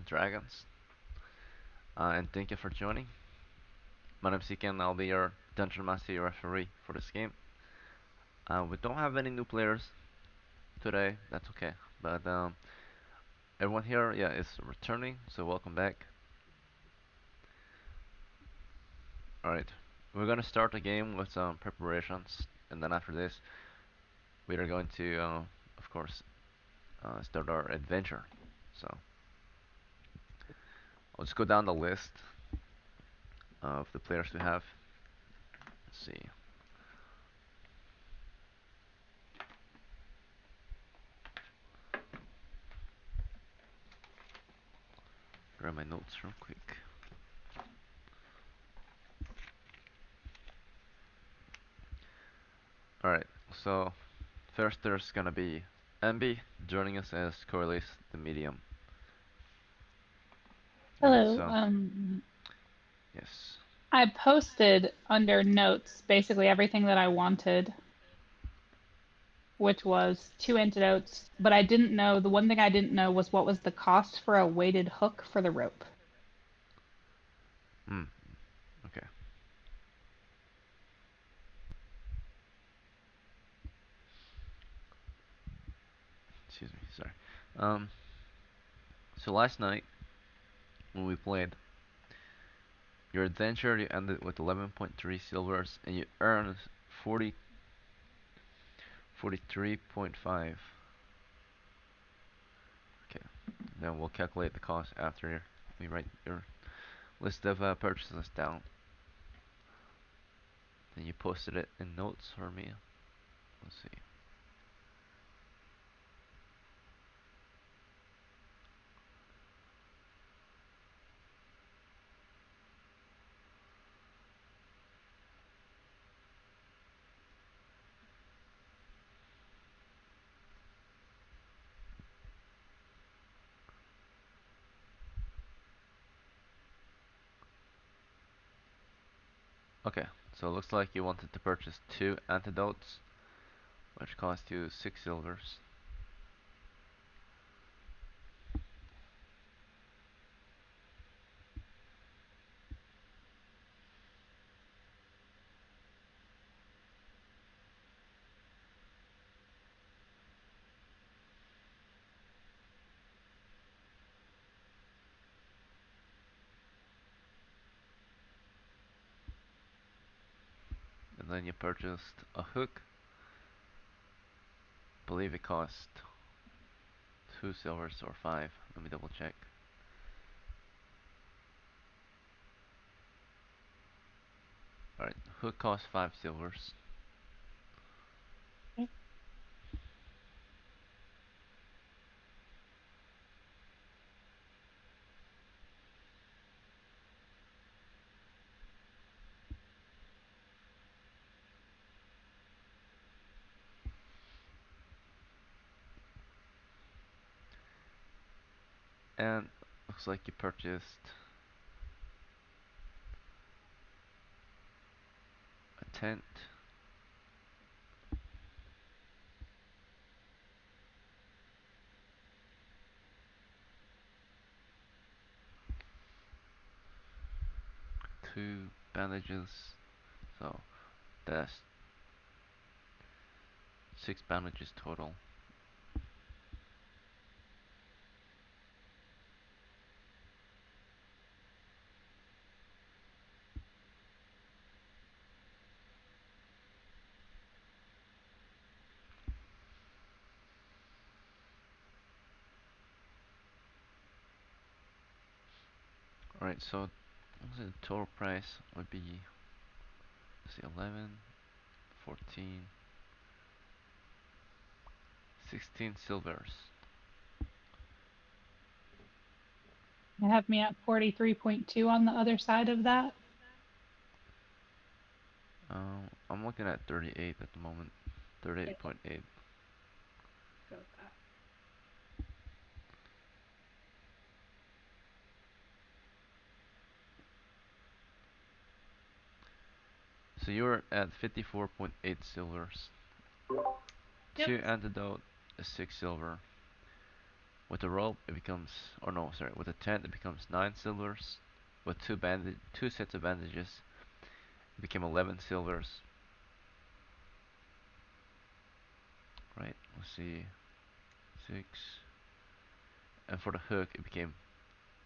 Dragons. And thank you for joining. My name's Ike and I'll be your Dungeon Master referee for this game. We don't have any new players today, that's okay. But everyone here, yeah, is returning, so welcome back. Alright, we're gonna start the game with some preparations, and then after this, we are going to, of course, start our adventure. So, let's go down the list of the players we have. Let's see. Grab my notes real quick. Alright, so first there's gonna be MB joining us as Corliss the Medium. Alright, Hello. so, yes. I posted under notes basically everything that I wanted, which was 2 antidotes, but I didn't know, the one thing I didn't know was what was the cost for a weighted hook for the rope. Hmm, okay. Excuse me, sorry. Um, so last night, when we played, your adventure, you ended with 11.3 silvers, and you earned 43.5. Okay, then we'll calculate the cost after we write your list of purchases down. Then you posted it in notes for me. Let's see. Okay, so it looks like you wanted to purchase 2 antidotes, which cost you 6 silvers. And then you purchased a hook. I believe it cost 2 silvers or 5. Let me double check. Alright, hook cost 5 silvers. And looks like you purchased a tent. Two bandages. So that's 6 bandages total. Alright, so the total price would be, let's see, 11, 14, 16 silvers. You have me at 43.2 on the other side of that. I'm looking at 38 at the moment. 38.8. Go with that. So you're at 54.8 silvers. Yep. 2 antidote, a 6 silver. With a rope, it becomes, or no, sorry, with a tent, it becomes 9 silvers. With two sets of bandages, it became 11 silvers. Right? Let's see, 6. And for the hook, it became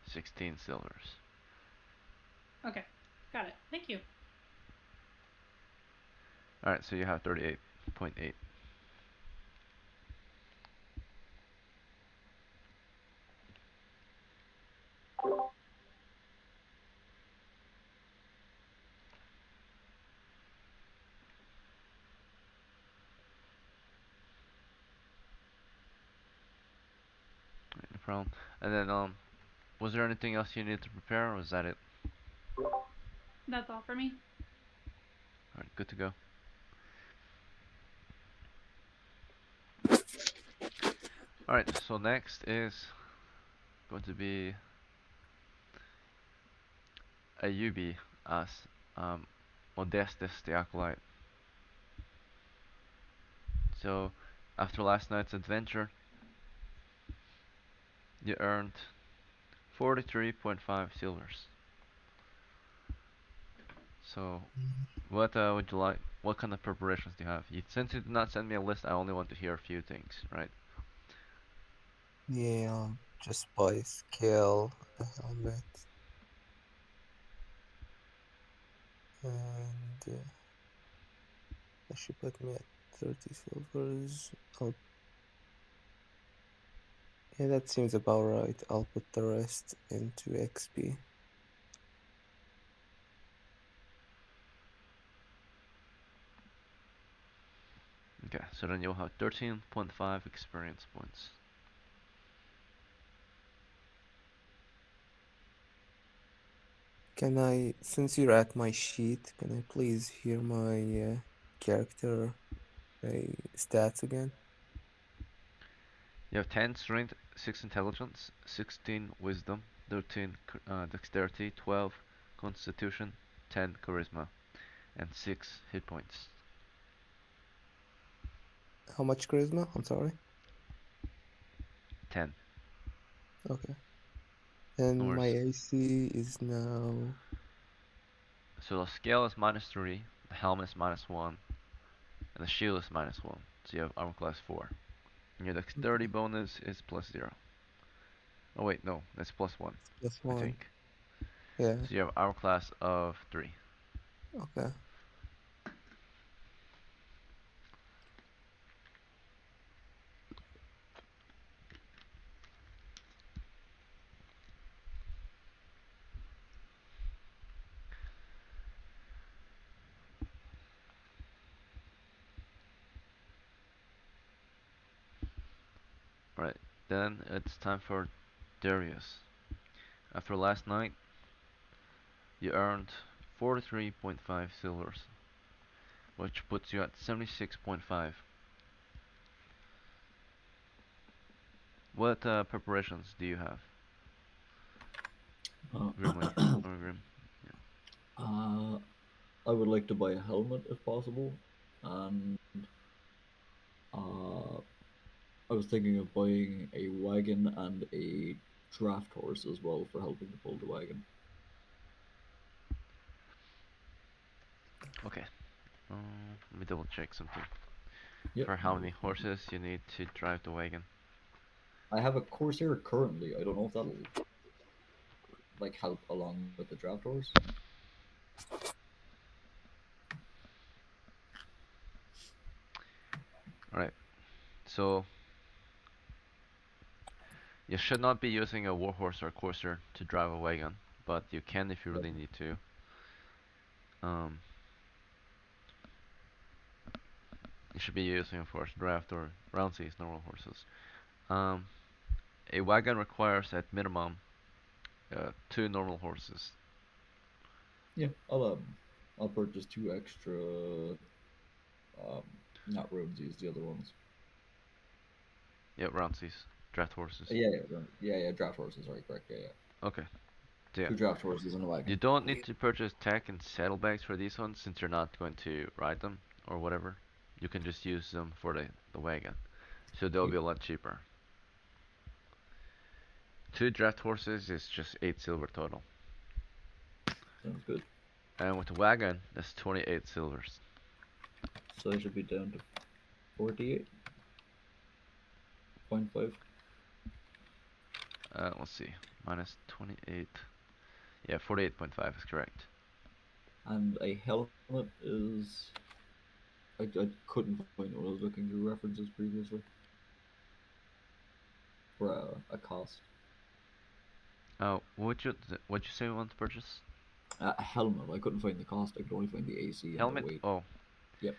16 silvers. Okay, got it. Thank you. All right, so you have 38.8. No problem. And then, was there anything else you needed to prepare, or was that it? That's all for me. All right, good to go. All right, so next is going to be a UB as Modestus the Acolyte. So, after last night's adventure, you earned 43.5 silvers. So, what would you like? What kind of preparations do you have? Since you did not send me a list, I only want to hear a few things, right? Yeah, just buy skill, a helmet, and that should put me at 30 silvers. Yeah, that seems about right. I'll put the rest into XP. Okay, so then you'll have 13.5 experience points. Can I, since you're at my sheet, can I please hear my character stats again? You have 10 strength, 6 intelligence, 16 wisdom, 13 dexterity, 12 constitution, 10 charisma, and 6 hit points. How much charisma? I'm sorry. 10. Okay. No And my worries. AC is now. So the scale is -3, the helmet is -1, and the shield is -1. So you have armor class 4. And your dexterity Okay, bonus is +0. Oh wait, no, that's +1, plus I one. think. Yeah, So you have armor class of 3. okay. Right, then it's time for Darius. After last night, you earned 43.5 silvers, which puts you at 76.5. What preparations do you have, Uh, Grimly? Or Grim? Yeah. uh, I would like to buy a helmet if possible, and uh, I was thinking of buying a wagon and a draft horse as well for helping to pull the wagon. Okay. Let me double check something. Yep, For how no, many horses you need to drive the wagon? I have a Corsair currently. I don't know if that'll like help along with the draft horse. Alright, so you should not be using a warhorse or courser to drive a wagon, but you can if you Yep. really need to. Um, you should be using, of course, draft or roundseas normal horses. Um, a wagon requires at minimum 2 normal horses. Yeah, I'll purchase two extra, um, not roadsies, the other ones. Yeah, roundseas, draft horses. Yeah, draft horses. Right, correct. Yeah, yeah. Okay, so yeah, Two draft horses and a you wagon. don't need to purchase tech and saddlebags for these ones since you're not going to ride them or whatever. You can just use them for the wagon, so they'll Yep. be a lot cheaper. Two draft horses is just 8 silver total. Sounds good. And with the wagon, that's 28 silvers. So I should be down to 48.5. Let's see. Minus 28. Yeah, 48.5 is correct. And a helmet is. I couldn't find what I was looking through references previously. For a cost. What'd you say you want to purchase? A helmet. I couldn't find the cost. I could only find the AC and the Helmet? weight. Oh, Yep.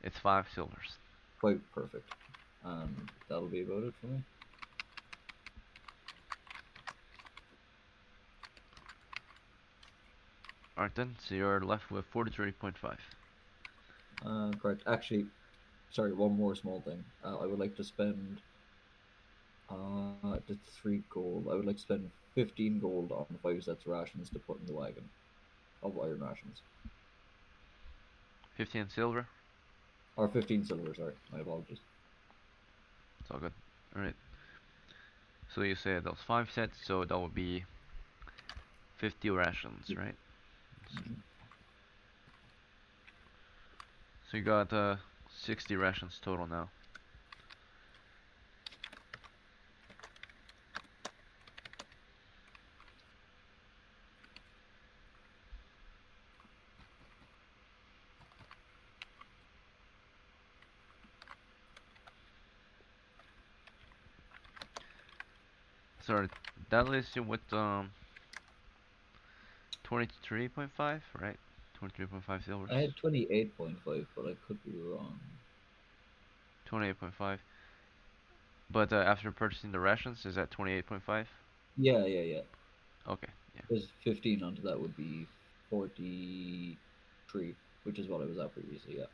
it's 5 silvers. Quite perfect. And that'll be about it for me. Alright then, so you're left with 43.5. Correct. Actually, sorry, one more small thing. I would like to spend the 3 gold. I would like to spend 15 gold on 5 sets of rations to put in the wagon of iron rations. 15 silver? Or 15 silver, sorry. My apologies. It's all good. Alright. So you said those 5 sets, so that would be 50 rations, right? Mhm. So you got 60 rations total now. Sorry, that leaves you with 23.5, right? 23.5 I silvers. had 28.5, but I could be wrong. 28.5. But after purchasing the rations, is that 28.5? Yeah, yeah, yeah. Okay, yeah. Because 15 onto that would be 43, which is what I was at previously, yeah.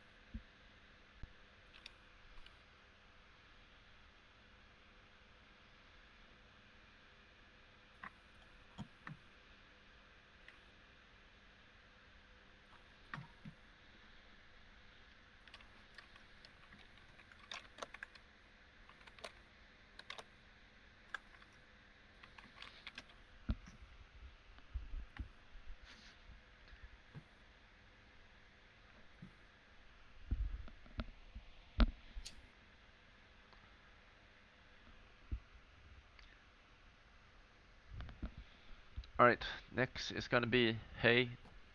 Alright, next is gonna be Hay,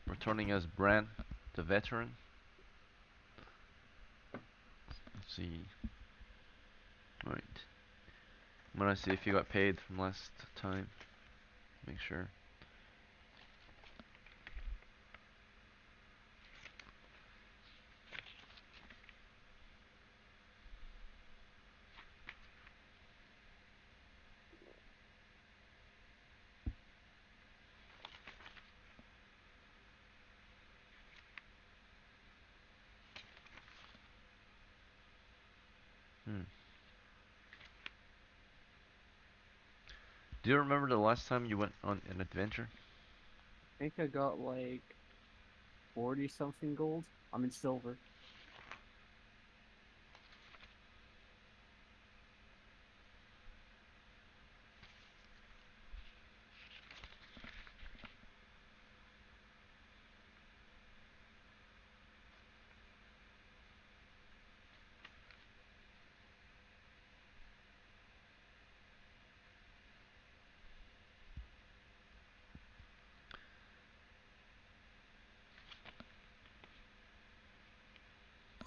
returning as Bran, the veteran. Let's see. Alright. I'm gonna see if you got paid from last time. Make sure. Hmm. Do you remember the last time you went on an adventure? I think I got like 40 something gold. I'm in silver.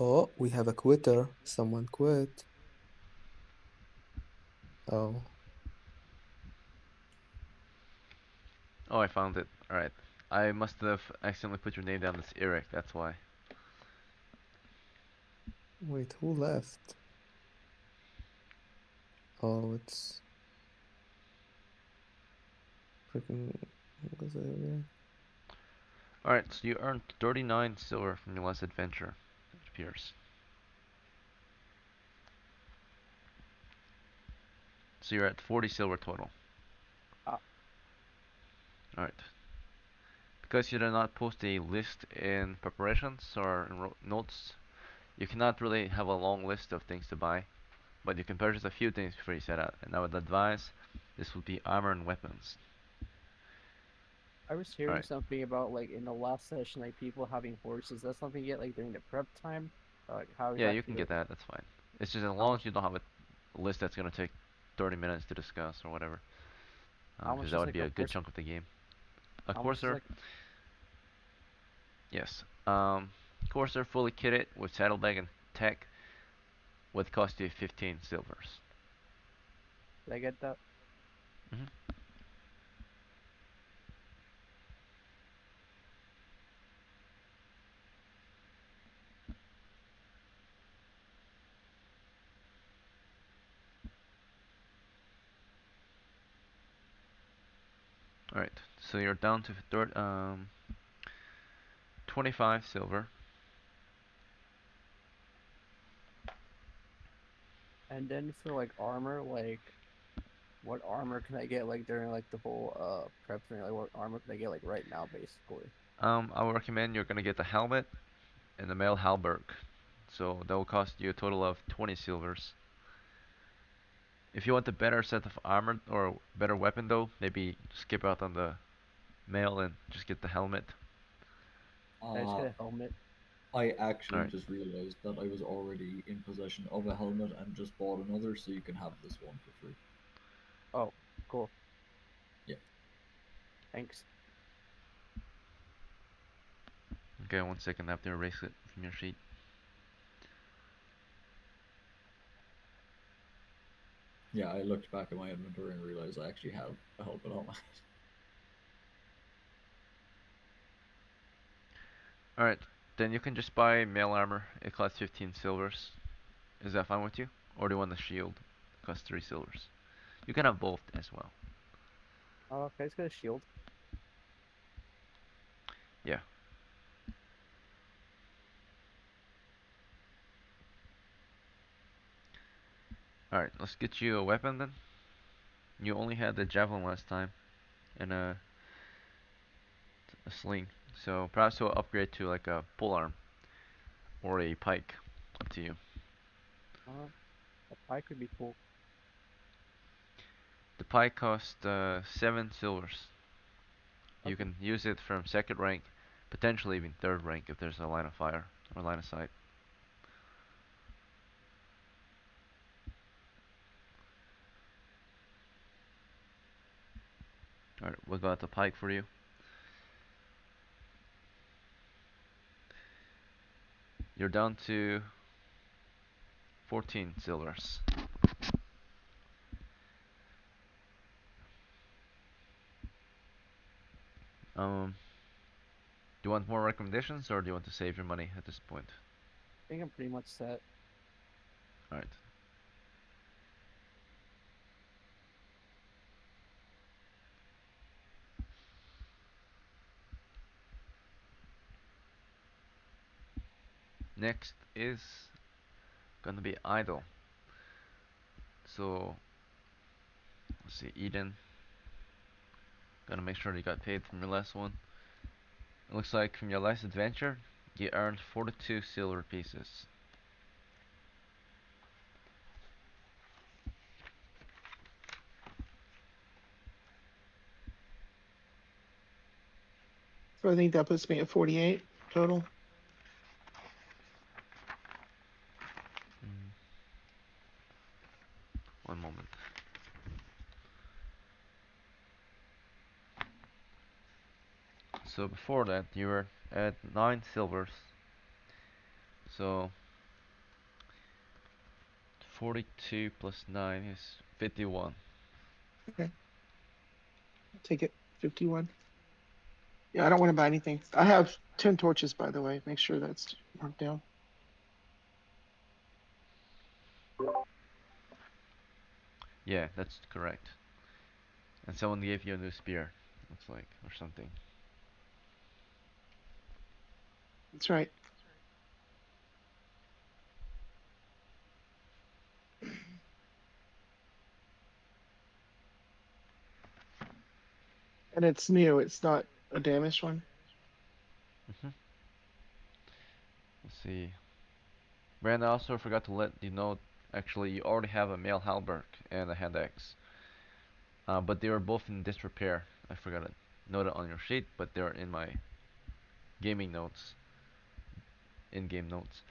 Oh, we have a quitter. Someone quit. Oh, Oh, I found it. Alright. I must have accidentally put your name down as Eric, that's why. wait, who left? Oh, it's freaking. What was it again? Alright, so you earned 39 silver from your last adventure, it appears. So you're at 40 silver total. Ah. Alright. Because you did not post a list in preparations or in notes, you cannot really have a long list of things to buy. but you can purchase a few things before you set out. And I would advise this would be armor and weapons. I was All hearing right. something about like in the last session, like people having horses. That's something you get like during the prep time. Like how Yeah, you exactly can does get it? that. That's fine. It's just as How long as much? you don't have a list that's gonna take 30 minutes to discuss or whatever, How because much that is would like be a a good horse? chunk of the game. A How much is courser, like? yes. Courser fully kitted with saddlebag and tech would cost you 15 silvers. Did I get that? Hmm. All right. So you're down to 25 silver. And then for like armor, like what armor can I get like during like the whole prep thing? Like what armor can I get like right now, basically? I would recommend you're gonna get the helmet and the mail halberd. So that will cost you a total of 20 silvers. If you want a better set of armor or better weapon though, maybe skip out on the mail and just get the helmet. I just Uh, get a helmet. I actually Alright. just realized that I was already in possession of a helmet and just bought another, so you can have this one for free. Oh, cool. Yeah. Thanks. Okay, 1 second, I have to erase it from your sheet. Yeah, I looked back at my inventory and realized I actually have a helmet on my head. Alright, then you can just buy mail armor. It costs 15 silvers. Is that fine with you? Or do you want the shield? It costs 3 silvers. You can have both as well. Oh, okay, I just got a shield. Yeah. Alright, let's get you a weapon then. You only had the javelin last time and a sling. So perhaps you'll upgrade to like a polearm or a pike. Up to you. Uh, a pike could be cool. The pike costs 7 silvers. You Okay. can use it from second rank, potentially even third rank if there's a line of fire or line of sight. Alright, we'll go out the pike for you. You're down to 14 silvers. Do you want more recommendations or do you want to save your money at this point? I think I'm pretty much set. Alright. Next is gonna be idle. So let's see, Eden. Gotta make sure you got paid from your last one. It looks like from your last adventure, you earned 42 silver pieces. So I think that puts me at 48 total. Mm, one moment. So before that, you were at 9 silvers. So 42 plus 9 is 51. Okay, I'll take it. 51. Yeah, I don't want to buy anything. I have 10 torches, by the way. Make sure that's marked down. Yeah, that's correct. And someone gave you a new spear, looks like, or something. That's right. And it's new. It's not a damaged one. Hmm. Let's see. Brand, I also forgot to let you know Actually, you already have a male halberd and a hand axe. But they are both in disrepair. I forgot to note it on your sheet, but they're in my gaming notes, in-game notes.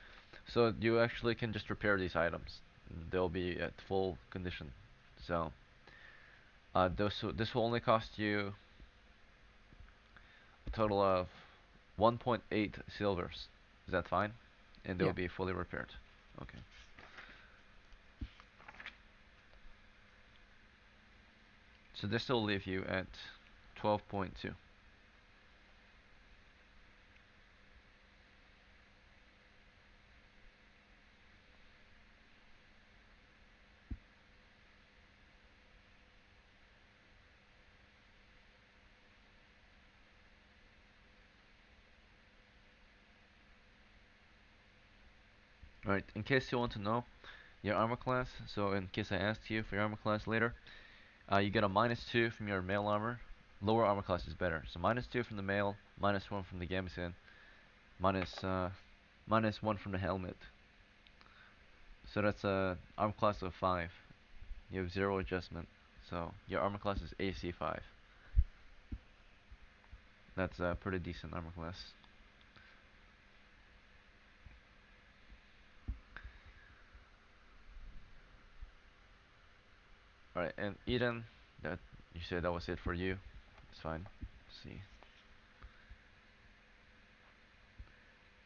So you actually can just repair these items. They'll be at full condition. So this will only cost you a total of 1.8 silvers. Is that fine? And they'll Yeah. be fully repaired. Okay. So this will leave you at 12.2. Alright, in case you want to know your armor class, so in case I asked you for your armor class later, you get a -2 from your male armor. Lower armor class is better. So -2 from the male, -1 from the gambeson, minus -1 from the helmet. So that's a armor class of 5. You have 0 adjustment. So your armor class is AC 5. That's a pretty decent armor class. Alright, and Eden, that you said that was it for you. It's fine. Let's see.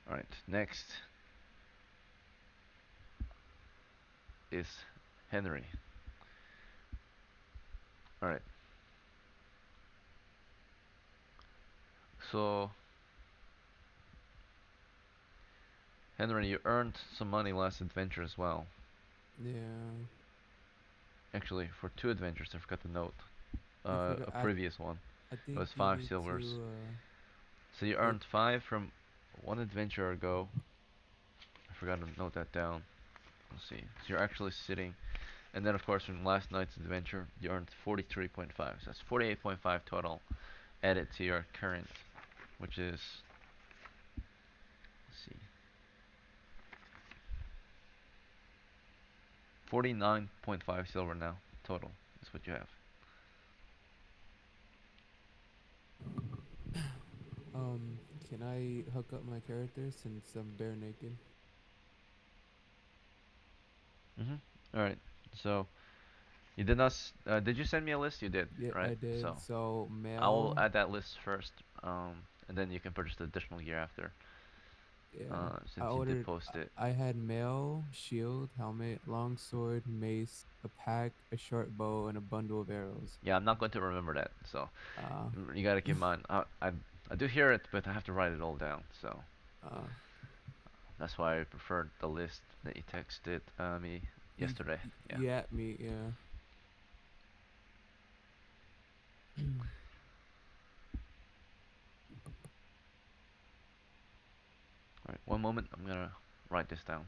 Alright, next is Henry. Alright, so Henry, you earned some money last adventure as well. Yeah. Actually, for 2 adventures, I forgot to note. I forgot. A previous one. I It think was you 5 need silvers. to So you like earned 5 from one adventure ago. I forgot to note that down. Let's see. So you're actually sitting, and then of course from last night's adventure, you earned 43.5. So that's 48.5 total added to your current, which is, let's see, 49.5 silver now total. Is what you have. can I hook up my character since I'm bare naked? All right. So you did not. Did you send me a list? You did, Yeah, right? I did. So So I will male, add that list first, and then you can purchase the additional gear after, yeah. I since you did ordered post it. I had male, shield, helmet, long sword, mace, a pack, a short bow, and a bundle of arrows. Yeah, I'm not going to remember that, so Uh you gotta keep in mind. I do hear it, but I have to write it all down. So uh that's why I preferred the list that you texted me you yesterday. Yeah. you at me, yeah. All right. One moment. I'm gonna write this down.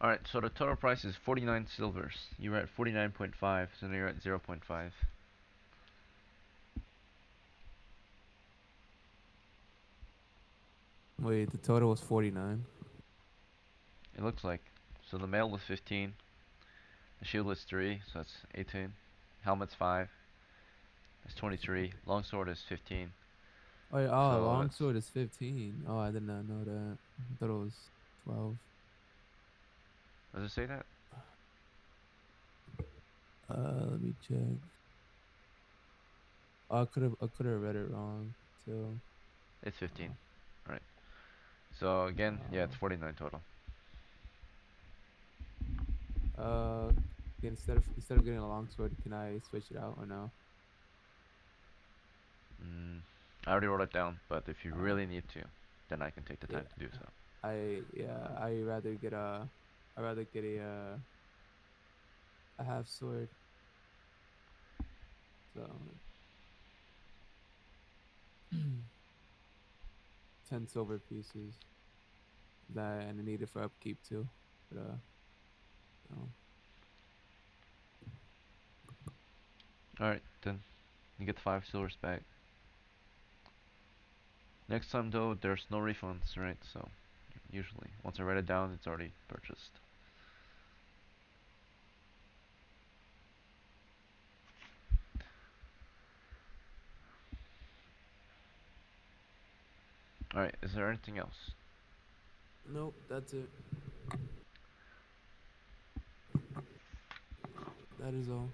All right. So the total price is 49 silvers. You were at 49.5, so now you're at 0.5. Wait, the total was 49. It looks like. So the mail was 15. The shield is 3, so that's 18. Helmet's 5. That's 23. Longsword is 15. Oh, yeah, So that's. longsword is 15. Oh, I did not know that. I thought it was 12. Does it say that? Let me check. Oh, I could have read it wrong too. It's 15. Oh, Right. So again, yeah, it's oh. 49 total. Uh, instead of getting a longsword, can I switch it out or no? Mm, I already wrote it down, but if you Uh, really need to, then I can take the yeah, time to do so. I rather get a half sword. So 10 silver pieces that and I need it for upkeep too. But no. Alright, then you get 5 silvers back. Next time though, there's no refunds, right? So usually, once I write it down, it's already purchased. Alright, is there anything else? Nope, that's it. That is all.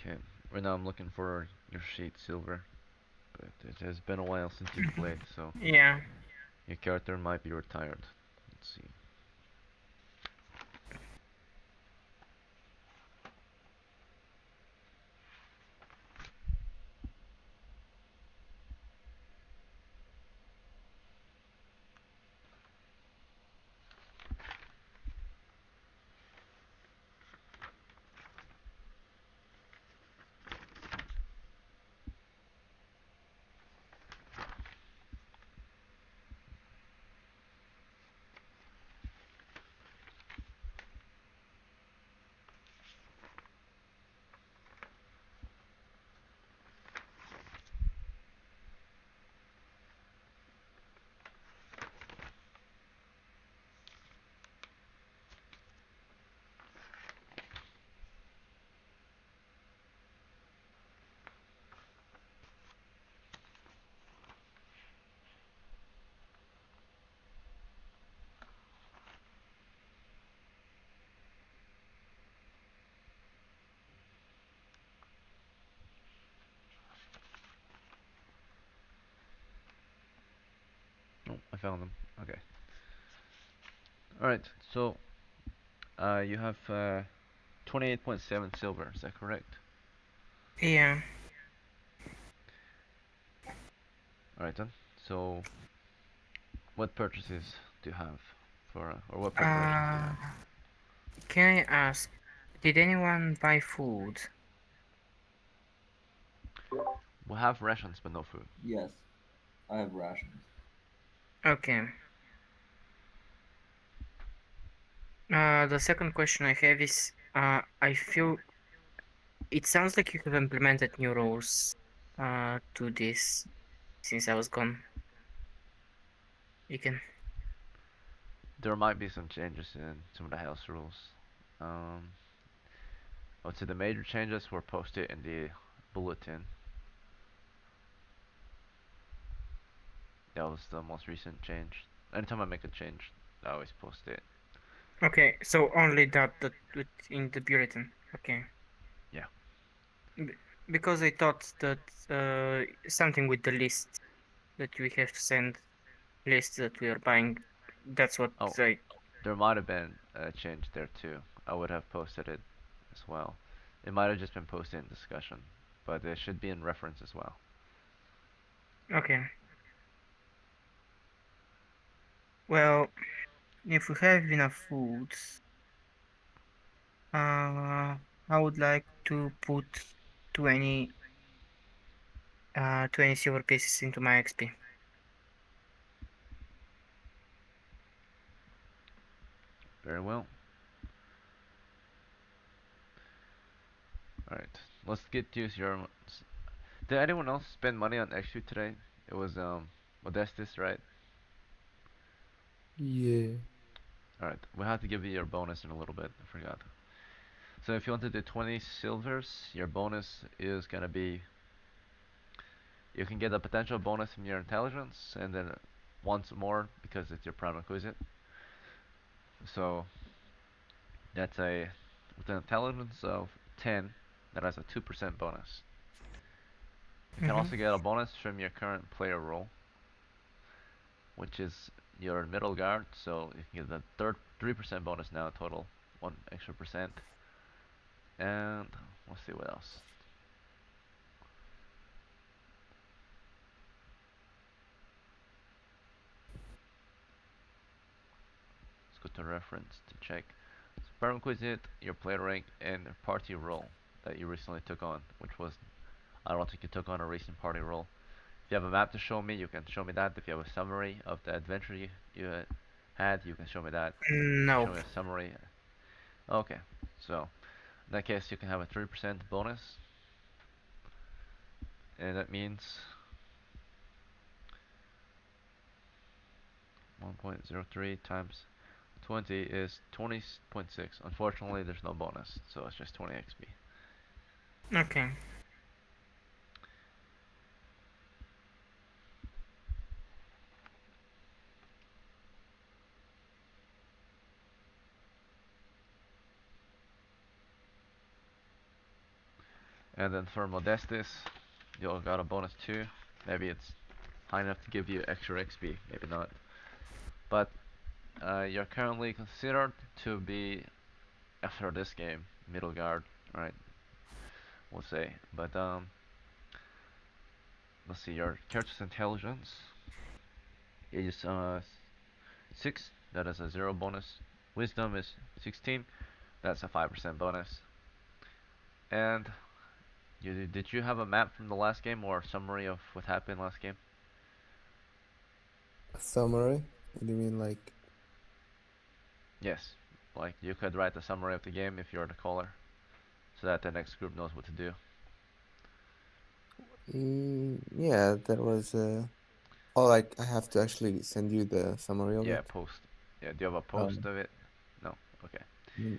Okay, right now I'm looking for your sheet, Silver, but it has been a while since you've played, so Yeah. your character might be retired. Let's see. Oh, I found them. Okay. Alright, so you have 28.7 silver, is that correct? Yeah. Alright then. So, what purchases do you have for, or what preparations do you Uh, have? can I ask, did anyone buy food? We have rations, but no food. Yes, I have rations. Okay. The second question I have is, I feel it sounds like you have implemented new rules, to this since I was gone. You can. There might be some changes in some of the house rules. Um, I would say the major changes were posted in the bulletin. That was the most recent change. Anytime I make a change, I always post it. Okay, so only that in the bulletin. Okay. Yeah. B because I thought that something with the list that we have to send list that we are buying. That's what Oh, I. there might have been a change there too. I would have posted it as well. It might have just been posted in discussion, but it should be in reference as well. Okay. Well, if we have enough foods, I would like to put 20 20 silver pieces into my XP. Very well. Alright, let's get to your. Did anyone else spend money on XP today? It was Modestus, right? Yeah. Alright, we'll have to give you your bonus in a little bit. I forgot. So if you want to do 20 silvers, your bonus is gonna be. You can get a potential bonus from your intelligence, and then once more because it's your prime requisite. So that's a with an intelligence of 10, that has a 2% bonus. You can Mm-hmm. also get a bonus from your current player role, which is your middle guard. So you can get the third 3% bonus now total, one extra percent. And let's see what else. Let's go to reference to check. So prerequisite, your player rank, and party role that you recently took on, which was I don't think you took on a recent party role. If you have a map to show me, you can show me that. If you have a summary of the adventure you had, you can show me that. No. Show me a summary. Okay, so in that case, you can have a 3% bonus, and that means 1.03 times 20 is 20.6. Unfortunately, there's no bonus, so it's just 20 XP. Okay. And then for Modestus, you got a bonus too. Maybe it's high enough to give you extra XP, maybe not. But you're currently considered to be, after this game, middle guard, right? We'll say. But let's see, your character's intelligence is 6, that is a 0 bonus. Wisdom is 16, that's a 5% bonus. And did you have a map from the last game or a summary of what happened last game? A summary? What do you mean, like? Yes, like you could write a summary of the game if you're the caller, so that the next group knows what to do. Yeah, there was a. Oh, like I have to actually send you the summary of Yeah, it. post. Yeah, do you have a post Um, of it? No. Okay.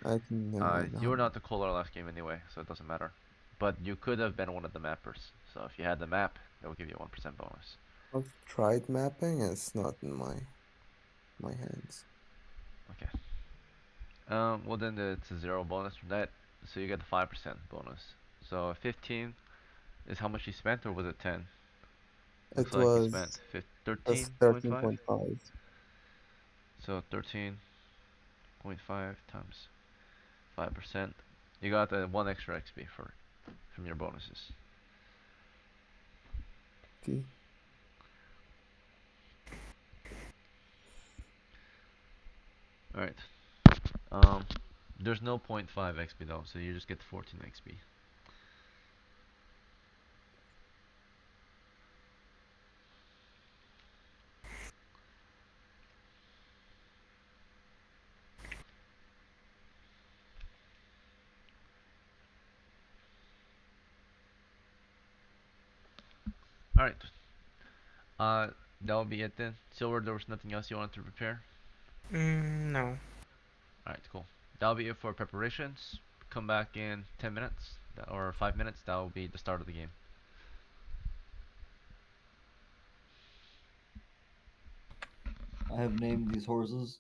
I can. I You have. were not the caller last game anyway, so it doesn't matter. But you could have been one of the mappers. So if you had the map, that would give you a 1% bonus. I've tried mapping. It's not in my hands. Okay. Well then it's a 0 bonus from that, so you get the 5% bonus. So 15 is how much you spent, or was it 10? Looks It like you spent was 13.5. 13.5. So 13.5 times 5%. You got one extra XP from your bonuses. Okay. All right. Um, there's no point 0.5 XP though, so you just get 14 XP. All right. Uh, that'll be it then. Silver, there was nothing else you wanted to prepare. No. All right, cool. That'll be it for preparations. Come back in 10 minutes or 5 minutes. That'll be the start of the game. I have named these horses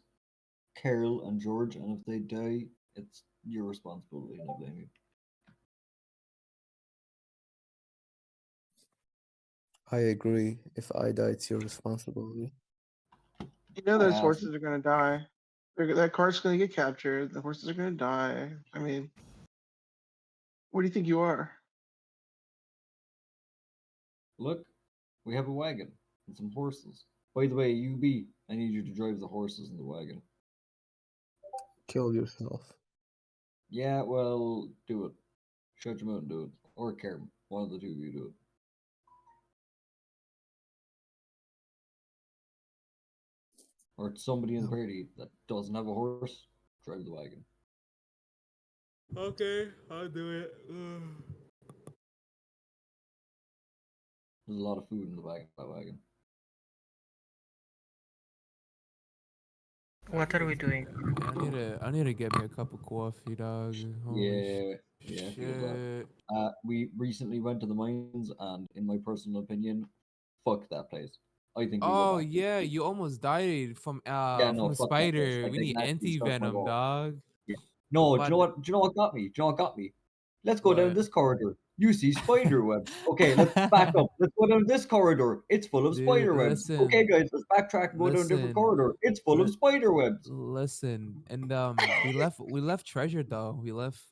Carol and George, and if they die, it's your responsibility, and I blame you. I agree. If I die, it's your responsibility. You know I those asked. horses are gonna die. That cart's gonna get captured. The horses are gonna die. I mean, what do you think you are? Look, we have a wagon and some horses. By the way, UB, I need you to drive the horses in the wagon. Kill yourself. Yeah, well, do it. Stretch him out and do it. Or Kerm. One of the two of you do it. Or somebody in the party that doesn't have a horse, drive the wagon. Okay, I'll do it. There's a lot of food in the back of that wagon. What are we doing? I need to get me a cup of coffee, dog. Holy Yeah, I feel shit. that. We recently went to the mines, and in my personal opinion, fuck that place. I think we go Oh back to yeah, it. you almost died Yeah, from no, a fuck that place. spider. Like We it need actually anti stuck my venom, balls. dog. Yeah. No, do you But know what? Do you know what got me? Do you know what got me? Let's go down what, this corridor. You see spider webs. Okay, let's back up. Let's go down this corridor. It's full of dude? spider webs. Okay, guys, let's backtrack and go down a different Listen, corridor. It's full of li- spider webs. listen, and we left treasure though. We left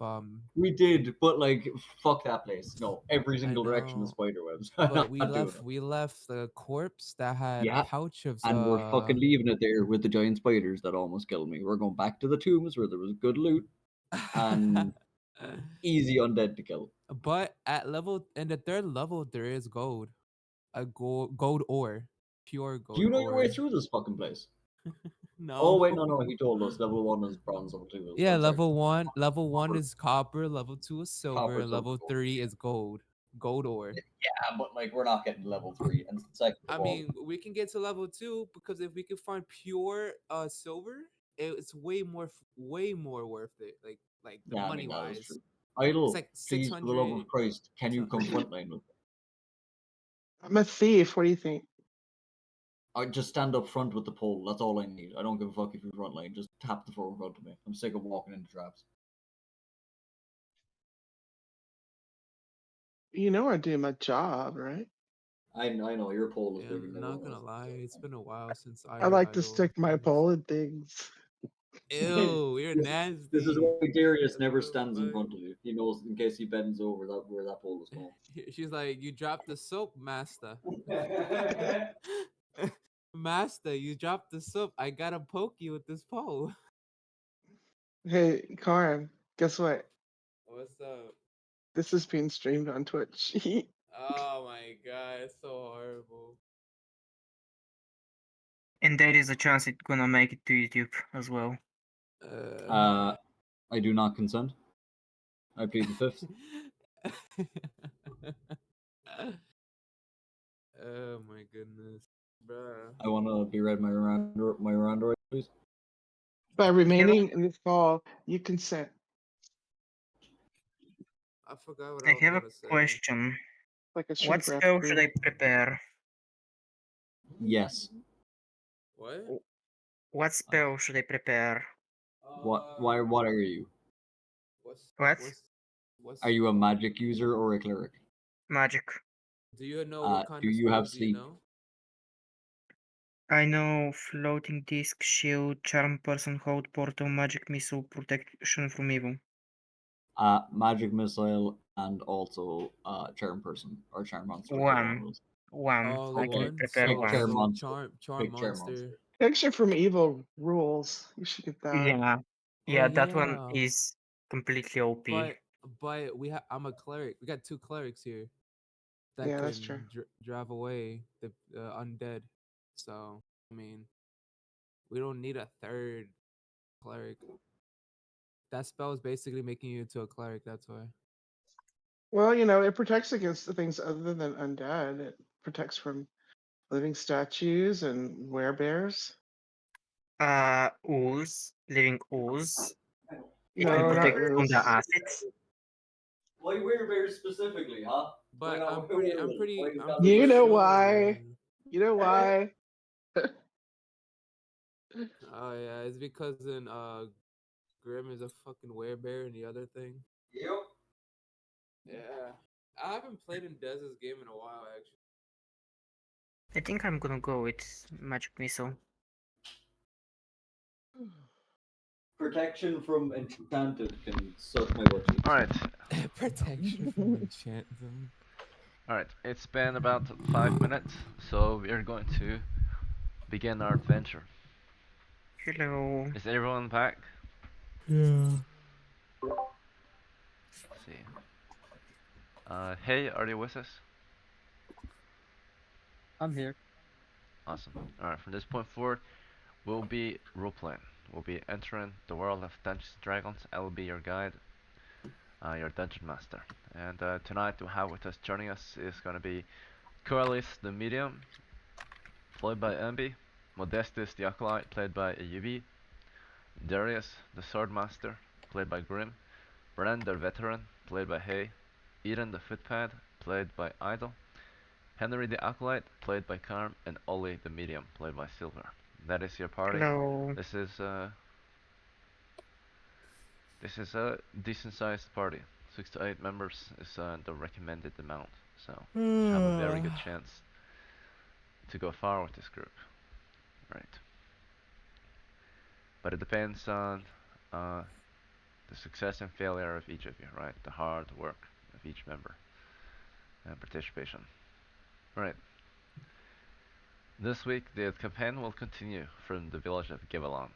We did, but like, fuck that place. No, every I single direction is know, spider webs. I'm but not doing it. we left the corpse that had a Yeah, pouch of and we're fucking leaving it there with the giant spiders that almost killed me. We're going back to the tombs where there was good loot and easy undead to kill. But at level in the third level there is gold. A gold ore. Pure Do gold you know your way ore. through this fucking place? Oh No. wait, no, no. He told us level one is bronze, level two is Yeah, or sorry, level one copper, is copper, level two is silver, copper, and silver, level gold. three is gold. Gold ore. Yeah, but like we're not getting level three. And second I of all, mean, we can get to level two because if we can find pure silver, it's way more worth it. Like the yeah, I money mean that is wise. true. It's Idol, like six please, for the love of hundred. Christ, can you come frontline with me? I'm a thief. What do you think? I just stand up front with the pole. That's all I need. I don't give a fuck if you frontline. Just tap the floor in front of me. I'm sick of walking into traps. You know I do my job, right? I know your pole is Yeah, big and not everyone gonna else. lie, it's been a while since I I heard like to idle. stick my pole in things. Ew, you're This is nasty. why Darius What never the stands in fuck? front of you. He knows in case he bends over that where that pole is going. She's like, you dropped the soap, master. Master, you dropped the soap. I gotta poke you with this pole. Hey, Karan, guess what? What's up? This is being streamed on Twitch. Oh my god, it's so horrible. And there is a chance it's gonna make it to YouTube as well. Uh, I do not consent. I plead the fifth. Oh my goodness, bruh. I want to be read my Miranda rights, please. By I have remaining in this call, you consent. I forgot what I I was have a gonna say. question. Like a What shrink wrap spell should food. I prepare? Yes. What? What spell should I prepare? What? Why? What are you? What's What? what's what's Are you a spell? magic user or a cleric? Magic. Do you know what kind Do of you have spells do you sleep? know? I know floating disc, shield, charm person, hold, portal, magic missile, protection from evil. Magic missile and also charm person or charm monster, whichever one One. it was. One. All the I can Okay, one. prepare pick So one. charm so monster. charm Pick charm monster. monster. Protection from evil rules. You should get that. Yeah. Oh Yeah, that one yeah. is completely OP. But I'm a cleric. We got two clerics here that Yeah, that's true. can drive away the undead. So I mean, we don't need a third cleric. That spell is basically making you into a cleric. That's why. Well, you know, it protects against the things other than undead. It protects from living statues and werebears. Ooze. Living ooze. It can No, not protect from the ooze. acids. Why werebears specifically, huh? Why But not werewolves? Why you I'm gotta be pretty You know werewolves? sure. why? You know why? Oh yeah, it's because in Grim is a fucking werebear and the other thing. Yep. Yeah. I haven't played in Dez's game in a while actually. I think I'm gonna go with magic missile. Protection from enchanted can suck my butt cheeks. Alright, Protection from enchantment. alright. It's been about 5 minutes, so we are going to begin our adventure. Hello. Is everyone back? Yeah. Let's see. Hey, are you with us? I'm here. Awesome. Alright, from this point forward, we'll be role-playing. We'll be entering the world of Dungeons and Dragons. I will be your guide, your dungeon master. And tonight we have with us, joining us is going to be Coralis the Medium, played by Ambi, Modestus the Acolyte, played by Yubi, Darius the Swordmaster, played by Grim, Bren the Veteran, played by Hay, Eden the Footpad, played by Idol, Henry the Acolyte, played by Karm, and Ollie the Medium, played by Silver. That is your party. Hello. This is this is a decent sized party. 6 to 8 members is the recommended amount, so you have a very good chance to go far with this group, right? But it depends on uh, the success and failure of each of you, right? The hard work of each member and participation. Right. This week the campaign will continue from the village of Givalon.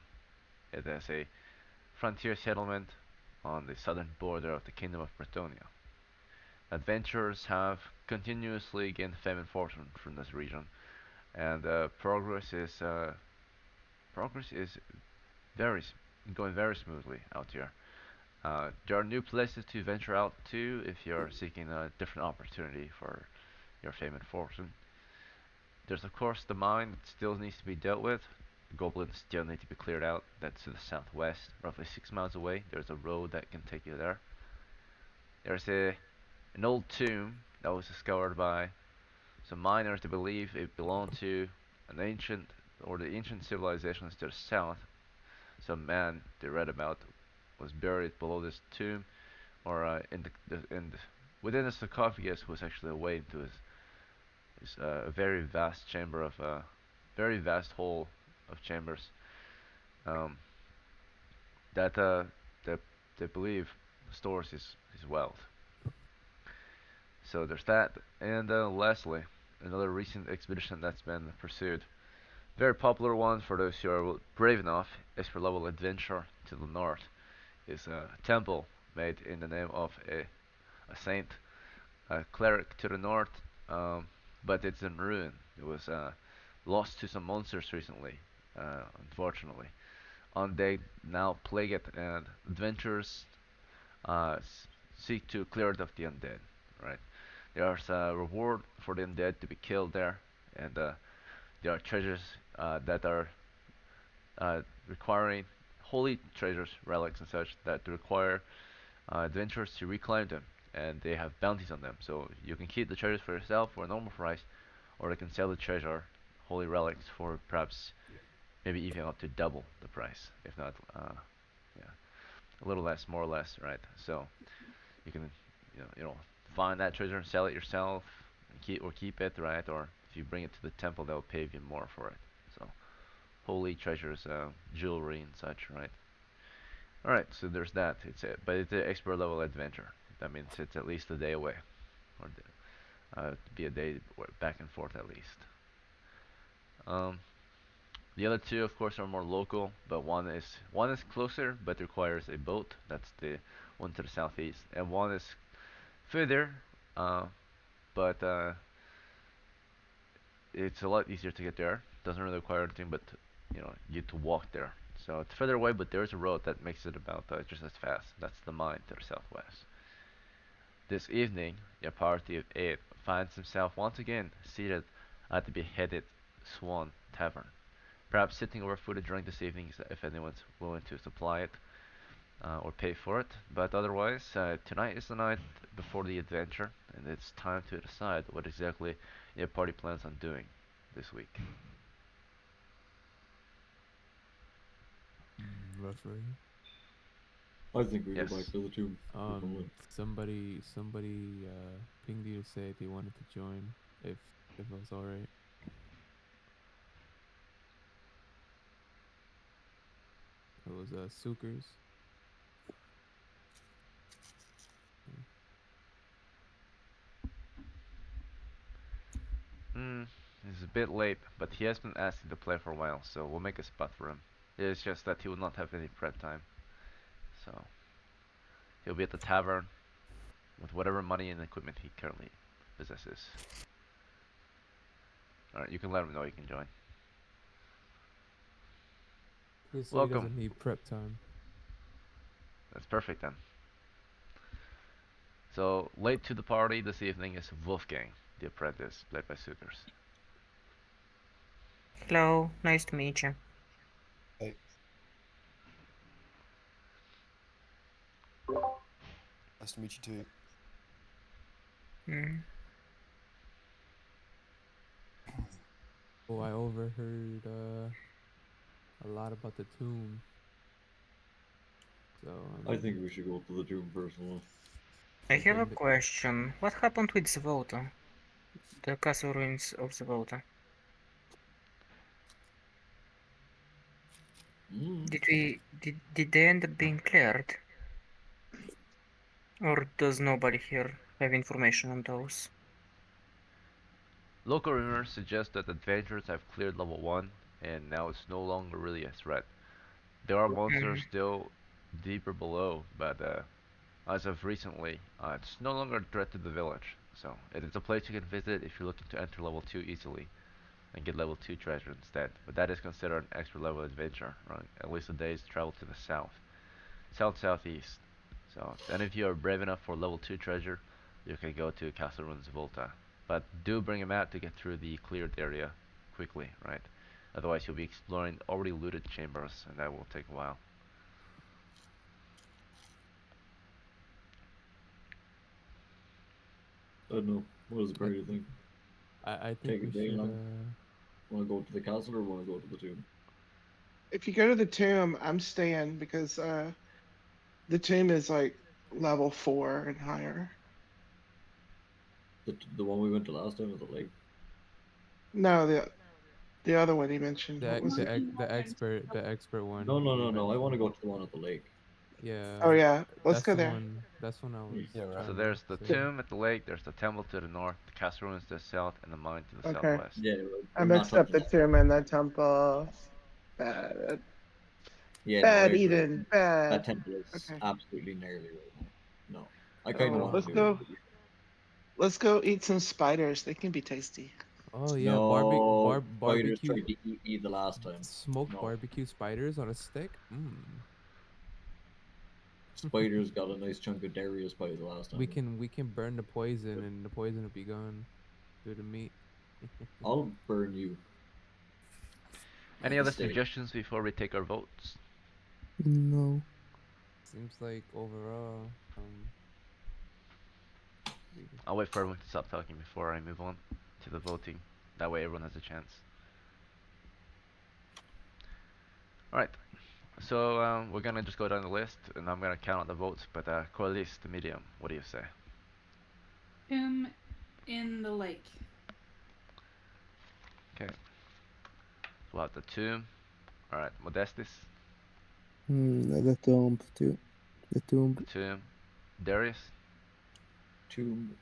It is a frontier settlement on the southern border of the Kingdom of Bretonia. Adventurers have continuously gained fame and fortune from this region, and progress is very going very smoothly out here. There are new places to venture out to if you're seeking a different opportunity for your fame and fortune. There's of course the mine that still needs to be dealt with. The goblins still need to be cleared out. That's to the southwest, roughly 6 miles away. There's a road that can take you there. There's an old tomb that was discovered by some miners that believe it belonged to an ancient or the ancient civilizations to the south. Some man they read about was buried below this tomb, or within the sarcophagus was actually a way into a very vast chamber of very vast hole of chambers um, that that they believe stores his wealth. So there's that, and lastly, another recent expedition that's been pursued. Very popular one for those who are brave enough is for level adventure to the north. Is a temple made in the name of a saint, a cleric to the north, um, but it's in ruin. It was lost to some monsters recently, unfortunately. Undead now plague it, and adventurers seek to clear it of the undead. Right? There's a reward for the undead to be killed there, and there are treasures that are requiring holy treasures, relics, and such that require adventurers to reclaim them, and they have bounties on them. So you can keep the treasures for yourself for a normal price, or they can sell the treasure, holy relics, for perhaps maybe even up to double the price, if not, yeah, a little less, more or less, right? So you can, find that treasure and sell it yourself, and keep it, right? Or if you bring it to the temple, they'll pay you more for it. So holy treasures, jewelry and such, right? All right, so there's that. But it's an expert level adventure. That means it's at least a day away, or be a day back and forth at least. Um, the other two, of course, are more local, but one is closer, but requires a boat. That's the one to the southeast, and one is further, uh, but it's a lot easier to get there. Doesn't really require anything but you to walk there. So it's further away, but there's a road that makes it about just as fast. That's the mine to the southwest. This evening, your party of 8 finds himself once again seated at the beheaded Swan Tavern. Perhaps sitting over food during this evening if anyone's willing to supply it or pay for it. But otherwise, tonight is the night before the adventure, and it's time to decide what exactly your party plans on doing this week. Referee. I think we Yes. go back to the tomb. Somebody pinged you to say they wanted to join if it was alright. It was Sookers. It's a bit late, but he has been asking to play for a while, so we'll make a spot for him. It's just that he will not have any prep time. So he'll be at the tavern with whatever money and equipment he currently possesses. Alright, you can let him know you can join. Please, so he Welcome. doesn't need prep time. That's perfect then. So, late to the party this evening is Wolfgang, the apprentice, played by Suitors. Hello, nice to meet you. Hey. Nice to meet you too. Mm. Oh, I overheard a lot about the tomb. So I think we should go to the tomb personally. I have a something that- question. What happened with Zvota? The castle ruins of Zvota? Did they end up being cleared? Or does nobody here have information on those? Local rumors suggest that adventurers have cleared level 1, and now it's no longer really a threat. There are monsters still deeper below, but as of recently, it's no longer a threat to the village. So it is a place you can visit if you're looking to enter level 2 easily and get level 2 treasure instead. But that is considered an extra level adventure, right? At least a day's travel to the southeast. So if any of you are brave enough for level 2 treasure, you can go to Castle Ruins Volta. But do bring him out to get through the cleared area quickly, right? Otherwise you'll be exploring already looted chambers, and that will take a while. I don't know. What does the party think? I think Take a we day should long. Want to go to the castle or want to go to the tomb? If you go to the tomb, I'm staying because the tomb is like level 4 and higher. The one we went to last time was the lake. No, the other one he mentioned. What was it? the expert one. No, we I want to mentioned. go to the one at the lake. Yeah. Oh yeah, let's That's go the there. one. That's one I was. Yeah, right. So trying there's the to say. tomb at the lake, there's the temple to the north, the castle ruins to the south, and the mine to the Okay. southwest. Yeah, I we're not mixed up touching the that. tomb and the temple. Bad, Yeah, no, I bad agree. Eden, bad. That temple is Okay. absolutely gnarly right now. No, I kind of Oh, want let's to do go. it. Let's go eat some spiders. They can be tasty. Oh yeah, No, spiders barbecue, tried to eat me the last time. smoked No, barbecue spiders on a stick. Mmm. spiders got a nice chunk of Darius pie the last time. We can burn the poison and the poison will be gone through the meat. I'll burn you. Any At the other stake. suggestions before we take our votes? No. Seems like overall, we- I'll wait for everyone to stop talking before I move on to the voting. That way everyone has a chance. Alright, so we're gonna just go down the list and I'm gonna count out the votes, but Corliss, the medium, what do you say? Tomb in the lake. Okay. So we'll have the tomb. Alright, Modestus, The tomb too. The tomb. the tomb. Darius. Tomb.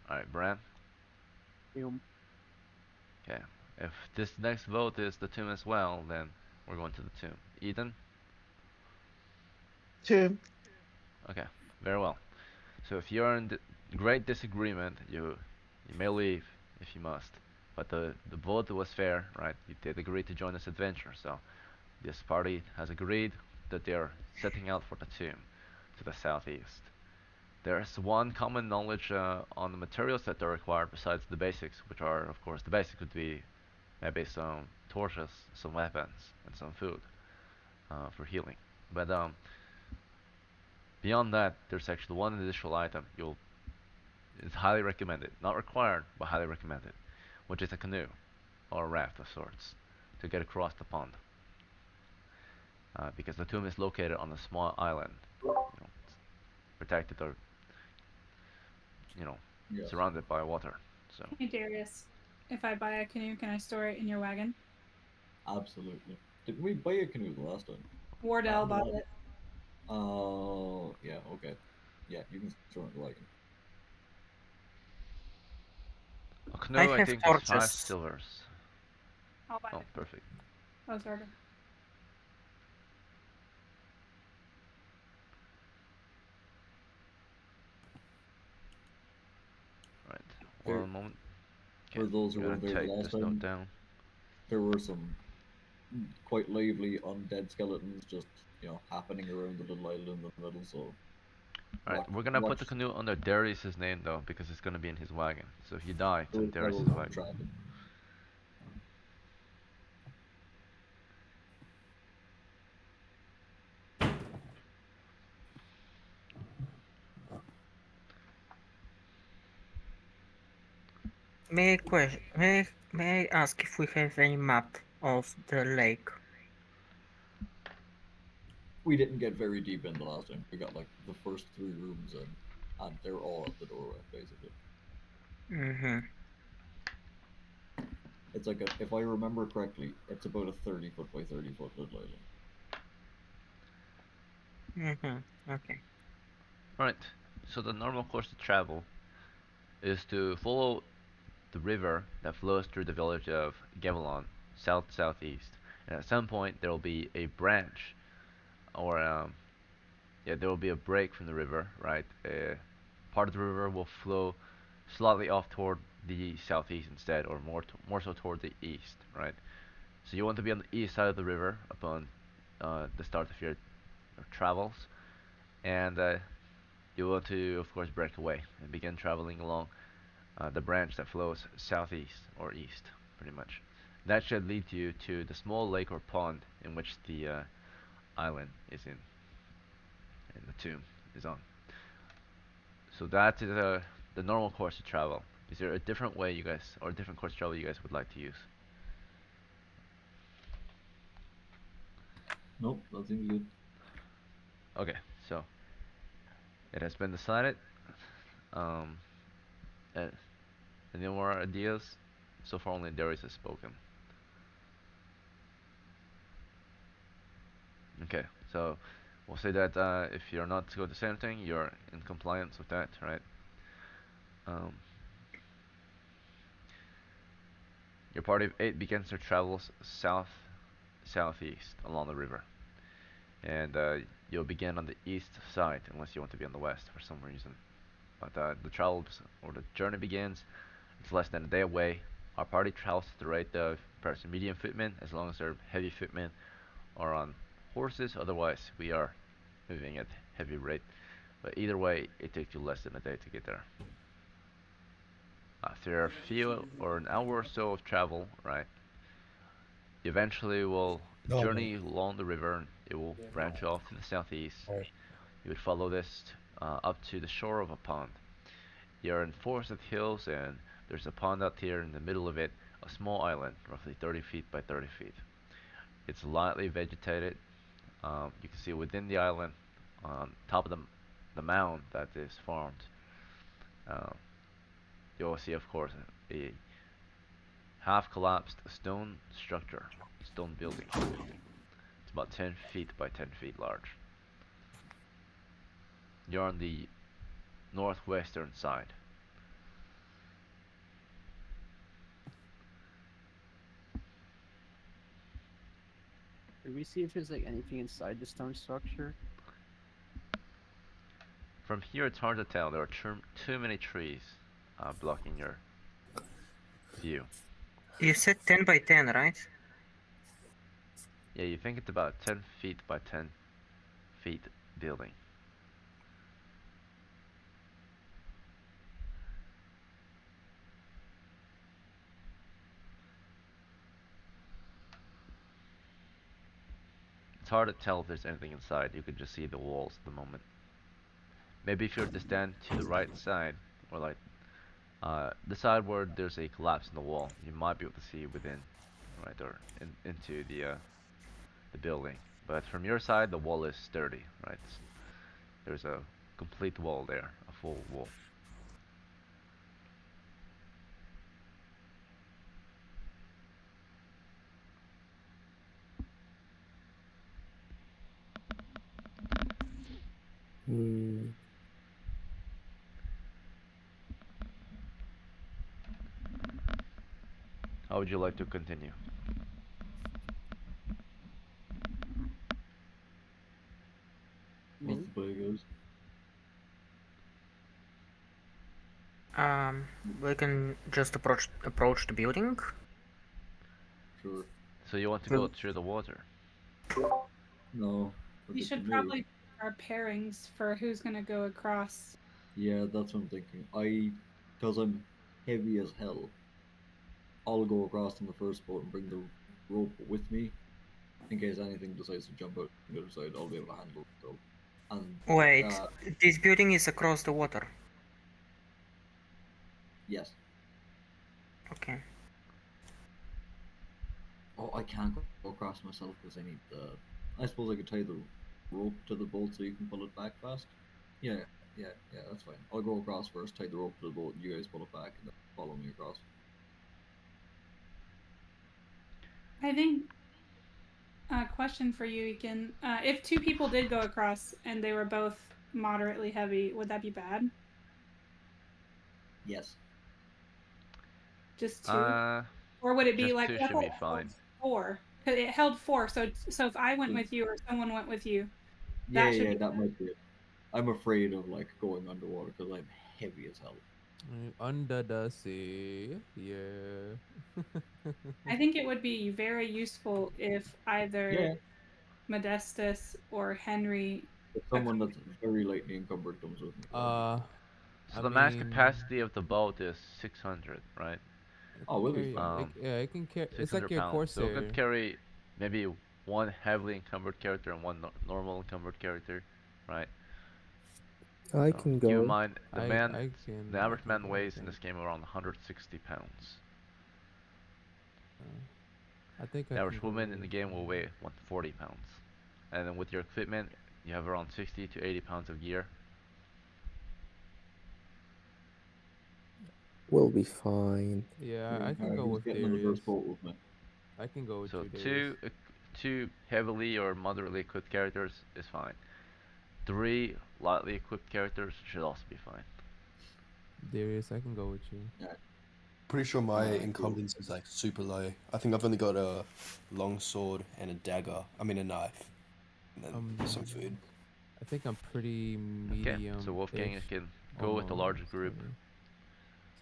Alright, Bran. Tomb. Okay. If this next vote is the tomb as well, then we're going to the tomb. Eden? Tomb. Okay, very well. So if you're in great disagreement, you may leave if you must. But the vote was fair, right? You did agree to join this adventure, so this party has agreed that they are setting out for the tomb to the southeast. There's one common knowledge on the materials that are required besides the basics, which are, of course, the basics would be maybe some torches, some weapons, and some food for healing. But beyond that, there's actually one additional item it's highly recommended, not required, but highly recommended, which is a canoe or a raft of sorts to get across the pond. Because the tomb is located on a small island, protected or Yes. surrounded by water. So Hey Darius, if I buy a canoe, can I store it in your wagon? Absolutely. Didn't we buy a canoe the last time? Wardell bought it. Oh, yeah, okay. Yeah, you can store it in the wagon. a I canoe, I have think, is 5 torches. silvers. I'll buy Oh, the canoe. perfect. Oh, sorry. for There, a moment. Okay, for those I'm who gonna weren't there the take last this note time, down. there were some quite lively undead skeletons just happening around the little island in the middle. So Alright, watch we're gonna put watch the canoe under Darius's name though, because it's gonna be in his wagon. So if you die, it's those in Darius's fellows from wagon. trapping. May I ask if we have any map of the lake? We didn't get very deep in the last time. We got like the first 3 rooms in, and they're all at the doorway basically. Mm-hmm. It's like if I remember correctly, it's about a 30 foot by 30 foot little island. Mm-hmm. Okay. Alright, so the normal course to travel is to follow the river that flows through the village of Gamelon, south-southeast. And at some point there will be a branch, or yeah, there will be a break from the river, right? Part of the river will flow slightly off toward the southeast instead, or more so toward the east, right? So you want to be on the east side of the river upon the start of your travels, and you want to, of course, break away and begin traveling along the branch that flows southeast or east, pretty much. That should lead you to the small lake or pond in which the island is in, and the tomb is on. So that is the normal course to travel. Is there a different way you guys, or a different course to travel you guys would like to use? Nope, that seems good. Okay, so it has been decided. Um, uh, any more ideas? So far, only Darius has spoken. Okay, so we'll say that if you're not going to say anything, you're in compliance with that, right? Um, your party of 8 begins their travels southeast along the river, and you'll begin on the east side unless you want to be on the west for some reason. But the travels or the journey begins. It's less than a day away. Our party travels at the rate of perhaps medium footmen, as long as they're heavy footmen or on horses. Otherwise, we are moving at heavy rate. But either way, it takes you less than a day to get there. After a few or an hour or so of travel, right, you eventually will No, mate. journey along the river and it will branch off to the southeast. Alright. You would follow this up to the shore of a pond. You're in forested hills and there's a pond out here in the middle of it, a small island, roughly 30 feet by 30 feet. It's lightly vegetated. You can see within the island, on top of the mound that is formed, uh, you'll see, of course, a half collapsed stone structure, stone building. It's about 10 feet by 10 feet large. You're on the northwestern side. Did we see if there's like anything inside the stone structure? From here, it's hard to tell. There are too many trees blocking your view. You said 10 by 10, right? Yeah, you think it's about 10 feet by 10 feet building. It's hard to tell if there's anything inside. You can just see the walls at the moment. Maybe if you were to stand to the right side, or like the side where there's a collapse in the wall, you might be able to see within, right, or into the building. But from your side, the wall is sturdy, right? There's a complete wall there, a full wall. Hmm. How would you like to continue? What's Me? the play, guys? We can just approach the building. Sure. So you want to go Will- through the water? No. Look We at the should new. probably check our pairings for who's gonna go across. Yeah, that's what I'm thinking. Because I'm heavy as hell, I'll go across in the first boat and bring the rope with me in case anything decides to jump out the other side. I'll be able to handle it still. And Wait, this building is across the water. yes. Okay. Oh, I can't go across myself because I need the. I suppose I could tie the rope to the boat so you can pull it back fast. Yeah, yeah, that's fine. I'll go across first, tie the rope to the boat, and you guys pull it back, and then follow me across. I think question for you, Ekin. If two people did go across and they were both moderately heavy, would that be bad? Yes. Just two? Or would it be Just like two I should thought be it held fine. four? 'Cause it held four. So if I went Yeah, with you or someone went with you, yeah, that should yeah, be that might be it. I'm afraid of like going underwater because I'm heavy as hell. Under the sea, yeah. I think it would be very useful if either Yeah, Modestus or Henry if someone that's very lightly encumbered comes with me, that'll be. uh, So I the max mean, capacity of the boat is 600, right? it Oh, can we'll be carry. fine. It, Um, yeah, it can carry. It's like 600 your pounds. So it could corsair. carry maybe one heavily encumbered character and one normal encumbered character, right? I So can keep in go. mind the I average can man go. I weighs in think. this game around 160 pounds. Uh, I think The I can average go woman in the with. game will weigh 140 pounds. And then with your equipment, you have around 60 to 80 pounds of gear. We'll be fine. Yeah, Yeah. I can Alright, go who's with getting on the Darius. first boat with me? I can go with So you, Darius. two heavily or moderately equipped characters is fine. Three lightly equipped characters should also be fine. Darius, I can go with you. Alright, Pretty sure my cool. encumbrance is like super low. I think I've only got a long sword and a dagger. I mean a knife, and then some food. I think I'm pretty Okay, so Wolfgang medium-ish. can go with a larger Almost group. heavy.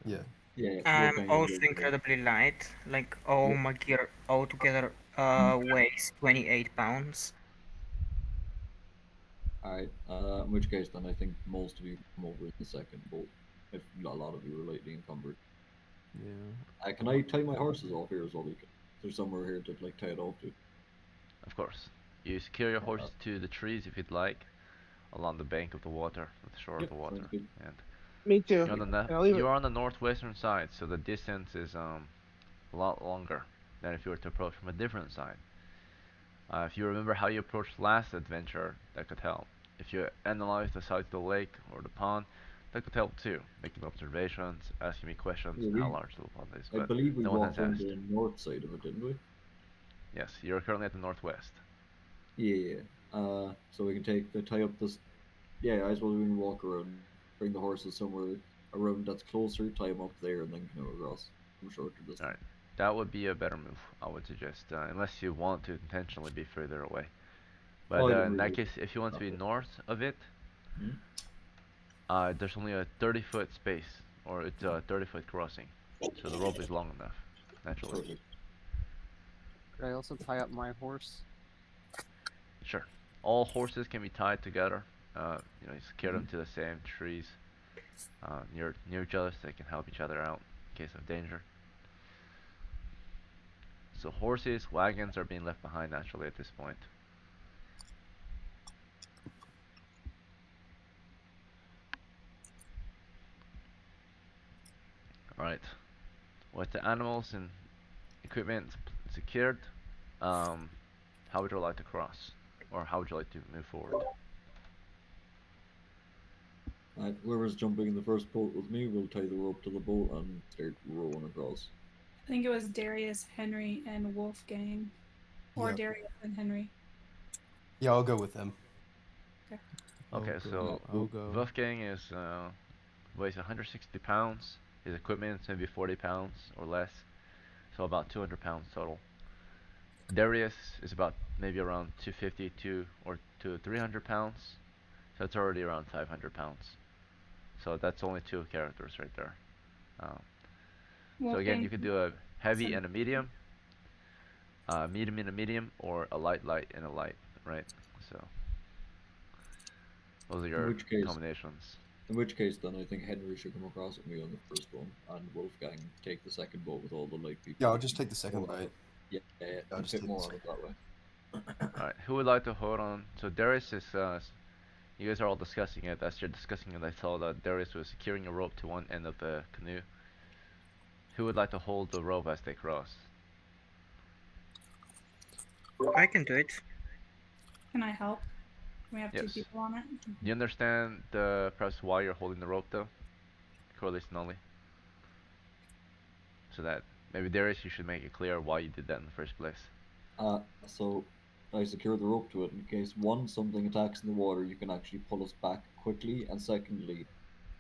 So Yeah, yeah, I'm Wolfgang can also go for that. incredibly light. Like all Yep. my gear altogether weighs 28 pounds. Alright, in which case then I think most of you come over in the second boat. If a lot of you are lightly encumbered. yeah. Can I tie my horses off here as well? There's somewhere here to like tie it off to. Of course, you secure your Uh, horses to the trees if you'd like, along the bank of the water, the shore of yep, the sounds water, good. and Me too. And I'll leave it. you're on the northwestern side, so the distance is a lot longer than if you were to approach from a different side. If you remember how you approached last adventure, that could help. If you analyze the size of the lake or the pond, that could help too. Making observations, asking me questions Yeah, on how large the pond is, I but believe we no one has walked around asked. the north side of it, didn't we? Yes, you're currently at the northwest. Yeah, yeah. So we can tie up this. Yeah, I suppose we can walk around, bring the horses somewhere around that's closer, tie them up there, and then canoe across from shorter distance. Alright, that would be a better move, I would suggest, unless you want to intentionally be further away. Oh, But I didn't in that really. case, if you want to be north of it, Hmm? there's only a 30-foot space, or it's a 30-foot crossing. So the rope is long enough, naturally. Perfect. Could I also tie up my horse? Sure. All horses can be tied together. You secure them Mhm. to the same trees near each other so they can help each other out in case of danger. So horses, wagons are being left behind naturally at this point. Alright. With the animals and equipment secured, um, how would you like to cross? Or how would you like to move forward? Whoever's jumping in the first boat with me will tie the rope to the boat and start rowing across. I think it was Darius, Henry, and Wolfgang, or Yep. Darius and Henry. Yeah, I'll go with them. Okay. Okay, so I'll go. Wolfgang weighs 160 pounds. His equipment is maybe 40 pounds or less, so about 200 pounds total. Darius is about maybe around 250 to 300 pounds, so it's already around 500 pounds. So that's only two characters right there. Um, so again, you Wolfgang. could do a heavy So and a medium and a medium, or a light and a light, right? So those are In your which case, combinations. then I think Henry should come across with me on the first one, and Wolfgang take the second boat with all the light Yeah, people. I'll We just can take the second hold on boat. it. Yeah, yeah, yeah, I'll and just fit take the more on second. it that way. All right, who would like to hold on? So Darius is. You guys are all discussing it. As you're discussing it, I saw that Darius was securing a rope to one end of the canoe. Who would like to hold the rope as they cross? I can do it. can I help? We have two Yes. people on it. Do you understand perhaps why you're holding the rope though? Corliss and Ollie? So that maybe Darius, you should make it clear why you did that in the first place. So I secure the rope to it in case one, something attacks in the water, you can actually pull us back quickly, and secondly,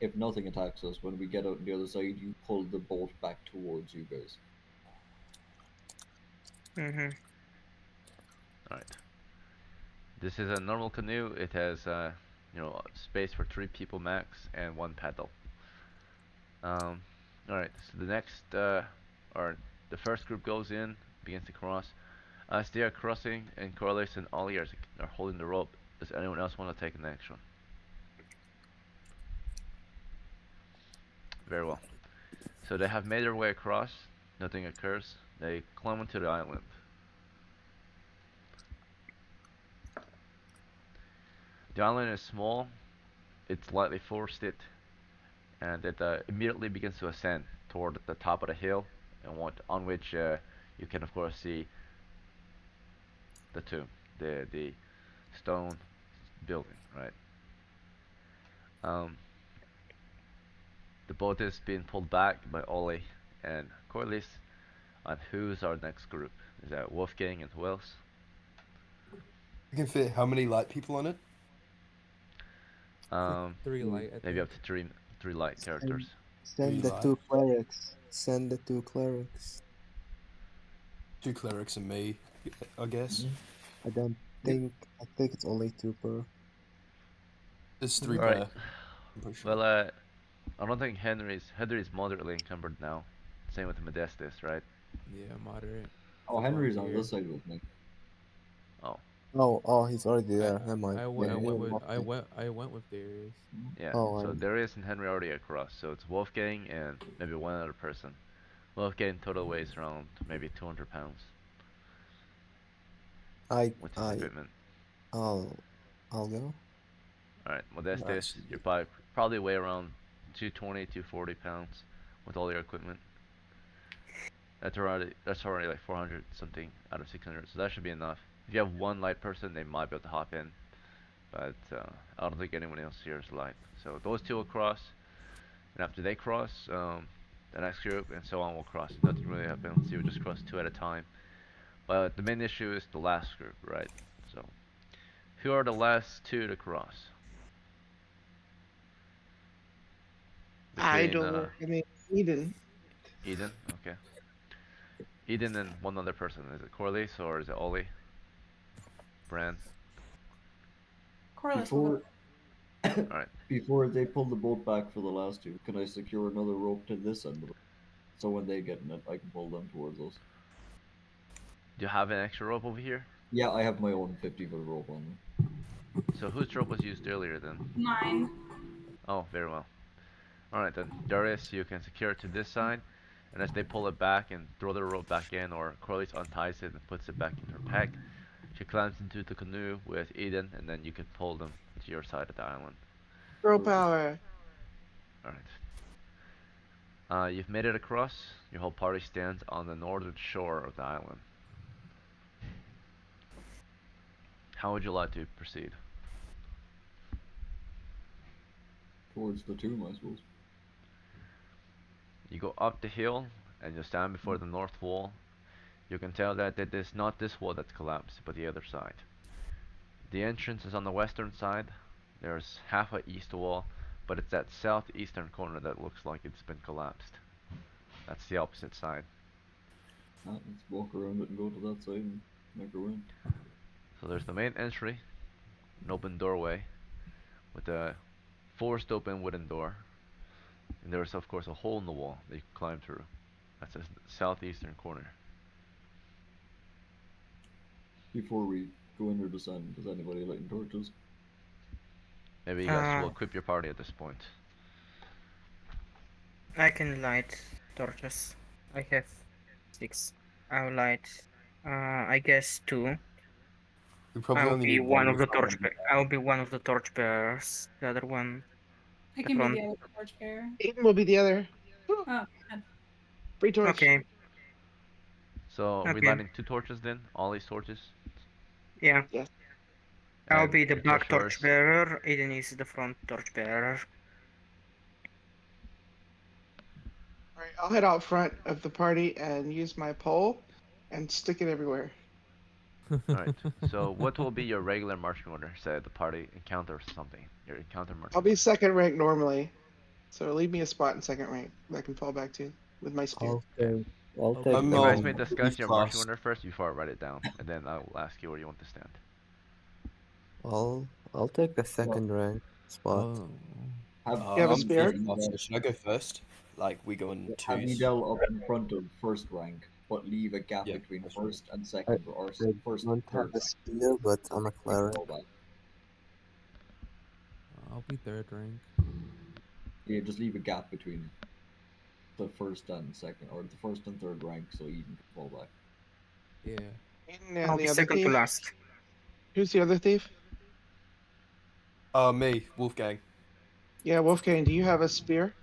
if nothing attacks us, when we get out on the other side, you pull the boat back towards you guys. Mm-hmm. Alright. This is a normal canoe. It has space for three people max and one paddle. Alright, so or the first group goes in, begins to cross. As they are crossing, and Corliss and Ollie are holding the rope, does anyone else want to take an action? Very well. So they have made their way across, nothing occurs. They climb onto the island. The island is small, it's lightly forested, and it immediately begins to ascend toward the top of the hill, and on which you can of course see the tomb, the stone building, right? Um, the boat is being pulled back by Ollie and Corliss. And who's our next group? Is that Wolfgang and who else? You can fit how many light people on it? Like Um, three Mm. light, I maybe think. up to three light characters. Send, Three send the light. two clerics. Send the two clerics. Two clerics and me, I guess. Mm-hmm. I don't Yep. think. I think it's only two per. There's three Mhm. All right. per. I'm pretty sure. Well, I don't think Henry's moderately encumbered now. Same with Modestus, right? Yeah, moderate. Oh, I'll Henry's on volunteer. this side with me. Oh, Oh, he's already I there. Never mind. I Yeah, went I he went will with not be. I went with Darius. Mhm. yeah. Oh, So Darius and Henry already across. So it's Wolfgang and maybe one other person. Wolfgang total weighs around maybe 200 pounds I, with his I, equipment. I'll, I'll go. All right, Modestus, Nice. you probably weigh around 220, 240 pounds with all your equipment. That's already like 400 something out of 600, so that should be enough. If you have one light person, they might be able to hop in, but I don't think anyone else here is light. So those two will cross, and after they cross, the next group and so on will cross. Nothing really happens. You will just cross two at a time. But the main issue is the last group, right? So who are the last two to cross? I Between don't. I mean, Eden. Eden, okay. Eden and one other person. Is it Corliss or is it Ollie? Bran? Corliss will go. Before Alright. before they pull the boat back for the last two, can I secure another rope to this end of it? So when they get in it, I can pull them towards us. Do you have an extra rope over here? Yeah, I have my own 50-foot rope on me. So whose rope was used earlier then? Mine. Oh, very well. Alright then. Darius, you can secure it to this side, and as they pull it back and throw the rope back in, or Corliss unties it and puts it back in her pack, she climbs into the canoe with Eden, and then you can pull them to your side of the island. Girl Perfect. power. Alright. You've made it across. Your whole party stands on the northern shore of the island. How would you like to proceed? Towards the tomb, I suppose. You go up the hill, and you stand before the north wall. You can tell that it is not this wall that's collapsed, but the other side. The entrance is on the western side. There's half a east wall, but it's that southeastern corner that looks like it's been collapsed. That's the opposite side. Let's walk around it and go to that side and make our way in. So there's the main entry, an open doorway with a forced open wooden door. And there's of course a hole in the wall that you can climb through. That's the southeastern corner. Before we go in or descend, does anybody lighting torches? Maybe you guys will Uh, equip your party at this point. I can light torches. I have 6. I'll light, I guess 2. We probably I'll only be need one one of this the time. I'll be one of the torch bearers. The other one, I the can be front. the other torchbearer. Aiden will be the other. Woo, Oh, God. free torch. Okay, So are we okay, lighting 2 torches then? All these torches? yeah. Yes. I'll And be the the back torchbearers? torchbearer. Aiden is the front torchbearer. All right, I'll head out front of the party and use my pole and stick it everywhere. Alright, so what will be your regular marching order? Say the party encounters something. Your encounter marching I'll be order. second rank normally, so leave me a spot in second rank that I can fall back to with my spear. I'll take, I'll Okay. take You the guys No, may second. discuss leave your marching class. order first before I write it down, and then I will ask you where you want to stand. I'll take the Well, second rank spot. Oh. have You have a I'm spear? first class, so should I go first? Like we go in have twos. Edel up in front of first rank, but leave a gap Yeah, between that's right. first and I, second, or I first and don't have third a rank. spear, but I'm a You can cleric. fall back. I'll be third rank. Yeah, just leave a gap between the first and second, or the first and third rank, so Eden can fall back. Yeah. Aiden and I'll the be other second to thief. last. Who's the other thief? Me, Wolfgang. Yeah, Wolfgang, do you have a spear?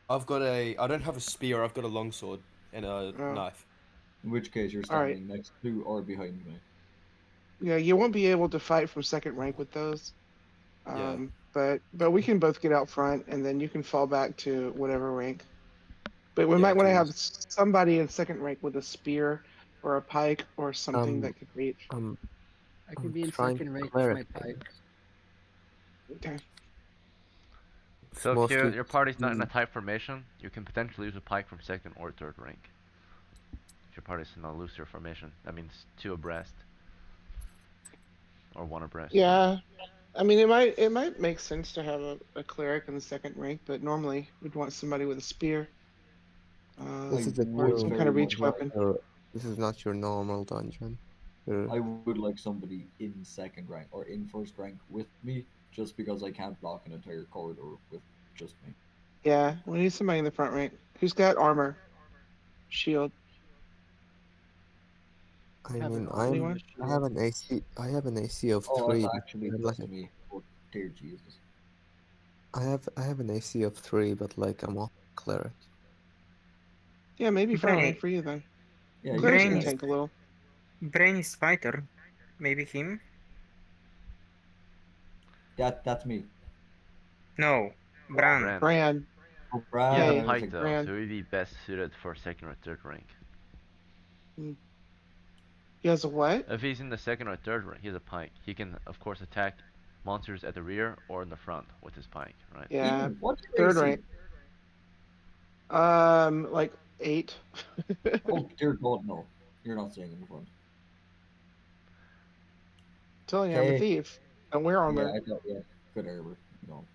I don't have a spear, I've got a longsword and a Oh, knife. In which case, you're all right. standing next to or behind me. Yeah, you won't be able to fight from second rank with those. Yeah. But we can both get out front, and then you can fall back to whatever rank. But we Yeah, might want to have twos. somebody in second rank with a spear or a pike or something Um, that could reach. I'm I can I'm be in trying to second rank with cleric my thing. pike. Okay. It's So if mostly your party's not in a mm, tight formation, you can potentially use a pike from second or third rank. If your party's in a looser formation, that means 2 abreast or 1 abreast. Yeah, I mean it might make sense to have a cleric in the second rank, but normally we'd want somebody with a spear, this I is a or would some true. kind very of much reach Not like weapon. your, this is not your normal dungeon. You're, I would like somebody in second rank or in first rank with me, just because I can't block an entire corridor with just me. Yeah, we need somebody in the front rank who's got armor, shield. I Have an mean, armor and a I have shield. an AC. I have an AC of Oh, that's 3, but actually I'm like just me. Oh, dear Jesus. I have an AC of 3, but like I'm a cleric. Yeah, maybe front Brain, rank for you then. Yeah, you can Clerics do can Brain that. is tank a little. Brain is fighter. Maybe him? That's me. No, Bran. Bran. Brand. Oh, He has a Brad, I Hey, was pike like, though, Brand. so he'd be best suited for second or third rank. Mm. He has a what? If he's in the second or third rank, he has a pike. He can, of course, attack monsters at the rear or in the front with his pike, right? Yeah, Eden, what's your third AC? rank. Like 8. Oh, dear God, no. You're not staying in the front. Telling you, I'm a Okay. thief. I wear Yeah, armor. I thought, yeah, good armor. No.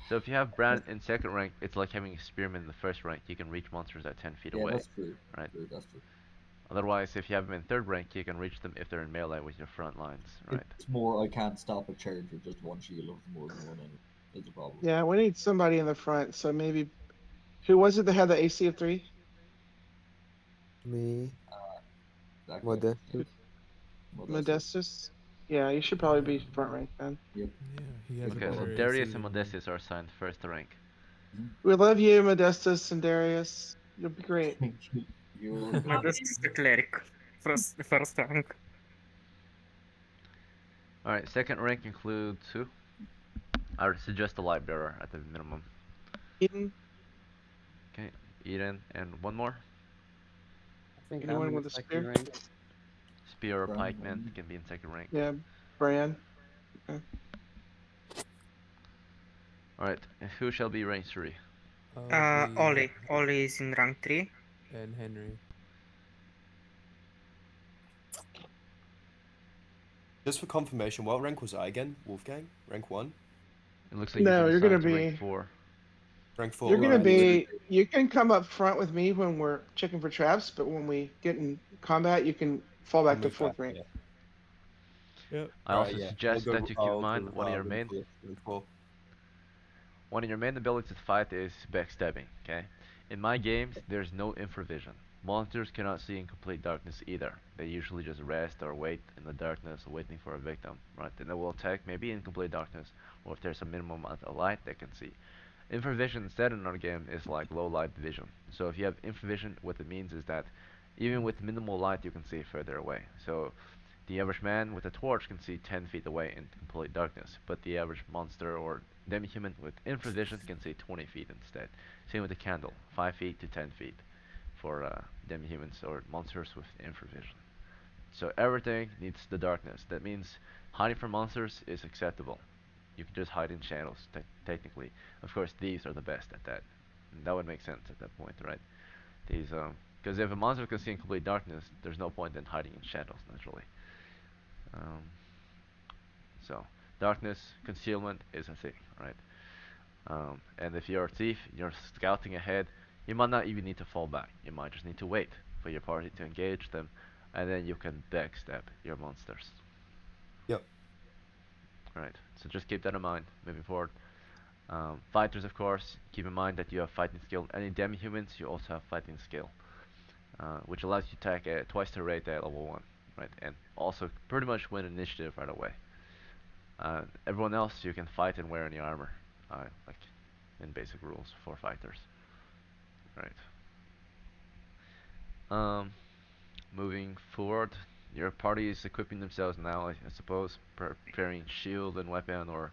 So if you have Bran in second rank, it's like having a spearman in the first rank. He can reach monsters at 10 feet Yeah, away, that's true. right? True, that's true. Otherwise, if you have him in third rank, you can reach them if they're in melee with your front lines, right? It's more I can't stop a charge with just one shield of more than one enemy. Is the problem. Yeah, we need somebody in the front. So maybe who was it that had the AC of 3? Me, That guy. Modestus. Modestus. Modestus. Yeah, you should probably be front rank then. Yep. Yeah, he has a Okay, so better AC Darius and than me. Modestus are assigned first rank. We love you, Modestus and Darius. You'll be great. You're No, good. this is the cleric. First rank. Alright, second rank includes who? I would suggest the light bearer at the minimum. Eden, Okay, Eden, and one more. I think I'm anyone in the with a second spear? rank. Spear or Brown pikeman one. can be in second rank. Yeah, Bran. Okay. Alright, who shall be rank 3? I'll be Ollie is in rank 3. and Henry. Just for confirmation, what rank was I again? Wolfgang? Rank 1? It looks like you can No, you're assign gonna it to rank be 4. Rank 4. you're All Yeah, gonna right. I'm gonna be. be. You can come up front with me when we're checking for traps, but when we get in combat, you can fall I'll back to move back. fourth rank. Yeah. Yep. I All right. also Yeah. suggest that you keep in I'll mind go. Rank 4. one of your main abilities to fight is backstabbing, okay? In my games, there's no infravision. Monsters cannot see in complete darkness either. They usually just rest or wait in the darkness waiting for a victim, right? And they will attack maybe in complete darkness, or if there's a minimum amount of light they can see. Infravision instead in our game is like low light vision. So if you have infravision, what it means is that even with minimal light you can see further away. So the average man with a torch can see 10 feet away in complete darkness, but the average monster or demi-human with infravision can see 20 feet instead. Same with the candle, 5 feet to 10 feet for demi-humans or monsters with infravision. So everything needs the darkness. That means hiding from monsters is acceptable. You can just hide in shadows, technically. Of course, these are the best at that. And that would make sense at that point, right? These, because if a monster can see in complete darkness, there's no point in hiding in shadows, naturally. Um, so, darkness, concealment is a thing, right? And if you're a thief, you're scouting ahead, you might not even need to fall back. You might just need to wait for your party to engage them, and then you can backstab your monsters. Yep. Right. So just keep that in mind moving forward. Fighters, of course, keep in mind that you have fighting skill. Any demi-humans, you also have fighting skill, which allows you to attack twice the rate at level 1, right? And also pretty much win initiative right away. Everyone else, you can fight and wear any armor, like in basic rules for fighters. Right. Um, moving forward, your party is equipping themselves now, I suppose, preparing shield and weapon or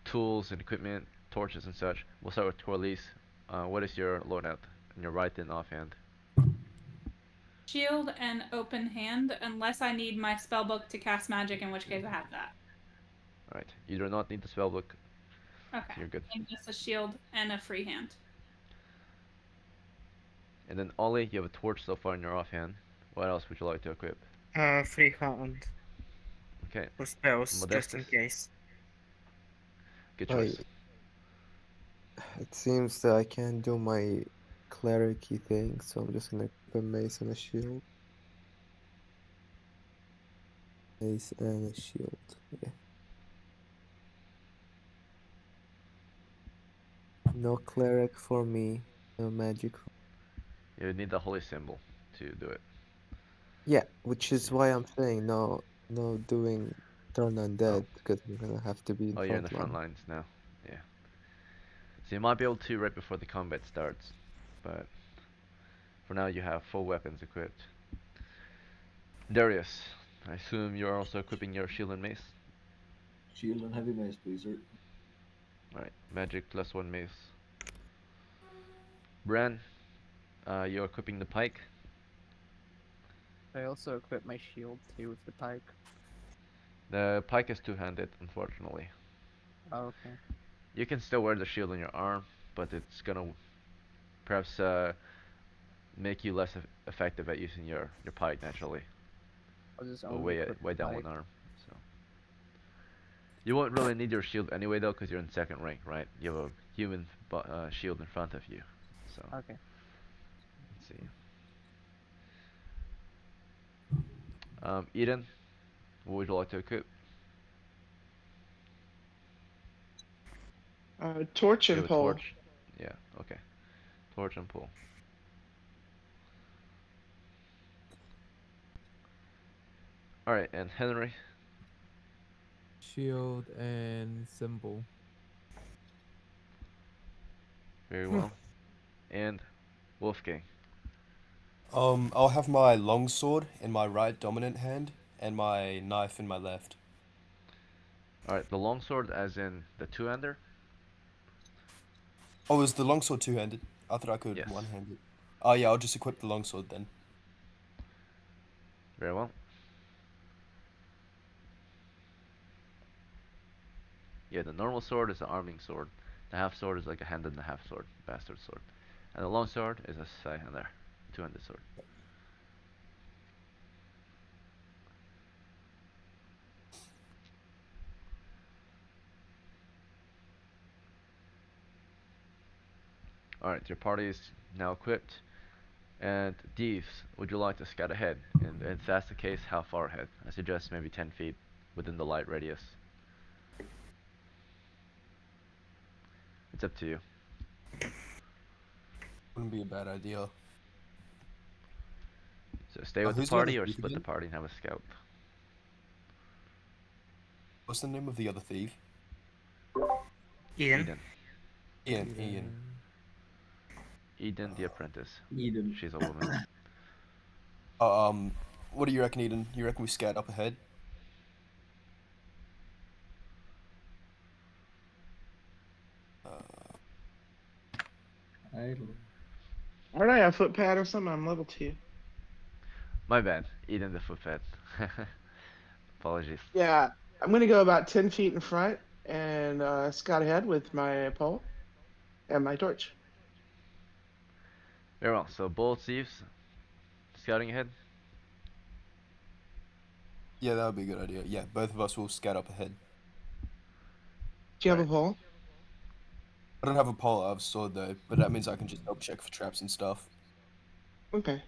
tools and equipment, torches and such. We'll start with Corliss. What is your loadout in your right and offhand? Shield and open hand, unless I need my spellbook to cast magic, in which case I have that. Alright, you do not need the spellbook. Okay. You're good. And just a shield and a free hand. And then Ollie, you have a torch so far in your offhand. What else would you like to equip? Free hand Okay, for spells, just Modestus. in case. Good I choice. it seems that I can't do my clericy thing, so I'm just gonna put mace and a shield. Mace and a shield. Yeah. No cleric for me. No magic. You need the holy symbol to do it. Yeah, which Let's is see. why I'm saying no doing turn Oh, undead because I'm gonna have to be in oh, you're in the front front line. lines now. Yeah. So you might be able to right before the combat starts, but for now you have full weapons equipped. Darius, I assume you're also equipping your shield and mace. Shield and heavy mace, please, sir. Alright, magic plus 1 mace. Bran, you're equipping the pike. I also equip my shield too with the pike. The pike is two-handed, unfortunately. Oh, okay. You can still wear the shield on your arm, but it's gonna perhaps make you less effective at using your pike naturally. I'll just Will only equip weigh the down pike. one arm. So you won't really need your shield anyway though, because you're in second rank, right? You have a human shield in front of you. So Okay. let's see. Eden, what would you like to equip? Torch You and have a pole. torch. Yeah. Okay. Torch and pole. All right, and Henry. Shield and symbol. Very well. And Wolfgang. I'll have my longsword in my right dominant hand and my knife in my left. All right, the longsword, as in the two-hander. Oh, is the longsword two-handed? I thought I could Yes. one-hand it. Oh yeah, I'll just equip the longsword then. Very well. Yeah, the normal sword is an arming sword. The half sword is like a hand and a half sword, bastard sword. And the long sword is a there, two-handed sword. Alright, your party is now equipped. And Deeves, would you like to scout ahead? And if that's the case, how far ahead? I suggest maybe 10 feet within the light radius. It's up to you. Wouldn't be a bad idea. So stay with the Who's the other party or thief split the again? party and have a scout. What's the name of the other thief? Eden. Eden. Ian. Eden the apprentice. Eden. She's a woman. Uh, um, what do you reckon, Eden? You reckon we scout up ahead? I don't. Aren't I a footpad or something? I'm level 2. My bad. Eden the footpad. Apologies. Yeah, I'm gonna go about 10 feet in front and scout ahead with my pole and my torch. Very well. So both thieves scouting ahead. Yeah, that would be a good idea. Yeah, both of us will scout up ahead. Do you have Right. a pole? I don't have a pole, I have a sword though, but that means I can just help check for traps and stuff. Okay.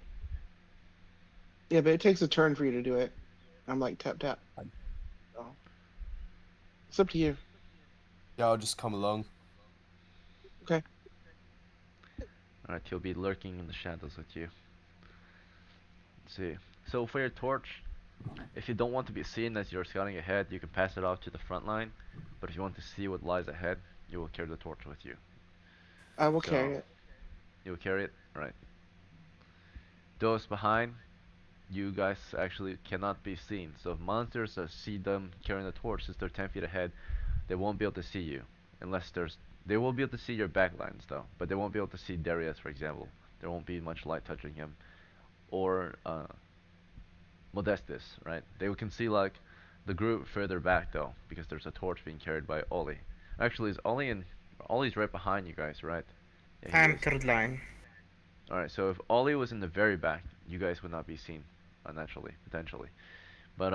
Yeah, but it takes a turn for you to do it. I'm like tap tap. So it's up to you. Yeah, I'll just come along. Okay. Alright, he'll be lurking in the shadows with you. Let's see. So for your torch, if you don't want to be seen as you're scouting ahead, you can pass it off to the front line. But if you want to see what lies ahead, you will carry the torch with you. I will So carry it. you will carry it, right? Those behind, you guys actually cannot be seen. So if monsters see them carrying the torch, since they're 10 feet ahead, they won't be able to see you, unless there's. They will be able to see your backlines though, but they won't be able to see Darius, for example. There won't be much light touching him, or Modestus, right? They can see like the group further back though, because there's a torch being carried by Ollie. Actually, is Ollie in? Ollie's right behind you guys, right? Yeah, he I'm is. third line. All right, so if Ollie was in the very back, you guys would not be seen, naturally, potentially. But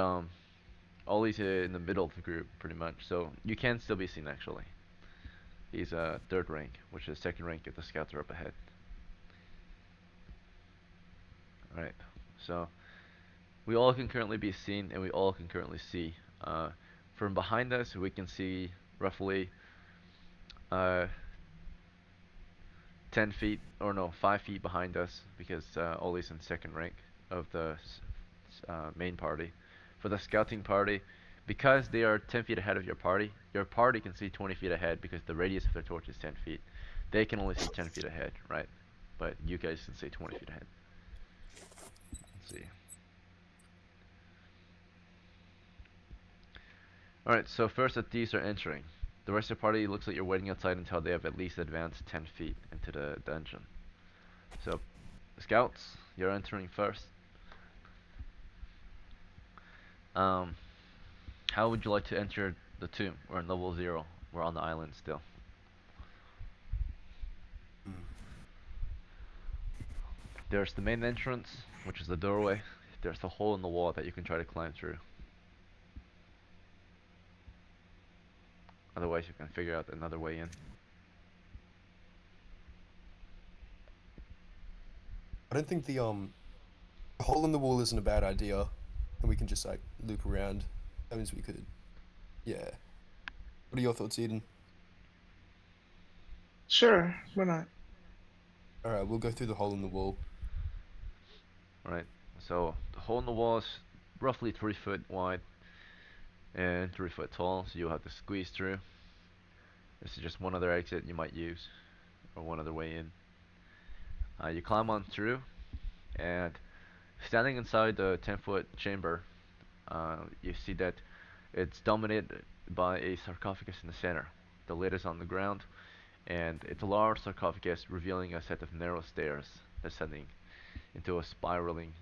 Ollie's in the middle of the group, pretty much, so you can still be seen actually. He's third rank, which is second rank if the scouts are up ahead. All right, so we all can currently be seen, and we all can currently see. From behind us, we can see roughly uh, 10 feet, or no, 5 feet behind us, because Ollie's in second rank of the main party. For the scouting party, because they are 10 feet ahead of your party can see 20 feet ahead because the radius of their torch is 10 feet. They can only see 10 feet ahead, right? But you guys can see 20 feet ahead. Let's see. Alright, so first the thieves are entering. The rest of the party looks like you're waiting outside until they have at least advanced 10 feet into the dungeon. So, scouts, you're entering first. Um, how would you like to enter the tomb? We're in level 0. We're on the island still. Hmm. There's the main entrance, which is the doorway. There's a hole in the wall that you can try to climb through. Otherwise, you can figure out another way in. I don't think the hole in the wall isn't a bad idea, and we can just like loop around. That means we could, yeah. What are your thoughts, Eden? Sure, why not? All right, we'll go through the hole in the wall. Right. So the hole in the wall is roughly 3 foot wide and 3 foot tall, so you'll have to squeeze through. This is just one other exit you might use, or one other way in. You climb on through, and standing inside the 10-foot chamber, you see that it's dominated by a sarcophagus in the center. The lid is on the ground, and it's a large sarcophagus revealing a set of narrow stairs descending into a spiraling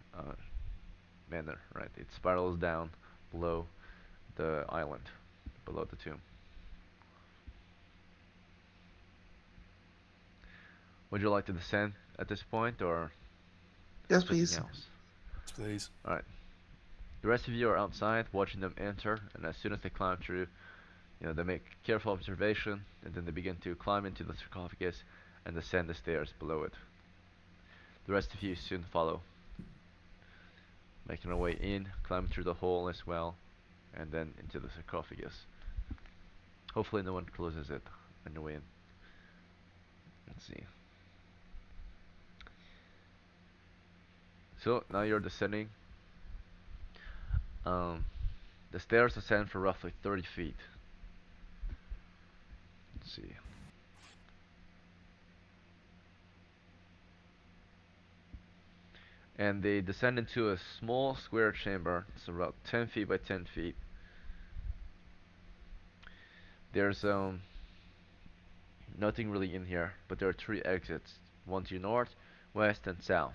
manner. Right, it spirals down below the island, below the tomb. Would you like to descend at this point, or Yes, something please. else? Please. All right. The rest of you are outside watching them enter, and as soon as they climb through, they make careful observation, and then they begin to climb into the sarcophagus. and descend the stairs below it. The rest of you soon follow, making our way in, climb through the hole as well, and then into the sarcophagus. Hopefully no one closes it on your way in. Let's see. So now you're descending. Um, the stairs ascend for roughly 30 feet. Let's see. And they descend into a small square chamber. It's about 10 feet by 10 feet. There's nothing really in here, but there are three exits, one to your north, west, and south.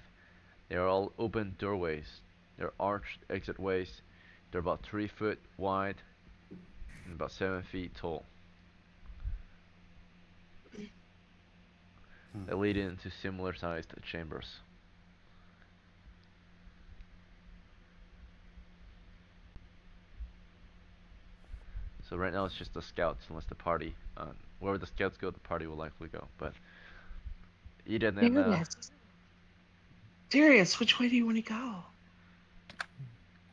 They are all open doorways. They're arched exit ways. They're about 3 foot wide and about 7 feet tall. Hmm. They lead into similar sized chambers. So right now it's just the scouts, unless the party, wherever the scouts go, the party will likely go. But Eden and Darius, Darius, which way do you want to go?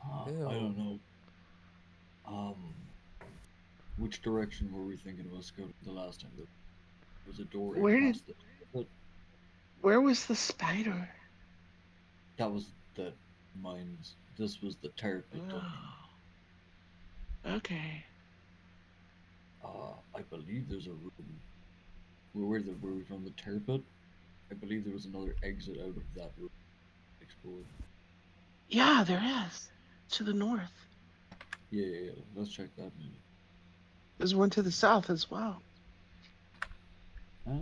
I Ew. don't know. Um, which direction were we thinking of us going the last time? There was a door in Where did past the. But where was the spider? that was the mines. This was the tar pit dungeon. Oh, okay. I believe there's a room where we found the tar pit. I believe there was another exit out of that room. Explored. Yeah, there is. To the north. Yeah. Let's check that. Maybe. There's one to the south as well. Uh,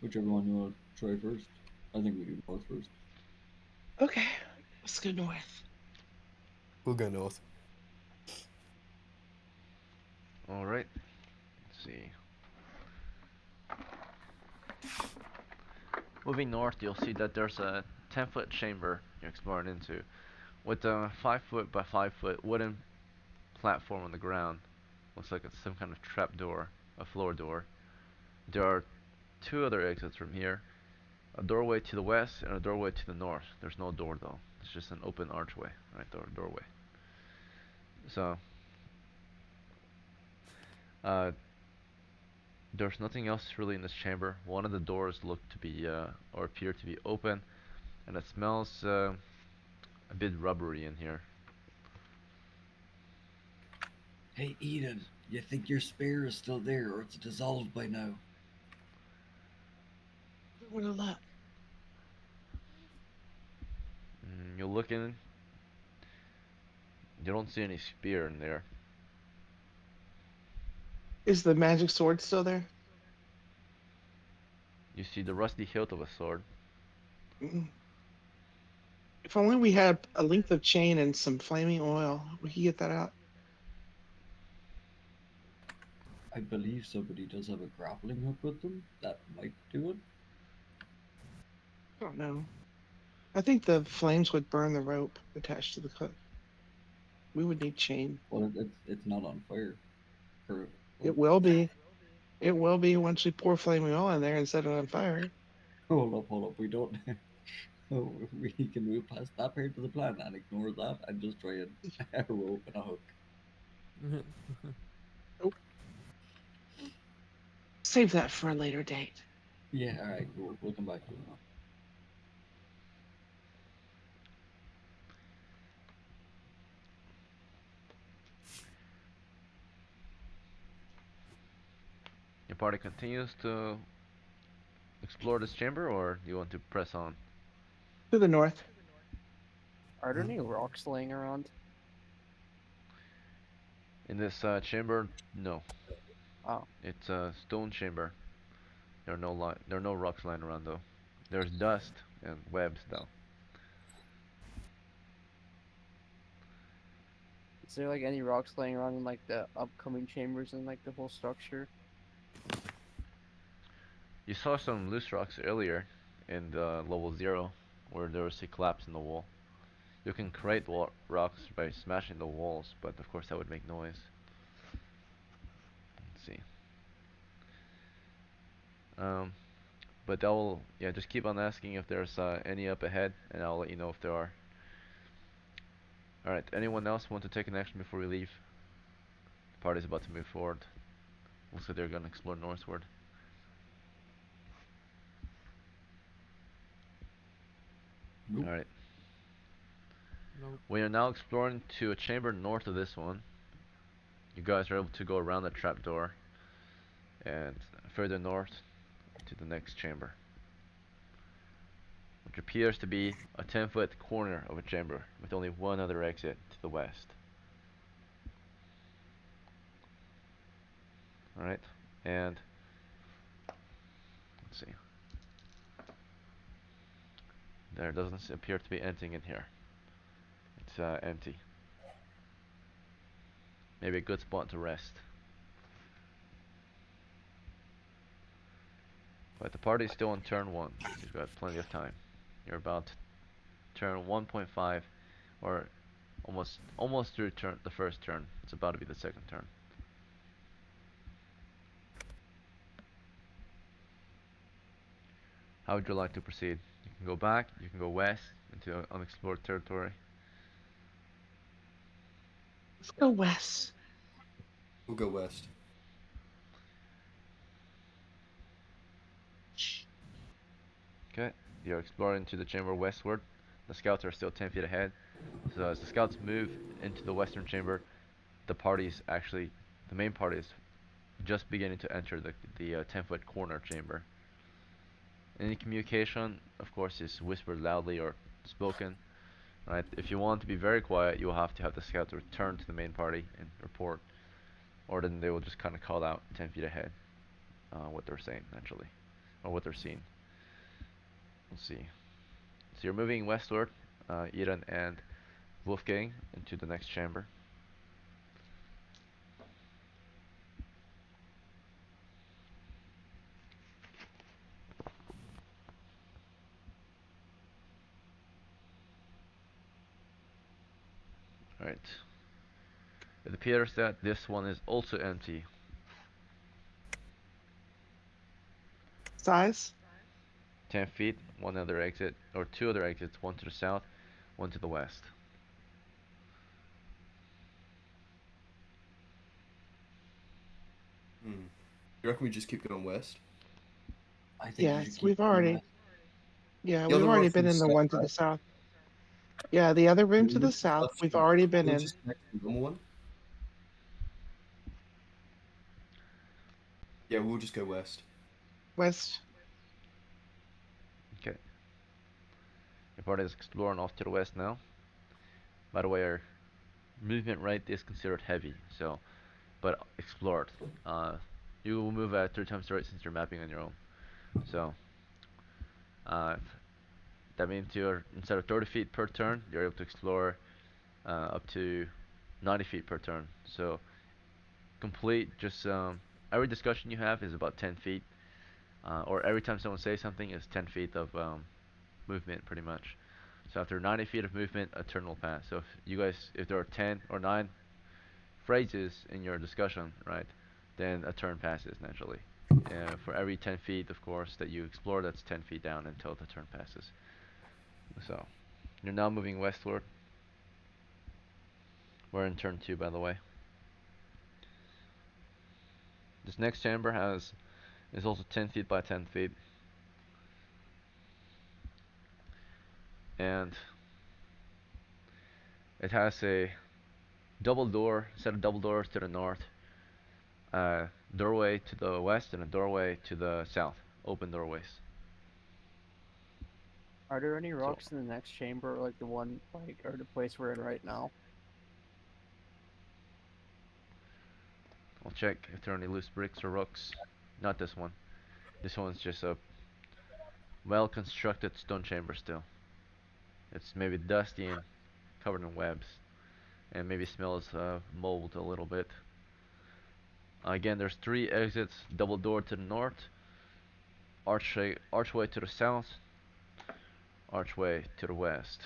whichever one you want to try first. I think we do north first. Okay, let's go north. We'll go north. alright, let's see. Moving north, you'll see that there's a 10-foot chamber you're exploring into, with a 5 foot by 5 foot wooden platform on the ground. Looks like it's some kind of trap door, a floor door. There are two other exits from here, a doorway to the west and a doorway to the north. There's no door though. It's just an open archway, right there, doorway. So, uh, there's nothing else really in this chamber. One of the doors look to be, or appear to be open, and it smells a bit rubbery in here. Hey, Eden, you think your spare is still there, or it's dissolved by now? I want to look. You look in, you don't see any spear in there. Is the magic sword still there? You see the rusty hilt of a sword. Mm. If only we had a length of chain and some flaming oil. We could get that out. I believe somebody does have a grappling hook with them. That might do it. I don't know. I think the flames would burn the rope attached to the hook. We would need chain. Well, it's not on fire currently. It will be. It will be once we pour flaming oil in there and set it on fire. Hold up. We don't. We can move past that part of the plan and ignore that and just try and a rope and a hook. Nope. Save that for a later date. Yeah, all right, cool. We'll come back to it. Your party continues to explore this chamber, or do you want to press on? To the north. Are there Mhm. any rocks laying around? In this chamber, no. Oh, It's a stone chamber. There are no rocks lying around though. There's dust and webs though. is there like any rocks laying around in like the upcoming chambers and like the whole structure? You saw some loose rocks earlier in the level 0 where there was a collapse in the wall. You can create rocks by smashing the walls, but of course that would make noise. Let's see. Um, But I'll yeah just keep on asking if there's any up ahead, and I'll let you know if there are. All right. Anyone else want to take an action before we leave? The party's about to move forward. Looks like they're gonna explore northward. Nope. All right. Nope. We are now exploring to a chamber north of this one. You guys are able to go around the trapdoor and further north to the next chamber, which appears to be a 10-foot corner of a chamber with only one other exit to the west. Alright, and let's see. There doesn't appear to be anything in here. It's empty. Maybe a good spot to rest. But the party's still on turn 1, so you've got plenty of time. You're about turn 1.5, or almost through the first turn. It's about to be the second turn. How would you like to proceed? You can go back, you can go west into unexplored territory. Let's go west. We'll go west. Okay, you're exploring to the chamber westward. The scouts are still 10 feet ahead. So as the scouts move into the western chamber, the main party is just beginning to enter the 10-foot corner chamber. Any communication, of course, is whispered loudly or spoken. Right? If you want to be very quiet, you'll have to have the scouts return to the main party and report, or then they will just kind of call out 10 feet ahead what they're saying, naturally, or what they're seeing. Let's see. So you're moving westward, Eden and Wolfgang, into the next chamber. Alright. It appears that this one is also empty. Size? 10 feet, one other exit, or two other exits, one to the south, one to the west. You reckon we just keep going west? I think you should Yes, keep we've going already. west. Yeah, The we've other already road been from in the south, one to right? the south. Yeah, the other room The to road the to south, south we've should already been go in. just next to the normal one. Yeah, we'll just go west. West. Okay. Your party is exploring off to the west now. By the way, our movement rate is considered heavy, so, but explored. You will move at 3 times the rate since you're mapping on your own. So, uh, that means you're, instead of 30 feet per turn, you're able to explore up to 90 feet per turn. So, complete just every discussion you have is about 10 feet, or every time someone says something is 10 feet of movement, pretty much. So after 90 feet of movement, a turn will pass. So if there are 10 or 9 phrases in your discussion, right, then a turn passes naturally. For every 10 feet, of course, that you explore, that's 10 feet down until the turn passes. So you're now moving westward. We're in turn 2, by the way. This next chamber is also 10 feet by 10 feet. And it has a set of double doors to the north, doorway to the west, and a doorway to the south. Open doorways. Are there any So rocks in the next chamber, like the one, like, or the place we're in right now? I'll check if there are any loose bricks or rocks. Not this one. This one's just a well-constructed stone chamber still. It's maybe dusty and covered in webs, and maybe smells mold a little bit. Again, there's 3 exits: double door to the north, archway to the south, archway to the west.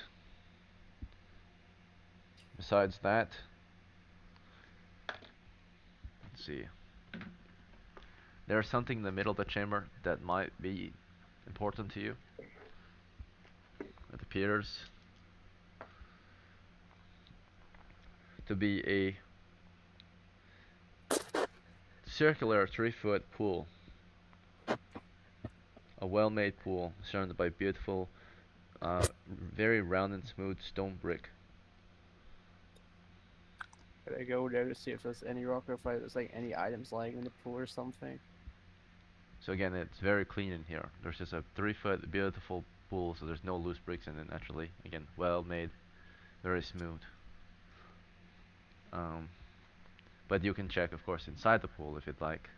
Besides that, let's see. There's something in the middle of the chamber that might be important to you? It appears to be a circular 3-foot pool, a well-made pool surrounded by beautiful, very round and smooth stone brick. Could I go there to see if there's any rock or if there's like any items lying in the pool or something? So again, it's very clean in here. There's just a 3-foot beautiful pool, so there's no loose bricks in it naturally. Again, well made, very smooth. Um, but you can check, of course, inside the pool if you'd like.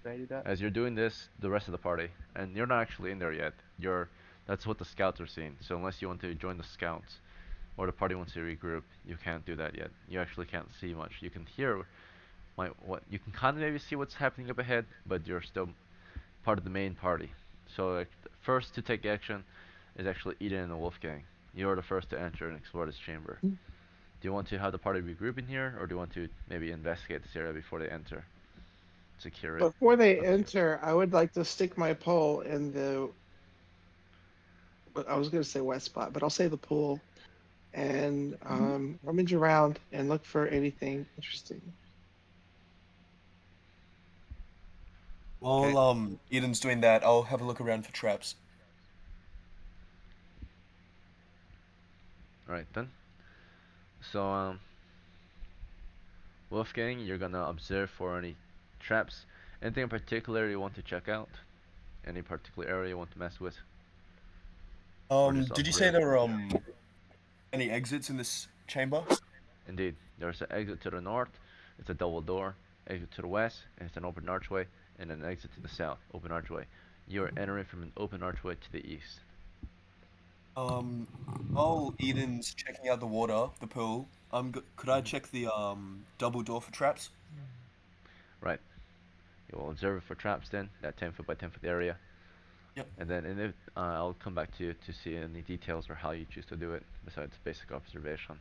Could I do that? As you're doing this, the rest of the party, and you're not actually in there yet. That's what the scouts are seeing. So unless you want to join the scouts or the party wants to regroup, you can't do that yet. You actually can't see much. You can hear what you can kind of maybe see what's happening up ahead, but you're still part of the main party. So like, first to take action is actually Eden and the Wolfgang. You're the first to enter and explore this chamber. Do you want to have the party regroup in here, or do you want to maybe investigate this area before they enter? Secure it. Before they Up to you. enter, I would like to stick my pole in the, but I was going to say wet spot, but I'll say the pool and rummage around and look for anything interesting. Okay. While Eden's doing that, I'll have a look around for traps. All right then. So Wolfgang, you're gonna observe for any traps. Anything in particular you want to check out? Any particular area you want to mess with, or just Did you say observe? there are any exits in this chamber? Indeed, there's an exit to the north. It's a double door. Exit to the west, and it's an open archway, and an exit to the south, open archway. You are entering from an open archway to the east. Um, while Eden's checking out the water, the pool, could I check the double door for traps? Right. You will observe for traps then, that 10 foot by 10 foot area. Yep. And then I'll come back to you to see any details or how you choose to do it besides basic observation.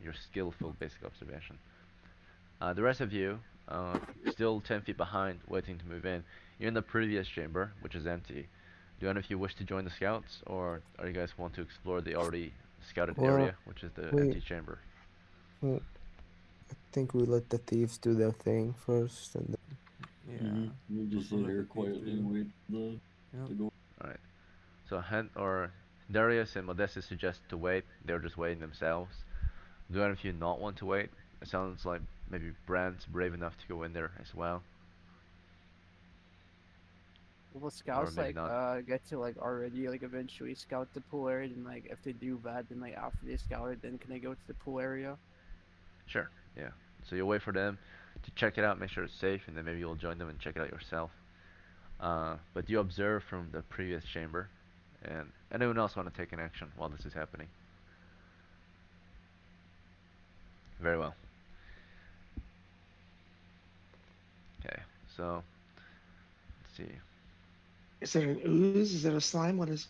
Your skillful basic observation. The rest of you, still 10 feet behind, waiting to move in. You're in the previous chamber, which is empty. Do any of you wish to join the scouts, or are you guys want to explore the already scouted Well, area, which is the we, empty chamber? we I think we let the thieves do their thing first, and Yeah. We'll just I'll sit let the here thief quietly and do. wait for the Yep. to go. Alright. So Darius and Modestus suggest to wait. They're just waiting themselves. Do any of you not want to wait? It sounds like maybe Brand's brave enough to go in there as well, Will the or scouts maybe like not. get to like already like eventually scout the pool area and like if they do bad then like after they scout it then can they go to the pool area? Sure, yeah. So you'll wait for them to check it out, make sure it's safe, and then maybe you'll join them and check it out yourself. But you observe from the previous chamber, and anyone else want to take an action while this is happening? Very well. Okay, so let's see. Is it an ooze? Is it a slime? What is?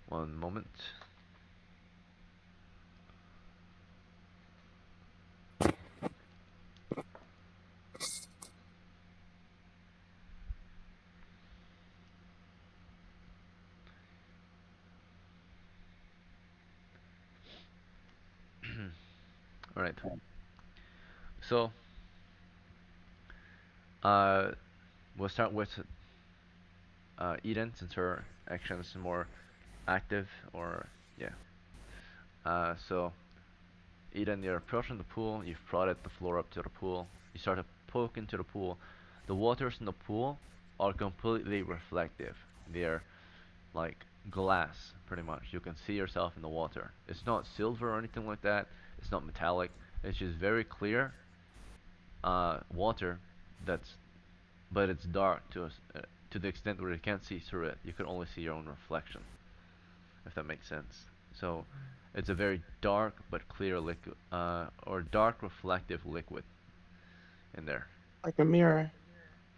One moment. All right. So, uh, we'll start with Eden since her action is more active, or yeah. So Eden, you're approaching the pool. You've prodded the floor up to the pool. You start to poke into the pool. The waters in the pool are completely reflective. They're like glass, pretty much. You can see yourself in the water. It's not silver or anything like that. It's not metallic. It's just very clear water that's, but it's dark to the extent where you can't see through it. You can only see your own reflection, if that makes sense. So it's a very dark but clear liquid, or dark reflective liquid in there. Like a mirror.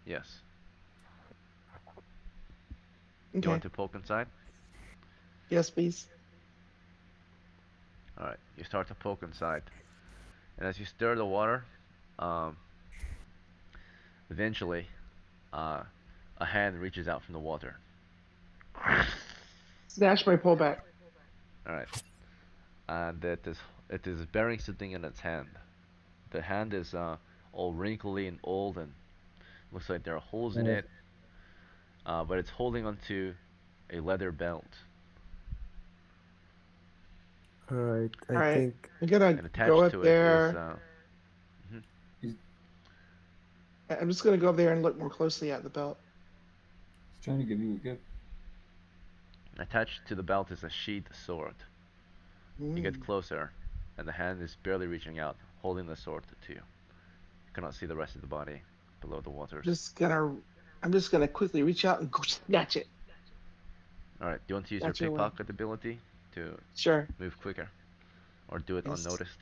Yes. Do you want Okay. to poke inside? Yes, please. All right. You start to poke inside, and as you stir the water, um, Eventually, uh, a hand reaches out from the water. Snatch my pole back. All right, and it is bearing something in its hand. The hand is all wrinkly and old, and looks like there are holes in it. But it's holding onto a leather belt, Alright, All I right, think I'm gonna and go attached up to it is there. mhm. He's, I'm just gonna go up there and look more closely at the belt. he's trying to give you a gift. Attached to the belt is a sheathed sword. You get Mm. closer, and the hand is barely reaching out, holding the sword to you. You cannot see the rest of the body below the waters. Just gonna, I'm just gonna quickly reach out and go snatch it. Alright, do you want to use your Snatch it away. pickpocket ability to Sure. move quicker? Or do it Yes. unnoticed?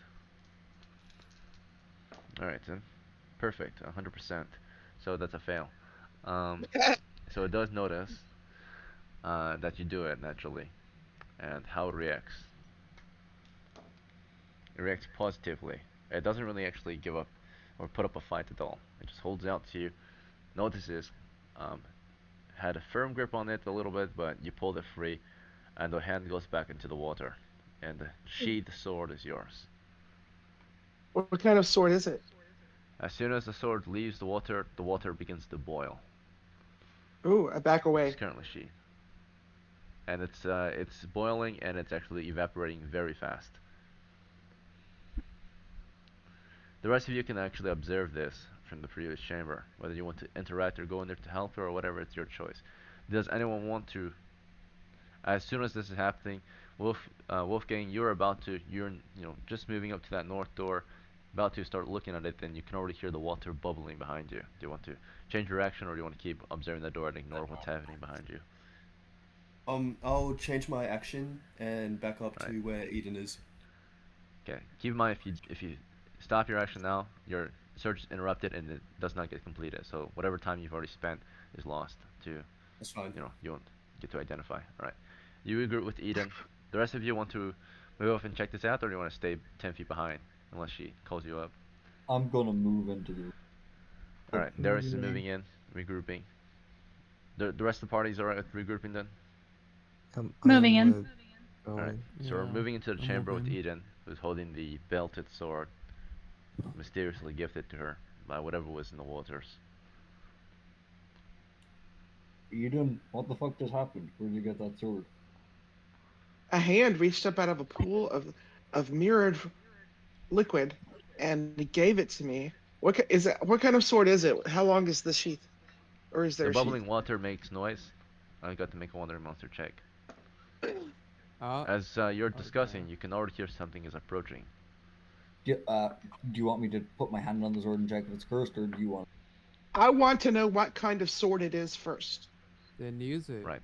Alright then. Perfect, 100%. So that's a fail. Um, so it does notice that you do it naturally, and how it reacts. It reacts positively. It doesn't really actually give up or put up a fight at all. It just holds out to you, notices, um, had a firm grip on it a little bit, but you pulled it free, and the hand goes back into the water, and the sheathed sword is yours. What kind of sword is it? As soon as the sword leaves the water begins to boil. Ooh, I back It's away. currently sheathed, and it's boiling and it's actually evaporating very fast. The rest of you can actually observe this from the previous chamber. Whether you want to interact or go in there to help her or whatever, it's your choice. Does anyone want to? As soon as this is happening, Wolfgang, you're just moving up to that north door, about to start looking at it, and you can already hear the water bubbling behind you. Do you want to change your action, or do you want to keep observing the door and ignore what's happening behind you? I'll change my action and back up All right. to where Eden is. Okay. Keep in mind if you stop your action now, your search is interrupted and it does not get completed. So whatever time you've already spent is lost to That's fine. you won't get to identify. All right. You regroup with Eden. The rest of you want to move off and check this out, or do you want to stay 10 feet behind unless she calls you up? I'm gonna move into the All up right. into Darius is the moving in, regrouping. The rest of the party is alright with regrouping then. Moving I'm in. All right. going. So we're Yeah, moving into the I'm chamber with moving. Eden, who's holding the belted sword, mysteriously gifted to her by whatever was in the waters. Eden, what the fuck just happened? Where'd you get that sword? A hand reached up out of a pool of mirrored liquid and he gave it to me. Is that? What kind of sword is it? How long is the sheath? Or is The there a sheath? bubbling water makes noise. I got to make a wonder monster check. Okay. Oh, As you're okay. discussing, you can already hear something is approaching. Do you want me to put my hand on the sword and check if it's cursed, or do you want? I want to know what kind of sword it is first. Then use it. Right.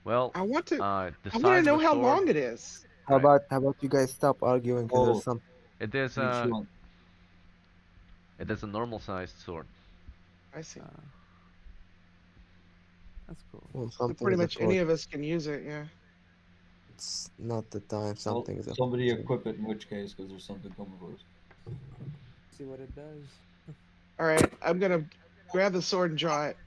Well, I want to the I want to size of know the how sword. long it is. Right. How about you guys stop arguing? Cause there's Oh, some It is she a wants. it is a normal sized sword. I see. Uh, that's cool. well, So something pretty is much any approaching. of us can use it, yeah. It's not the time. Well, Something is somebody approaching. equip it in which case, because there's something coming for us. See what it does. All right, I'm gonna grab the sword and draw it.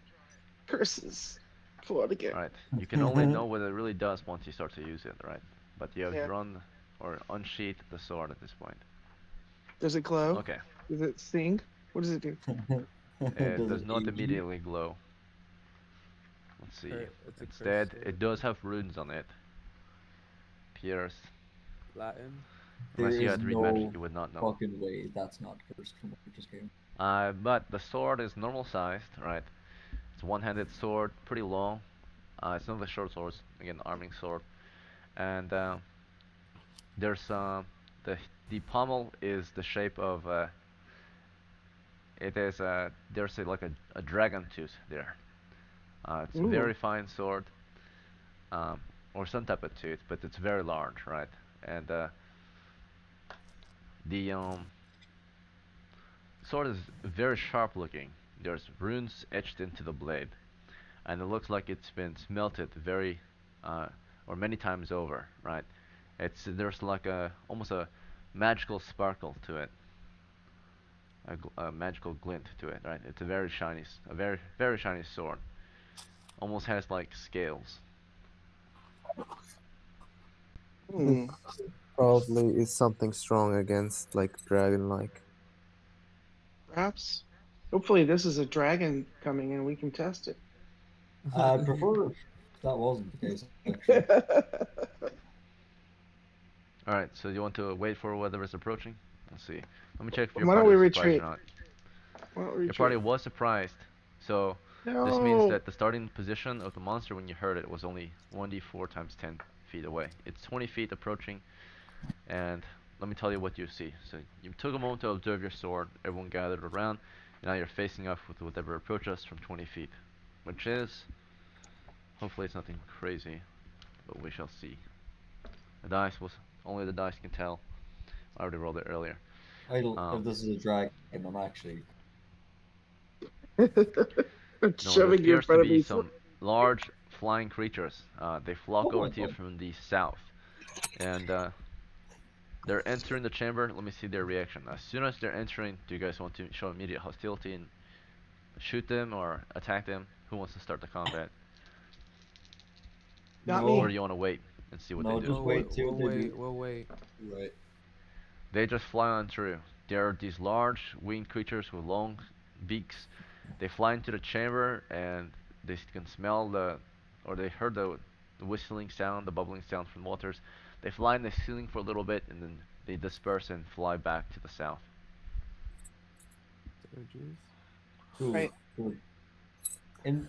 Curses. Pull it again. All right. You can only know what it really does once you start to use it. Right. But you have Yeah. drawn or unsheathed the sword at this point. Does it glow? Okay. Does it sing? What does it do? It Does does it not age you? immediately glow. Let's see. It's a cursed Instead, sword. it does have runes on it. Pierce. Latin. Unless There you is had to read magic, no you would not know. fucking way that's not cursed from what just came. But the sword is normal sized, right? It's a one-handed sword, pretty long. It's not the short swords, again, arming sword. And there's the pommel is the shape of it is there's like a dragon tooth there. It's a Ooh. very fine sword, um, or some type of tooth, but it's very large, right? And the sword is very sharp looking. There's runes etched into the blade, and it looks like it's been smelted very, uh, or many times over, right? There's like a almost a magical sparkle to it. a magical glint to it, right? It's a very shiny, a very shiny sword. Almost has like scales. This Hmm. probably is something strong against like dragon-like. Perhaps. Hopefully, this is a dragon coming and we can test it. I prefer if that wasn't the case, actually. All right, so you want to wait for whether it's approaching? Let's see. Let me check if your Why don't party we was surprised or retreat? not. Why don't we Your party retreat? was surprised, so this means No. that the starting position of the monster when you heard it was only 1d4 times 10 feet away. It's 20 feet approaching, and let me tell you what you see. So you took a moment to observe your sword, everyone gathered around, and now you're facing off with whatever approaches from 20 feet, which is, hopefully it's nothing crazy, but we shall see. The dice was, only the dice can tell. I already rolled it earlier. If Um, this is a dragon, I'm actually. no, it Shoving you in appears to front of be me. some large flying creatures. They flock Oh over my to you god. from the south, and they're entering the chamber. Let me see their reaction. As soon as they're entering, do you guys want to show immediate hostility and shoot them or attack them? Who wants to start the combat? Not Or me. do No, you want to wait and see what they no, do? just wait, see what We'll they do. wait. We'll wait. Right. They just fly on through. There are these large winged creatures with long beaks. They fly into the chamber and they can smell or they heard the whistling sound, the bubbling sound from waters. They fly in the ceiling for a little bit and then they disperse and fly back to the south. Surges. Cool, Right. cool. And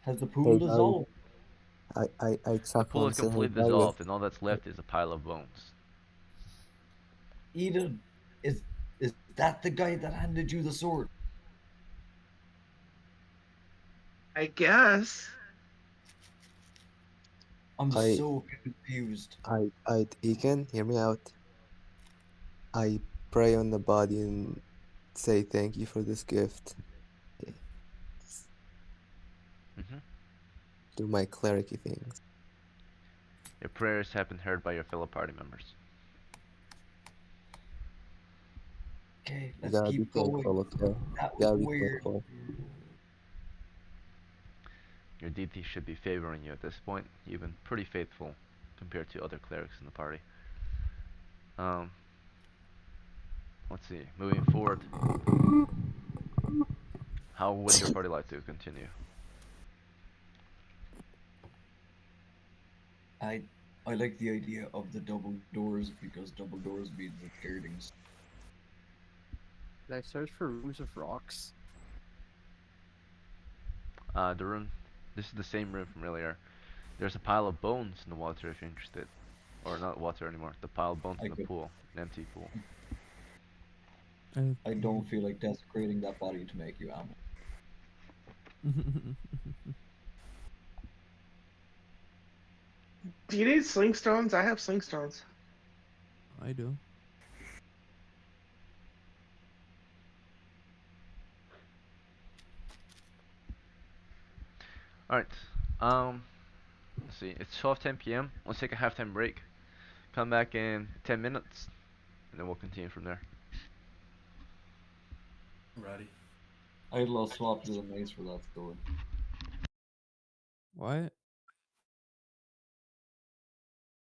has the pool Hey Gary, dissolved? I The chuckle pool is and say, hey completely Gary, dissolved and all that's left is a pile of bones. Eden, is that the guy that handed you the sword? I guess. I'm I so confused. Deacon, hear me out. I pray on the body and say thank you for this gift. Eh, Hmm. Do my clericy things. Your prayers have been heard by your fellow party members. Okay, You let's gotta be keep going. thankful, okay? That You was gotta be weird. thankful. Your deity should be favoring you at this point. You've been pretty faithful compared to other clerics in the party. Um, let's see. Moving forward, how would your party like to continue? I I like the idea of the double doors because double doors means it's guarding. Did I search for rooms of rocks? The room. This is the same room from earlier. There's a pile of bones in the water if you're interested, or not water anymore. The pile of bones I in the could. pool, an empty pool. I don't feel like desecrating that body to make you ammo. Do you need sling stones? I have sling stones. I do. All right. Let's see. It's 12:10 p.m. Let's take a halftime break. Come back in 10 minutes, and then we'll continue from there. Righty. I'd love swap to the mace for that sword. What?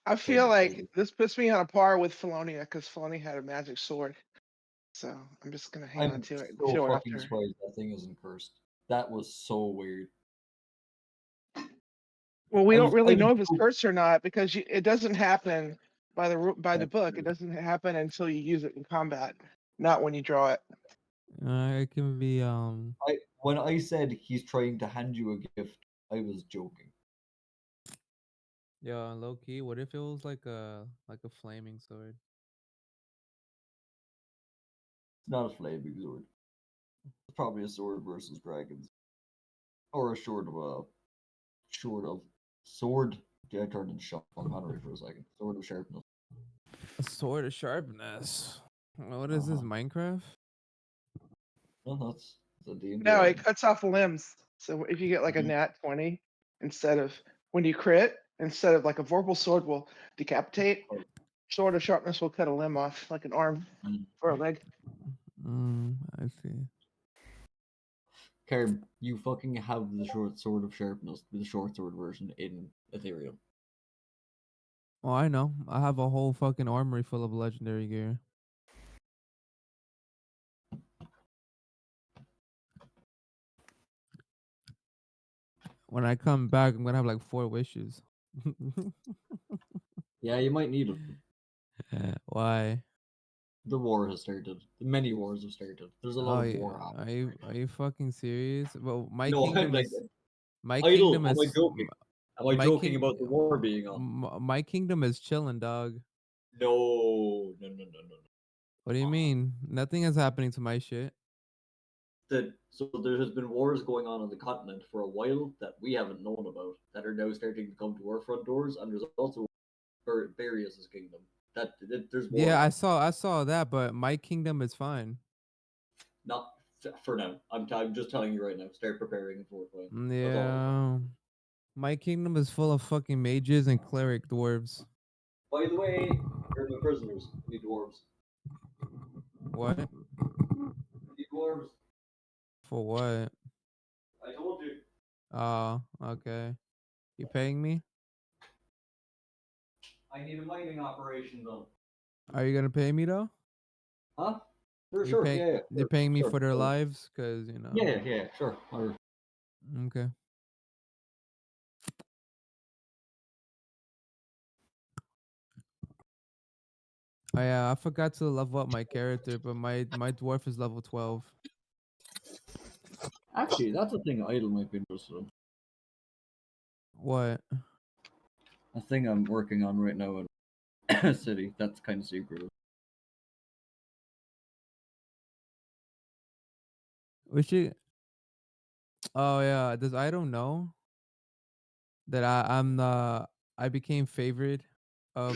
I Hey, feel like this puts me on a par with Felonia because Felonia had a magic sword. So I'm just gonna hang on I'm to it and so go fucking after her. surprised that thing isn't cursed. That was so weird. Well, we I don't was I really was know if it's so, cursed or not because it doesn't happen by the that's book. It true. doesn't happen until you use it in combat, not when you draw it. It can be When I said he's trying to hand you a gift, I was joking. yeah, low key. What if it was like a flaming sword? It's not a flaming sword. It's probably a sword versus dragons, or a sword. Yeah, I turned into Sean Connery for a second. Sword of sharpness. A sword of sharpness. What Uh is this, huh. Minecraft? No, that's a D&D No, it item. cuts off limbs. So if you get like a Mhm. nat 20 instead of when you crit, instead of like a vorpal sword will decapitate, Oh, sword of sharpness will cut a limb off, like an arm mm. or a leg. I see. Kerm, you fucking have the short sword of sharpness, the short sword version in Ethereum. Oh, I know. I have a whole fucking armory full of legendary gear. When I come back, I'm gonna have like 4 wishes. Yeah, you might need them. Why? The war has started. Many wars have started. There's a lot Oh, of yeah. war Are happening you right are you fucking serious? Well, my now. No, I'm kingdom like is my idle. kingdom Am I is joking? Am I my joking king about the war being on? my kingdom is chilling, dog. No, no, no, no, no, What do you mean? Nothing is happening to my shit. So there has been wars going on the continent for a while that we haven't known about that are now starting to come to our front doors, and there's also Barrios' kingdom there's war Yeah, going. I saw that, but my kingdom is fine. Not for now. I'm just telling you right now. Start preparing and fortifying. That's all. Yeah. My kingdom is full of fucking mages and cleric dwarves. By the way, you're the prisoners. You need dwarves. What? You need dwarves. For what? I told you. Oh, okay. You paying me? I need a mining operation done. Are you gonna pay me though? Huh? For You sure. pay Yeah, yeah. They're Sure. paying me Sure. for their Sure. lives, cause you know. Yeah, yeah, yeah. Sure. Okay. Oh yeah, I forgot to level up my character, but my dwarf is level 12. Actually, that's a thing Idle might be interested in. What? A thing I'm working on right now in City. That's kind of secretive. We should. Oh yeah, does I don't know that I became favorite of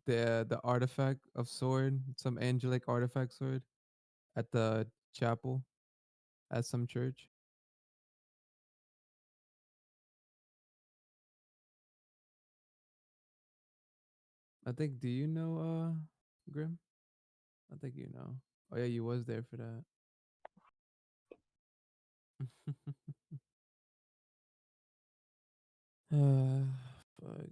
the artifact of sword, some angelic artifact sword at the chapel at some church. I think. Do you know Grim? I think you know. Oh yeah, you was there for that. Fuck.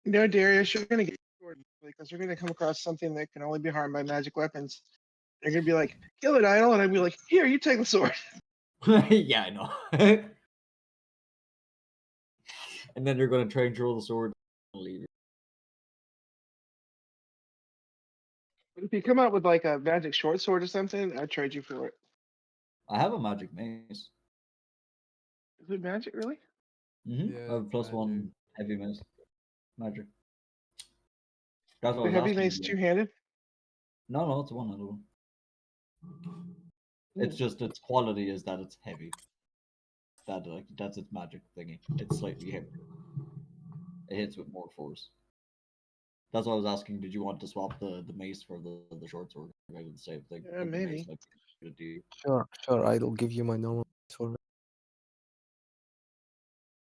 No, Darius, you're gonna get short because you're gonna come across something that can only be harmed by magic weapons. They're gonna be like, kill it, idol, and I'd be like, here, you take the sword. Yeah, I know. And then they're going to try and throw the sword and leave. But if you come out with like a magic short sword or something, I'd trade you for it. I have a magic mace. Is it magic really? I Yeah, have it's plus magic. one heavy mace. Magic. That's what I The was heavy asking mace you. two-handed. No, no, it's a one-handed one. It's Ooh. just its quality is that it's heavy. That's its magic thingy. It's slightly heavier. It hits with more force. That's why I was asking. Did you want to swap the mace for the short sword? I would say thing, Yeah, but the mace maybe. might be a deal. Sure, sure. I'll give you my normal for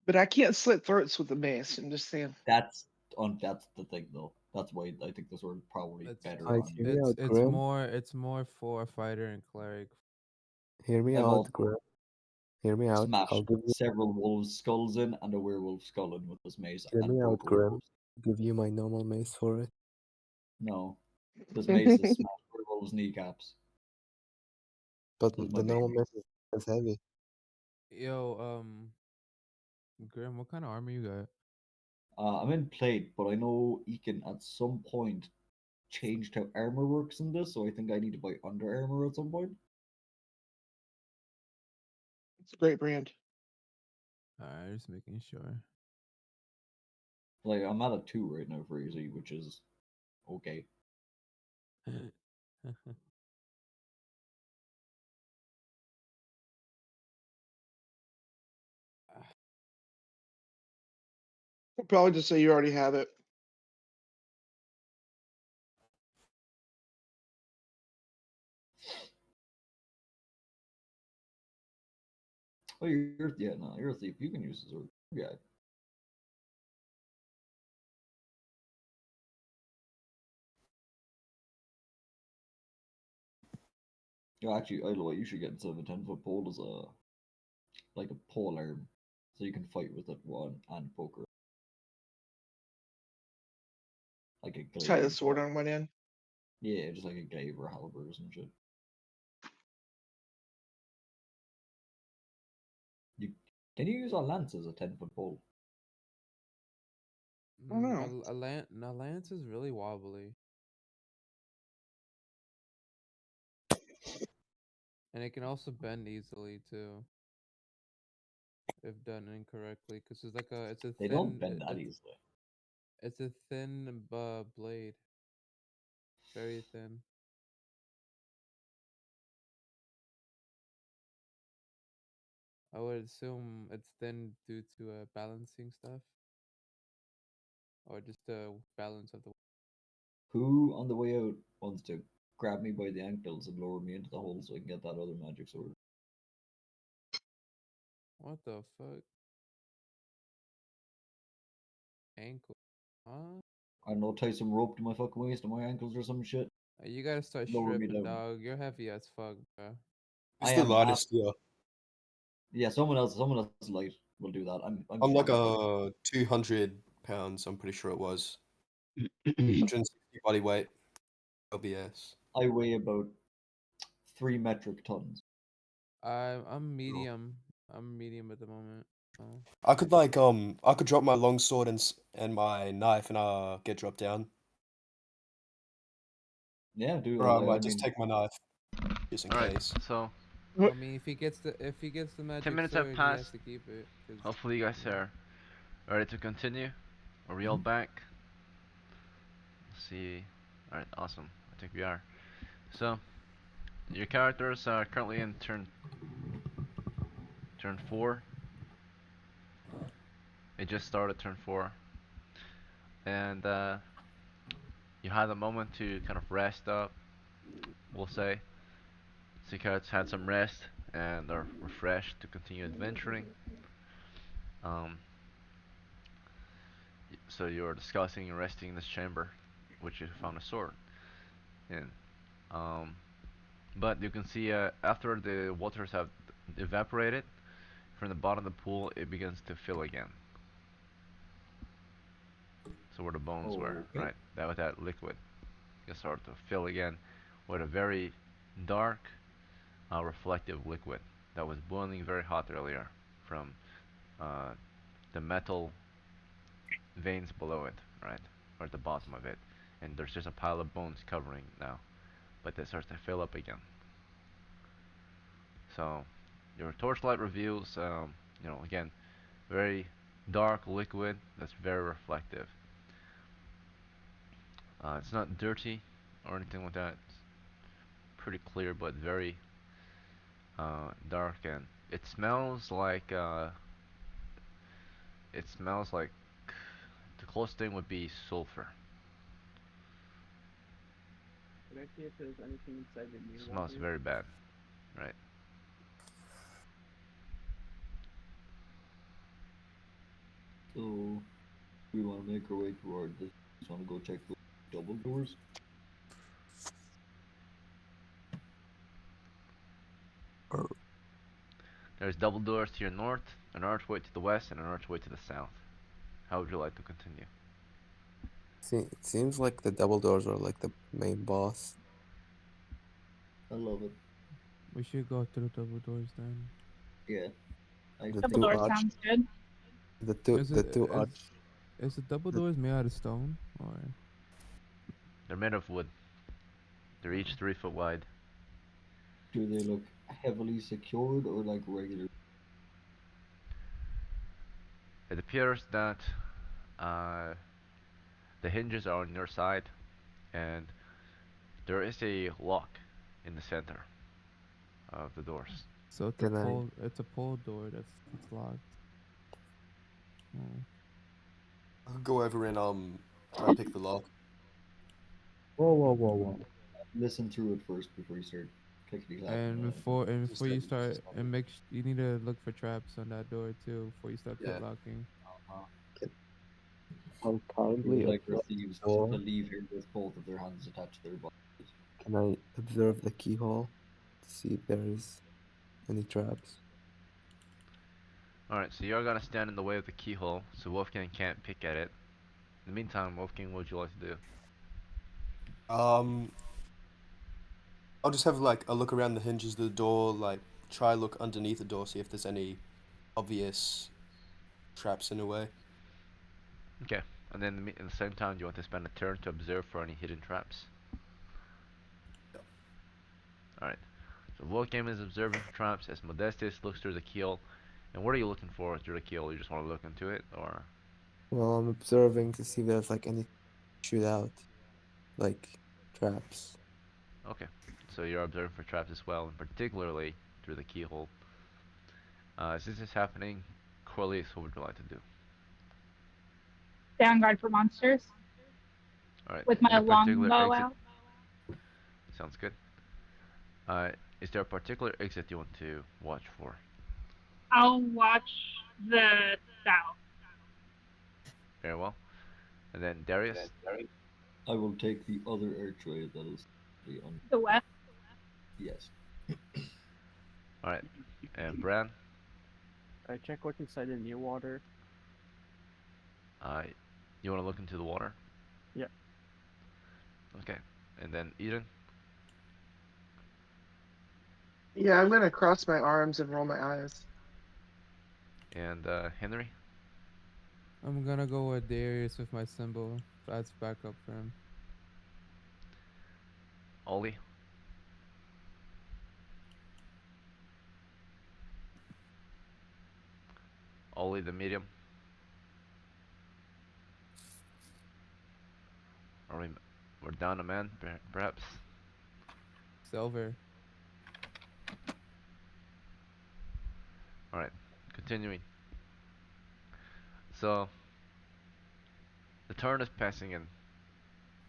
But I can't slit throats with the mace. I'm just saying. That's the thing though. That's why I think the sword probably It's better Alright, on hear you. me it's out, it's Grim. more it's more for fighter and cleric. Hear me I've out, also Grim. Hear me out. I'll smashed give you several wolves' skulls in and a werewolf skull in with this mace hear and me out, broke a Grim. werewolf. Give you my normal mace for it. No, this mace has smashed werewolves' kneecaps. But This is my the normal baby. mace is heavy. Yo, Grim, what kind of armor you got? I'm in plate, but I know Ekin at some point changed how armor works in this, so I think I need to buy Under Armour at some point. It's a great brand. Alright, just making sure. Like I'm at a two right now for easy, which is okay. I'll probably just say you already have it. Oh, you're yeah, no, you're a thief. You can use the sword. Yeah. You actually, I know what you should get instead of a 10-foot pole is a like a pole arm, so you can fight with it one and poker like a Tie the glaive. sword on one end. Yeah, just like a glaive or a halberd or some shit. You can you use a lance as a 10-foot pole? I don't know. A lance is really wobbly, and it can also bend easily too if done incorrectly. Cause it's like a They don't bend that easily. it's a thin blade, very thin. I would assume it's thin due to balancing stuff or just the balance of the. Who on the way out wants to grab me by the ankles and lower me into the hole so I can get that other magic sword? What the fuck? Ankle? Huh? I don't know, tie some rope to my fucking waist and my ankles or some shit. You gotta start Lower me stripping, down. dog. You're heavy as fuck, bro. I Who's the am ab- lightest here? yeah, someone else light will do that. I'm I'm like fat as fuck. 200 pounds. I'm pretty sure it was 160 body weight. LBS. I weigh about 3 metric tons. I'm Oh. medium. I'm medium at the moment. Oh. I could drop my long sword and my knife and get dropped down. Yeah, dude. Or I I might just mean, take my knife just in All right, case. so I mean, if he gets the 10 magic minutes have sword, he has passed. to keep it. Cause Hopefully, you guys yeah. are ready to continue. Are we all back? Let's see. All right, awesome. I think we are. So, your characters are currently in turn four. It just started turn four, and you had a moment to kind of rest up. We'll say. So you guys had some rest and are refreshed to continue adventuring. Um, so you're discussing and resting in this chamber, which you found a sword in. Um, but you can see after the waters have evaporated from the bottom of the pool, it begins to fill again. So where the bones were, okay. right? That liquid can start to fill again with a very dark, reflective liquid that was boiling very hot earlier from uh, the metal veins below it, right? Or at the bottom of it. And there's just a pile of bones covering now. But it starts to fill up again. So your torchlight reveals, again, very dark liquid that's very reflective. It's not dirty or anything like that. It's pretty clear, but very dark, and it smells like the closest thing would be sulfur. Could I see if there's anything inside the It new smells water? very bad, right? So we want to make our way toward this. Just want to go check the double doors. Or There's double doors to your north, an archway to the west, and an archway to the south. How would you like to continue? it seems like the double doors are like the main boss. I love it. We should go through double doors then. Yeah, I The Double think two door that arch, sounds good. Is the it two is arch, is the double the, doors made out of stone or? They're made of wood. They're each 3 foot wide. do they look heavily secured or like regular? It appears that uh, the hinges are on your side, and there is a lock in the center of the doors. So it's a can I pull door that's locked. Oh. I'll go over and try pick the lock. Whoa, whoa, whoa, whoa. Listen through it first before you start clickety clacking And on it. before Just you just start and you need to look for traps on that door too before you start yeah. locking. Uh-huh. Can, I'll They would kindly like our observe the thieves to door. leave here with both of their hands attached to their bodies. Can I observe the keyhole to see if there is any traps? Alright, so you're gonna stand in the way of the keyhole so Wolfgang can't pick at it. In the meantime, Wolfgang, what would you like to do? Um, I'll just have like a look around the hinges of the door, like try look underneath the door, see if there's any obvious traps in a way. Okay, and then at the same time, do you want to spend a turn to observe for any hidden traps? Alright, so Wolfgang is observing for traps as Modestus looks through the keyhole. And what are you looking for through the keyhole? You just want to look into it, or? Well, I'm observing to see if there's like any shootout, like traps. Okay, so you're observing for traps as well, and particularly through the keyhole. As this is happening, Corlius, what would you like to do? Stay on guard for monsters Alright, with is there my a particular longbow exit? out. Sounds good. Uh, is there a particular exit you want to watch for? I'll watch the south. Very well. And then Darius? I will take the other archway that is on. The west. Yes. Alright, and Bran? I check what's inside the new water. Uh, you want to look into the water? Yeah. Okay. And then Eden? Yeah, I'm gonna cross my arms and roll my eyes. And Henry? I'm gonna go with Darius with my symbol. That's backup for him. Ollie? Ollie the medium? Are we're down a man, perhaps? Silver. Alright, continuing. So, the turn is passing in.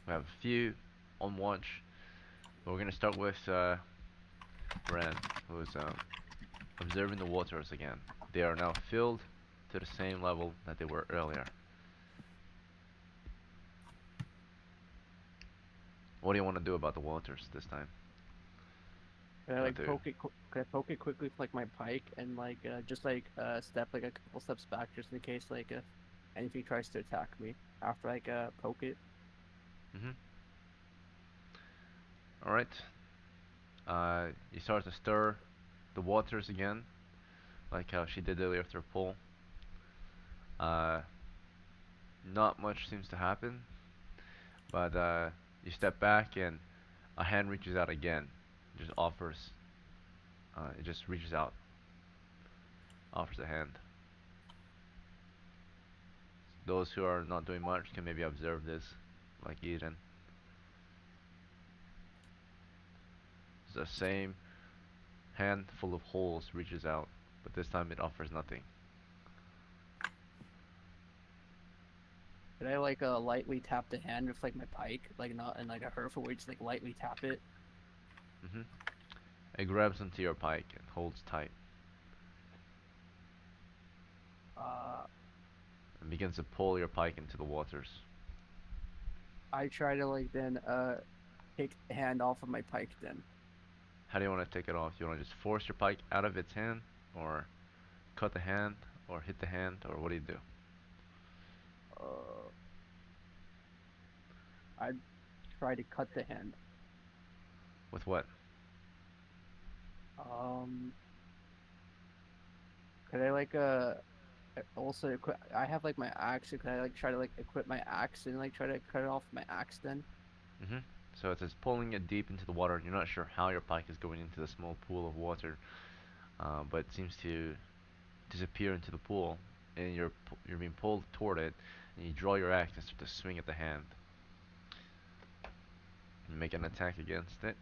We have a few on watch. But we're gonna start with Bran, who's observing the waters again. They are now filled to the same level that they were earlier. What do you want to do about the waters this time? Can I You want like to? poke it? Can I poke it quickly with like my pike and like just like step like a couple steps back just in case like if anything tries to attack me after like poke it? Mm-hmm. Alright. You start to stir the waters again, like how she did earlier with her pull. Uh, not much seems to happen, but you step back and a hand reaches out again. Just offers. It just reaches out, offers a hand. Those who are not doing much can maybe observe this, like Eden. The same hand full of holes reaches out, but this time it offers nothing. Could I like lightly tap the hand with like my pike, like not in like a hurtful way, just like lightly tap it? hmm It grabs onto your pike and holds tight Uh, and begins to pull your pike into the waters. I try to like then take the hand off of my pike then. How do you want to take it off? You want to just force your pike out of its hand, or cut the hand, or hit the hand, or what do you do? Uh, I try to cut the hand. With what? Um, could I like also equip? I have like my axe. Could I like try to like equip my axe and like try to cut it off with my axe then? hmm So it says pulling it deep into the water, and you're not sure how your pike is going into the small pool of water, but it seems to disappear into the pool, and you're being pulled toward it, and you draw your axe and start to swing at the hand. You make an attack against it.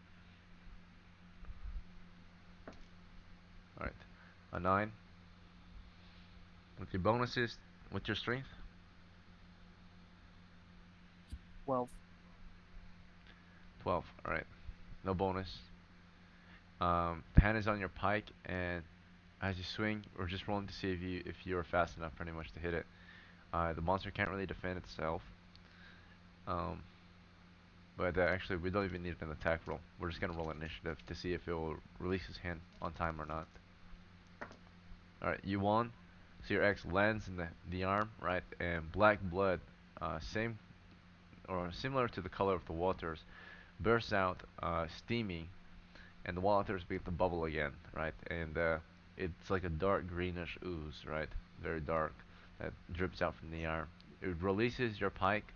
Alright. A 9. With your bonuses, what's your strength? 12. 12. Alright. No bonus. The hand is on your pike, and as you swing, we're just rolling to see if you're fast enough pretty much to hit it. The monster can't really defend itself. Um, but actually, we don't even need an attack roll. We're just gonna roll initiative to see if it will release his hand on time or not. Alright, you won. So your axe lands in the arm, right? And black blood, same or similar to the color of the waters, bursts out, steaming, and the waters begin to bubble again, right? And it's like a dark greenish ooze, right? Very dark, that drips out from the arm. It releases your pike,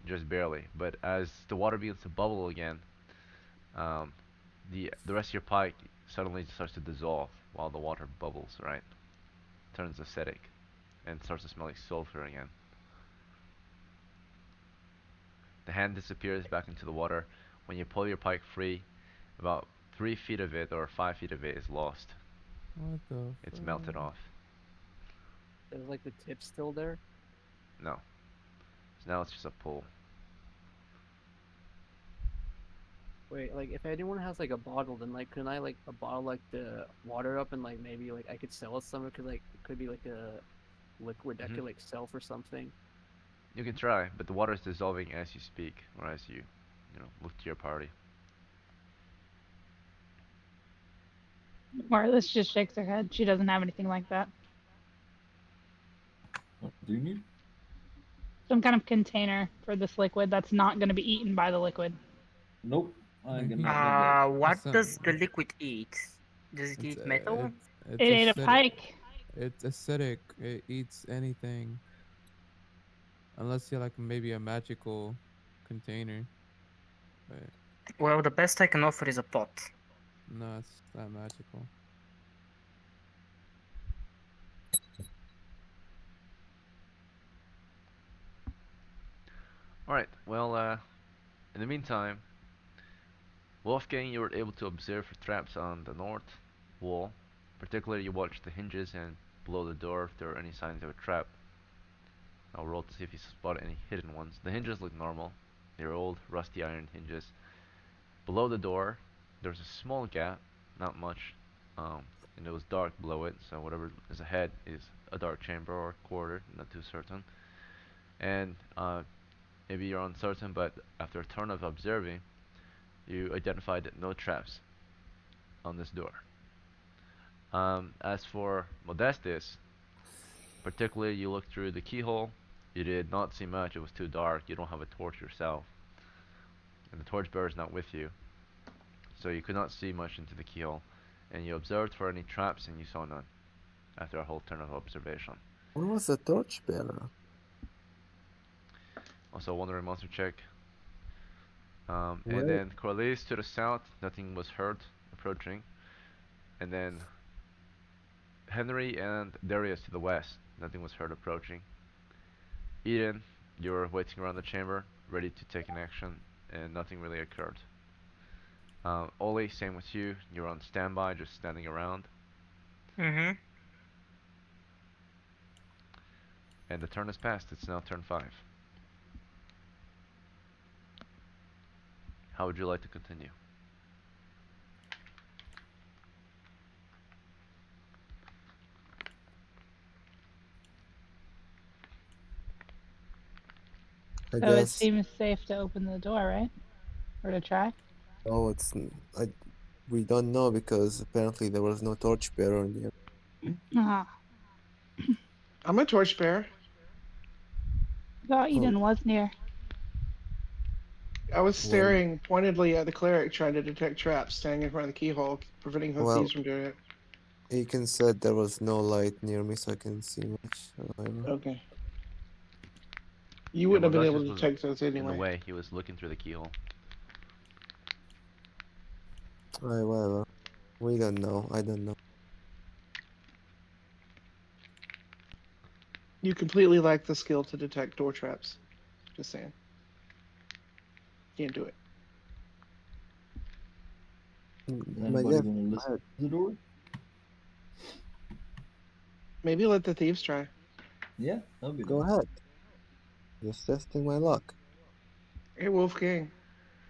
just barely, but as the water begins to bubble again, um, the rest of your pike suddenly starts to dissolve while the water bubbles, right? Turns acidic and starts to smell like sulfur again. The hand disappears back into the water. When you pull your pike free, about 3 feet of it or 5 feet of it is lost. What the It's melted fuck? off. Is like the tip still there? No. So now it's just a pull. Wait, like if anyone has like a bottle, then like can I like a bottle like the water up and like maybe like I could sell it somewhere? Cause like it could be like a liquid that hmm could like sell for something. You can try, but the water is dissolving as you speak, or as you look to your party. Marlis just shakes her head. She doesn't have anything like that. What do you need? Some kind of container for this liquid that's not going to be eaten by the liquid. Nope. I Like can he, not make that. What it's does the liquid eat? Does it it's eat metal? It it's ate a acidic. pike. It's acidic. It eats anything unless you're like maybe a magical container. But Well, the best I can offer is a pot. no, it's not magical. Alright, well, in the meantime, Wolfgang, you were able to observe traps on the north wall. Particularly, you watched the hinges and below the door if there were any signs of a trap. I'll roll to see if you spot any hidden ones. The hinges look normal. They're old, rusty iron hinges. Below the door, there's a small gap, not much, and it was dark below it, so whatever is ahead is a dark chamber or quarter, not too certain. And maybe you're uncertain, but after a turn of observing, you identified no traps on this door. As for Modestus, particularly you looked through the keyhole, you did not see much, it was too dark, you don't have a torch yourself, and the torchbearer is not with you, so you could not see much into the keyhole, and you observed for any traps and you saw none after a whole turn of observation. Where was the torchbearer? Also, wandering monster check. And Where? then Corliss to the south, nothing was heard approaching. And then Henry and Darius to the west, nothing was heard approaching. Eden, you were waiting around the chamber, ready to take an action, and nothing really occurred. Ole, same with you. You're on standby, just standing around. Mm-hmm. And the turn has passed. It's now turn 5. How would you like to continue? I So it guess. seems safe to open the door, right? Or to try? Oh, I. We don't know because apparently there was no torchbearer near. Ah, I'm a torchbearer. thought Oh, Eden was near. I was well, staring pointedly at the cleric trying to detect traps, standing in front of the keyhole, preventing the well, thieves from doing it. Aiken said there was no light near me, so I couldn't see much. However, Okay. You Yeah, wouldn't have been able Modestus to was detect those in the anyway. way. He was looking through the keyhole. whatever. We don't know. I don't know. You completely lack the skill to detect door traps. Just saying. Can't do it. Is I anybody guess. going to listen to the door? Maybe let the thieves try. Yeah, that'd be Go nice. ahead. Just testing my luck. Hey, Wolfgang,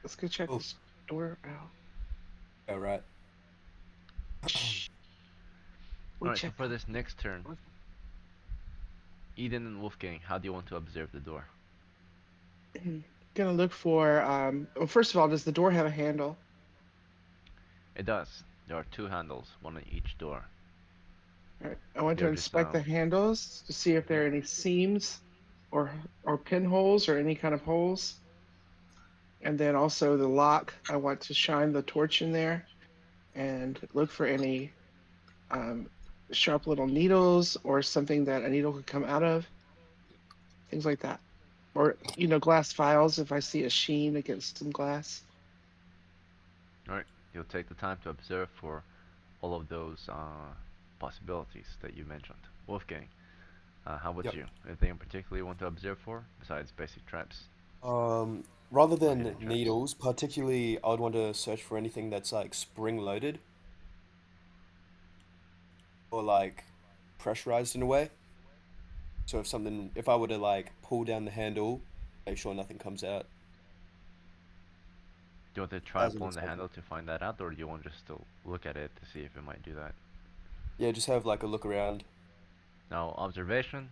let's go check Oh, this door out. all right. Shh. We Alright, so checked for out. this next turn, Eden and Wolfgang, how do you want to observe the door? Gonna look for. Well, first of all, does the door have a handle? It does. There are 2 handles, one on each door. All right. I want to They're just inspect the handles to see if there are any seams or pinholes or any kind of holes. And then also the lock. I want to shine the torch in there and look for any um, sharp little needles or something that a needle could come out of, things like that. Or, glass files if I see a sheen against some glass. Alright, you'll take the time to observe for all of those possibilities that you mentioned. Wolfgang, how about Yep. you? Anything in particular you want to observe for besides basic traps Rather or than hidden traps? needles, particularly, I would want to search for anything that's like spring loaded or like pressurized in a way. So if I were to like pull down the handle, make sure nothing comes out Do you want to try as an pulling the example. handle to find that out, or do you want just to look at it to see if it might do that? Yeah, just have like a look around. Now, observation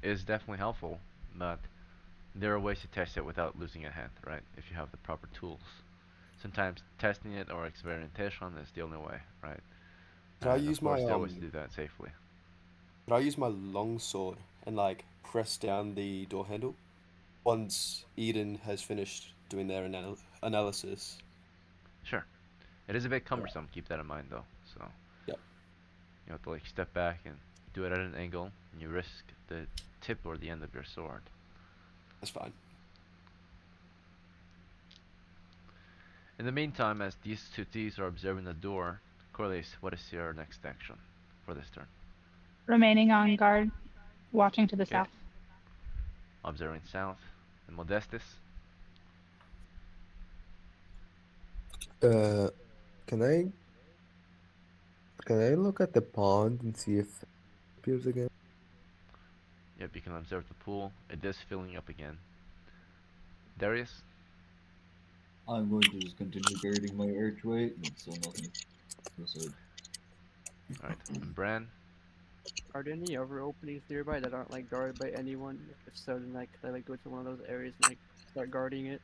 is definitely helpful, but there are ways to test it without losing a hand, right? If you have the proper tools. Sometimes testing it or experimentation is the only way, right? Could I And of use my course, there are ways to do that safely. could I use my long sword and like press down the door handle once Eden has finished doing their analysis? Sure. It is a bit Alright. cumbersome, keep that in mind though. So, Yep, you have to like step back and do it at an angle, and you risk the tip or the end of your sword. that's fine. In the meantime, as these 2 thieves are observing the door, Corliss, what is your next action for this turn? Remaining on guard, watching to the Okay, south. observing south. And Modestus? Uh, can I look at the pond and see if it appears again? Yep, you can observe the pool. It is filling up again. Darius? I'm going to just continue guarding my archway, but still nothing aside. Alright, and Bran? Are there any other openings nearby that aren't like guarded by anyone? If so, then like could I like go to one of those areas and like start guarding it?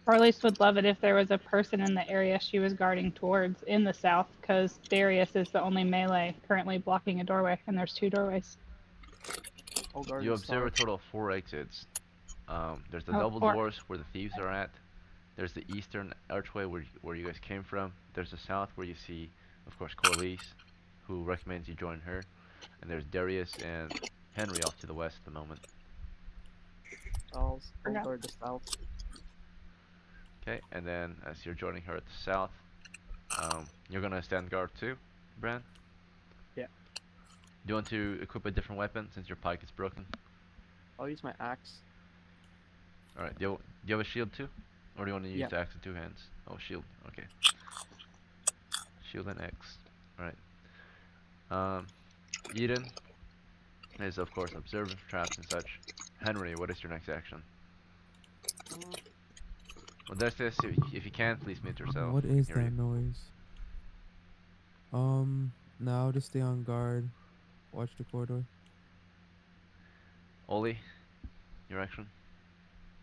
Carlos would love it if there was a person in the area she was guarding towards in the south, because Darius is the only melee currently blocking a doorway, and there's 2 doorways. I'll guard You the observe a south. total of 4 exits. There's the Oh, double 4. doors where the thieves are at. There's the eastern archway where you guys came from. There's the south where you see, of course, Corliss, who recommends you join her. And there's Darius and Henry off to the west at the moment. I'll Forgot. guard the south. Okay, and then as you're joining her at the south, you're gonna stand guard too, Bran? Yeah, Do you want to equip a different weapon since your pike is broken? I'll use my axe. Alright, do you have a shield too? Or do you want to use Yeah. the axe in two hands? Oh, shield. Okay. Shield and X. Alright. Um, Eden is, of course, observing traps and such. Henry, what is your next action? Uh, Well, there's this. If you can, please mute yourself. what I can is hear you. that noise? Now to stay on guard. Watch the corridor. Oli, your action?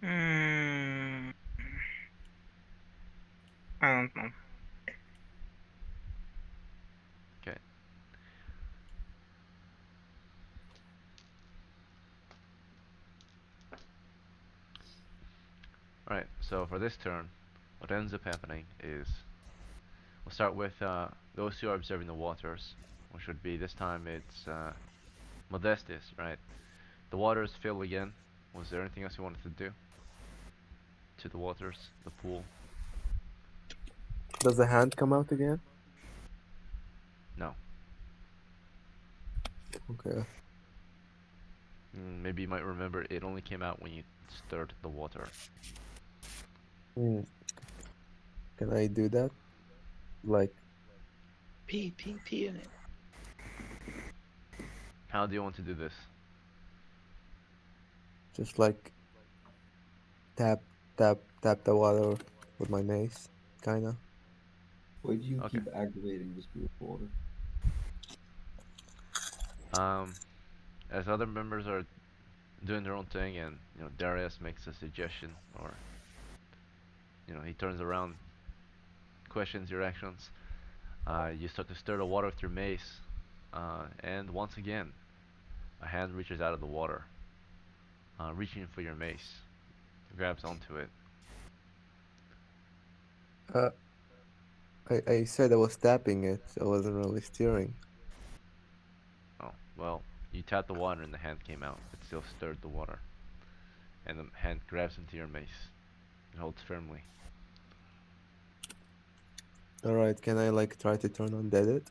Hmm. I don't know. Okay. Alright, so for this turn, what ends up happening is we'll start with those who are observing the waters, which would be this time it's Modestus, right? The waters fill again. Was there anything else you wanted to do to the waters, the pool? Does the hand come out again? No. Okay. Maybe you might remember it only came out when you stirred the water. Hmm. Can I do that? Like, Pee in it. How do you want to do this? just like tap, tap the water with my mace, kinda. Why do you Okay. keep aggravating this pool of water? Um, as other members are doing their own thing, and Darius makes a suggestion, or he turns around, questions your actions. You start to stir the water with your mace, and once again, a hand reaches out of the water, reaching for your mace, grabs onto it. Uh, I said I was tapping it. I wasn't really steering. Oh, well, you tapped the water and the hand came out. It still stirred the water, and the hand grabs into your mace and holds firmly. All right, can I like try to turn on dead it?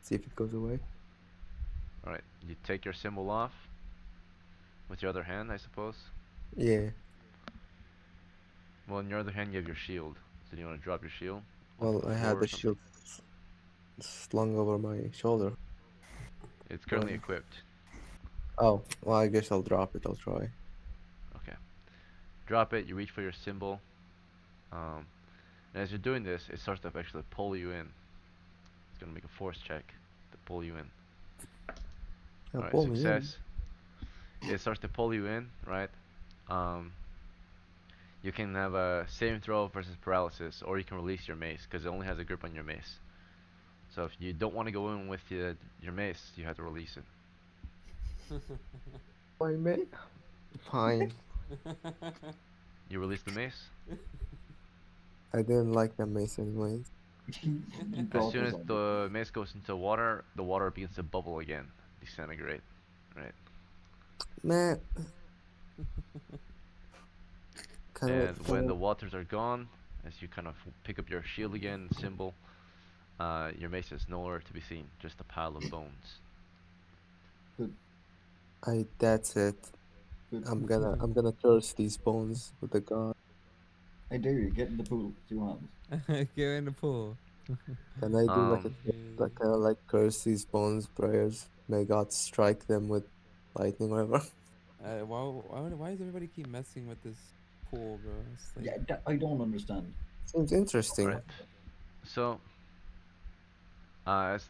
See if it goes away. All right, you take your symbol off with your other hand, I suppose. Yeah. Well, in your other hand, you have your shield. So do you want to drop your shield onto Well, the I floor had or the something? shield slung over my shoulder. It's currently When... equipped. Oh, well, I guess I'll drop it. I'll try. Okay. Drop it. You reach for your symbol. Um, and as you're doing this, it starts to actually pull you in. It's gonna make a force check to pull you in. Yeah, All right, pull me in. success. It starts to pull you in, right? Um, you can have a saving throw versus paralysis, or you can release your mace because it only has a grip on your mace. So if you don't want to go in with your mace, you have to release it. My mate. Fine. You release the mace. I didn't like that mace anyways. You As brought soon this as on me. the mace goes into water, the water begins to bubble again, disintegrate. Right. Man, And can when I, the waters are gone, as you kind of pick up your shield again, symbol, your mace is nowhere to be seen, just a pile of bones. But that's it. but I'm gonna curse these bones with the god. I dare you, get in the pool with your hands. Get in the pool. Can I do like a Um, like Okay. kind of like curse these bones prayers? May God strike them with lightning or whatever. Why does everybody keep messing with this pool, bro? It's like, Yeah, I don't understand. Seems all interesting. right. So, as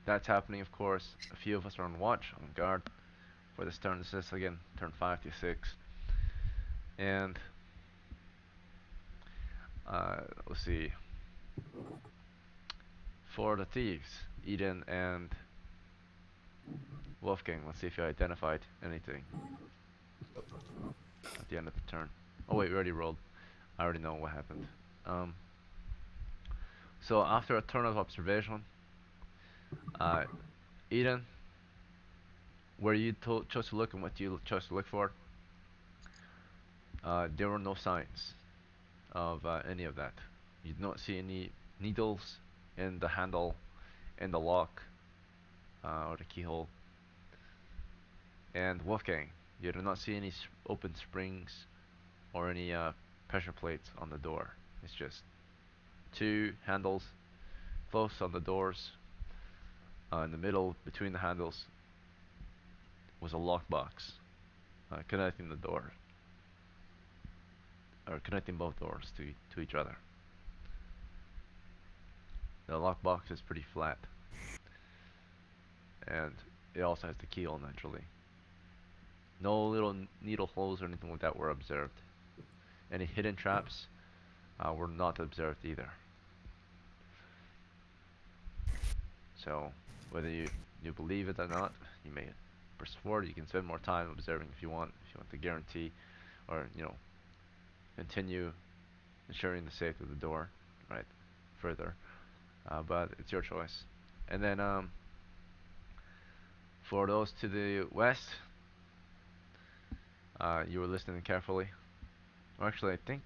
that's happening, of course, a few of us are on watch, on guard for this turn. This is again turn 5 to 6, and let's see. For the thieves, Eden and Wolfgang, let's see if you identified anything at the end of the turn. Oh wait, we already rolled. I already know what happened. Um, so after a turn of observation, uh, Eden, where you chose to look and what you chose to look for, there were no signs of any of that. You did not see any needles in the handle, in the lock, or the keyhole. And Wolfgang, you did not see any open springs or any pressure plates on the door. It's just two handles close on the doors. In the middle, between the handles, was a lockbox connecting the door, or connecting both doors to each other. The lockbox is pretty flat, and it also has the keyhole naturally. No little needle holes or anything like that were observed. Any hidden traps were not observed either. So, whether you believe it or not, you may press forward. You can spend more time observing if you want. If you want to guarantee, or continue ensuring the safety of the door, right? Further, but it's your choice. And then for those to the west, you were listening carefully. Or actually, I think,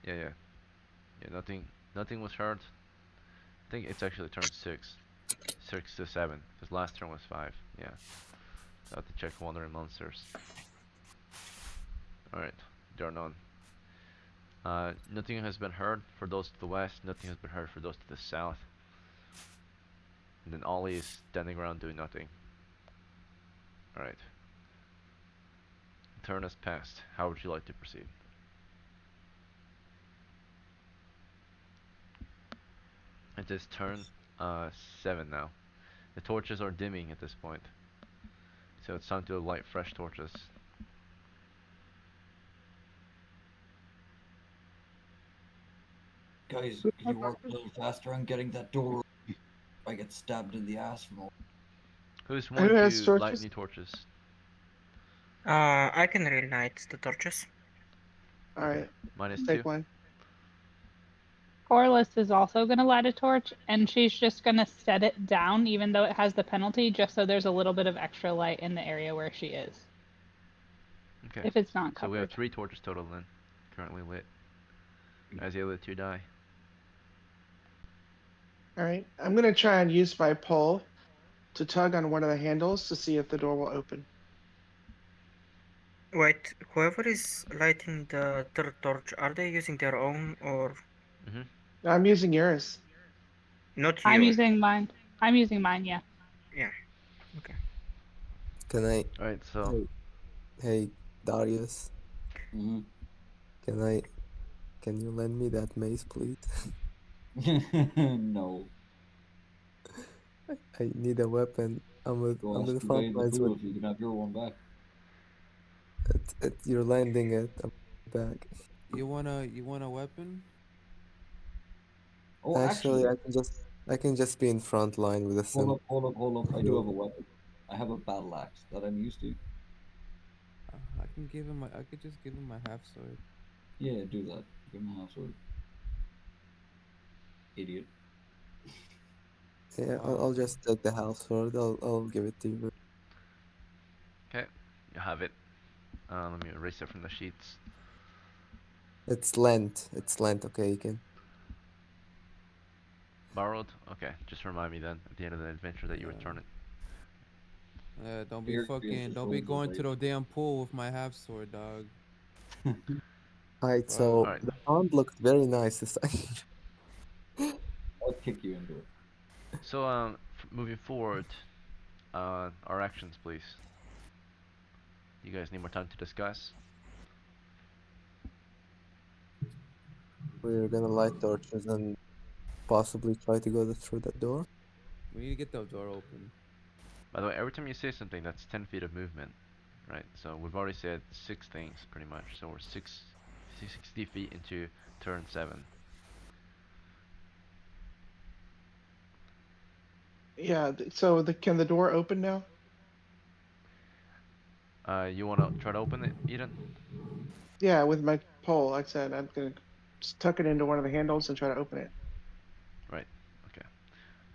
yeah. Nothing was heard. I think it's actually turn 6 to 7, because last turn was 5. Yeah, so I have to check wandering monsters. All right, there are none. Nothing has been heard for those to the west. Nothing has been heard for those to the south. And then Ollie is standing around doing nothing. All right. Turn has passed. How would you like to proceed? It is turn 7 now. The torches are dimming at this point, so it's time to light fresh torches. Guys, can you work a little faster on getting that door open? I get stabbed in the ass from all. Who's Who one has to light torches? new torches? I can relight the torches. All Okay, right, minus I'll 2. take one. Corliss is also going to light a torch, and she's just going to set it down, even though it has the penalty, just so there's a little bit of extra light in the area where she is, Okay, if it's not so we have covered. 3 torches total then, currently lit, as the other 2 die. All right, I'm gonna try and use my pole to tug on one of the handles to see if the door will open. Wait, whoever is lighting the third torch, are they using their own or Mhm. I'm using yours. not I'm you? using mine. I'm using mine, yeah. Yeah. Okay. Can I? All right, so Hey, hey, Darius. Mm-hmm. Can I? Can you lend me that mace, please? No. I need a weapon. Go I'm ask in the the guy front in the lines with pool if you can have your one back. you're landing it. I'm back. You want a weapon? Oh, Actually, actually, I can just be in front line with a simple hold up. I do have shield. a weapon. I have a battle axe that I'm used to. I can give him my. I could just give him my half sword. Yeah, do that. Give him a half sword. Idiot. Yeah, Oh, I'll just take the house sword. I'll give it to you. okay, you have it. Let me erase it from the sheets. It's lent. It's lent. Okay, you can. Borrowed. Okay, just remind me then at the end of the adventure that you return it. don't be Here, experience fucking. the Don't be soldier going to life. the damn pool with my half sword, dog. Alright, Fuck. so All right. the pond looked very nice this time. I'll kick you into it. So moving forward, our actions, please. You guys need more time to discuss. We're gonna light torches and possibly try to go through that door. We need to get the door open. By the way, every time you say something, that's 10 feet of movement, right? So we've already said 6 things, pretty much. So we're 60 feet into turn 7. Yeah. So can the door open now? You want to try to open it, Eden? Yeah, with my pole. Like I said, I'm gonna just tuck it into one of the handles and try to open it. Right. Okay.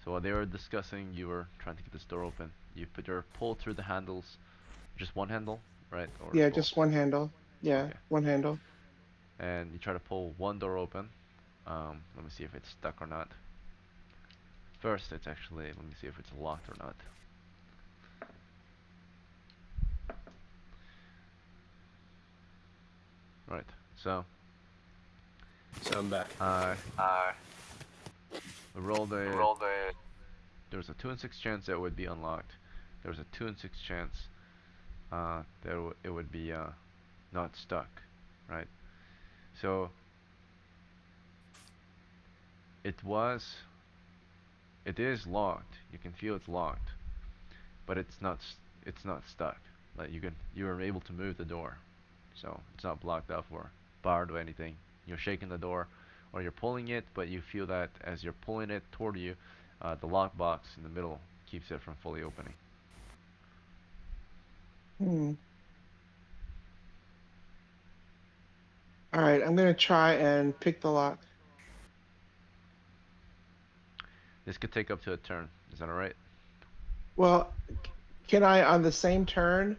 So while they were discussing, you were trying to get this door open. You put your pole through the handles, just one handle, right? Or Yeah, both? just one handle. Yeah, Okay. one handle. And you try to pull one door open. Let me see if it's stuck or not. First, it's actually, let me see if it's locked or not. Right. So, So I'm back. uh, Uh, we rolled a. rolled a. There was a 2 in 6 chance that it would be unlocked. There was a 2 in 6 chance that it would be not stuck. Right. So it was. It is locked. You can feel it's locked, but it's not stuck. Like you are able to move the door, so it's not blocked off or barred or anything. You're shaking the door, or you're pulling it, but you feel that as you're pulling it toward you, the lockbox in the middle keeps it from fully opening. Hmm. All right, I'm gonna try and pick the lock. This could take up to a turn. Is that alright? Well, can I, on the same turn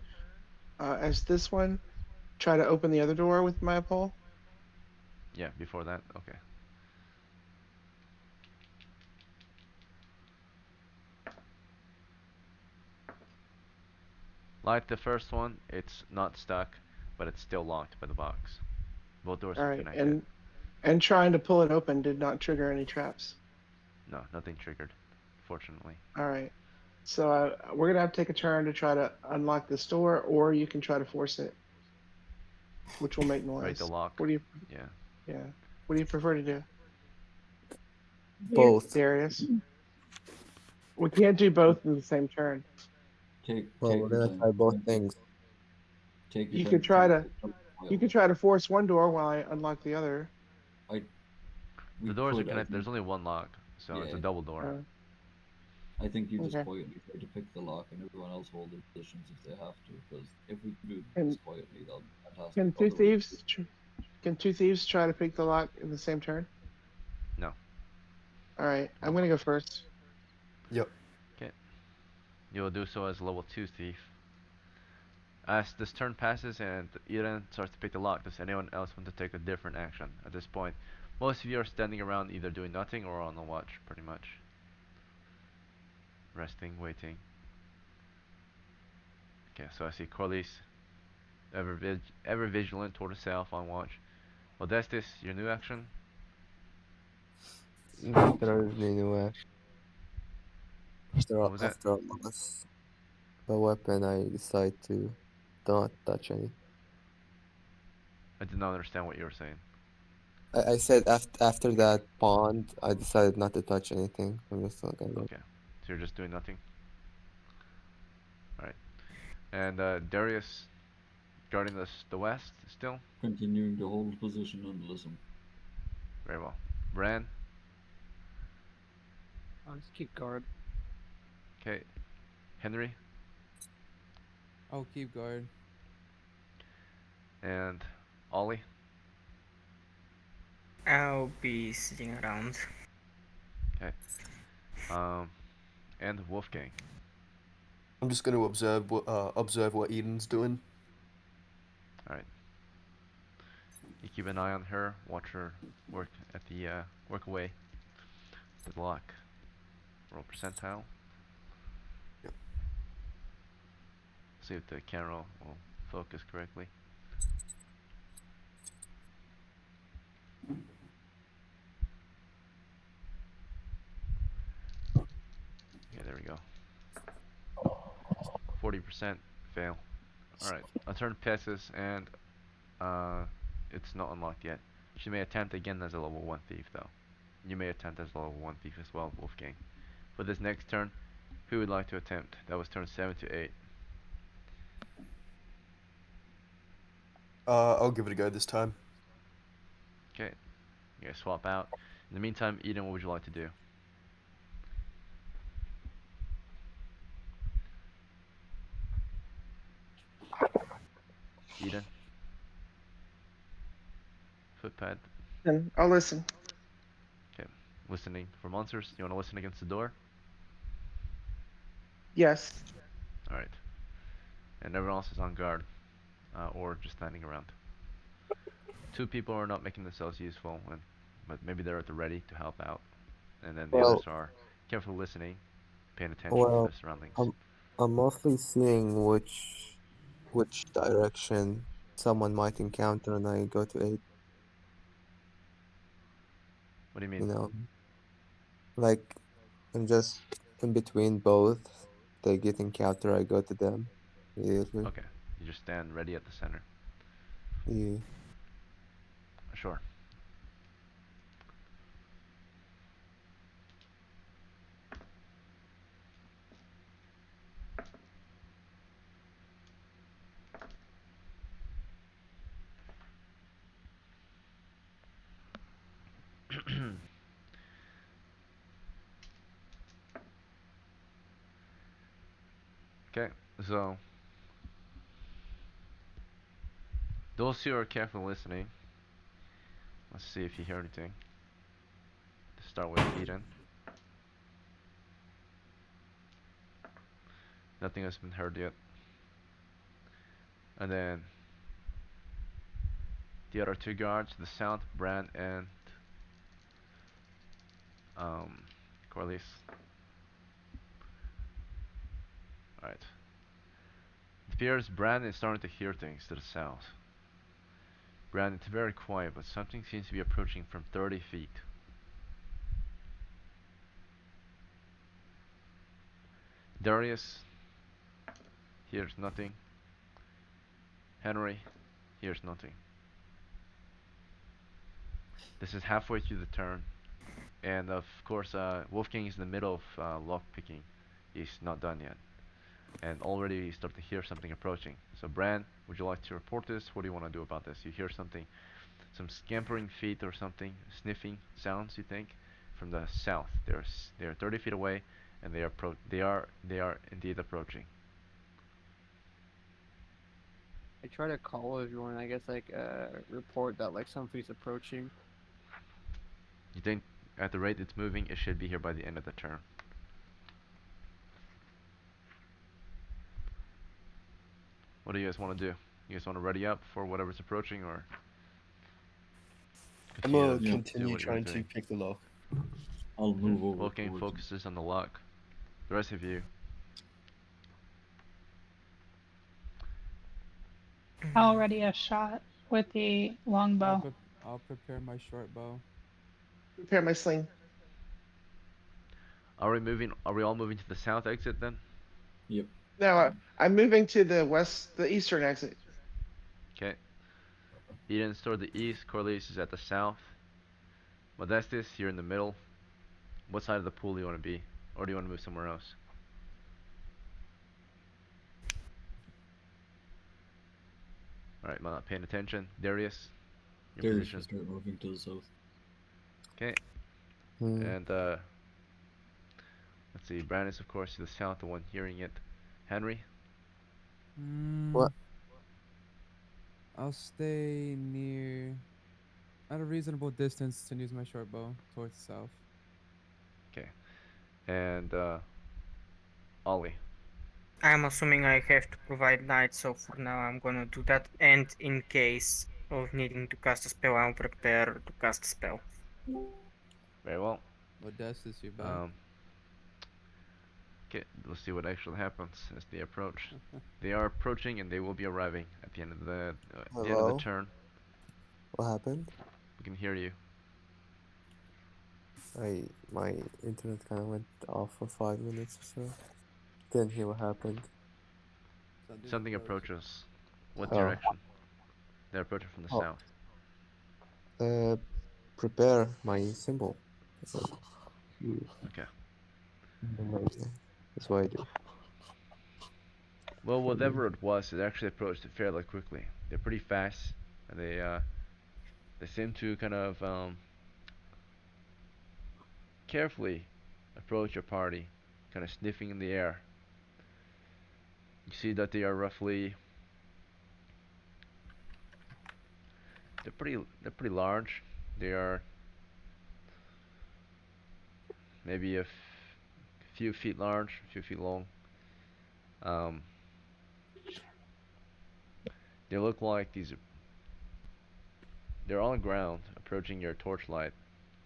as this one, try to open the other door with my pole? Yeah, before that? Okay. Like the first one, it's not stuck, but it's still locked by the box. Both doors All are right, connected. and trying to pull it open did not trigger any traps. No, nothing triggered, fortunately. All right, so we're gonna have to take a turn to try to unlock this door, or you can try to force it, which will make Right, the noise. lock. What do you, Yeah. yeah, what do you prefer to do, Both. Darius? We can't do Take both in the same turn. Well, we're your gonna time. try both things. Take your You time could to try think to, it out you could quietly. try to force one door while I unlock the other. I The we doors are could, I connected. think. There's only one lock, so it's a Yeah, double door. Uh, I think you just okay. quietly try to pick the lock, and everyone else hold their positions if they have to. Because if we can do this And quietly, that'll be fantastic. can two Otherwise, thieves, can two thieves try to pick the lock in the same turn? No. All right, I'm No. gonna go first. Yep. Okay. You will do so as a level 2 thief. As this turn passes and Eden starts to pick the lock, does anyone else want to take a different action? At this point, most of you are standing around either doing nothing or on the watch, pretty much. Resting, waiting. Okay, so I see Corliss, ever vigilant toward the south on watch. Modestus, your new action? There is new after What was that? after I lost the weapon, I decide to not touch any. I did not understand what you were saying. I said after that pond, I decided not to touch anything. I'm just not gonna. Okay, so you're just doing nothing? Alright. And Darius, guarding the west still? continuing to hold position and listen. Very well. Bran? I'll just keep guard. Okay. Henry? I'll keep guard. And Ollie? I'll be sitting around. Okay. Um, and Wolfgang. I'm just going to observe what Eden's doing. Alright. You keep an eye on her, watch her work at the work away. The lock. Roll percentile. Yep. See if the camera will focus correctly. Okay, there we go. 40% fail. Alright, a turn passes and it's not unlocked yet. She may attempt again as a level 1 thief though. You may attempt as a level 1 thief as well, Wolfgang. For this next turn, who would like to attempt? That was turn 7 to 8. I'll give it a go this time. Okay, you guys swap out. In the meantime, Eden, what would you like to do? Eden? Footpad? And I'll listen. Okay, listening for monsters. You want to listen against the door? Yes. Alright. And everyone else is on guard, or just standing around. Two people are not making themselves useful, but maybe they're at the ready to help out. And then the others Well, are carefully listening, paying attention to well, their surroundings. I'm mostly seeing which direction someone might encounter and I go to aid. What do you You mean? know, like I'm just in between both. They get encounter, I go to them immediately. Okay, you just stand ready at the center. Yeah. Sure. Okay, so those who are carefully listening, let's see if you hear anything. To start with Eden. Nothing has been heard yet. And then the other two guards, the South, Brand and um, Corliss. Alright. It appears Brand is starting to hear things to the south. Brand, it's very quiet, but something seems to be approaching from 30 feet. Darius hears nothing. Henry hears nothing. This is halfway through the turn, and of course, Wolfgang is in the middle of lock picking. He's not done yet, and already you start to hear something approaching. So, Bran, would you like to report this? What do you want to do about this? You hear something, some scampering feet or something, sniffing sounds. You think from the south. They're 30 feet away, and they are indeed approaching. I try to call everyone. I guess like report that like something's approaching. You think at the rate it's moving, it should be here by the end of the turn. What do you guys want to do? You guys want to ready up for whatever's approaching, or I'm continue gonna to Yeah, do continue what you were trying to doing? pick the lock. I'll move over Wolfgang towards him. focuses on the lock. The rest of you, Already a shot with the longbow. I'll prepare my short bow. Prepare my sling. are we moving? Are we all moving to the south exit then? Yep. No, I'm moving to the eastern exit. Okay. Eden's toward the east. Corliss is at the south. Modestus, you're in the middle. What side of the pool do you want to be, or do you want to move somewhere else? All right, I'm not paying attention. Darius, your Darius should position. start moving to the south. Okay. Hmm. And let's see. Brandis, of course, to the south, the one hearing it. Henry. What? I'll stay near at a reasonable distance to use my short bow towards the south. Okay. And Ollie. I'm assuming I have to provide light, so for now I'm gonna do that. And in case of needing to cast a spell, I'll prepare to cast a spell. Very well. Modestus, you're back. Um, okay, let's see what actually happens as they approach. They are approaching, and they will be arriving at the end of the end of the Hello? turn. What happened? We can hear you. My internet kind of went off for 5 minutes or so. Didn't hear what happened. Something approaches. What Oh. direction? They're approaching from the Oh. south. Prepare my symbol. Okay. That's what I do. Well, whatever it was, it actually approached fairly quickly. They're pretty fast, and they seem to kind of carefully approach your party, kind of sniffing in the air. You see that they are roughly they're pretty large. They are maybe few feet large, a few feet long. Um, they look like they're on the ground, approaching your torchlight.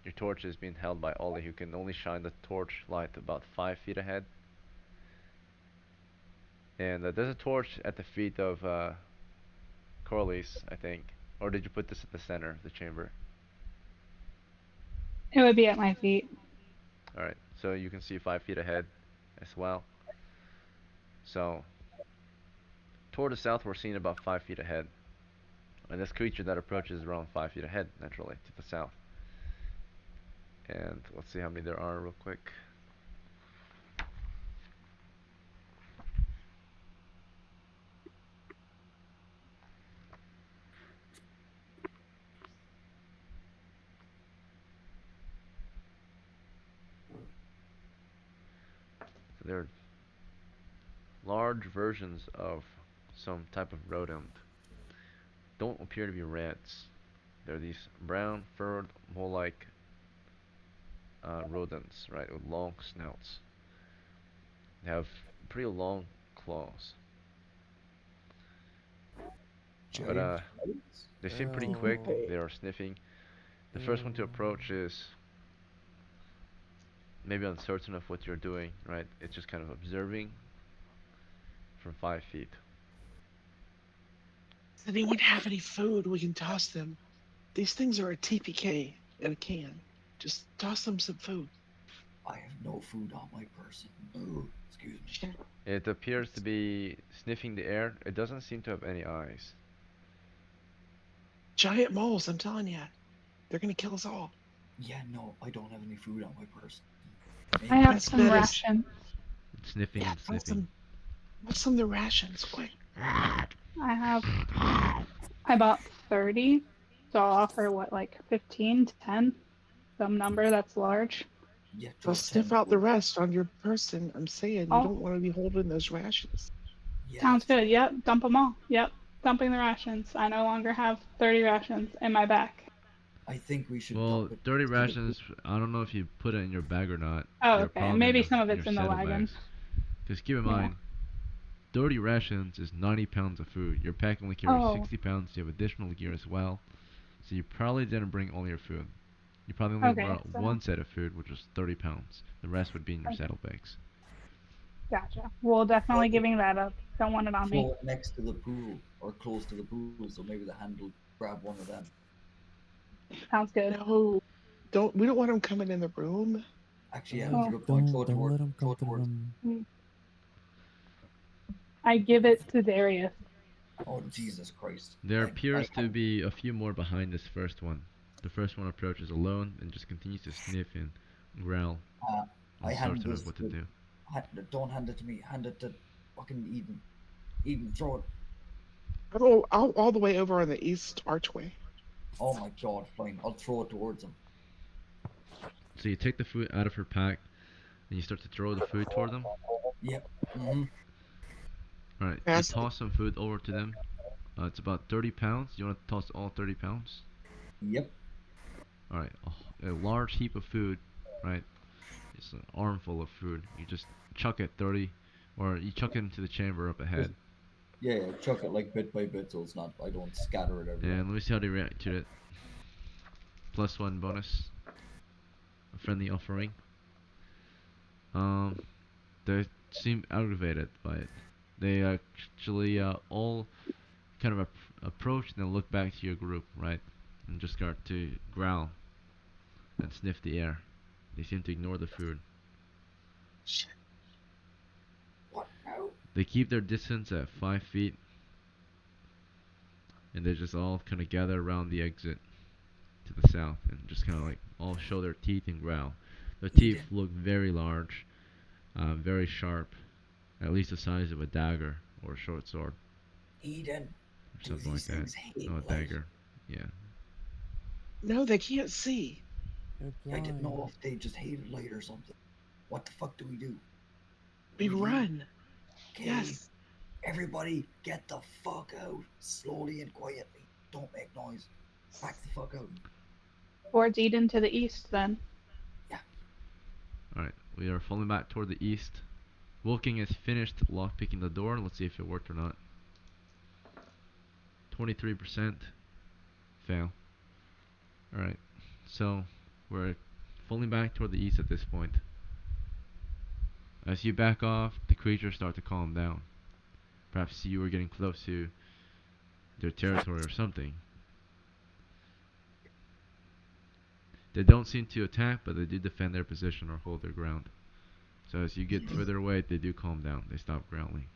Your torch is being held by Ollie, who can only shine the torch light about 5 feet ahead. And there's a torch at the feet of Corley's, I think. Or did you put this at the center of the chamber? It would be at my feet. Alright, so you can see 5 feet ahead as well. So, toward the south, we're seeing about 5 feet ahead. And this creature that approaches is around 5 feet ahead, naturally, to the south. And let's see how many there are, real quick. So they're large versions of some type of rodent. Don't appear to be rats. They're these brown furred, more like rodents, right, with long snouts. They have pretty long claws. But Giant spiders? they seem pretty quick. Ew. They are sniffing. The first one to Ew. approach is maybe uncertain of what you're doing, right? It's just kind of observing from 5 feet. Does anyone have any food? We can toss them. These things are a TPK in a can. Just toss them some food. I have no food on my person. Oh, excuse me. Shit. It appears to be sniffing the air. It doesn't seem to have any eyes. Giant moles, I'm telling you. They're gonna kill us all. Yeah, no, I don't have any food on my person. I have That's some medicine. ration. It's sniffing Yeah, and sniffing. toss some of the rations, quick. I have. I bought 30, so I'll offer what, like 15, 10, some number that's large. Yeah, They'll throw sniff 10 out the food. rest on your person. I'm saying you Oh, don't want to be holding those rations. Yeah, sounds throw good. Yep, dump them all. Yep, dumping the rations. I no longer have 30 rations in my back. I think we should Well, dump it 30 to the rations, I don't know if you put it in your bag or not. Oh, They're okay. And probably maybe some of in your it's in the wagon. saddlebags. Because keep in Yeah. mind, 30 rations is 90 pounds of food. Your pack only carries Oh, 60 pounds. You have additional gear as well. So you probably didn't bring all your food. You probably only okay. brought So, one set of food, which was 30 pounds. The rest would be in your okay. saddlebags. Gotcha. Well, definitely giving that up. Don't want it on me. throw it next to the pool or close to the pool, so maybe the handle grab one of them. Sounds good. No, we don't want them coming in the room. Actually, yeah, that's a Oh, good point. Don't let them Throw come it to the towards. room. I give it to Darius. Oh Jesus Christ! There I appears to be a few more behind this first one. The first one approaches alone and just continues to sniff and growl, I hand uncertain of this what to to. do. Don't hand it to me. Hand it to fucking Eden. Eden, throw it. I'll all the way over on the east archway. Oh my God! Fine, I'll throw it towards him. So you take the food out of her pack and you start to throw the food toward them. Yep. Mm-hmm. Alright, you Pass. toss some food over to them. It's about 30 pounds. You want to toss all 30 pounds? Yep. Alright, a large heap of food, right? It's an armful of food. You just chuck it 30, or you chuck it into the chamber up ahead. Yeah, chuck it like bit by bit, so it's not. I don't scatter it everywhere. And let me see how they react to it. +1 bonus. A friendly offering. They seem aggravated by it. They actually all kind of approach and then look back to your group, right? And just start to growl and sniff the air. They seem to ignore the food. Shit. What now? They keep their distance at 5 feet. And they just all kind of gather around the exit to the south and just kind of like all show their teeth and growl. Their teeth Eden. look very large, very sharp, at least the size of a dagger or a short sword Eden. or Do something like these that. things hate No, a light? dagger. Yeah. No, they can't see. They're I didn't know blind. if they just hated light or something. What the fuck do we do? We leave? run. Okay. Yes. Everybody, get the fuck out. Slowly and quietly. Don't make noise. Back the fuck out. Towards Eden to the east, then. Alright, we are falling back toward the east. Wilking has finished lockpicking the door. Let's see if it worked or not. 23%. Fail. Alright, so we're falling back toward the east at this point. As you back off, the creatures start to calm down. Perhaps you were getting close to their territory or something. They don't seem to attack, but they do defend their position or hold their ground. So as you get further away, they do calm down. They stop growling.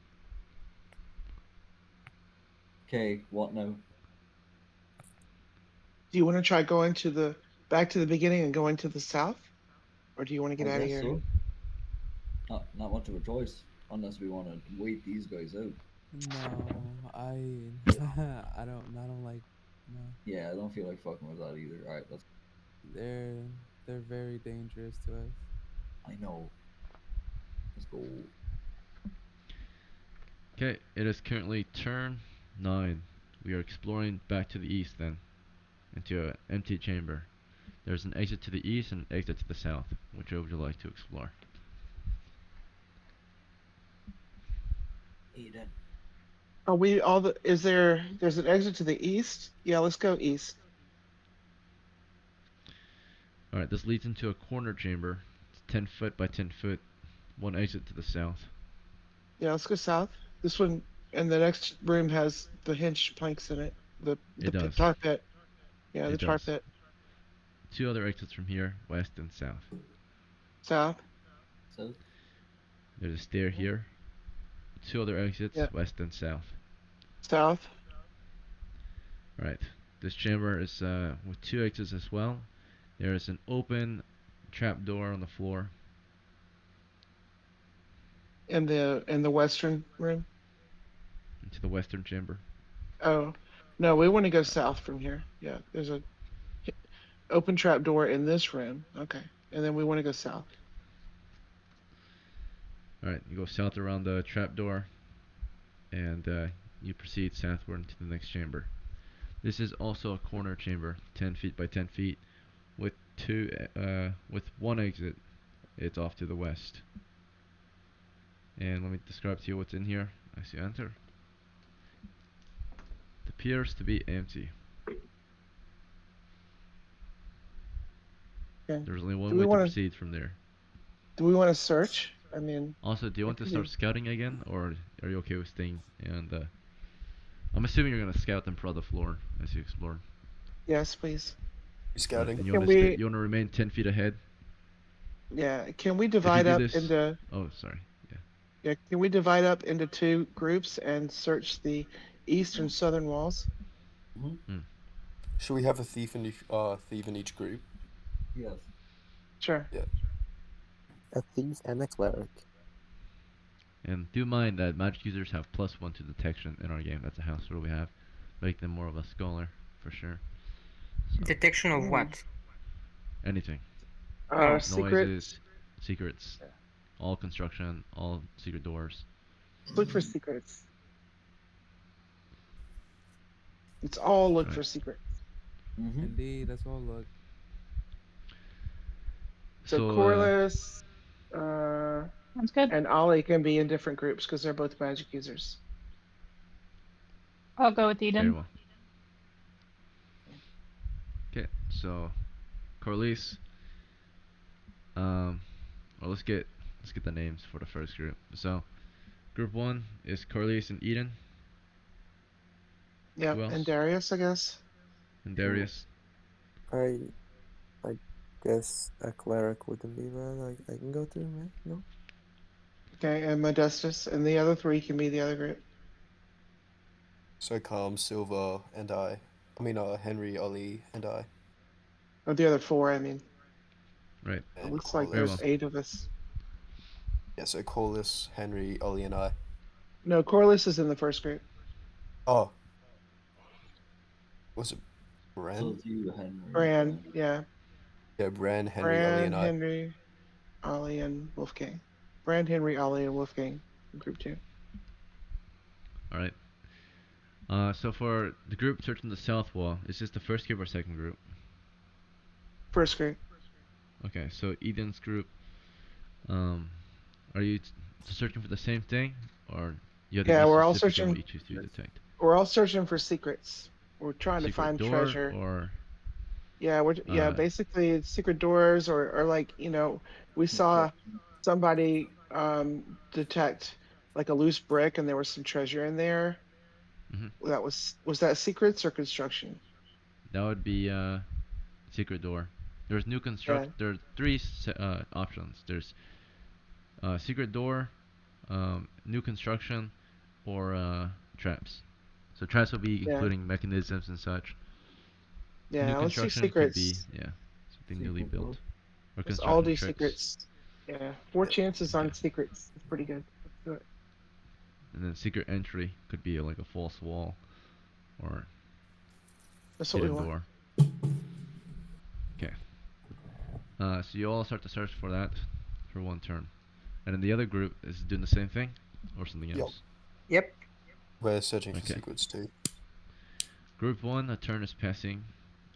Okay, what now? Do you want to try going back to the beginning and going to the south, or do you want to get I out of guess here? so. Not much of a choice, unless we want to wait these guys out. No, I don't like no. Yeah, I don't feel like fucking with that either. All right, let's. They're they're very dangerous to us. I know. Let's go. Okay, it is currently turn 9. We are exploring back to the east then, into an empty chamber. There's an exit to the east and an exit to the south. Which would you like to explore? Eden. Are we all the? Is there? There's an exit to the east. Yeah, let's go east. Alright, this leads into a corner chamber. It's 10 foot by 10 foot. One exit to the south. Yeah, let's go south. This one and the next room has the hinge planks in it. It does. Tar pit. Yeah, the It tar does. pit. Two other exits from here, west and south. South. So, There's a stair here. Two other exits, Yeah. west and south. South. Right. This chamber is with two exits as well. There is an open trap door on the floor. In the western room. Into the western chamber. Oh, no, we want to go south from here. Yeah, there's a open trap door in this room. Okay, and then we want to go south. Alright, you go south around the trap door, and you proceed southward into the next chamber. This is also a corner chamber, 10 feet by 10 feet, with with one exit. It's off to the west. And let me describe to you what's in here as you enter. It appears to be empty. Okay. There's only one Do we way to want to proceed from there. do we want to search? I mean, Also, do you it want to could start be. scouting again, or are you okay with staying? And I'm assuming you're gonna scout and prod the floor as you explore. Yes, please. Scouting. And you Can want to we? you want to remain 10 feet ahead. Yeah. Can we If you divide do up this, into? oh sorry, yeah. Yeah. Can we divide up into two groups and search the east and southern walls? mm-hmm. Hmm. Should we have a thief in each group? Yes. Sure. Yeah. A thief and a cleric. And do mind that magic users have +1 to detection in our game. That's a house rule we have. Make them more of a scholar, for sure. So, Detection of Mm. what? anything. Oh. Secrets. Noises, secrets, Yeah. all construction, all secret doors. Look for secrets. It's all look Right. for secrets. Mm-hmm. Indeed, that's all. Look, So So, Corliss, Sounds good. and Ollie can be in different groups because they're both magic users. I'll go with very Eden. well. Okay, so, Corliss, well, let's get the names for the first group. So, group 1 is Corliss and Eden. Yep, Who else? and Darius, I guess. And Darius. I I guess a cleric wouldn't be bad. I can go too, man. No? Okay, and Modestus, and the other three can be the other group. So Calm, Silver, and I. I mean, Henry, Ollie, and I. Or the other four, I mean. Right. It And looks like Very there's well. 8 of us. Yeah, so Corliss, Henry, Ollie, and I. No, Corliss is in the first group. Oh, was it So Bran? it's you, Henry. Bran, yeah. Yeah, Bran, Henry, Ollie, Bran, and I. Henry, Ollie, and Wolfgang. Bran, Henry, Ollie, and Wolfgang in group 2. All right. So for the group searching the south wall, is this the first group or second group? First group. Okay, so Eden's group. Um, are you searching for the same thing, or you have to Yeah, be we're all specific on what searching. you choose to detect? We're all searching for secrets. We're trying to Secret find door, treasure. or Yeah, uh, basically it's secret doors or like, we saw Construction. somebody detect like a loose brick and there was some treasure in there. Hmm. Was that secrets or construction? That would be secret door. There's new construct. Yeah, There are three options. There's secret door, new construction, or traps. So traps will be yeah, including mechanisms and such. New yeah. Let's do construction could be, secrets. yeah, something newly Secret door. built, or Let's all construction do tricks. secrets. Yeah, four chances Okay. on secrets. That's pretty good. Let's do it. And then secret entry could be like a false wall or That's what we hidden want. door. Okay. So you all start to search for that for one turn. And then the other group is doing the same thing or something Yep. else. Yep. We're searching for Okay. secrets too. Group 1, a turn is passing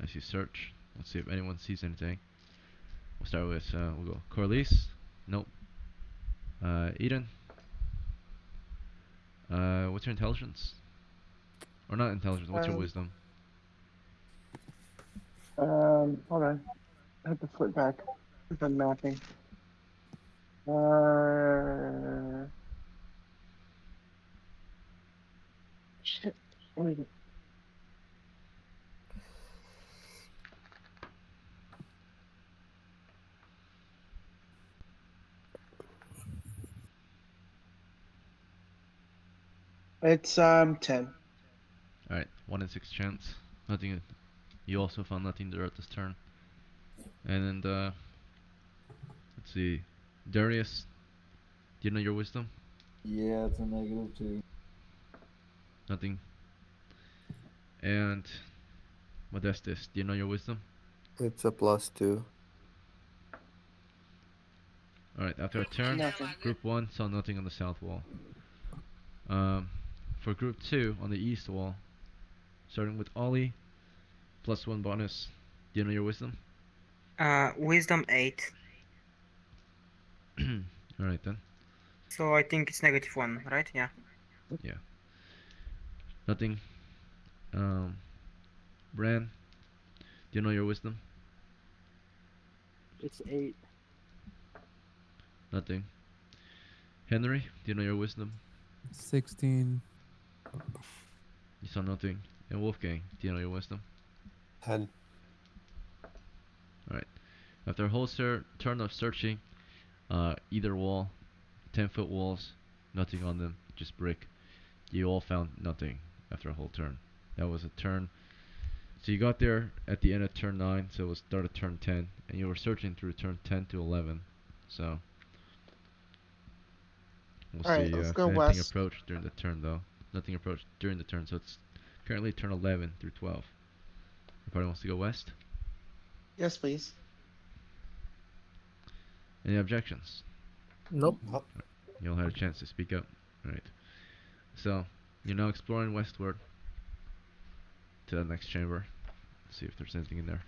as you search. Let's see if anyone sees anything. We'll start with, we'll go Corliss. Nope. Eden. What's your intelligence? Or not intelligence, what's your Um, wisdom? Hold on. I have to flip back. I'm mapping. Uh, shit. Wait. It's 10. Alright, 1 in 6 chance. Nothing. You also found nothing throughout this turn. And then, let's see. Darius, do you know your wisdom? Yeah, it's a negative two. Nothing. And Modestus, do you know your wisdom? It's a +2. Alright, after a turn, Nothing. group 1 saw nothing on the south wall. Um, for group 2 on the east wall, starting with Ollie, +1 bonus. Do you know your wisdom? Wisdom 8. Alright then. So I think it's -1, right? Yeah. Yeah. Nothing. Um, Bran, do you know your wisdom? It's 8. Nothing. Henry, do you know your wisdom? 16. You saw nothing. And Wolfgang, do you know your wisdom? 10. Alright. After a whole turn of searching, either wall, 10-foot walls, nothing on them, just brick. You all found nothing after a whole turn. That was a turn. So you got there at the end of turn 9, so it was start of turn 10, and you were searching through turn 10 to 11. So we'll All right, see let's if go anything west. approached during the turn, though. Nothing approached during the turn, so it's currently turn 11 through 12. Everybody wants to go west? Yes, please. Any objections? Nope. Nope. You all had a chance to speak up. Alright. So, you're now exploring westward to the next chamber. See if there's anything in there.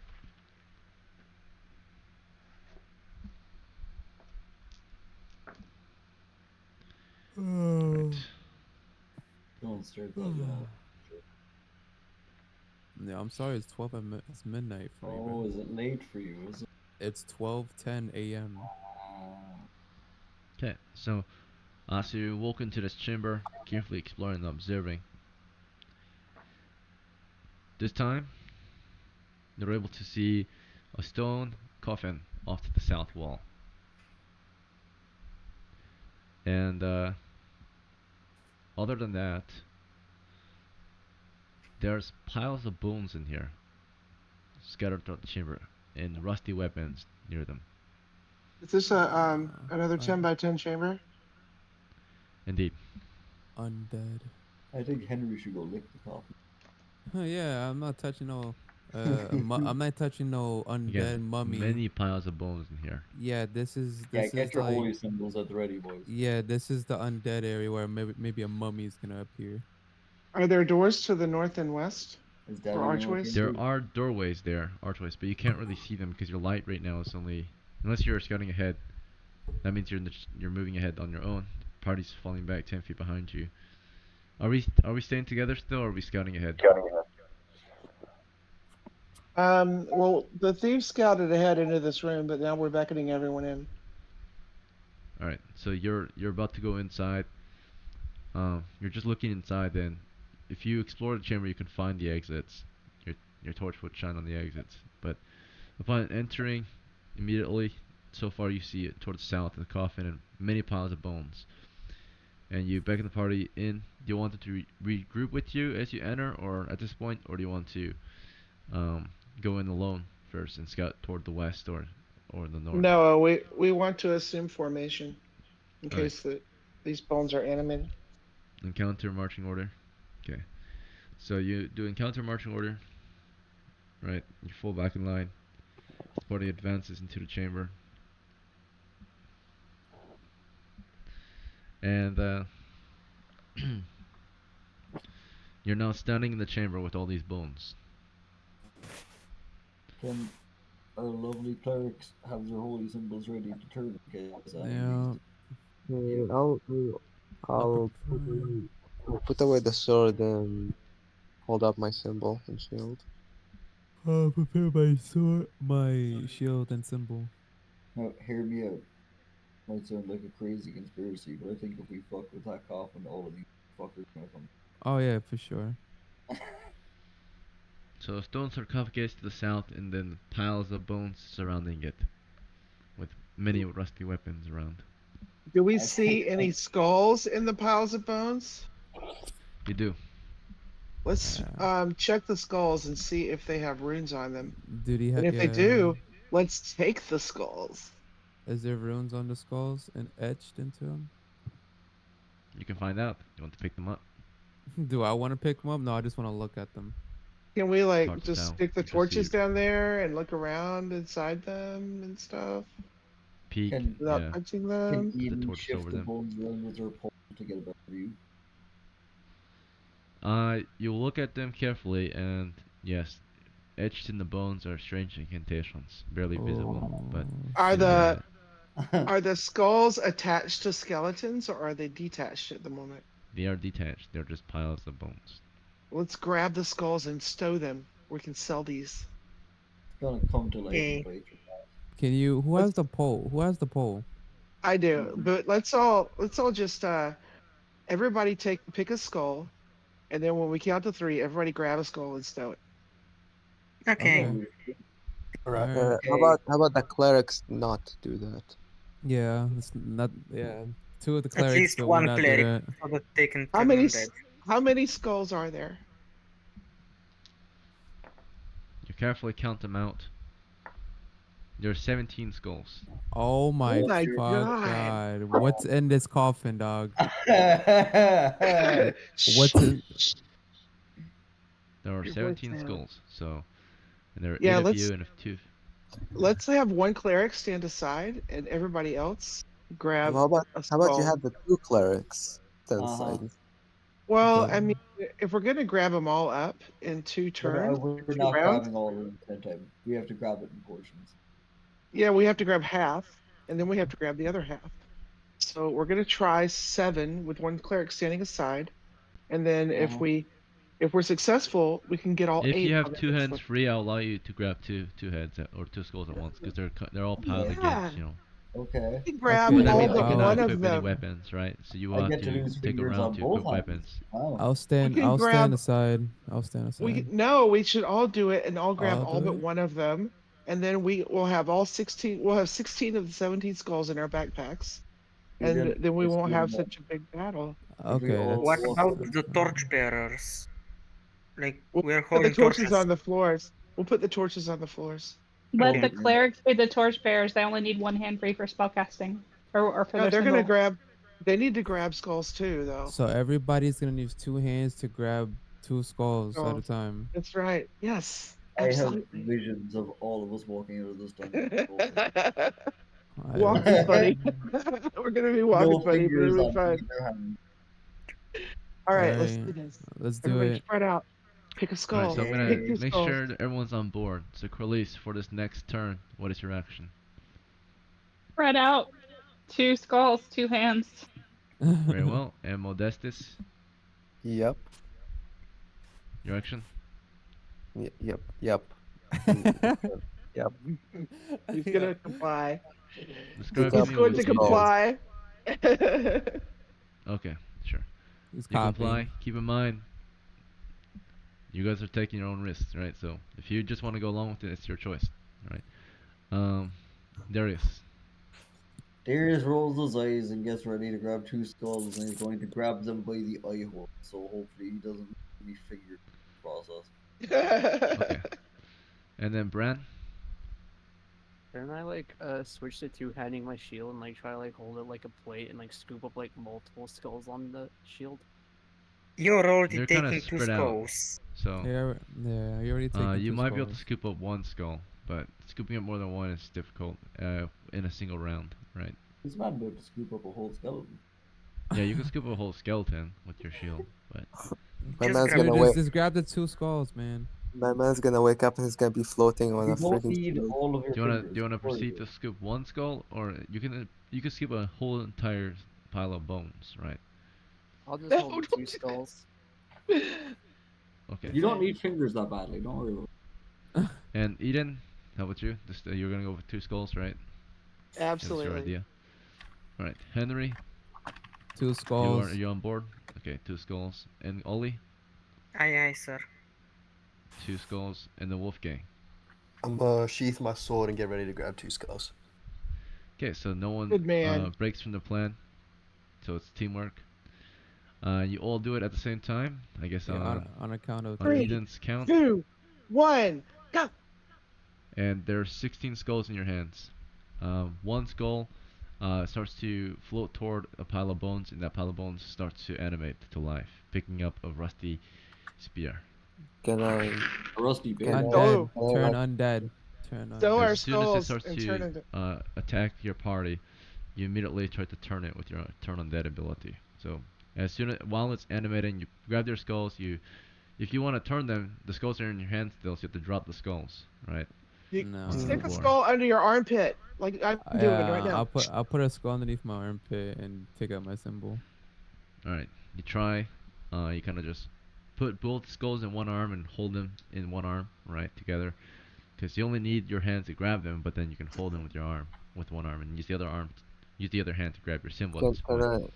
Right. Don't start that yet. Yeah, I'm sorry. It's 12 at it's midnight for me, Oh, bro. is it late for you? Is it? It's 12:10 a.m. Okay, so as you walk into this chamber, carefully exploring and observing, this time you're able to see a stone coffin off to the south wall. And other than that, there's piles of bones in here, scattered throughout the chamber, and rusty weapons near them. Is this a another 10 Un by 10 chamber? Indeed. undead. I think Henry should go lick the coffee. Yeah, I'm not touching no. I'm not touching no Again, undead mummy. many piles of bones in here. Yeah, this Yeah, is get your like holy symbols at the ready, boys. yeah, this is the undead area where maybe a mummy is gonna appear. Are there doors to the north and west Is or Daddy gonna look archways? There into are doorways there, archways, but you can't really see them because your light right now is only, unless you're scouting ahead. That means you're moving ahead on your own. The party's falling back 10 feet behind you. Are we staying together still, or are we scouting ahead? Well, the thieves scouted ahead into this room, but now we're beckoning everyone in. All right. So you're about to go inside. You're just looking inside, then if you explore the chamber, you can find the exits. Your your torch would shine on the exits. But upon entering, immediately, so far you see it towards the south, the coffin and many piles of bones. And you beckon the party in. Do you want it to regroup with you as you enter, or at this point, or do you want to um, go in alone first and scout toward the west or the north? No, we want to assume formation in All right. case that these bones are animated. Encounter marching order. Okay. So you do encounter marching order. Right. You fall back in line. The party advances into the chamber, and you're now standing in the chamber with all these bones. Can our lovely clerics have their holy symbols ready to turn in case anything needs Yeah. to be Hmm, up? I'll I'll prepare. put away the sword and hold up my symbol and shield. I'll prepare my sword, my shield, and symbol. Now, hear me out. Might sound like a crazy conspiracy, but I think if we fuck with that coffin, all of these fuckers gonna come. Oh yeah, for sure. So a stone sarcophagus to the south, and then piles of bones surrounding it, with many rusty weapons around. Do we I think see any skulls in the piles of bones? You do. Let's Yeah. check the skulls and see if they have runes on them. Do they And if they yeah. do, let's take the skulls. Is there runes on the skulls and etched into them? You can find out. You want to pick them up? Do I want to pick them up? No, I just want to look at them. Can we It's like hard to just tell. stick the You just see torches down there and look around inside them and stuff peak. can without Yeah. touching can them? Put the Eden torches shift over the them. bones around with her pole to get a better view? You look at them carefully, and yes, etched in the bones are strange incantations, barely visible, but Oh Are you see shit. the that are the skulls attached to skeletons or are they detached at the moment? they are detached. They're just piles of bones. Let's grab the skulls and stow them. We can sell these. Gonna come to life and Okay. bite your Can you? Who has Let's the pole? Who has the pole? I do, ass. but let's all just everybody pick a skull, and then when we count to three, everybody grab a skull and stow it. Okay. Okay. Oh, All All right. right. okay. How about the clerics not do that? Yeah. It's not. Yeah. Two of the At clerics, least but we're one not do cleric it. so that they can How turn many undead. how many skulls are there? You carefully count them out. There are 17 skulls. Oh Oh my my fuck god. god! What's in this coffin, dog? What's Shh. in? There are Your 17 voicemail. skulls. So, and there are eight Yeah, of you and if two. let's have one cleric stand aside and everybody else grab a How about you skull. have the two clerics stand Uh-huh. side? Well, The I mean, if we're gonna grab them all up in two Yeah, but turns, we're two not rounds, grabbing all of them at the same time. We have to grab it in portions. yeah, we have to grab half, and then we have to grab the other half. So we're gonna try seven with one cleric standing aside, and then Uh-huh. if we're successful, we can get all If eight you have of it two next hands one. free, I'll allow you to grab two heads or two skulls at once because they're all piled Yeah, against. Okay. we can grab okay. But that all means Well, you but cannot one I'll of equip any them. weapons, right? So you will I have get to to lose take a fingers round on to both equip hands. weapons. Wow. I'll We stand. can I'll stand grab aside. I'll stand aside. no, we should all do it and all grab I'll all do but it. one of them, and then we will have all 16. We'll have 16 of the 17 skulls in our backpacks, and Eden, then we just won't give have them up. such a big battle. If we Okay, all What that's walk about over. the torch bearers? Like, We'll we're put the holding torches torches. on the floors. We'll put the torches on the floors. Let Okay. the Well, clerics be the torch bearers. They only need one hand free for spellcasting or for No, their they're gonna symbol. grab. They need to grab skulls too, though. so everybody's gonna use two hands to grab two skulls at a Skulls. time. That's right. Yes, I have absolutely. visions of all of us walking out of this dungeon with no fingers. I Walking don't. funny. We're gonna be walking No funny, but fingers it'll be on fun. either hand. All All right, let's right, do this. let's do Everybody it. spread out. Pick a All right, skull. so I'm gonna Pick Okay. two make skulls. sure that everyone's on board. So Corliss, for this next turn, what is your action? Spread out. Two skulls, two hands. Very well. And Modestus, Yep. your action? Yep. Yep. Mm, yep. He's Yeah. gonna comply. Pick Describe to He's up me going two to what you do. skulls. comply. Okay, sure. He's You copying. comply. Keep in mind, you guys are taking your own risks, right? So if you just want to go along with it, it's your choice, right? Um, Darius. Darius rolls his eyes and gets ready to grab two skulls, and he's going to grab them by the eye hole. So hopefully he doesn't lose any fingers in the process. Okay. And then Bran. Can I like switch to two-handing my shield and like try to like hold it like a plate and like scoop up like multiple skulls on the shield? You're already They're kind of taking two spread out, skulls. so Yeah, you already taken you two might be able to skulls. scoop up one skull, but scooping up more than one is difficult in a single round, right? This man about to scoop up a whole skeleton. Yeah, you can scoop a whole skeleton with your shield, but My Just man's grab Dude, gonna one. wake. just grab the two skulls, man. My man's gonna wake up and he's gonna be floating on You a don't freaking need shield. all of your do you wanna fingers. do you wanna Don't worry proceed about to it. scoop one skull, or you can scoop a whole entire pile of bones, right? I'll just No, hold the don't two do skulls. that. Okay. You don't need fingers that badly. Don't worry about it. And Eden, how about you? Just you're gonna go with two skulls, right? That was your Absolutely. idea. All right, Henry, Two are skulls. you on board? Okay, two skulls. And Ollie, Aye, sir. two skulls. And the Wolfgang. I'm sheath my sword and get ready to grab two skulls. Okay, so no one Good man. breaks from the plan, so it's teamwork. You all do it at the same time, I guess Yeah, on a count of on three. 3, Eden's count. 2, 1, go. And there's 16 skulls in your hands. One skull starts to float toward a pile of bones, and that pile of bones starts to animate to life, picking up a rusty spear. Can I? A rusty Can bear. I? Undead. So, Can I Turn like? undead. Turn so undead. our As soon as it skulls starts and to turn into. attack your party, you immediately try to turn it with your turn undead ability. So as soon as while it's animating, you grab their skulls. If you want to turn them, the skulls are in your hand still, so you have to drop the skulls, right? You No. Onto the stick a floor. skull under your armpit, like I'm doing right now. I'll put a skull underneath my armpit and take out my symbol. All right, you try. You kind of just put both skulls in one arm and hold them in one arm, right, together. Because you only need your hands to grab them, but then you can hold them with your arm, with one arm, and use the other hand to grab your symbol at this Can point.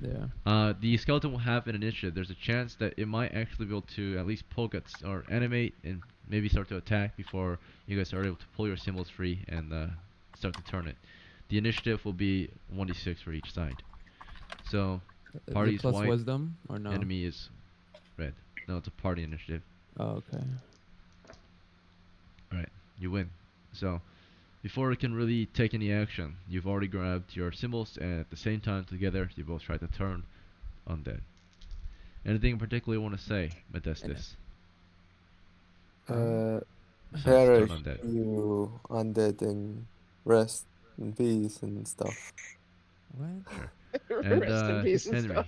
I? Yeah. The skeleton will have an initiative. There's a chance that it might actually be able to at least poke at or animate and maybe start to attack before you guys are able to pull your symbols free and start to turn it. The initiative will be 1d6 for each side. So, Is it party's plus white, wisdom or no? enemy is red. No, it's a party initiative. Oh, okay. Alright, you win. So, before it can really take any action, you've already grabbed your symbols, and at the same time together, you both try to turn undead. Anything in particular you want to say, Modestus? Besides turn Perish undead. you undead and rest in peace and stuff. What? Sure. And Rest in peace and Henry. stuff.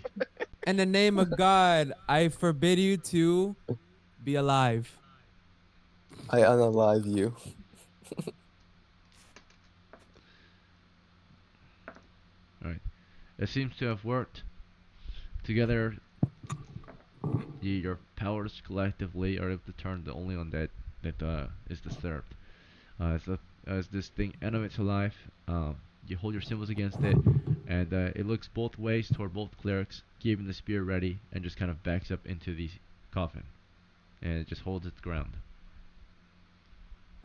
In the name of God, I forbid you to be alive. I unalive you. Alright. It seems to have worked. Together, your powers collectively are able to turn the only undead that is disturbed. As this thing animates to life, you hold your symbols against it, and it looks both ways toward both clerics, keeping the spear ready, and just kind of backs up into the coffin, and it just holds its ground.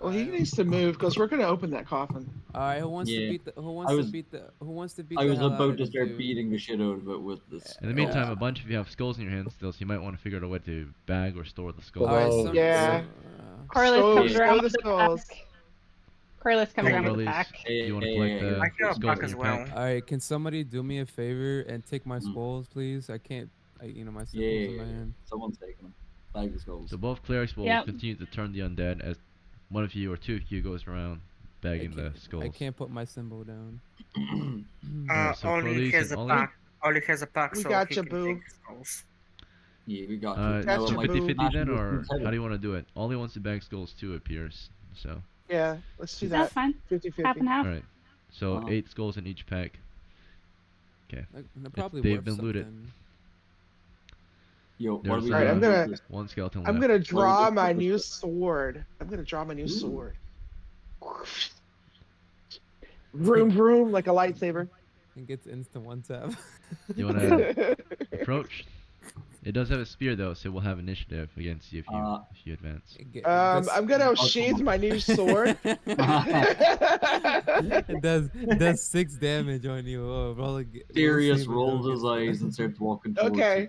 Well, he needs to move because we're gonna open that coffin. All right, who wants to Yeah. beat the I was who wants to beat I the was hell out about of to this start dude? beating the shit out of it with this. In the meantime, a bunch of you have skulls in your hands still, so you might want to figure out a way to bag or store the skulls. All right, Well, Yeah. Corliss Stow- comes Yeah. around stow the with the skulls. pack. Corliss comes Okay, around with the Corliss, pack. do you want to Hey, collect hey, the I have a skulls pack in as your well. pack? All right, can somebody do me a favor and take my Mm. skulls, please? I can't. My symbols Yeah, in my hand. someone's taking them. Bag the skulls. So both clerics will Yep. continue to turn the undead as one of you or two of you goes around bagging the I skulls. can't put my symbol down. Alright, so Ollie Corliss has and a Ollie? pack. Ollie has a pack, We so got he you, can boo. take the skulls. Yeah, we got you. Got It's you, a I might 50-50 smash then, this or dude's head how off. do you want to do it? Ollie wants to bag skulls too, it appears. So, Yeah, let's do That's that. fine. 50-50. Half and half. alright. So, Uh-huh. 8 skulls in each pack. Okay. They're probably They've worth been looted. something. Yo, what are There's we All right, gonna do with this? one skeleton I'm left. gonna What are we draw gonna do my with new this? sword. I'm gonna draw my new Ooh. sword. Vroom vroom like a lightsaber. It gets instant one tap. Do you want to approach? It does have a spear though, so it will have initiative against you Uh, if you advance. This I'm gonna I'll come sheath up. my new sword. it does 6 damage on you. Oh, roll a Sirius save if that'll rolls get his you. eyes and starts walking towards you. Okay,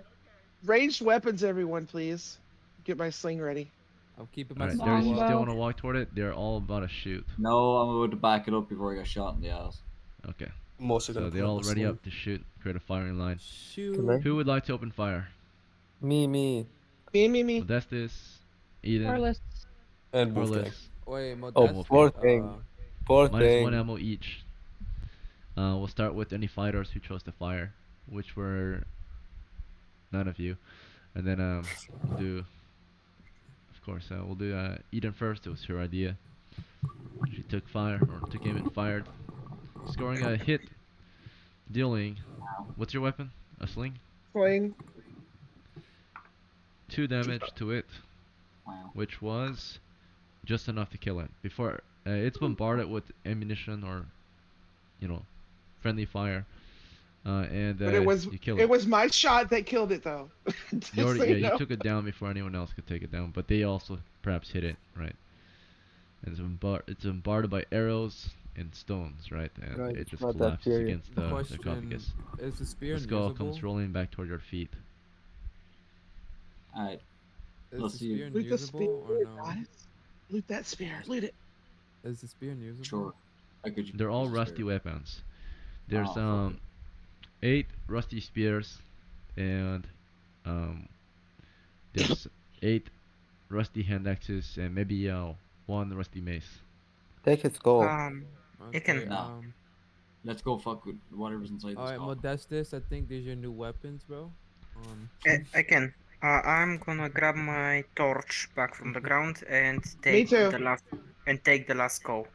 ranged weapons, everyone, please. Get my sling ready. I'm keeping All my right, Darius, slow you up. still Longbow. want to walk toward it? They're all about to shoot. No, I'm about to back it up before I get shot in the ass. Okay, I'm also gonna so put they're up all a ready sling. up to shoot, create a firing line. Can I? Shoot. Who would like to open fire? Me. Me. Modestus, Eden, Careless. And Wolfgang. Corliss, Wait, and Oh, Wolfgang. poor Modestus. thing. Poor Minus one thing. ammo each. We'll start with any fighters who chose to fire, which were none of you, and then we'll do, of course, we'll do Eden first. It was her idea. She took fire or took aim and fired, scoring a hit, dealing. What's your weapon? A sling. Sling. 2 damage to it, Wow. which was just enough to kill it. Before it's bombarded with ammunition or you know friendly fire, and But it was you kill it. it was my shot that killed it, though. You Just so already you yeah you know. took it down before anyone else could take it down, but they also perhaps hit it right. And it's bombarded by arrows and stones, right? And Right, it it's just not that collapses serious. against the Question: sarcophagus. is the spear The skull comes unusable? rolling back toward your feet. Alright, Is let's the see. spear Loot the spear, unusable or no? guys. Loot that spear. Loot it. Is the spear unusable? Sure, I could They're all use a rusty spare. weapons. There's Oh, fuck it. 8 rusty spears, and um, there's 8 rusty hand axes, and maybe 1 rusty mace. Take his goal. You Okay. can. Nah, let's go fuck with whatever's inside All this right, coffin. Modestus. I think these are your new weapons, bro. I can. I'm gonna grab my torch back from the ground and Me take too. the last call.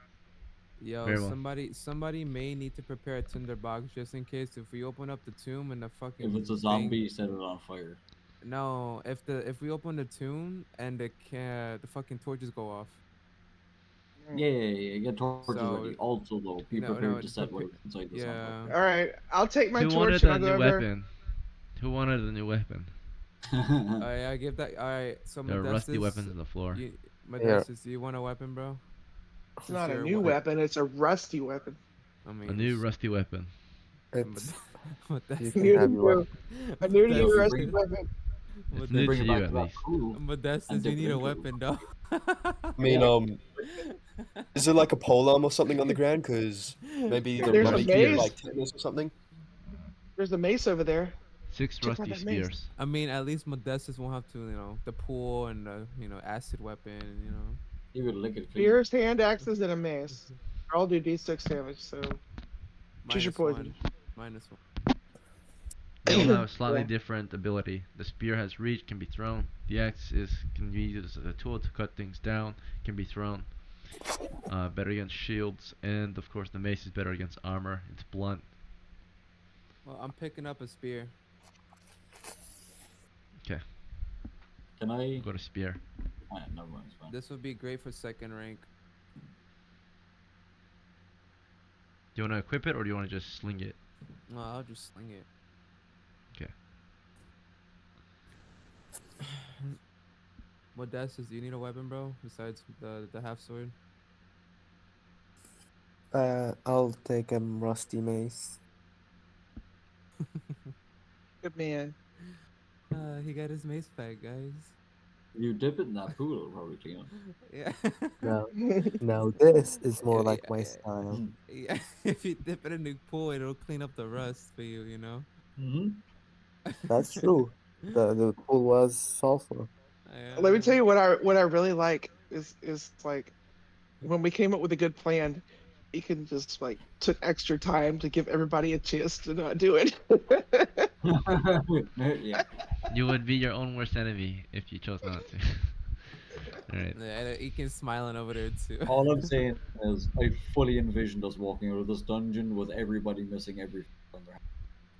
Yo, Very well. somebody may need to prepare a tinder box just in case if we open up the tomb and the If it's a fucking thing. zombie, set it on fire. No, if we open the tomb and the fucking torches go off. Yeah, get torches ready. So Also, though, be prepared no, to set whatever's inside this on yeah. All right, I'll take my Who torch wanted and a I'll go new over. weapon? Who wanted a new weapon? fire. I give that. All right, so There are rusty Modestus, weapons on the floor. you Here. Modestus, do you want a weapon, bro? It's Since not a you're new weapon. It's a rusty weapon. I A mean, new rusty weapon. It's you Modestus, can New to have your you. weapon. A new to Yo, you if you rusty Modestus, bring weapon. It's you new bring to it you back at to that least. pool and Modestus, you dip it need a into it. weapon, though. I mean, is there like a pole arm or something on the ground? Because maybe the There's a mummy can get mace. like tetanus or something. There's a mace over there. 6 Check out rusty that mace. spears. I mean, at least Modestus won't have to, the pool and the, acid weapon, You would lick it clean. Spears, hand axes, and a mace. All do d6 damage. So choose your minus poison. one, minus one. They all have a slightly Yeah. different ability. The spear has reach, can be thrown. The axe can be used as a tool to cut things down, can be thrown. Better against shields, and of course the mace is better against armor. It's blunt. Well, I'm picking up a spear. Okay, Can I? go to spear. Never mind, it's fine. This would be great for second rank. Do you want to equip it or do you want to just sling it? Well, I'll just sling it. Okay. Modestus, do you need a weapon, bro? Besides the half sword? I'll take a rusty mace. Good man. He got his mace back, guys. If you dip it in that pool, it'll probably clean up. Yeah. Now this is more Yeah, like yeah, my yeah. style. Yeah. If you dip it in the pool, it'll clean up the rust for you, Mm-hmm. That's true. The pool was sulfur. Let me tell Yeah. you what I really like is like when we came up with a good plan, he can just like took extra time to give everybody a chance to not do it. Yeah. You would be your own worst enemy if you chose not to. Alright. Yeah, he can smiling over there too. All I'm saying is, I fully envisioned us walking out of this dungeon with everybody missing every on their hand.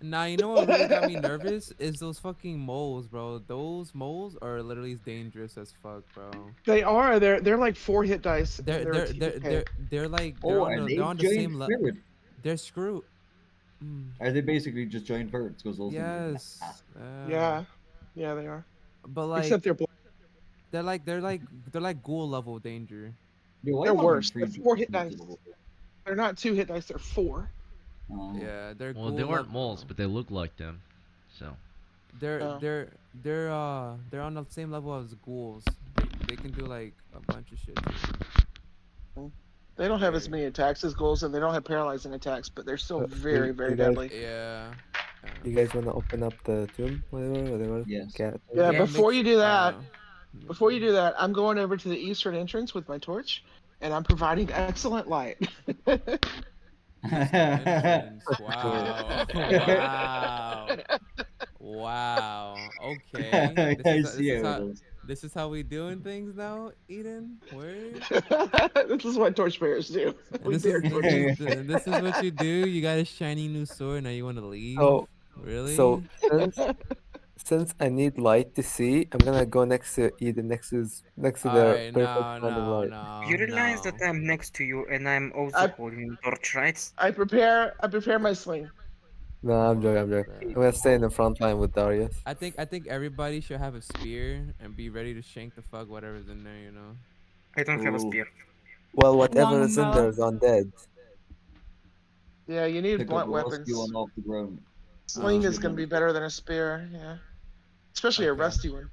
Nah, you know what really got me nervous is those fucking moles, bro. Those moles are literally dangerous as fuck, bro. They are. They're like 4 hit dice and They're they're a they're they're TPK. they're like Oh, are they're they on the giant same level. ferrets? They're screwed. Mm. Are they basically just giant ferrets? Because those things are Yes. massive. Yeah. Yeah, they are. But Except like they're like ghoul level danger. Yo, I they're thought them worse. They're creatures 4 hit were dice. level. They're not 2 hit dice. They're 4. Oh, Yeah, they're Well, they ghoul weren't moles, level. but they look like them. So, They're Oh. they're they're they're on the same level as ghouls. They can do like a bunch of shit too. Mm. They don't have as Very. many attacks as ghouls, and they don't have paralyzing attacks, but they're still very, You very guys, deadly. Yeah. Yeah. you guys wanna open up the tomb, whatever, yes. cat? Yeah, Yeah. Make before sure. you do that, I'm going over to the eastern entrance with my torch, and I'm providing excellent light. Eastern entrance. Cool. Wow. Wow. Wow. Okay. This I is see this is how it how is. this is how we doing things now, Eden. Word. This is what torchbearers do. And We this bear is torches. this is what you do. You got a shiny new sword. Now you want to leave? So so Really? since I need light to see, I'm gonna go next to Eden, next to All their right. perfect No. kind of No. light. No. You realize that No. I'm next to you and I'm also I holding the torch, right? I prepare my sling. No, I'm joking, I'm joking. Bruh. I'm gonna stay in the front line with Darius. I think everybody should have a spear and be ready to shank the fuck whatever's in there. You know. I don't have a Oh, spear. Well, whatever is in there Longbow. is undead. Yeah, you need pick up blunt a rusty weapons. one off the ground. Sling Oh. is Shit, going to man. be better than a spear. Yeah, especially a Okay. rusty one.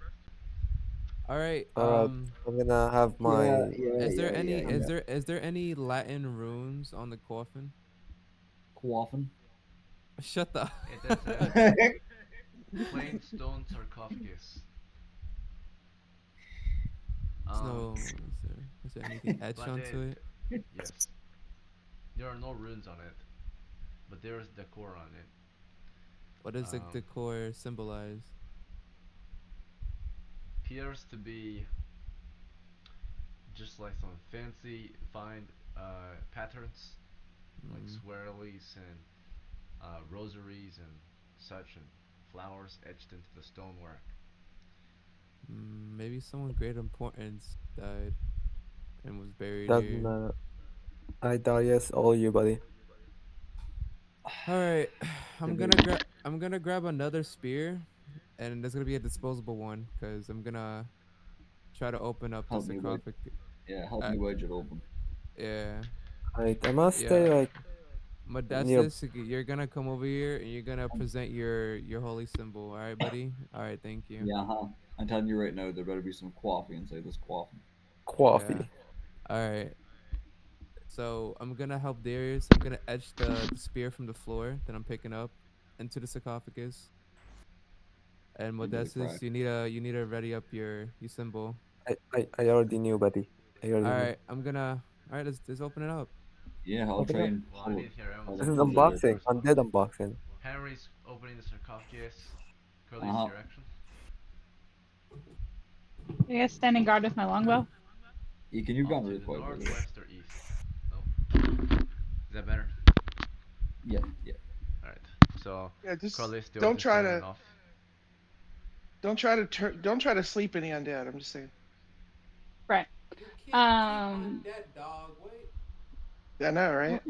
All right. Alright, I'm gonna have Yeah, my yeah, Is there yeah, yeah, any yeah. is there any Latin runes on the coffin? Coffin. Shut the. it is a plain stone sarcophagus. Um, No. Is there anything etched but onto it? yes, there are no runes on it, but there is decor on it. What does the Um, decor symbolize? appears to be just like some fancy fine patterns, like Mm, swirlies and rosaries and such, and flowers etched into the stonework. maybe someone great importance died and was buried doesn't here. matter. I Darius, all you, buddy. All right, They're very I'm gonna grab another spear, and there's gonna be a disposable one because I'm gonna try to open up the help me wedge. sarcophagus. Yeah, help Uh, me wedge it open. yeah, Right, I must stay yeah. like near. Modestus, you're gonna come over here and you're gonna Um, present your holy symbol. All right, buddy. All right, thank you. yeah, huh. I'm telling you right now, there better be some coffee inside this coffin. Yeah. Coffee. All right. So I'm gonna help Darius. I'm gonna etch the spear from the floor that I'm picking up into the sarcophagus. And Give it a Modestus, crack. you need to ready up your symbol. I already knew, buddy. I All already knew. right, I'm gonna. All right, let's open it up. Yeah, I'll Open try up. and Well, I pull it, need to hear everyone's This pull it is from actions the then. other unboxing. person. Undead unboxing. Henry's opening the sarcophagus. Uh Curly's huh. your action. I guess standing guard with my longbow. Yeah, can you Off gun to really the quiet, by the way? northwest or east. Oh, is that better? Yeah, yeah. All right. So Yeah, just Curly's still don't just try standing to off. don't try to sleep any undead. I'm just saying. Right. You can't keep Um, undead, dog. Wait. I know, right?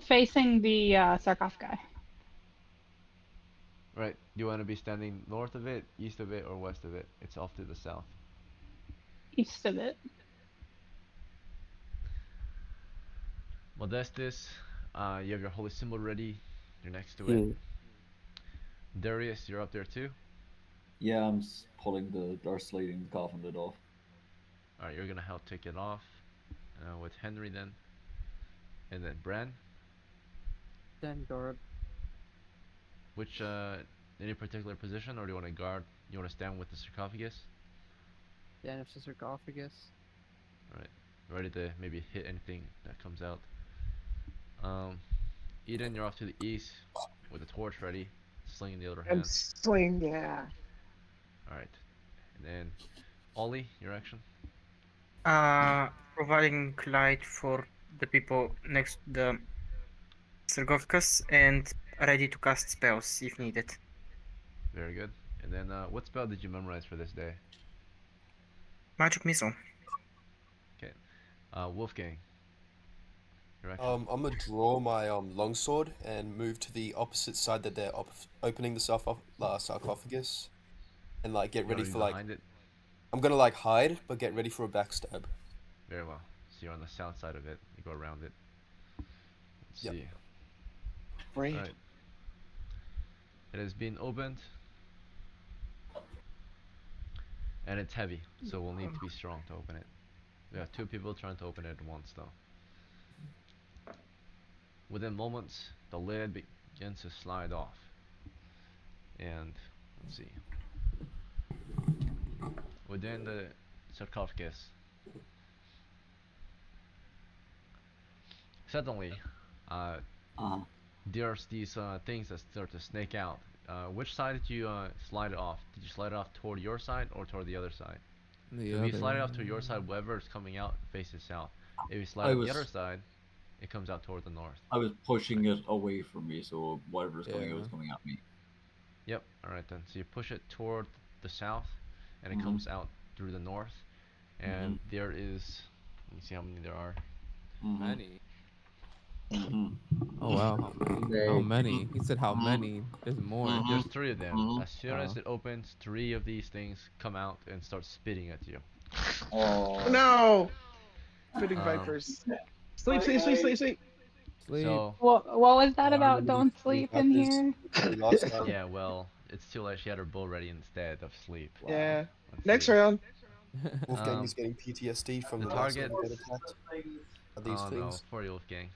facing the sarcophagi, Right. Do you want to be standing north of it, east of it, or west of it? It's off to the south. east of it. Modestus, you have your holy symbol ready. You're next to it. Yeah. Darius, you're up there too. Yeah, pulling the or slating the coffin lid off. All right, you're gonna help take it off with Henry then, and then Bran. Then guard. Which any particular position, or do you want to guard? You want to stand with the sarcophagus? Then it's the sarcophagus. All right, ready to maybe hit anything that comes out. Um, Eden, you're off to the east with the torch ready, sling in the other And hand. sling, yeah. All right, and then Ollie, your action. Providing light for the people next to the sarcophagus and ready to cast spells if needed. Very good. And then what spell did you memorize for this day? Magic missile. Okay, Wolfgang. Your action. I'm gonna draw my longsword and move to the opposite side that they're opening the sarcophagus, and like get You're ready already for like behind it. I'm gonna like hide, but get ready for a backstab. Very well. So you're on the south side of it. You go around it. Let's Yep. see. All Great. right. It has been opened, and it's heavy, so we'll need to be strong to open it. We have two people trying to open it at once, though. Within moments, the lid begins to slide off, and let's see. Within the sarcophagus, suddenly, uh, Uh-huh. there's these things that start to snake out. Which side did you slide it off? Did you slide it off toward your side or toward the other side? The So if you other. slide it off to your side, whatever is coming out faces south. If you slide I it the other was side, it comes out toward the north. I was pushing Right. it away from me, so whatever is coming out Yeah. is coming at me. Yep. All right then. So you push it toward the south, and it Mhm. comes out through the north. And Mhm. there is. Let me see how many there are. Mhm. Many. Mhm. Oh wow, how many? How Great. many? He said how Mhm. many? There's more. There's Mhm. three of them. Mhm. As soon as Oh. it opens, three of these things come out and start spitting at you. Oh Oh. no! Spitting Um. vipers. Sleep, sleep, sleep, sleep, sleep. Sleep. So What was that I about? remember these Don't these sleep in vipers here. from last time. yeah, well, it's too late. She had her bow ready instead of sleep. Wow. Yeah. Let's Next see. round. Wolfgang Um, is getting PTSD from the the last time target. he got attacked by these Oh no, things. for you, Wolfgang.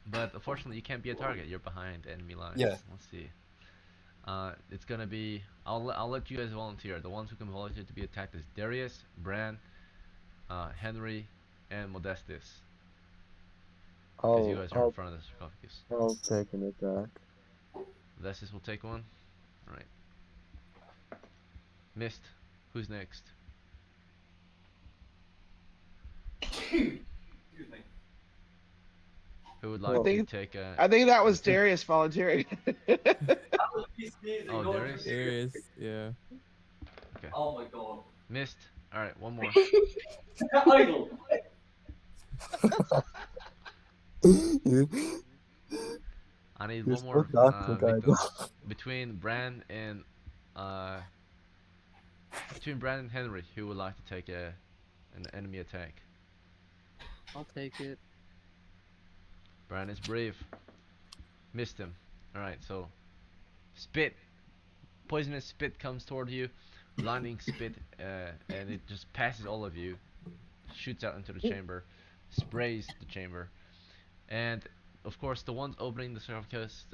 But unfortunately, you can't be a target. You're behind enemy lines. Yeah. Let's see. It's gonna be. I'll let you guys volunteer. The ones who can volunteer to be attacked is Darius, Bran, Henry, and Modestus. Because you I'll guys are in I'll front of the sarcophagus. I'll take an attack. Modestus will take one. All right. Mist. Who's next? Excuse me. Who would I like Well, to think take I think that the was two? Darius volunteering. That was me sneezing. Oh, No Darius. interfere. There is. Yeah. Okay. Oh my god. Mist. All right. One more. Idle. you I need you're one so more toxic, I victim between Bran and uh between Bran and Henry. Who would like to take an enemy attack? I'll take it. Bran is brave. Missed him. All right. So spit. Poisonous spit comes toward you. Blinding spit, and it just passes all of you. Shoots out into the chamber. Sprays the chamber. And of course, the ones opening the sarcophagus,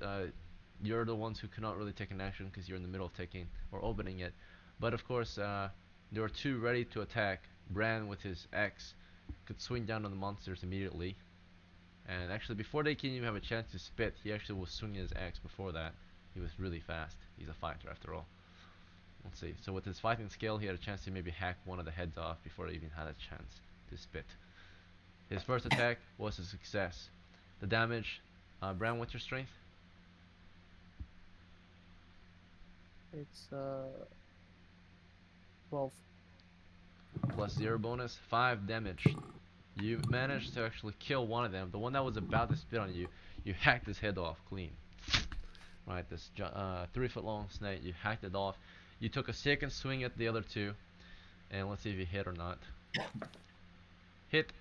you're the ones who cannot really take an action because you're in the middle of taking or opening it. But of course, there are two ready to attack. Bran with his axe could swing down on the monsters immediately. And actually, before they can even have a chance to spit, he actually was swinging his axe before that. He was really fast. He's a fighter after all. Let's see. So with his fighting skill, he had a chance to maybe hack one of the heads off before he even had a chance to spit. His first attack was a success. The damage, Bran, what's your strength? It's 12. Plus 0 bonus, 5 damage. You managed to actually kill one of them. The one that was about to spit on you, you hacked his head off clean. Right, this 3 foot long snake, you hacked it off. You took a second swing at the other two, and let's see if you hit or not. Hit.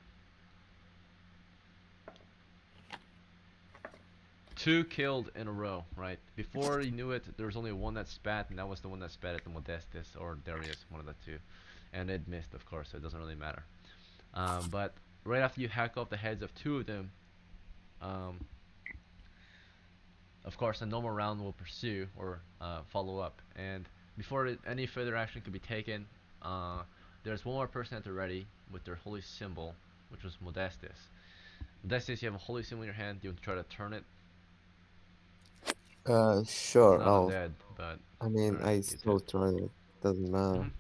2 killed in a row, right? Before you knew it, there was only one that spat, and that was the one that spat at the Modestus or Darius, one of the two. And it missed, of course, so it doesn't really matter. But right after you hack off the heads of two of them, um, of course, a normal round will pursue or follow up. And before any further action could be taken, uh, there's one more person at the ready with their holy symbol, which was Modestus. Modestus, you have a holy symbol in your hand. You try to turn it. He's Sure. not I'll. undead, but I mean, alright, I you still did. tried it. Doesn't matter.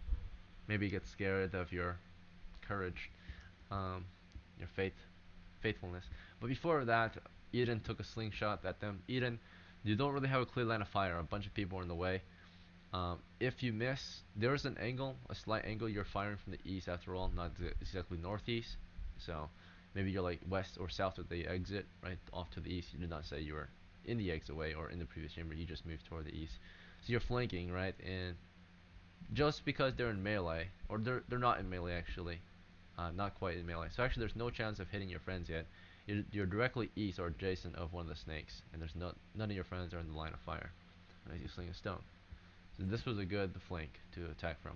Maybe get scared of your courage, um, your faithfulness. But before that, Eden took a slingshot at them. Eden, you don't really have a clear line of fire. A bunch of people are in the way. If you miss, there's an angle, a slight angle. You're firing from the east after all, not exactly northeast. So maybe you're like west or south of the exit, right, off to the east. You did not say you were in the exit way or in the previous chamber. You just moved toward the east. So you're flanking, right, and just because they're in melee, or they're not in melee actually, not quite in melee. So actually, there's no chance of hitting your friends yet. You're directly east or adjacent of one of the snakes, and there's none of your friends are in the line of fire. Right, you sling a stone. So this was a good flank to attack from.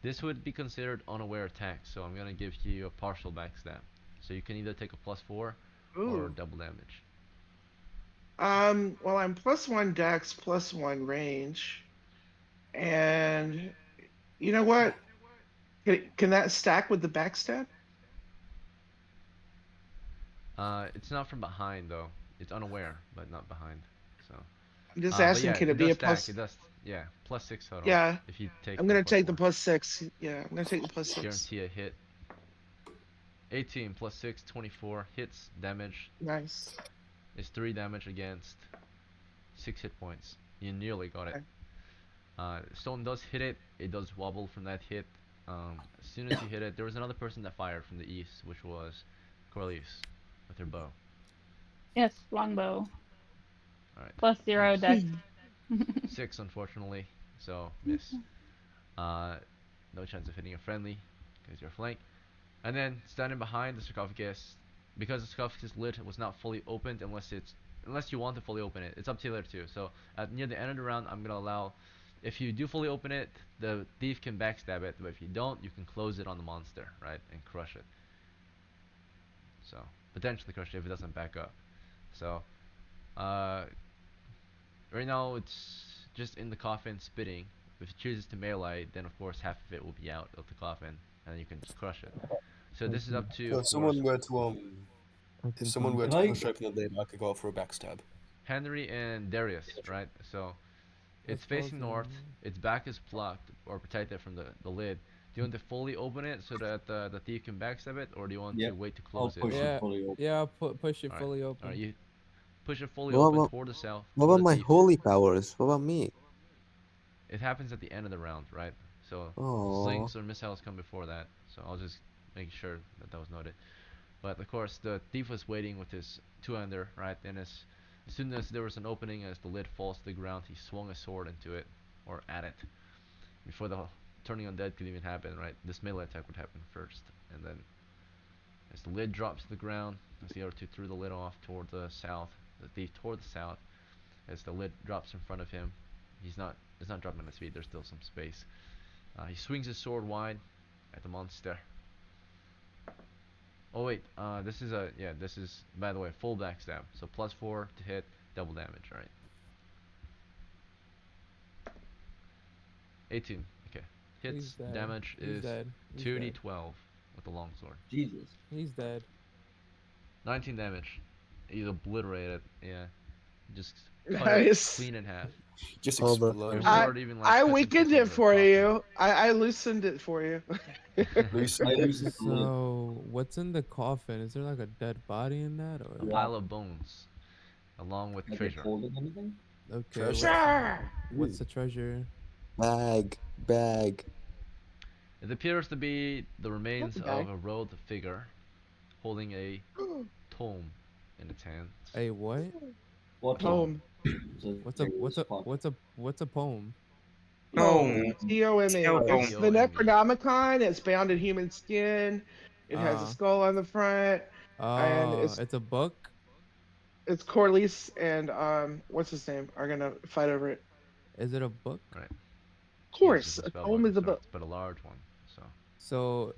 This would be considered unaware attack, so I'm gonna give you a partial backstab. So you can either take a +4 or Ooh. double damage. Well, I'm +1 dex, +1 range, and you know what? Can that stack with the backstab? It's not from behind though. It's unaware, but not behind. So, I'm just but asking, yeah, can it it be does a stack. plus? It does, yeah, +6 total. Yeah, If you take I'm the gonna take the +4, +6. Yeah, I'm gonna take the +6. guarantee a hit. 18 +6, 24 hits. Damage Nice. is 3 damage against 6 hit points. You nearly got it. Okay. Stone does hit it. It does wobble from that hit. As soon as you hit it, there was another person that fired from the east, which was Corliss with her bow. Yes, longbow. All right, +0 miss. dex. 6 unfortunately, so miss. Uh, no chance of hitting a friendly because you're flank. And then standing behind the sarcophagus, because the sarcophagus lid was not fully opened unless you want to fully open it. It's up to you later too. So at near the end of the round, I'm gonna allow, if you do fully open it, the thief can backstab it. But if you don't, you can close it on the monster, right, and crush it. So potentially crush it if it doesn't back up. So uh, right now it's just in the coffin spitting. If it chooses to melee, then of course half of it will be out of the coffin, and then you can just crush it. So this is up to, So of if course, someone were to I if can someone find were Can to I? push open the lid, I could go for a backstab. Henry and Darius, right? So Let's it's close facing them. north, its back is blocked or protected from the lid. Do you want to fully open it so that the thief can backstab it, or do you want to Yep. wait to I'll close it? push it Yeah, fully open. yeah. Push it Alright, fully alright, open. you push it fully What open about, toward the south, what toward about the my thief. holy powers? What about me? It happens at the end of the round, right? So Oh, slings or missiles come before that, so I'll just make sure that that was noted. But of course, the thief was waiting with his two-hander, right? And as soon as there was an opening, as the lid falls to the ground, he swung a sword into it, or at it, before the turning undead could even happen, right? This melee attack would happen first, and then as the lid drops to the ground, as the other two threw the lid off toward the south, the thief toward the south, as the lid drops in front of him, it's not dropping on his feet. There's still some space. He swings his sword wide at the monster. Oh wait, this is, by the way, full backstab. So +4 to hit, double damage, right? 18. Okay. He's Hits, dead. damage He's is dead. He's dead. 2d12 with the longsword. Jesus. He's dead. 19 damage. He's obliterated. Yeah. Just cut it Nice. clean in half. Just hold on. Your explode. I sword even like I cuts into weakened some it of the for coffin. you. I loosened it for you. Loosen I it. loosened the lid. So, what's in the coffin? Is there like a dead body in that, or A Yeah. pile of bones, along with Like it's treasure. holding anything? okay? Treasure. What's the treasure? Bag. It appears to be the remains of Okay. a robed figure holding a tome in its hands. A what? What tone? Home. It's a What's a serious pocket. what's a poem? Home. Home. Tome. Home. It's the Tome. Necronomicon. It's bound in human skin. It has a Uh skull on the front, and it's a book. it's Corliss and what's his name are gonna fight over it. Is it a book? Right. Of Yes, it's course, a a spell book tome of is a book. sorts, but a large one. So, So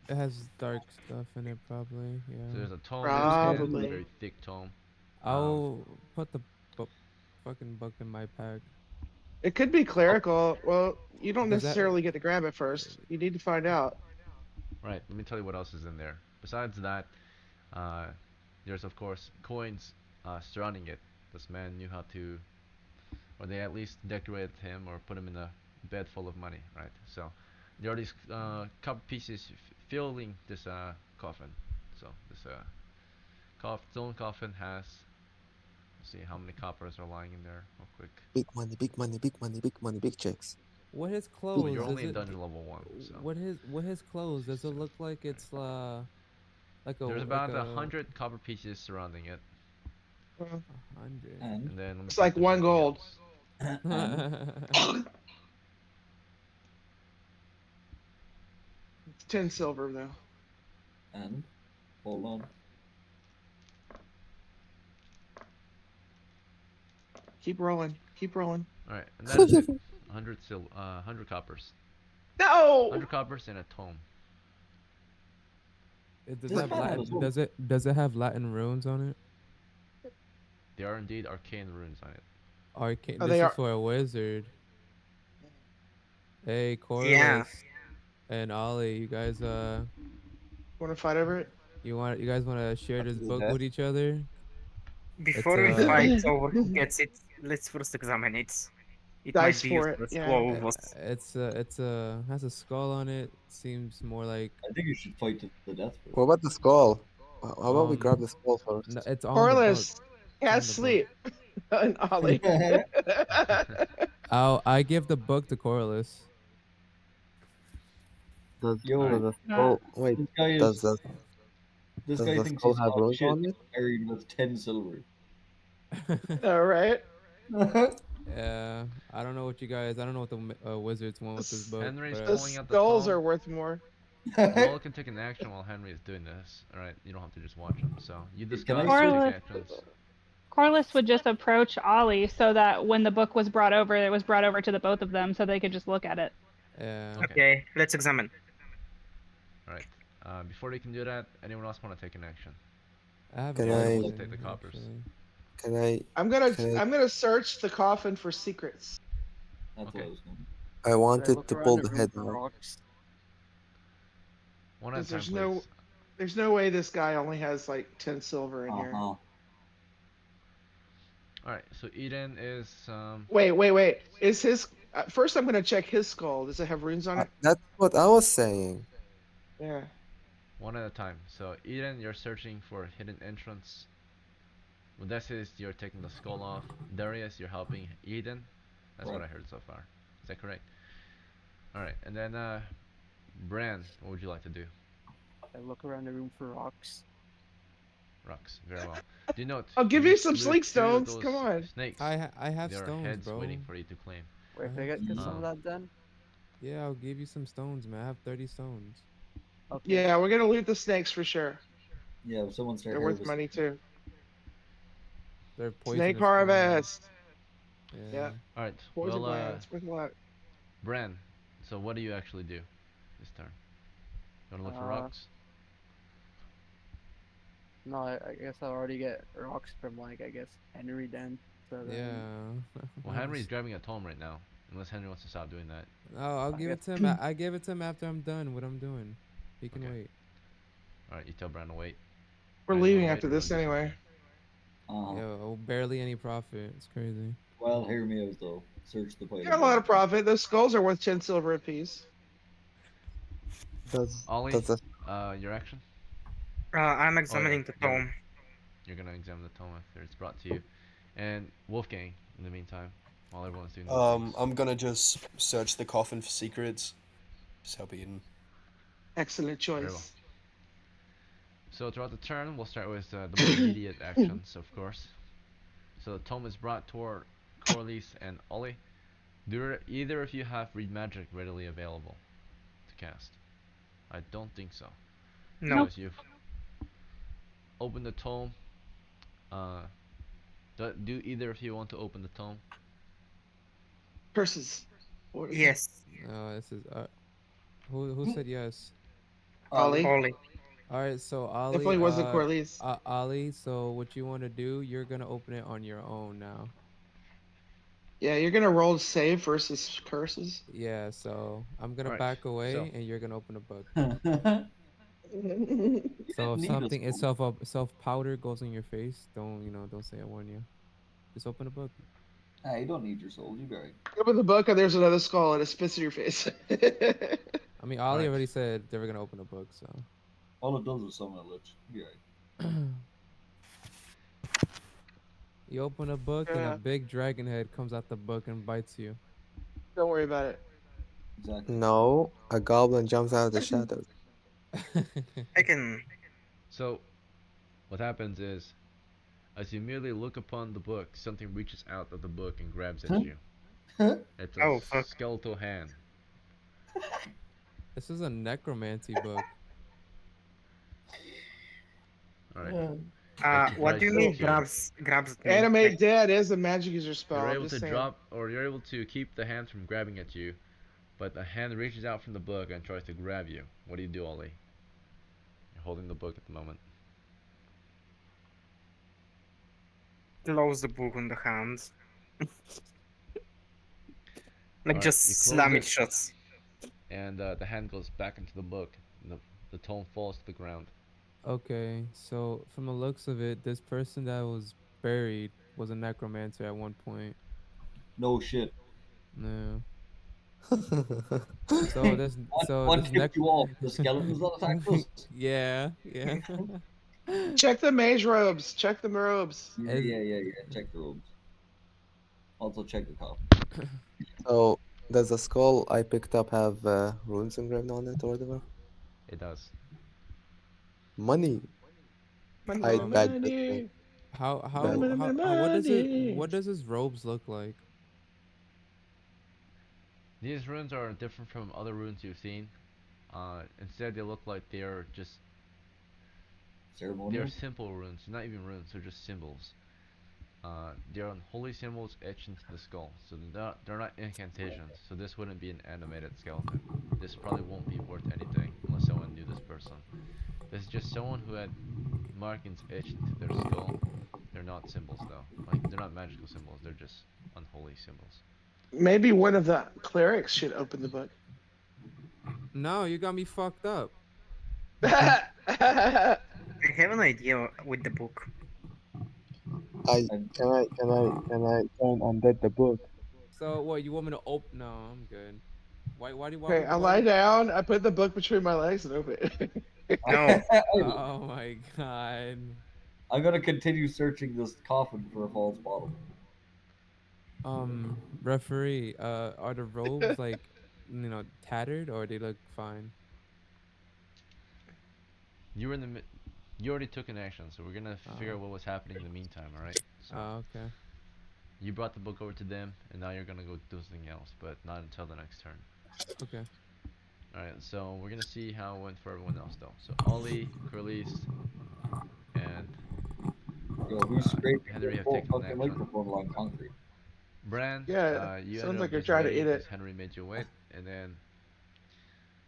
it has dark stuff in it, probably. so Yeah. there's a tome in his hand, a Probably. very thick tome. I'll put the bu- fucking book in my pack. It could be clerical. Well, you don't Does that? necessarily get to grab it first. You need to find out. Right. Let me tell you what else is in there. Besides that, uh, there's of course coins surrounding it. This man knew how to, or they at least decorated him or put him in a bed full of money, right? So there are these copper pieces filling this coffin. So this stone coffin has, let's see how many coppers are lying in there real quick. Big money, big money, big money, big money, big checks. What his Big Well, you're clothes? money. Does only in it? dungeon level 1, so What his clothes? Does it look like it's There's like about a a 100 copper pieces surrounding it, Uh, 100. And and then let me It's see if like there's one anything gold. else. and It's 10 silver though. and hold on. Keep rolling. Keep rolling. All right, and that is it. 100 coppers, No. 100 coppers and a tome. It does This have Look at man that. Latin. has one. Does it have Latin runes on it? They are indeed arcane runes on it. Arcane. Oh, This they is are. for a wizard. Hey, Yeah. Corliss and Ollie, Want to fight over it? you guys want to share What this is book that? with each other? It's Before we fight over who gets it, let's first examine it. It might Dice be for it. useless to Yeah. all of us. it's has a skull on it. Seems more like I think you should fight to the death first. What about the skull? How about we grab um the skull no, first? it's on the book. Corliss It's has on the book. sleep. And Ollie. I give the book to Corliss. Does All right. does the Uh, skull wait? This guy Does is. the This does guy the thinks skull he's have hot runes shit on it? carried with 10 silver. All right. Yeah, I don't know what you guys. I don't know what the wizards want The, with this s- book, Henry's but the pulling out the skulls tome. are worth more. You all can take an action while Henry is doing this. All right, you don't have to just watch him. So you Can I discuss, you search? take Corliss actions. Corliss would just approach Ollie so that when the book was brought over, it was brought over to the both of them so they could just look at it. yeah. Okay. Okay, let's examine. All right. Before they can do that, anyone else want to take an action? I have Can an The other I ones will take the action coppers. actually. can I I'm gonna can I I'm gonna search the coffin for secrets. That's what Okay. I was going. I Should I wanted look to around pull the the room head for out. rocks? One at a Because time, please. there's no way this guy only has like 10 silver in Uh here. huh. All right. So Eden is Wait. Is his first? I'm gonna check his skull. Does it have runes on it? That's what I was saying. Yeah. one at a time. So Eden, you're searching for a hidden entrance. Odysseus, you're taking the skull off. Darius, you're helping Eden. That's what Right. I heard so far. Is that correct? All right. And then Bran, what would you like to do? I look around the room for rocks. Rocks. Very well. Do you note I'll give you you some loot sleek two of stones. those Come on. snakes? I have There are stones, heads bro. waiting for you to claim. Wait, can I have get some of Um, that then? Yeah, I'll give you some stones, man. I have 30 stones. Okay. Yeah, we're gonna loot the snakes for sure. Yeah, if someone start They're worth harvesting. money too. They're Snake poisonous plants. harvest. Yeah. Yeah. all right. Poison Well, plants worth a lot. Bran. So what do you actually do this turn? You want to look for Uh, rocks? no, I guess I'll already get rocks from like I guess Henry then. So then Yeah. Well, Henry's grabbing a tome right now, unless Henry wants to stop doing that. Oh, I'll I give guess it to him. I give it to him after I'm done what I'm doing. He can Okay. wait. All right. You tell Bran to wait. We're Bran, you want leaving to wait after or you want this to do anyway. something? Yo, barely any profit. It's crazy. Well, hear me out though. Search the pile Got of a lot bones. of profit. Those skulls are worth 10 silver apiece. Ollie, Does the your action? I'm Oh yeah, examining the you're tome. you're gonna examine the tome after it's brought to you, and Wolfgang. In the meantime, while everyone's doing these things. I'm gonna just search the coffin for secrets. Just help Eden. Excellent Very well. choice. So throughout the turn, we'll start with the more immediate actions, of course. So the tome is brought toward Corliss and Ollie. Do either of you have read magic readily available to cast? I don't think so. No. Nope. So as you've opened the tome, uh, do either of you want to open the tome? Curses. What is it? Yes. This is who said yes? Ollie. Ollie. All right, so Definitely wasn't Corliss. Ali, so what you want to do, you're going to open it on your own now. Yeah, you're gonna roll save versus curses. Yeah, so I'm going to Alright, back so away and you're going to open a book. You So didn't if need us. something self powder goes in your face, don't say I warn you. Just open a book. Hey, you don't need your soul. You right. Open the book and there's another skull and it spits in your face. I mean, Ali Alright. already said they were going to open a book, so All it does is summon a lich. You right. you open a book and a Yeah, big dragon head comes out the book and bites you. don't worry about it. Exactly. no, a goblin jumps out of the shadows. I can. So what happens is, as you merely look upon the book, something reaches out of the book and grabs at you. It's a Oh fuck. skeletal hand. This is a necromancy book. All right, it What do tries you to So mean to grabs at me? Like animate dead is a magic user spell. you're I'm able just to saying. drop, or you're able to keep the hand from grabbing at you, but the hand reaches out from the book and tries to grab you. What do you do, Ollie? You're holding the book at the moment. close the book on the hand. Like All right, just you close slam it it, shut. and the hand goes back into the book. And the tome falls to the ground. Okay, so from the looks of it, this person that was buried was a necromancer at one point. No shit. No. So one, this so one this nec tipped you off. The skeletons that attacked us. Yeah, yeah. Check the mage robes. Check the robes. Yeah, As yeah, yeah, yeah. Check the robes. Also check the coffin. So does the skull I picked up have runes engraved on it or whatever? It does. Money. I um bad business. Money. how Bad. how how how Money. what does his robes look like? These runes are different from other runes you've seen. Instead, they look like they're Ceremonial. simple runes. Not even runes. They're just symbols. They're unholy symbols etched into the skull. So they're not incantations. So this wouldn't be an animated skeleton. This probably won't be worth anything unless someone knew this person. This is just someone who had markings etched into their skull. They're not symbols though. Like they're not magical symbols. They're just unholy symbols. Maybe one of the clerics should open the book. No, you got me fucked up. I I have an idea with the book. I And can I try and undead the book? So what, you want me to open? No, I'm good. Why Okay, would I you lie would down. I put the book between my legs and open it. No, Oh my god. I'm gonna continue searching this coffin for a false bottom. Referee, are the robes like, tattered, or they look fine? You were in the you already took an action, so we're gonna figure Uh, out what was happening in the meantime. All right. So okay. you brought the book over to them, and now you're gonna go do something else, but not until the next turn. Okay. All right. So we're gonna see how it went for everyone else though. So Ollie, Curly's, and Yo, who's scraping Henry their have full taken an fucking action. microphone along concrete? Bran, Yeah, you ended sounds up like you're just trying to waiting eat because it. Henry made you wait, and then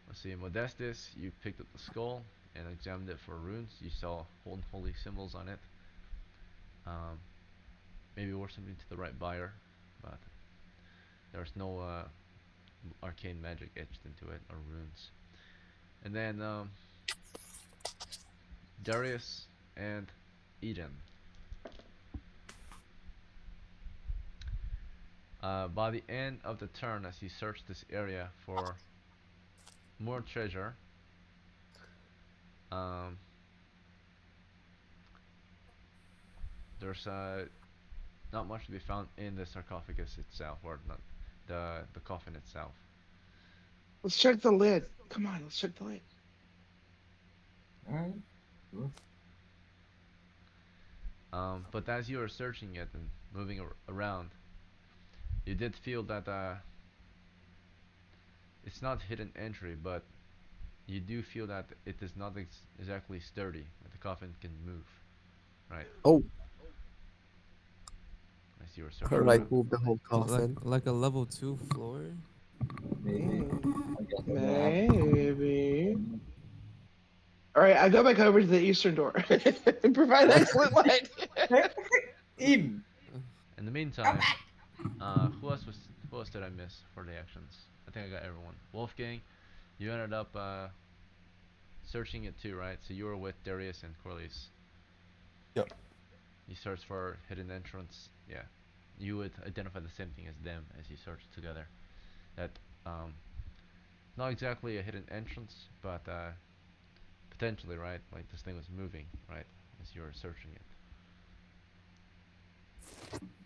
let's see, Modestus, you picked up the skull and examined it for runes. You saw holy symbols on it. Um, maybe worth something to the right buyer, but there's no arcane magic etched into it or runes. And then Darius and Eden. By the end of the turn, as you search this area for more treasure, um, there's not much to be found in the sarcophagus itself, or not the coffin itself. Let's check the lid. Come on, let's check the lid. Alright. Sure. But as you are searching it and moving around, you did feel that it's not hidden entry, but you do feel that it is not exactly sturdy. That the coffin can move, right? Oh, As you are searching alright, around. move the whole Like coffin. like a level 2 floor? Maybe. I guess I'm gonna have Maybe. to. All right, I go back over to the eastern door and provide excellent light. Eden! In the meantime, who else was who else did I miss for the actions? I think I got everyone. Wolfgang, you ended up searching it too, right? So you were with Darius and Corliss. Yep. You searched for hidden entrance. Yeah, you would identify the same thing as them as you searched together. That um, not exactly a hidden entrance, but potentially, right? Like this thing was moving, right, as you were searching it.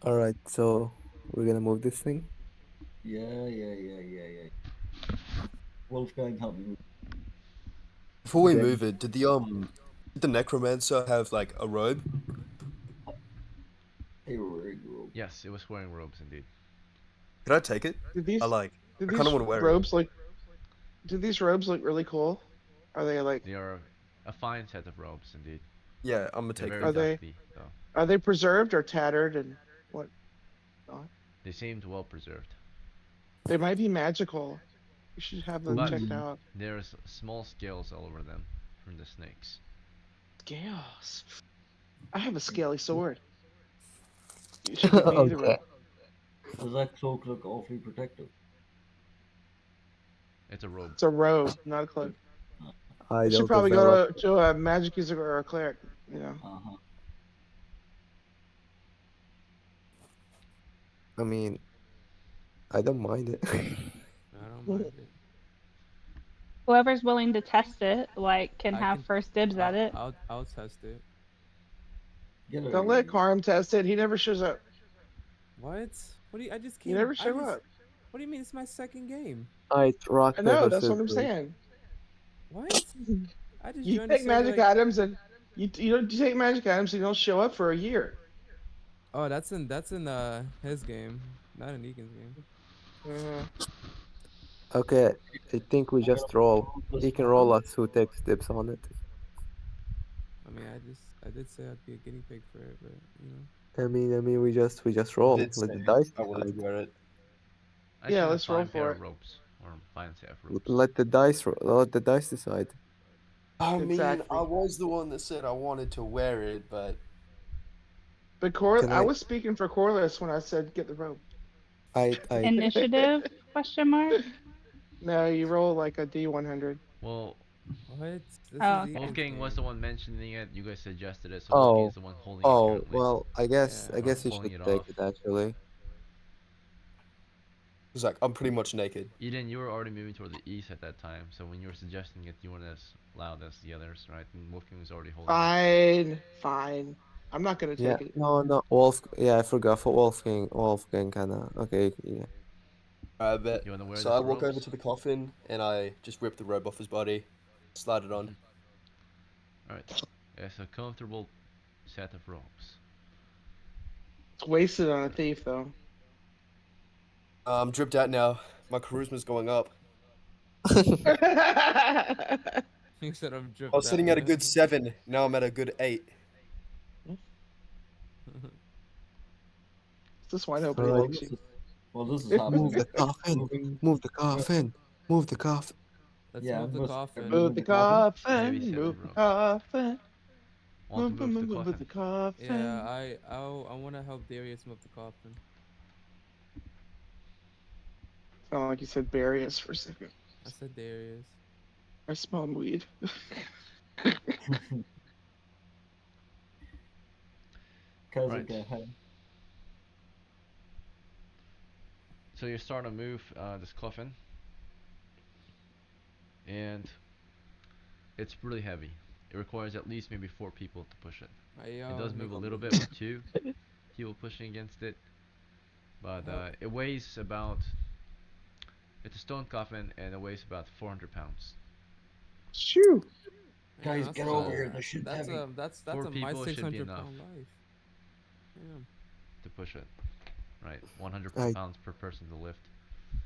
Alright, so we're gonna move this thing. Yeah. Wolfgang, help me move. Before we Then move it, Did the necromancer have like a robe? They were wearing robes. Yes, it was wearing robes indeed. Could I take it? Did I these like. did I kind of these want to wear it. robes look did these robes look really cool? Are they like They are a fine set of robes indeed. Yeah, I'm gonna They're take very are them. they dusty though. are they preserved or tattered and what not? They seemed well preserved. They might be magical. You should have them But checked Ooh. out. there's small scales all over them from the snakes. Scales. I have a scaly sword. You should give me the Okay. robe. Does that cloak look awfully protective? It's a robe. It's a robe, not a cloak. I I should don't probably develop. go to a magic user or a cleric. You know. Uh-huh. I mean, I don't mind it. I don't mind it. Whoever's willing to test it, like, can I have can. first dibs at it. I'll test it. Get out of Don't here. let Carm test it. He never shows up. What? What do you? I just He came. never I show just. up. What do you mean? It's my second game. Alright, I rock, know. paper, That's what I'm scissors. saying. What? I just You joined the take server magic like. items and you don't you take magic items and you don't show up for a year. Oh, that's in his game, not in Egan's game. Uh, Okay, I think we just roll. This He can roll one. us who takes dips on it. I mean, I did say I'd be a guinea pig for it, but you know. I mean, we just I roll. did Let the say dice I wanted to decide. wear it. I yeah, should have let's roll fine pair for of it. ropes or fine set of ropes. Let the dice decide. I mean, I Exactly. was the one that said I wanted to wear it, but But Can I I? was speaking for Corliss when I said get the robe. I. Initiative? Question mark. No, you roll like a D100. Well, What? This Oh, is okay. Egan's Wolfgang was the game. one mentioning it. You guys suggested it, so Wolfgang is Oh, the one holding it oh. currently, Well, I guess Yeah. I or guess you pulling should it take off. it actually. it's like I'm pretty much naked. Eden, you were already moving toward the east at that time, so when you were suggesting it, you weren't as loud as the others, right? And Wolfgang was already holding it. Fine, fine. I'm not gonna Yeah. take it. No, no. Wolf. Yeah, I forgot for Wolfgang. Wolfgang kinda. Okay. Yeah. I bet. You wanna wear So the I walk over robes? to the coffin and I just rip the robe off his body, slide it on. Alright. It's a comfortable set of robes. It's wasted on a So, thief, though. I'm dripped out now. My charisma's going up. You said I'm I dripped was out sitting at a now. good 7. Now I'm at a good 8. This wine nobody Alright. Well, likes this you. is well, this is Move happening. the coffin. Moving. Move the Uh, coffin. Move the coffin. Let's yeah, move the must coffin. Move move the the coffin. it's a heavy coffin, set move of the robes. coffin, Want to move the move coffin? the Yeah, coffin. I want to help Darius move the coffin. Sound like you said Darius for a second. I said Darius. I smell weed. Cousin Right. get high. So you start to move this coffin, and it's really heavy. It requires at least maybe 4 people to push it. I It does make move a little bit with 2 people pushing against it, but help. it weighs about. It's a stone coffin, and it weighs about 400 pounds. Shoo! Yeah, Guys, that's get a over So here. This shit's that's heavy. a that's four that's a my people six should be hundred enough pound life. Yeah. to push it. Right, 100 I pounds per person to lift.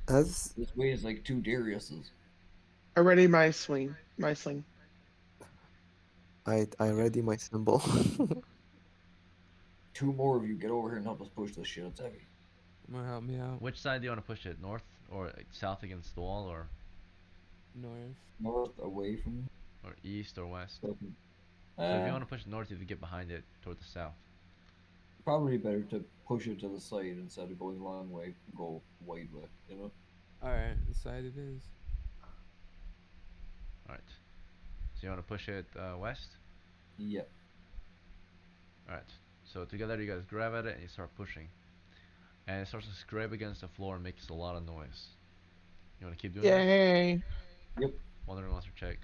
as This weighs like 2 Dariuses. I ready my swing. My sling. I ready my symbol. 2 more of you get over here and help us push this shit. It's heavy. I'm gonna help me out. Which side do you want to push it? North or south against the wall, North. North away from. or east or west? Southern. So if you Uh, want to push it north, you have to get behind it toward the south. probably better to push it to the side instead of going long way. Go wide way. You know. All right, the side it is. Alright. So you want to push it west? Yeah. Alright. So together you guys grab at it and you start pushing. And it starts to scrape against the floor and makes a lot of noise. You want to keep doing that? Yay! Yep. Wondering wants to check.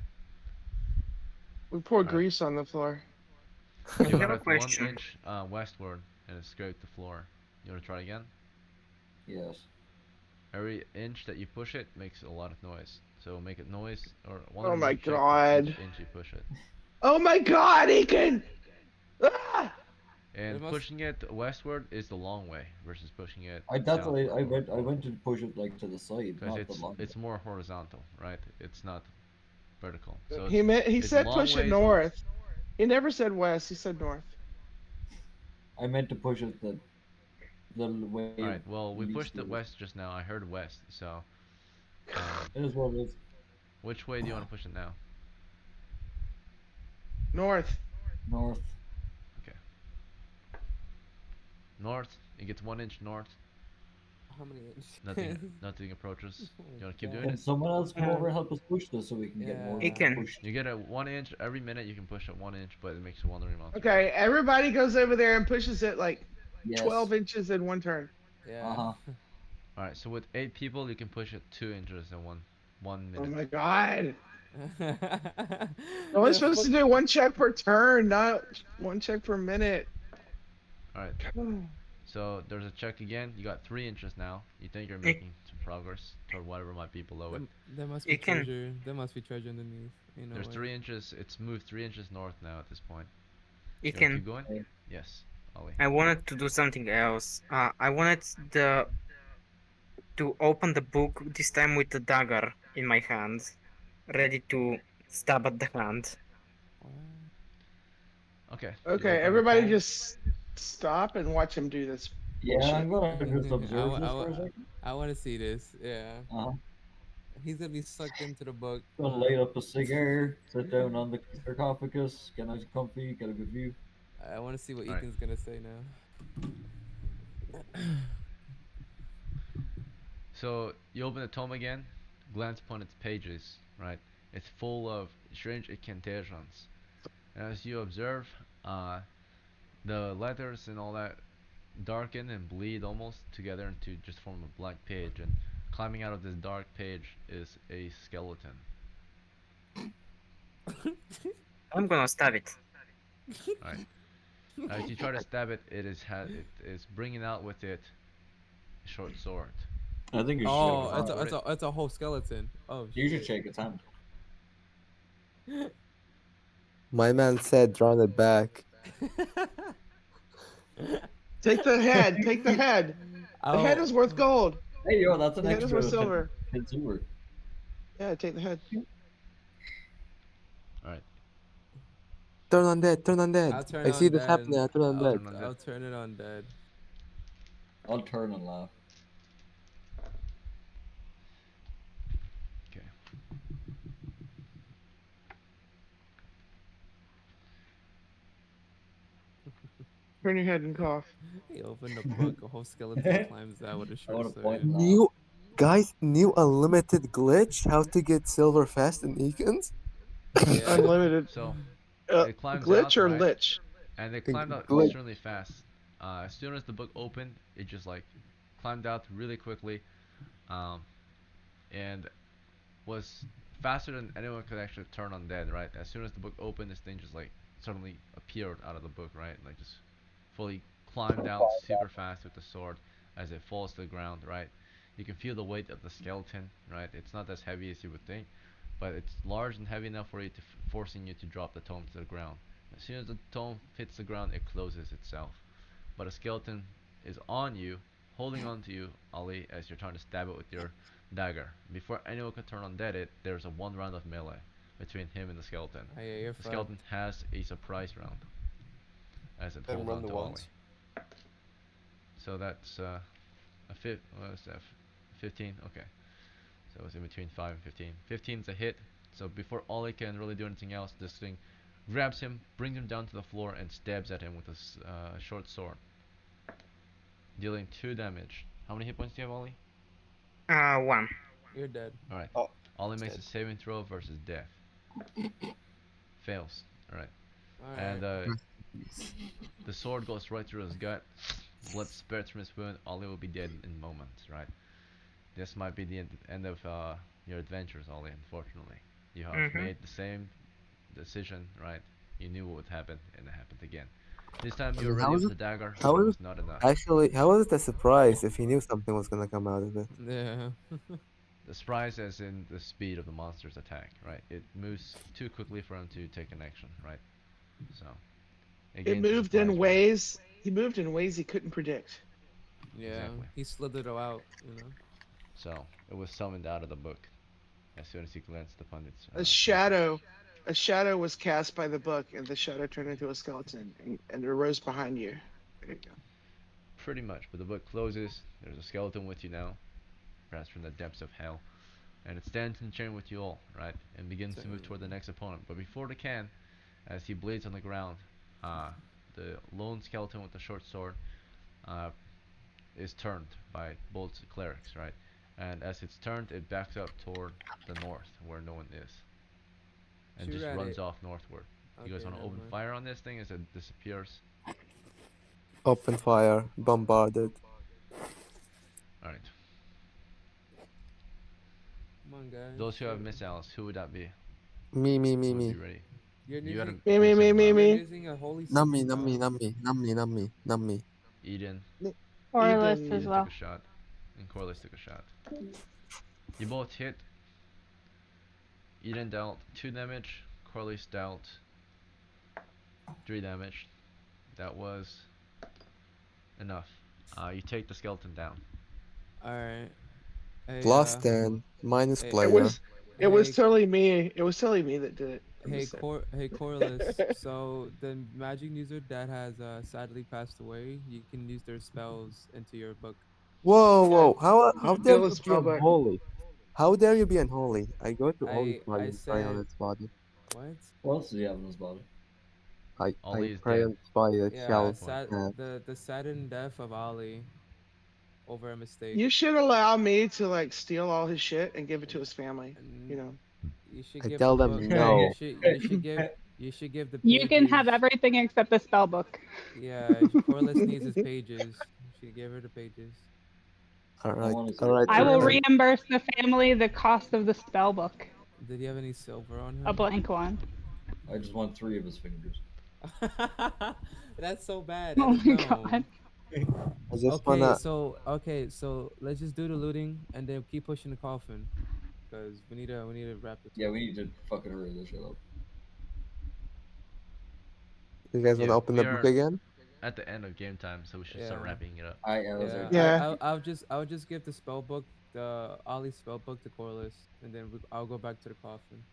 We poured Alright. grease on the floor. You I got have a it 1 question. inch westward and it scraped the floor. You want to try again? Yes. Every inch that you push it makes a lot of noise. So make it noise, or Oh my check for each god. inch you push it. Oh my God, Aiken! Ah! And must. pushing it westward is the long way versus pushing it That's what southward, I quote went. I unquote. went to push it like to the side, Because not the long way. it's more horizontal, right? It's not vertical. So He it's said long push it ways on. north. He never said west. He said north. I meant to push it the way All right. Well, we least pushed it is. west just now. I heard west. So, It is what it is. which way do you want to push it now? North. North. Okay. North. It gets 1 inch north. How many inches? Nothing approaches. Oh You want to my keep doing Can it? god. someone else come over Um, and help us push this so we can get more Yeah. Aiken, pushed? You get a 1 inch every minute. You can push it 1 inch, but it makes you wandering around too Okay, fast. everybody goes over there and pushes it like Yes. 12 inches in one turn. Uh Yeah. huh. All right. So with 8 people, you can push it 2 inches in one Oh minute. my God. We're only Yeah, supposed fuck. to do one check per turn, not one check per minute. All right. So there's a check again. You got 3 inches now. You think you're Ai- making some progress toward whatever might be below it. There must be Aiken, treasure. There must be treasure underneath. Ain't no There's way. 3 inches. It's moved 3 inches north now at this point. You wanna keep Aiken. going? Yes, Ollie. I wanted to do something else. I wanted the to open the book this time with the dagger in my hand, ready to stab at the hand. What? Okay, you Okay, open the everybody tome. just stop and watch him do this Yeah, I'm bullshit. gonna just observe I, this for a I, second. I want to see this. Yeah. Uh huh. He's gonna be sucked into the book. Gonna light up a cigar, sit down on the sarcophagus, get nice and comfy, get a good view. I want to see what All right. Eakin's gonna say now. So you open the tome again. Glance upon its pages. Right. It's full of strange incantations. And as you observe, uh, the letters and all that darken and bleed almost together into just form a blank page. And climbing out of this dark page is a skeleton. I'm gonna stab it. All right. As you try to stab it, it is bringing out with it a short sword. I think you should You check want Oh, to its run hand. it's a, toward it's it? a, it's a whole skeleton. Oh You should shit. check its hand. My man said run it back. Take the head. Take the head. The head Oh, is worth gold. Hey, yo, that's an The head is worth extra 10, silver. 10 silver. Yeah, take the head. All right. Turn undead, turn undead. I'll turn I see on this dead. happening, I turn I'll undead. Turn on dead. I'll turn it on dead. I'll turn and laugh. Okay. Turn your head and cough. He opened the book. A whole skeleton climbs out with a I short want to point sword. and laugh. New guys, new unlimited glitch. How to get silver fast in Eakins? Yeah. Unlimited. So it climbs Glitch out, or right? lich? And it climbed out Glitch. extremely fast. As soon as the book opened, it just like climbed out really quickly, um, and was faster than anyone could actually turn undead, right? As soon as the book opened, this thing just like suddenly appeared out of the book, right? Like just fully climbed out super fast with the sword as it falls to the ground, right? You can feel the weight of the skeleton, right? It's not as heavy as you would think, but it's large and heavy enough for you to forcing you to drop the tome to the ground. As soon as the tome hits the ground, it closes itself. But a skeleton is on you, holding on to you, Ali, as you're trying to stab it with your dagger. Before anyone can turn undead it, there's a 1 round of melee between him and the skeleton. Oh yeah, you're The fucked. skeleton has a surprise round as it Then holds run on the to Ali. ones. So that's what is that? 15. Okay. So it's in between 5 and 15. 15 is a hit. So before Ollie can really do anything else, this thing grabs him, brings him down to the floor, and stabs at him with a short sword, dealing 2 damage. How many hit points do you have, Ollie? One. You're dead. Alright. Oh, Ollie makes dead. a saving throw versus death. Fails. Alright. All And right. the sword goes right through his gut. Blood spurts from his wound. Ollie will be dead in moments, right? This might be the end of your adventures, Ollie, unfortunately. You have Mm-hmm. made the same decision, right? You knew what would happen, and it happened again. This time I you were mean, ready with the dagger, how but it is was not enough. actually, how was it a surprise if he knew something was gonna come out of it? Yeah. surprise as in the speed of the monster's attack, right? It moves too quickly for him to take an action, right? So it It gains a moved in surprise round. ways. He moved in ways he couldn't predict. Yeah, Exactly. he slithered out. You know. So it was summoned out of the book as soon as he glanced upon its A features. shadow, a shadow was cast by the book, and the shadow turned into a skeleton and arose behind you. There you go. Pretty much, but the book closes. There's a skeleton with you now, perhaps from the depths of hell, and it stands in chain with you all, right? And begins to move toward the Damn. next opponent. But before it can, as he bleeds on the ground, uh, the lone skeleton with the short sword uh, is turned by both clerics, right? And as it's turned, it backs up toward the north, where no one is, and Shoot just at runs it. off northward. You guys Okay, want to never open mind. fire on this thing as it disappears? Open fire, bombarded. Alright. Come on, guys. Those who have Shoot. missiles, who would that be? Me, me, me, Who would be me. ready? You're You had a using. Me, me, plus me, 7 me, dodge. You're me. using a holy Nummy, spell. nummy, nummy, nummy, nummy, nummy. Eden. Corliss as Eden. Eden took well. a shot, and Corliss took a shot. You both hit. Eden dealt 2 damage, Corliss dealt 3 damage. That was enough. You take the skeleton down. All right. Hey, Plus 10, minus hey, It player. was, it was hey, totally me. It was totally me that did it. I'm hey, just saying. Corliss. So the magic user that has sadly passed away, you can use their spells into your book. Whoa, Yeah, whoa. How dare steal a you be spell book. unholy? How dare you be unholy? I go to Ollie's body I and pray on said its body. what? What else does he have in his body? I Ollie is pray dead on its body that at Yeah, this shall point. have. the sudden death of Ali over a mistake. You should allow me to like steal all his shit and give it to his family. You And know. you should I give the tell book. them no. You should give the You can have pages. everything except the spell book. Yeah, Corliss needs his pages. You should give her the pages. I Alright, want to see. alright, I will alright. reimburse the family the cost of the spell book, Did he have any silver on a him? blank one. I just want 3 of his fingers. That's so bad. Oh That is my god. dumb. I just wanna. Okay, so let's just do the looting and then keep pushing the coffin because we need to wrap this Yeah, up. we need to fucking hurry this shit up. You guys wanna Yeah, open we the book are again? at the end of game time, so we should start Yeah, wrapping it up. Let's yeah. start. Yeah. I'll just give the spell book, the Ali spell book to Corliss, and then I'll go back to the coffin.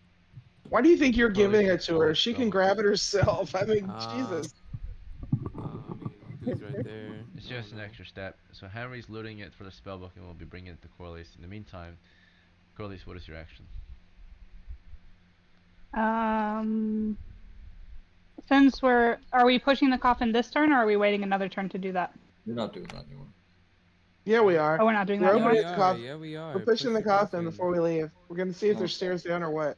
Why do you think you're Corliss giving it takes to her? Ollie's She can spellbook. grab it herself. I mean, Uh, Jesus. I mean, dude's right there. It's I don't just an know. extra step. So Henry's looting it for the spellbook and we'll be bringing it to Corliss. In the meantime, Corliss, what is your action? Um, since are we pushing the coffin this turn, or are we waiting another turn to do that? We're not doing that anymore. Yeah, we What? are. Oh, we're not doing that We're Yeah, anymore. opening we the are. coffin. Yeah, we We're are. pushing Push the the coffin coffin. before we leave. We're gonna see if there's No. stairs down or what.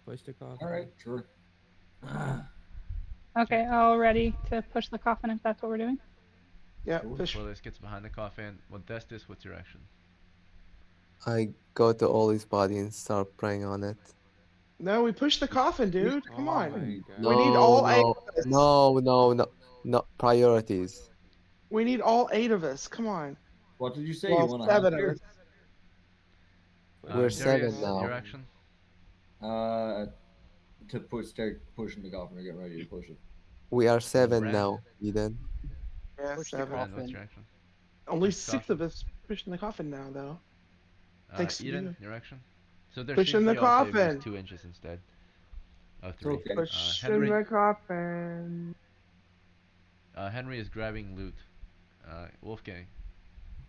Push the All right, coffin. sure. Okay, all ready to push the coffin if that's what we're doing. Yeah, Sure. push. Corliss gets behind the coffin. Modestus, what's your action? I go to Ollie's body and start praying on it. No, we push the coffin, Push dude. the Come Oh on. my coffin. We god. need No, all eight no, of us. no, no, no, no. Priorities. We need all 8 of us. Come on. What did you say? You Well, want a half 7 of here? us. We're Push the Darius, 7 your now. coffin. action? Uh, to start pushing the coffin or get ready to push it. We are And 7 Brand? now, Eden. Yeah, Push the 7. Brand, what's coffin. your action? Only Push the 6 coffin. of us pushing the coffin now, though. Thanks to Eden, you. your action? So there's Pushing the CC, I'll say just coffin. 2 inches instead of It's 3. okay. Pushing Henry? the coffin. Henry is grabbing loot. Wolfgang.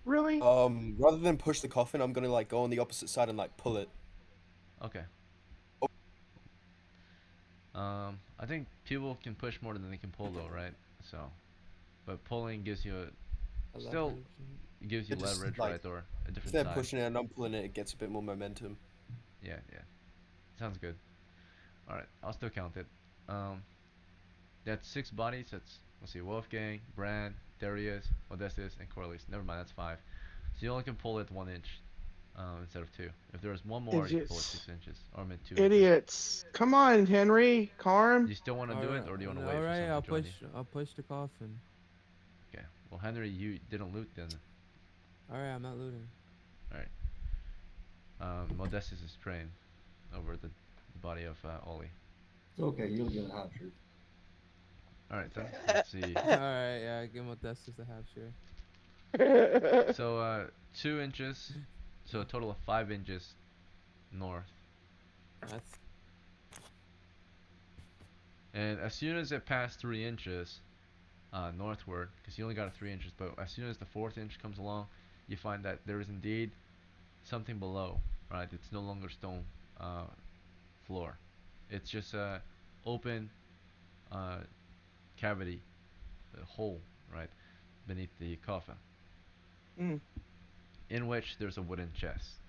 Really? Rather than push the coffin, I'm gonna like go on the opposite side and like pull it. Okay. I think people can push more than they can pull though, right? So, but pulling gives you A still leverage. gives you It just leverage, like right? Or a if different they're side. pushing it and I'm pulling it, it gets a bit more momentum. Yeah, yeah. Sounds good. Alright, I'll still count it. Um, that's 6 bodies. That's, let's see, Wolfgang, Brand, Darius, Odysseus, and Corliss. Never mind, that's 5. So you only can pull it 1 inch instead of 2. If there's one more, you can pull it Idiots. 6 inches. Or I meant 2 inches. Idiots. Come on, Henry. Do Carm. you still want to All do it, right, or do you want to wait all for right. someone to join you? I'll push the coffin. Okay. Well, Henry, you didn't loot then. All right, I'm not looting. Alright. Modestus is praying over the body of Ollie. It's okay. You'll get a half shirt. All right then. Let's see. All right, yeah, give him that's just a half share. So 2 inches. So a total of 5 inches north. That's And as soon as it passed 3 inches northward, because you only got a 3 inches, but as soon as the fourth inch comes along, you find that there is indeed something below. Right? It's no longer stone uh, floor. It's just a open uh, cavity, a hole, right, beneath the coffin, Mm. in which there's a wooden chest.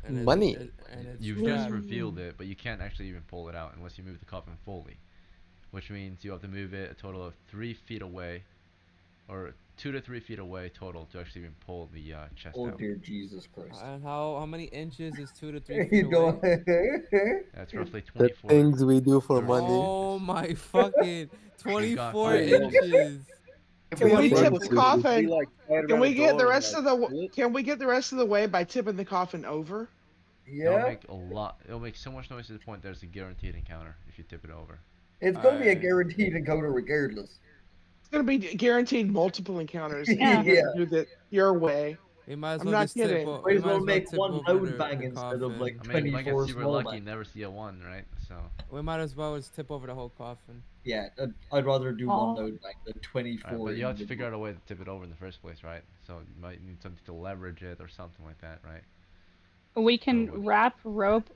and Money. it's You've just trapped. revealed it, but you can't actually even pull it out unless you move the coffin fully, which means you have to move it a total of 3 feet away, or 2 to 3 feet away total to actually even pull the chest Oh out. dear Jesus Christ. And how many inches is 2 to 3 feet You away? don't. That's roughly The 24 things we do for 30 money. Oh inches. my fucking So you've got 24 Oh, 5 inches. whoa. inches. If Can we The we had tip things the buckles, we do. would we coffin? like tie it Can around a we get the door and rest like of the pull it? Can we get the rest of the way by tipping the coffin over? It'll Yeah. make a lot. It'll make so much noise to the point there's a guaranteed encounter if you tip it over. It's going to be a Alright. guaranteed encounter regardless. It's gonna be guaranteed multiple encounters if Yeah. we have Yeah. to do that your way. We might as I'm well not just kidding. Might we as might well as well make tip one over loud bang the instead of like coffin. I mean, you might get 24 super small lucky bangs. and never see a one, right? So We might as well just tip over the whole coffin. Yeah, I'd rather do one Oh. loud bang than alright, 24 but you have to figure individual. out a way to tip it over in the first place, right? So you might need something to leverage it or something like that, right? We So can wrap rope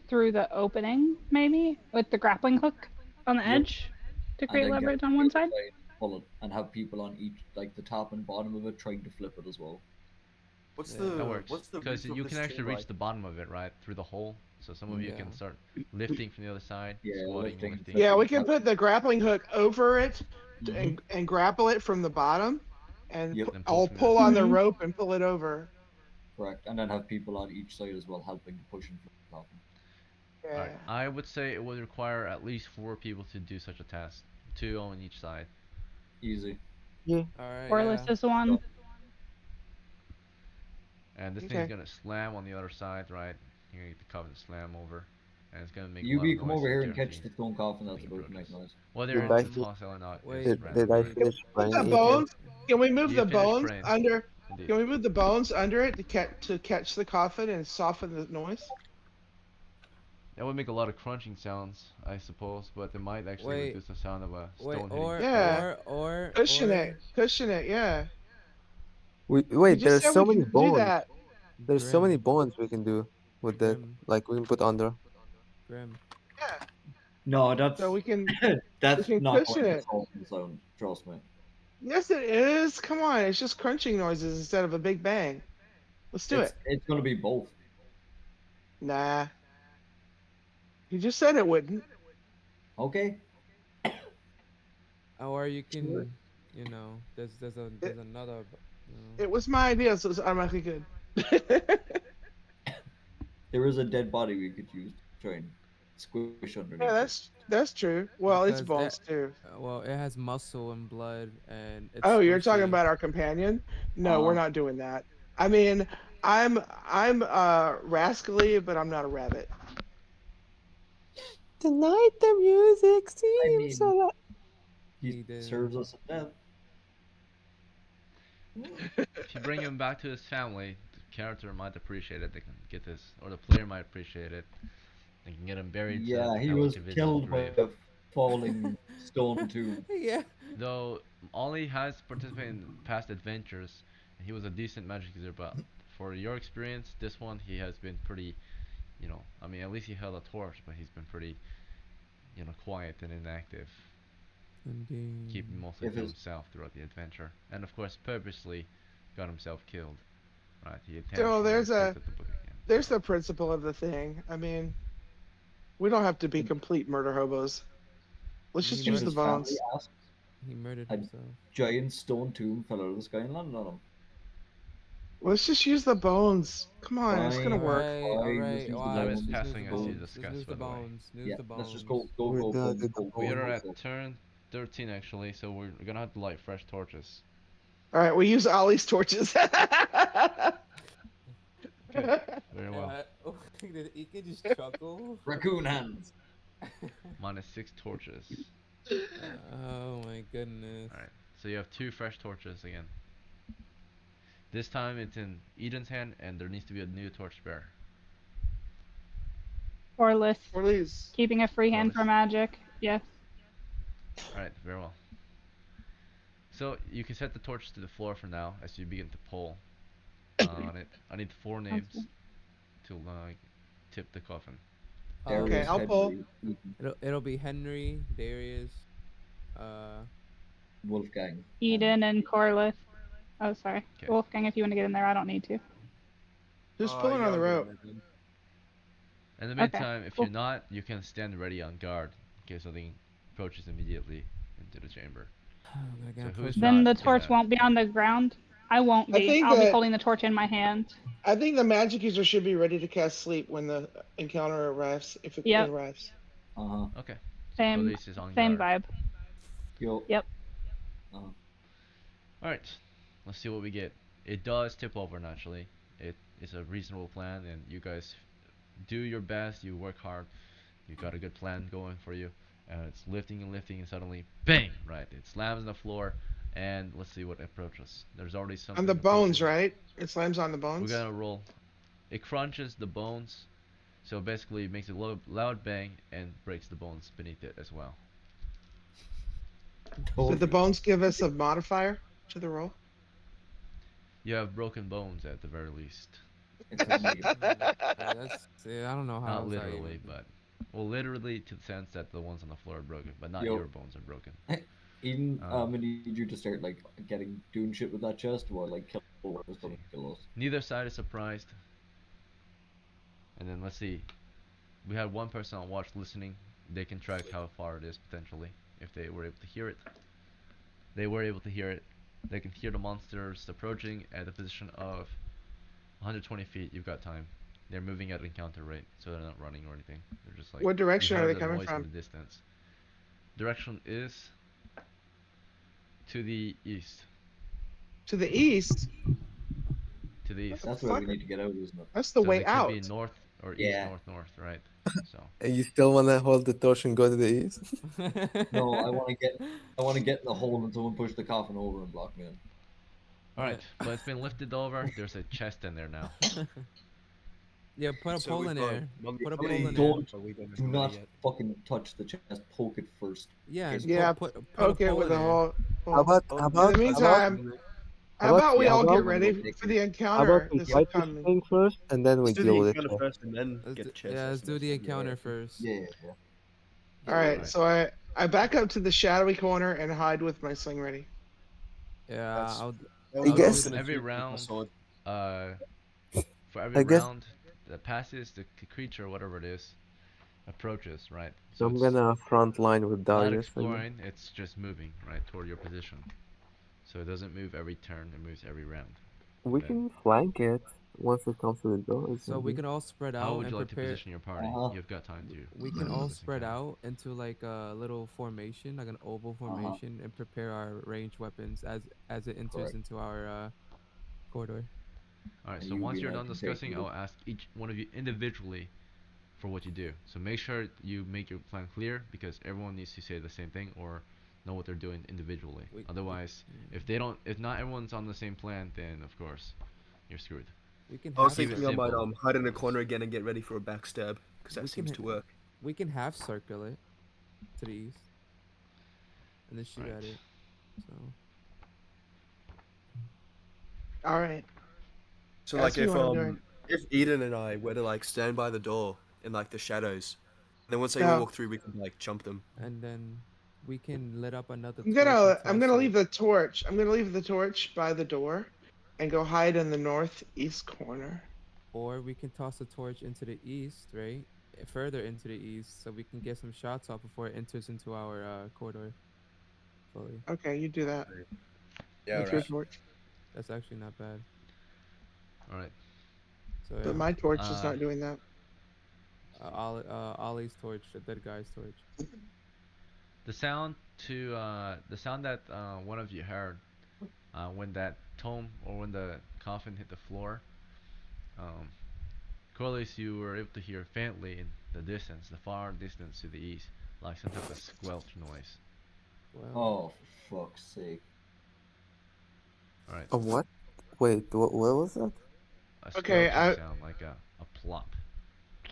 through the opening, maybe, with the grappling hook on the Yep. edge to And create then get leverage on the one other side. side, pull it, and have people on each, like the top and bottom of it, trying to flip it as well. What's Yeah. that the works what's the because reach of you can this actually chain reach like? the bottom of it, right, through the hole. So some of you Yeah. can start lifting from the other side, Yeah, squatting, lifting, lifting. Yeah, flipping, we can put the grappling hook over it and grapple it from the bottom, and Yep, Then pull I'll from the other pull on side. the Hmm. rope and pull it over. correct. And then have people on each side as well, helping to push and flip the coffin. Alright, Yeah. I would say it would require at least 4 people to do such a task, 2 on each side. Easy. Yeah. Alright, yeah. Corliss is one. And this thing's Okay. gonna slam on the other side, right? You're gonna get the coven to slam over, and it's gonna make a lot of UB, come noise, over here and catch guaranteed, the stone coffin when that's it about to make approaches. noise. Whether Did I it's fi- hostile or not is Wait, random. did I wait. finish Put playing the again? bones. Can we move You the finished bones praying, under? indeed. Can we move the bones under it to catch the coffin and soften the noise? That would make a lot of crunching sounds, I suppose, but it might actually Wait, reduce the sound of a wait, stone hitting or stone. Yeah. or or Cushion or it. Cushion it. Yeah. We Wait, just there's said so we many can do bones. that. There's so many Grim. bones we can do with that. Grim. Like we can put under. Grim. Yeah. No, So we can that's not cushion going to it. soften the sound. Trust me. Yes, it is. Come on, it's just crunching noises instead of a big bang. Let's do it. It's going to be both. Nah, you just said it wouldn't. Okay. Or you Sure. can, It, there's another, you know. it was my idea, so it's automatically good. There is a dead body we could use to try and squish underneath Yeah, it. that's true. Well, it's Because bones too. well, it has muscle and blood, and it's Oh, you're talking squishy. about our companion? No, we're Uh, not doing that. I mean, I'm rascally, but I'm not a rabbit. Tonight the music I seems mean, so. he He did. serves us at death. If you bring him back to his family, the character might appreciate it. They can get this, or the player might appreciate it. They can get him buried so that Yeah, the he family was can visit his killed by grave. a falling stone tomb. Yeah. Though Ollie has participated in past adventures, and he was a decent magic user, but for your experience, this one he has been pretty, I mean, at least he held a torch, but he's been pretty, quiet and inactive, keeping Indeed. mostly If to his himself throughout the adventure, and of course purposely got himself killed. Right, he So intentionally there's picked up the book again. there's the principle of the thing. I mean, we don't have to be complete murder hobos. Let's He just if use murdered. the his family bones. asks, He murdered a himself. giant stone tomb fell out of the sky and landed on him. Let's just use the bones. Come on, it's gonna All Fine, work. right, all fine. Let's right. use the Time Watch. is bones. Just news the passing as you bones. Just discuss, news the by the way. bones. News Yeah, the let's just bones. We're gonna do the go, We go, are bones. go, at go. turn 13 actually, so we're gonna have to light fresh torches. All right, we use Ollie's torches. Okay, very well. Did Ika just chuckle? Raccoon hands. Minus 6 torches. Oh my goodness. Alright, so you have 2 fresh torches again. This time it's in Eden's hand, and there needs to be a new torchbearer. Corliss. Orleans. Keeping a free hand Corliss. for magic. Yes. Alright, very well. So you can set the torch to the floor for now as you begin to pull on it. I need 4 names to tip the coffin. Okay, Darius, Um, I'll pull. Henry, Ethan, it'll be Henry, Darius, uh, Wolfgang, and Eden and Corliss. Oh, sorry. Okay. Wolfgang, if you want to get in there, I don't need to. Who's pulling Yeah, on the I'll get in rope? there then. In the Okay. meantime, if Cool. you're not, you can stand ready on guard in case something approaches immediately into the chamber. I'm gonna So get who's push. Then not the gonna? torch won't be on the ground. I won't I be. think I'll be that holding the torch in my hand. I think the magic user should be ready to cast sleep when the encounter arrives, if it Yep. arrives. uh-huh. Okay. So Same. Corliss is on Same guard. vibe. Yo, Yep. uh-huh. Alright, let's see what we get. It does tip over naturally. It is a reasonable plan, and you guys do your best. You work hard. You got a good plan going for you. And it's lifting and lifting, and suddenly, bang! Right, it slams on the floor. And let's see what approaches. There's already On something the bones, approaching. right? It slams on the We're bones. gonna roll. It crunches the bones, so basically it makes a loud bang and breaks the bones beneath it as well. Did Told the you. bones give us a modifier to the roll? You have broken bones at the very least. It's a negative. Yeah, I don't know how Not is that even. literally, but well, literally to the sense that the ones on the floor are broken, but not Yo, your bones are broken. Eden, Um, I need you to start like doing shit with that chest while like kill whatever's see, coming to kill us. neither side is surprised. And then let's see. We had one person on watch listening. They can track how far it is potentially if they were able to hear it. They were able to hear it. They can hear the monsters approaching at a position of 120 feet. You've got time. They're moving at encounter rate, so they're not running or anything. They're just like What you direction are heard they the coming noise in from? the distance. Direction is to the east. To the east. To the What east. the That's where we fuck? need to get out, isn't it? That's the So way they could be out. north or east, Yeah. north, north, right? So And you still wanna hold the torch and go to the east? No, I want to get in the hole and someone push the coffin over and block me in. alright, but it's been lifted over. There's a chest in there now. Yeah, put a So pole we've in got there. Put a how pole many in there. Don't are we gonna do have ready not yet? fucking touch the chest. Poke it first. Yeah, Case and Yeah, put a poke it pole with in a there. hole. How about Oh, how In about the how about meantime, how how about about we how all about get I'm gonna ready go take for it. the how about encounter we that's fight this coming? thing first and then we let's do deal the with the encounter chest. first and then Let's get do, the chest. yeah, That's let's the do best the way. encounter Yeah, first. yeah, yeah. All Get rid of right, Alright. it. so I back up to the shadowy corner and hide with my sling ready. Yeah, That's that I was I'll what I do was guess the gonna Every do with my round, sword. uh, for every I guess round that passes, the creature, whatever it is, approaches, right? so So I'm it's gonna front line with not Darius and exploring, it's just moving, right, toward your position. So it doesn't move every turn, it moves every round. we Then, can flank it once it comes to the door. It's so we maybe. can all spread how out would you and like to prepare. position your party? Uh-huh. You've got time to We can prepare for all this spread encounter. out into like a little formation, like an oval Uh-huh. formation, and prepare our ranged weapons as it enters Correct. into our corridor. Alright, And so you once be you're allowed done to take discussing, the I'll ask each one of you individually for what you do. So make sure you make your plan clear because everyone needs to say the same thing or know what they're doing individually. We Otherwise, if not everyone's on the same plan, then of course you're screwed. we can I was have Keep it thinking I might simple, hide in a please. corner again and get ready for a backstab because that we can seems to work. we can half circle it to the east and then shoot Alright. at it. So All right, So like ask me what I'm doing. if Eden and I were to like stand by the door in like the shadows, and then once they all No, walk through, we can like jump them. and then we can lit up another I'm torch and gonna I'm toss gonna it, leave the torch. I'm gonna leave the torch by the door, and go hide in the northeast corner. or we can toss the torch into the east, right? Further into the east, so we can get some shots off before it enters into our corridor fully. Okay, you do that Yeah, with your right. That's torch, that's actually not bad. Alright. So but yeah, my torch is Uh, not doing that. Ollie's torch, the dead guy's torch. the sound that one of you heard when that tome or when the coffin hit the floor, Corliss, you were able to hear faintly in the distance, the far distance to the east, like some type of squelch noise. Well, Oh, for fuck's sake. Alright, A what? Wait, what was that? a Okay, squelching sound, like a plop.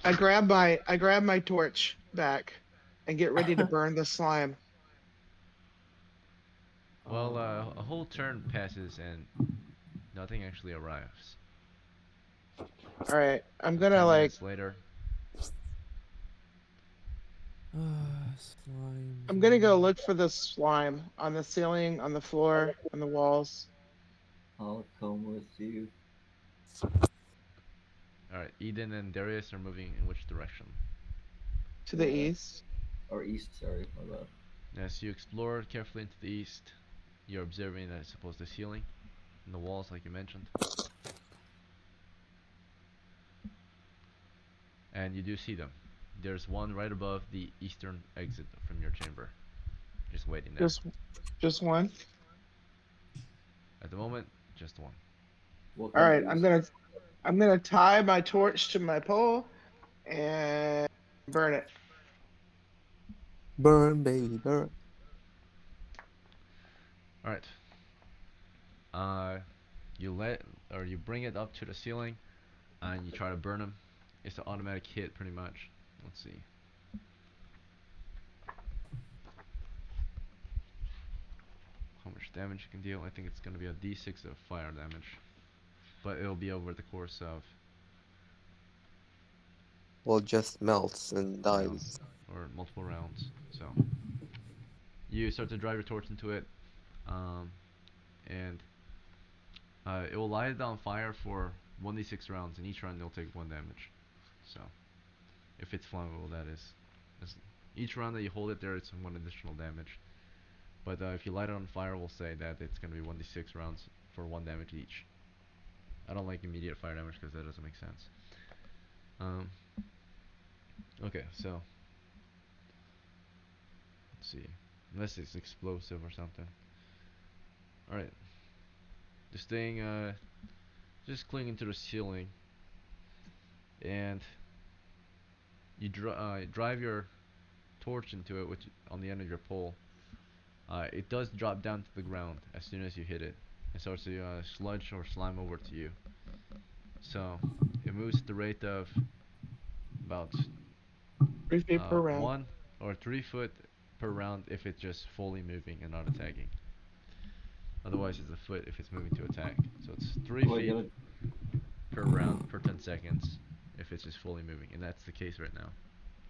I grab my torch back and get ready to burn the slime. Well, oh a whole my turn passes and nothing actually arrives. All right, I'm So gonna 10 like minutes later, god. Slimes, I'm gonna go man. look for the slime on the ceiling, on the floor, on the walls. I'll come with you. alright, Eden and Darius are moving in which direction? To the east. Or east, sorry, my bad. As you explore carefully into the east, you're observing, I suppose, the ceiling and the walls, like you mentioned. And you do see them. There's one right above the eastern exit from your chamber, just waiting there. Just one. At the moment, just one. What All kind of right, east? I'm gonna tie my torch to my pole and burn it. Burn, baby, burn. Alright. Uh, you let, or you bring it up to the ceiling, and you try to burn them. It's an automatic hit, pretty much. Let's see. How much damage you can deal. I think it's going to be a d6 of fire damage. But it'll be over the course of Well, just melts and rounds, dies. or multiple rounds. So, you start to drive your torch into it, um, and it will light it on fire for 1d6 rounds, and each round you'll take 1 damage. So, if it's flammable, that is. Each round that you hold it there, it's 1 additional damage. But if you light it on fire, we'll say that it's going to be 1d6 rounds for 1 damage each. I don't like immediate fire damage because that doesn't make sense. Um, okay, so let's see. Unless it's explosive or something. Alright. This thing, just clinging to the ceiling. And you drive your torch into it, which on the end of your pole. It does drop down to the ground as soon as you hit it. It starts to sludge or slime over to you. So it moves at the rate of about 3 feet per round. 1 or 3 foot per round if it's just fully moving and not attacking. Otherwise, it's a foot if it's moving to attack. So it's three Do I get feet it? per round per 10 seconds if it's just fully moving, and that's the case right now.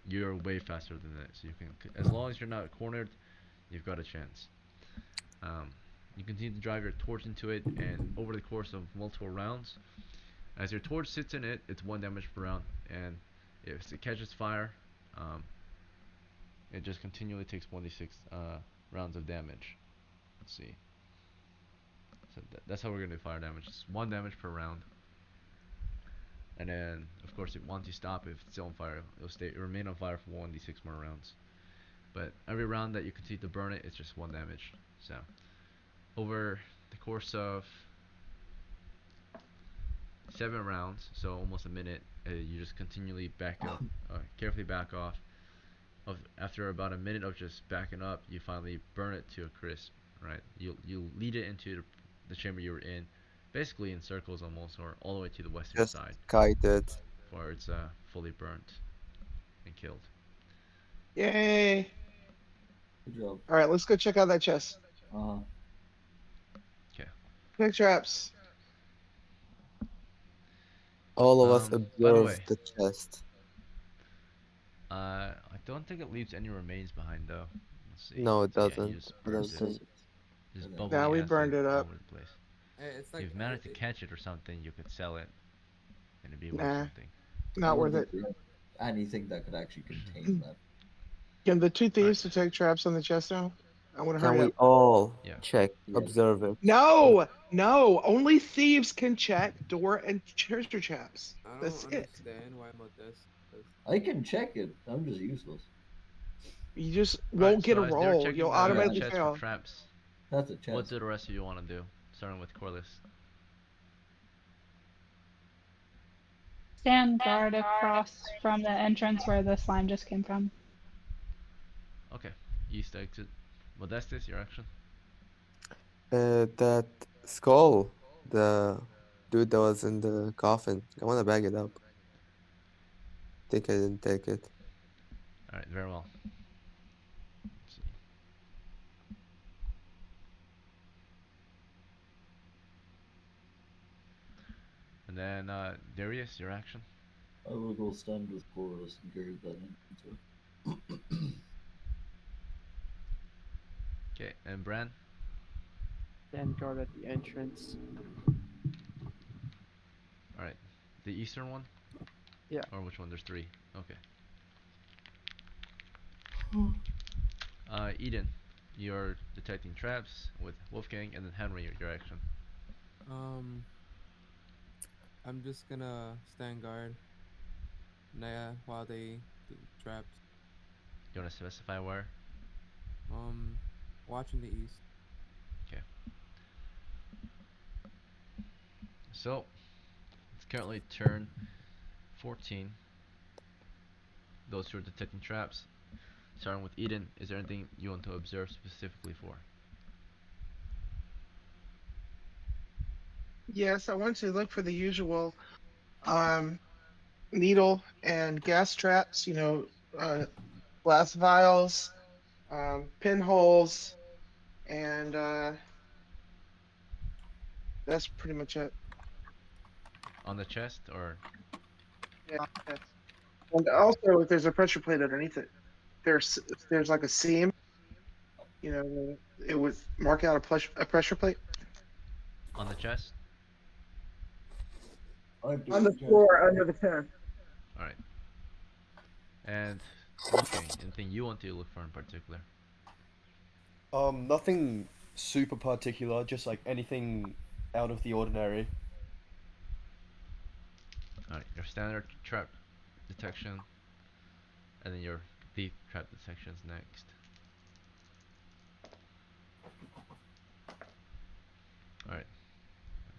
You're way faster than that, so you can, as long as you're not cornered, you've got a chance. Um, you continue to drive your torch into it, and over the course of multiple rounds, as your torch sits in it, it's 1 damage per round, and if it catches fire, um, it just continually takes 1d6 rounds of damage. Let's see. So that's how we're gonna do fire damage. It's 1 damage per round, and then of course once you stop, if it's still on fire, it'll remain on fire for 1d6 more rounds. But every round that you continue to burn it, it's just 1 damage. So over the course of 7 rounds, so almost a minute, you just continually back up, carefully back off. After about a minute of just backing up, you finally burn it to a crisp. Right? You lead it into the chamber you were in, basically in circles almost, or all the way to the western Just side, guided. where it's fully burnt and killed. Yay! Good job. All right, let's go check out that chest. Uh-huh. Okay. Pick traps. All of us By the observe way, the chest. I don't think it leaves any remains behind though. Let's see. No, it So yeah, you doesn't. just I burnt don't it. think. Just Okay. Now bubbly we acid burned it all up. over the place. It's If like you managed to catch it or something, you could sell it, and it'd be worth Nah, something. I not don't worth think it. we have anything that could actually contain that. Can the two Alright. thieves detect traps on the chest now? I want to Can hurry we up. all Yeah. check, Yes. observe it? No, no. Only thieves can check door and treasure traps. I don't That's it. understand why I'm with this. 'Cause I can check it. I'm just useless. You just Alright, won't get so a as they're roll. You'll checking the Yeah, automatically chest for fail. traps, that's a what chest. do the rest of you want to do? Starting with Corliss. Stand guard across from the entrance where the slime just came from. Okay. East exit. Modestus, your action. That skull, the dude that was in the coffin. I want to bag it up. Think I didn't take it. Alright, very well. Let's see. And then, Darius, your action. I will go stand with Chorus and carry that into. Okay, and Bran. Stand guard at the entrance. Alright. The eastern one? Yeah. Or which one? There's three. Okay. Eden, you're detecting traps with Wolfgang, and then Henry, your action. Um, I'm just gonna stand guard. Nah, while they do traps. You want to specify where? Um, watching the east. Okay. So, it's currently turn 14. Those who are detecting traps. Starting with Eden, is there anything you want to observe specifically for? Yes, I want to look for the usual um, needle and gas traps. Glass vials, pinholes, and that's pretty much it. On the chest, or? Yeah. Yes. And Okay. also, if there's a pressure plate underneath it, if there's like a seam, it would mark out a pressure plate On the chest? I have on to the check. floor under the tent. Alright. And Wolfgang, anything you want to look for in particular? Nothing super particular, just like anything out of the ordinary. Alright, your standard trap detection, and then your deep trap detections next. Alright,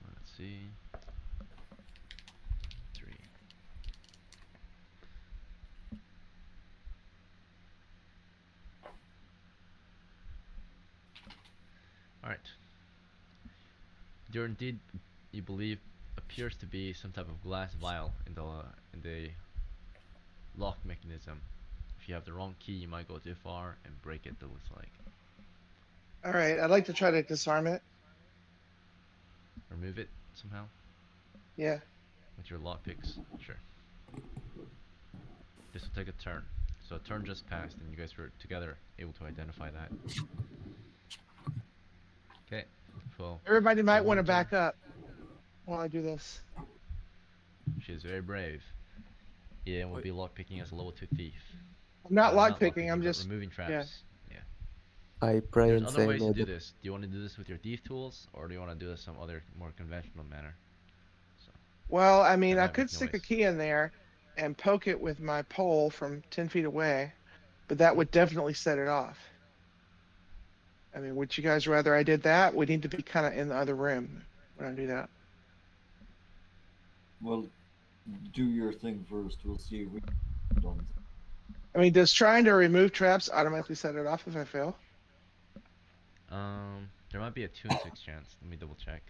let's see. 3. Alright. There indeed, you believe, appears to be some type of glass vial in the lock mechanism. If you have the wrong key, you might go too far and break it, it looks like. All right, I'd like to try to disarm it. Remove it somehow Yeah. with your lock picks. Sure. This will take a turn. So a turn just passed, and you guys were together able to identify that. Okay. Well, Everybody you might have want one to turn. back up while I do this. She is very brave. Ian will Wait, be lockpicking as a level 2 thief. I'm not Not lockpicking. I'm lockpicking, but just removing yeah. traps. Yeah. I pray There's and other say, ways to may do the this. Do you want to do this with your thief tools, or do you want to do this some other more conventional manner? So Well, I that mean, I might could make stick a noise. key in there and poke it with my pole from 10 feet away, but that would definitely set it off. I mean, would you guys rather I did that? We need to be kind of in the other room when I do that. Well, do your thing first. We'll see if we done. I mean, does trying to remove traps automatically set it off if I fail? There might be a 2 in 6 chance. Let me double check.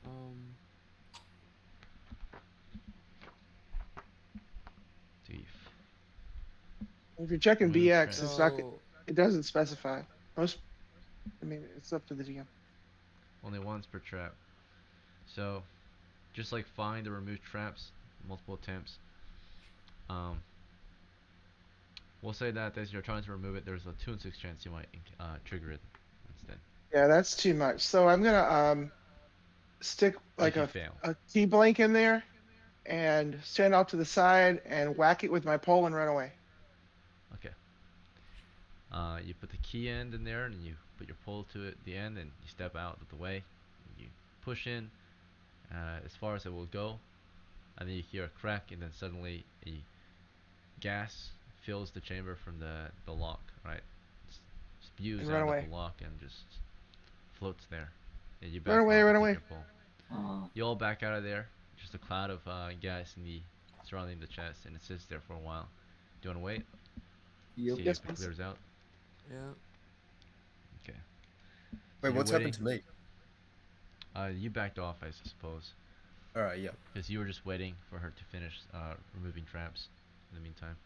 um, Thief. If you're checking Remove BX, traps. it's not. so It doesn't specify. Most. I mean, it's up to the GM. Only once per trap. So, just like find or remove traps, multiple attempts. Um, we'll say that as you're trying to remove it, there's a 2 in 6 chance you might trigger it instead. Yeah, that's too much. So I'm gonna stick like If you fail. a T blank in there and stand off to the side and whack it with my pole and run away. Okay. You put the key end in there, and you put your pole to it, the end, and you step out of the way. And you push in as far as it will go, and then you hear a crack, and then suddenly a gas fills the chamber from the lock, right? And Spews run out of the away. lock and just floats there. And you Run back away, off run and take away. your pole. Uh, You all back out of there, just a cloud of gas in the surrounding the chest, and it sits there for a while. Do you want to wait? Yep. See Yes, if it please. clears out. Yeah. Okay. Wait, So you're what's happened waiting. to me? You backed off, I suppose, All right, yeah. because you were just waiting for her to finish removing traps. In the meantime.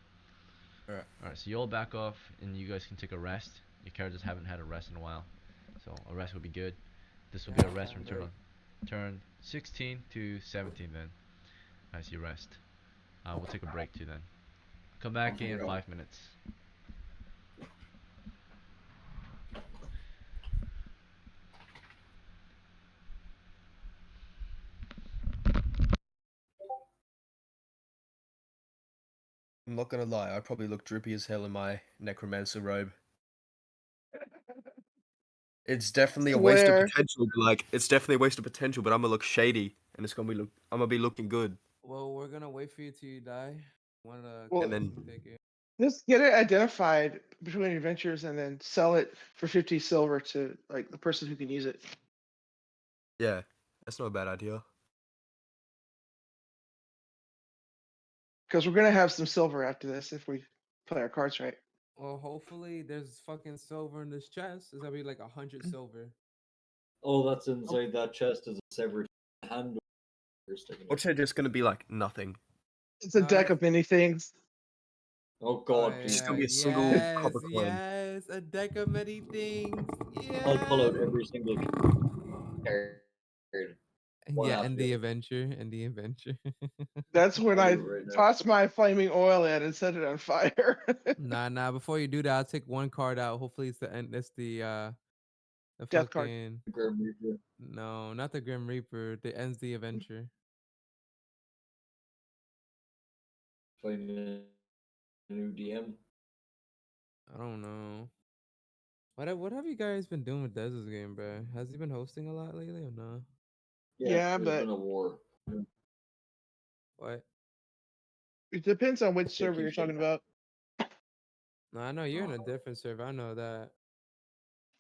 All right. All right. So you all back off, and you guys can take a rest. Your characters haven't had a rest in a while, so a rest would be good. This will Yeah, be a I'm rest from down, bro. turn 16 to 17 then, as you rest. We'll take a break too then. Come back Okay. in 5 minutes. I'm not gonna lie, I probably look drippy as hell in my necromancer robe. It's definitely a waste of Swear. potential, but like it's definitely a waste of potential, but I'm gonna look shady and I'm gonna be looking good. Well, we're gonna wait for you till you die. Wanna Well, And then take it? just get it identified between adventures and then sell it for 50 silver to like the person who can use it. yeah, that's not a bad idea. Because we're gonna have some silver after this if we play our cards right. Well, hopefully there's fucking silver in this chest. There's gonna be like 100 silver. All that's inside that chest is a severed hand you're sticking Or it. it's just gonna be like nothing. It's a No, deck that's of many things. Oh oh God, It's please just yeah, gonna be don't. a single yes, copper coin. yes, a deck of many things. I'll pull Yes. out every single card. One Yeah, after and the the other. adventure, and the adventure. That's when I'll do I it right now. toss my flaming oil in and set it on fire. Nah, nah. Before you do that, I'll take one card out. Hopefully, it's the end. It's the Death card. fucking Grim Reaper. no, not the Grim Reaper. The ends the adventure. Find a new DM. I don't know. What have you guys been doing with Dez's game, bro? Has he been hosting a lot lately or no? Yeah, Yeah, there's but been a war. What? it depends on which It server you're keeps getting. talking about. No, I know you're in Uh, a different server. I know that.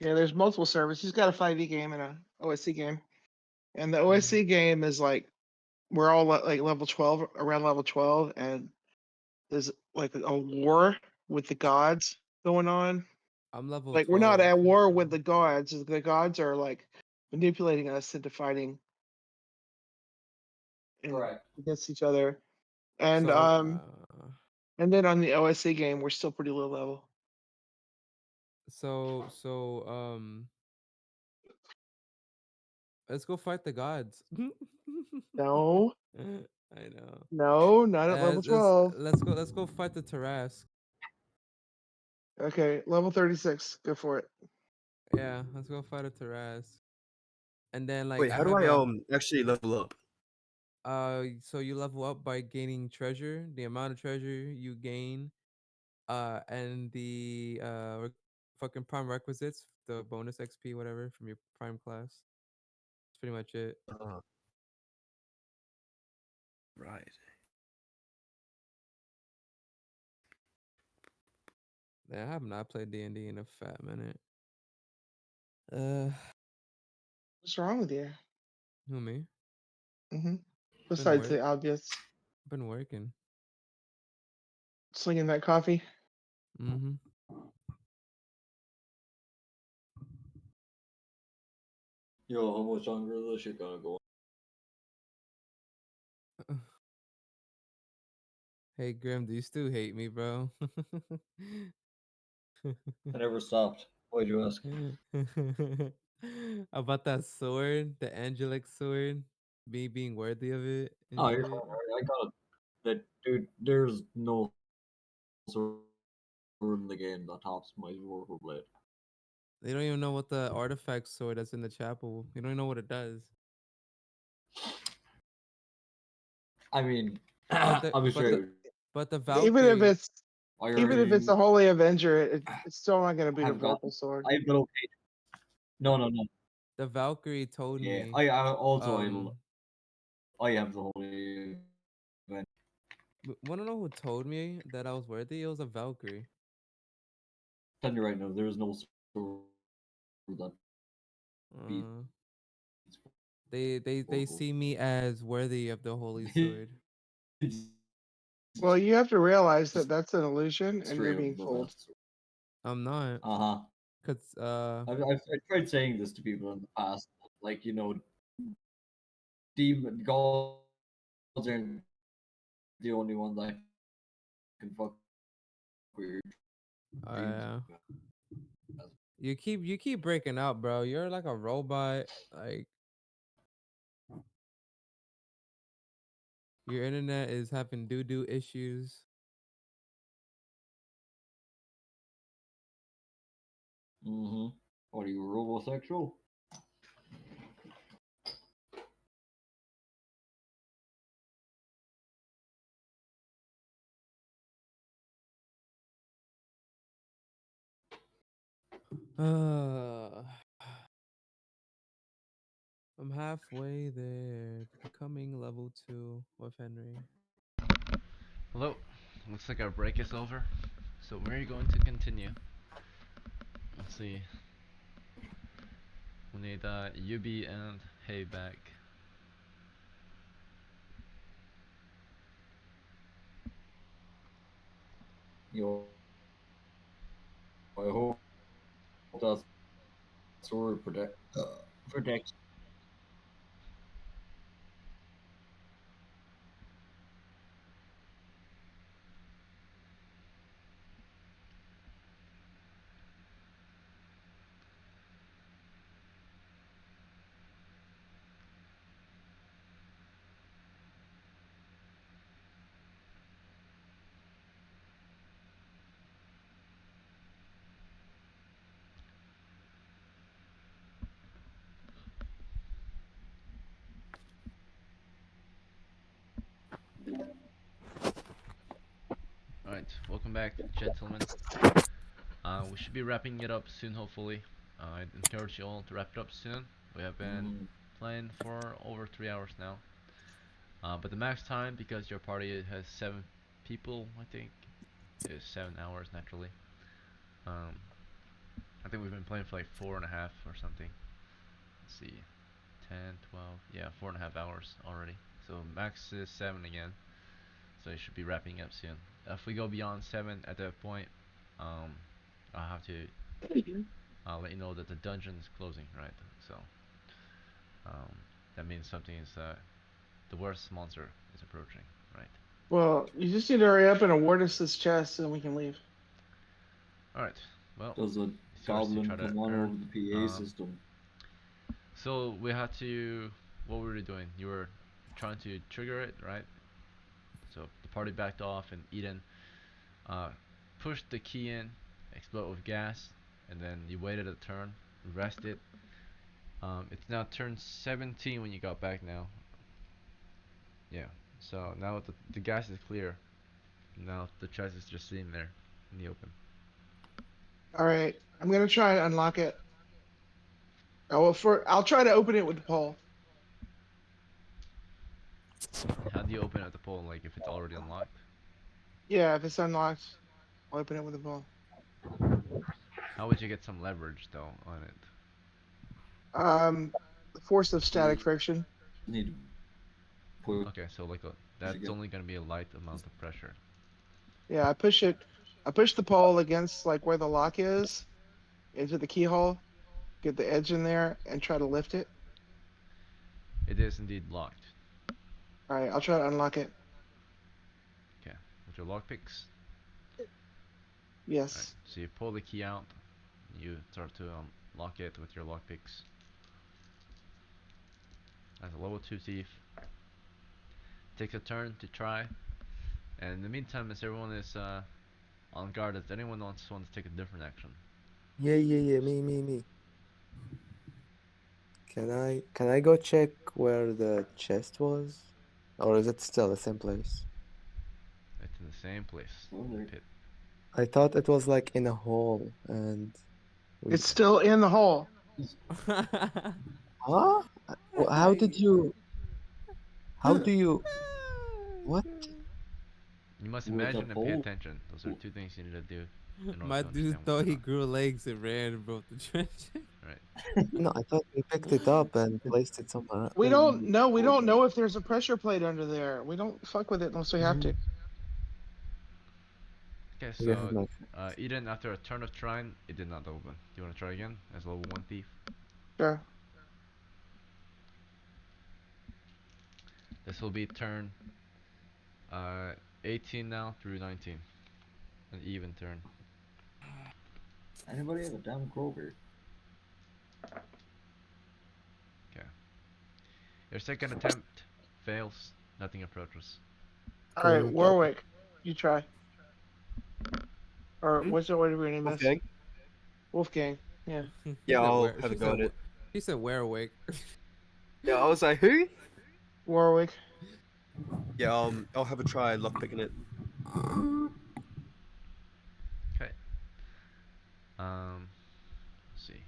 Yeah, there's multiple servers. He's got a 5e game and a OSC game. And the Mhm. OSC game is like we're all like level 12, around level 12, and there's like a war with the gods going on. I'm level Like we're not 12. at war So. with the gods. The gods are like manipulating us into fighting and correct. against each other. And So, and then on the OSC game, we're still pretty low level. so, let's go fight the gods. No, I know. no, not at level 12. Let's go fight the Tarask. Okay, level 36. Go for it. Yeah, let's go fight a Tarask. And then like Wait, I how do have I a actually level up? so you level up by gaining treasure, the amount of treasure you gain, and the fucking prime requisites, the bonus XP, whatever, from your prime class. That's pretty much it. Right. Yeah, I have not played D&D in a fat minute. Uh, What's wrong with you? who me? hmm Been Besides work, the obvious, been working. slinging that coffee. Mm-hmm. Yo, how much longer is this shit gonna go? Hey Grim, do you still hate me, bro? I never stopped. Why'd you ask? About that sword, the angelic sword, me being worthy of it and Oh, you're shit. fine. I got it. That dude. There's no sword in the game that tops my Warful blade. They don't even know what the artifact sword that's in the chapel. You don't even know what it does. I mean, But the I'll be but the straight. but the Even if Valkyrie, it's I even if it's already a holy avenger, it's still not going to beat a have got. vorpal sword. I've got okay. No, no, no. the Valkyrie told Yeah, me, I also um, I have the holy event. wanna know who told me that I was worthy? It was a Valkyrie. Telling you right now, there is no sword that beats Uh, They see me as worthy of the holy sword. Well, you have to realize that that's an illusion, and you're Straight up being the fooled. best. I'm not, Uh-huh. cause I've tried saying this to people in the past, like, demon gods aren't the only one that can fuck with your dreams. you keep breaking out, bro. You're like a robot. Like your internet is having doo issues. Mm-hmm. What are you, robosexual? I'm halfway there to becoming level 2 with Henry. Hello. Looks like our break is over. So we're going to continue. Let's see. We need UB and Hay back. I hope that sword protects. Alright, welcome back, gentlemen. We should be wrapping it up soon, hopefully. I'd encourage you all to wrap it up soon. We have been Mm-hmm. playing for over 3 hours now. But the max time, because your party has 7 people, I think, is 7 hours naturally. Um, I think we've been playing for like 4.5 or something. Let's see, 10, 12, yeah, 4.5 hours already. So max is 7 again. So it should be wrapping up soon. If we go beyond 7 at that point, um, I'll have to let you know that the dungeon is closing, right? So um, that means something is the worst monster is approaching, right? Well, you just need to hurry up and award us this chest, and we can leave. All right. Well, Does a it's yours to try goblin to come on earn. over the PA Um, system? so we had to. What were you doing? You were trying to trigger it, right? So the party backed off, and Eden uh, pushed the key in, explode with gas, and then you waited a turn, rested. It's now turned 17 when you got back now. Yeah. So now the gas is clear. Now the chest is just sitting there in the open. All right, I'm gonna try and unlock it. Oh, well, I'll try to open it with the pole. How do you open up the pole? Like if it's already unlocked? Yeah, if it's unlocked, I'll open it with the pole. How would you get some leverage though on it? The force of You static just friction. need to push Okay, so like that's again. only gonna be a light amount of pressure. Yeah, I push it. I push the pole against like where the lock is into the keyhole. Get the edge in there and try to lift it. It is indeed locked. All right, I'll try to unlock it. Okay, with your lockpicks. Alright, Yes. so you pull the key out. You start to lock it with your lockpicks. As a level 2 thief, takes a turn to try. And in the meantime, as everyone is on guard, does anyone else want to take a different action? Yeah. Me. Can I go check where the chest was? Or is it still the same place? It's in the same place, the Well, pit. I thought it was like in a hole and we It's still in the hole. Huh? How did you how do you what? You must with a imagine and pay pole. attention. Those are two things you need to do in order My to dude understand what's thought going he on. grew legs and ran and broke the trench. Right. No, I thought we picked it up and placed it somewhere else. We Then don't you know. We don't open it. know if there's a pressure plate under there. We don't fuck with it unless we have to. Okay, I guess it so makes sense. Eden, after a turn of trying, it did not open. Do you want to try again as level 1 thief? Sure. This will be turn uh, 18 now through 19. An even turn. Anybody have a damn Kroger? Okay. Your second attempt fails. Nothing approaches. All Can I right, make it? Warwick, you try. Or Hmm? what's the whatever your name is? Okay. Wolfgang. Yeah. She Yeah, said I'll where? have She a go said at it. She said where awake. Yeah, I was like, who? Warwick. Yeah, I'll have a try lock picking it. Okay. Let's see.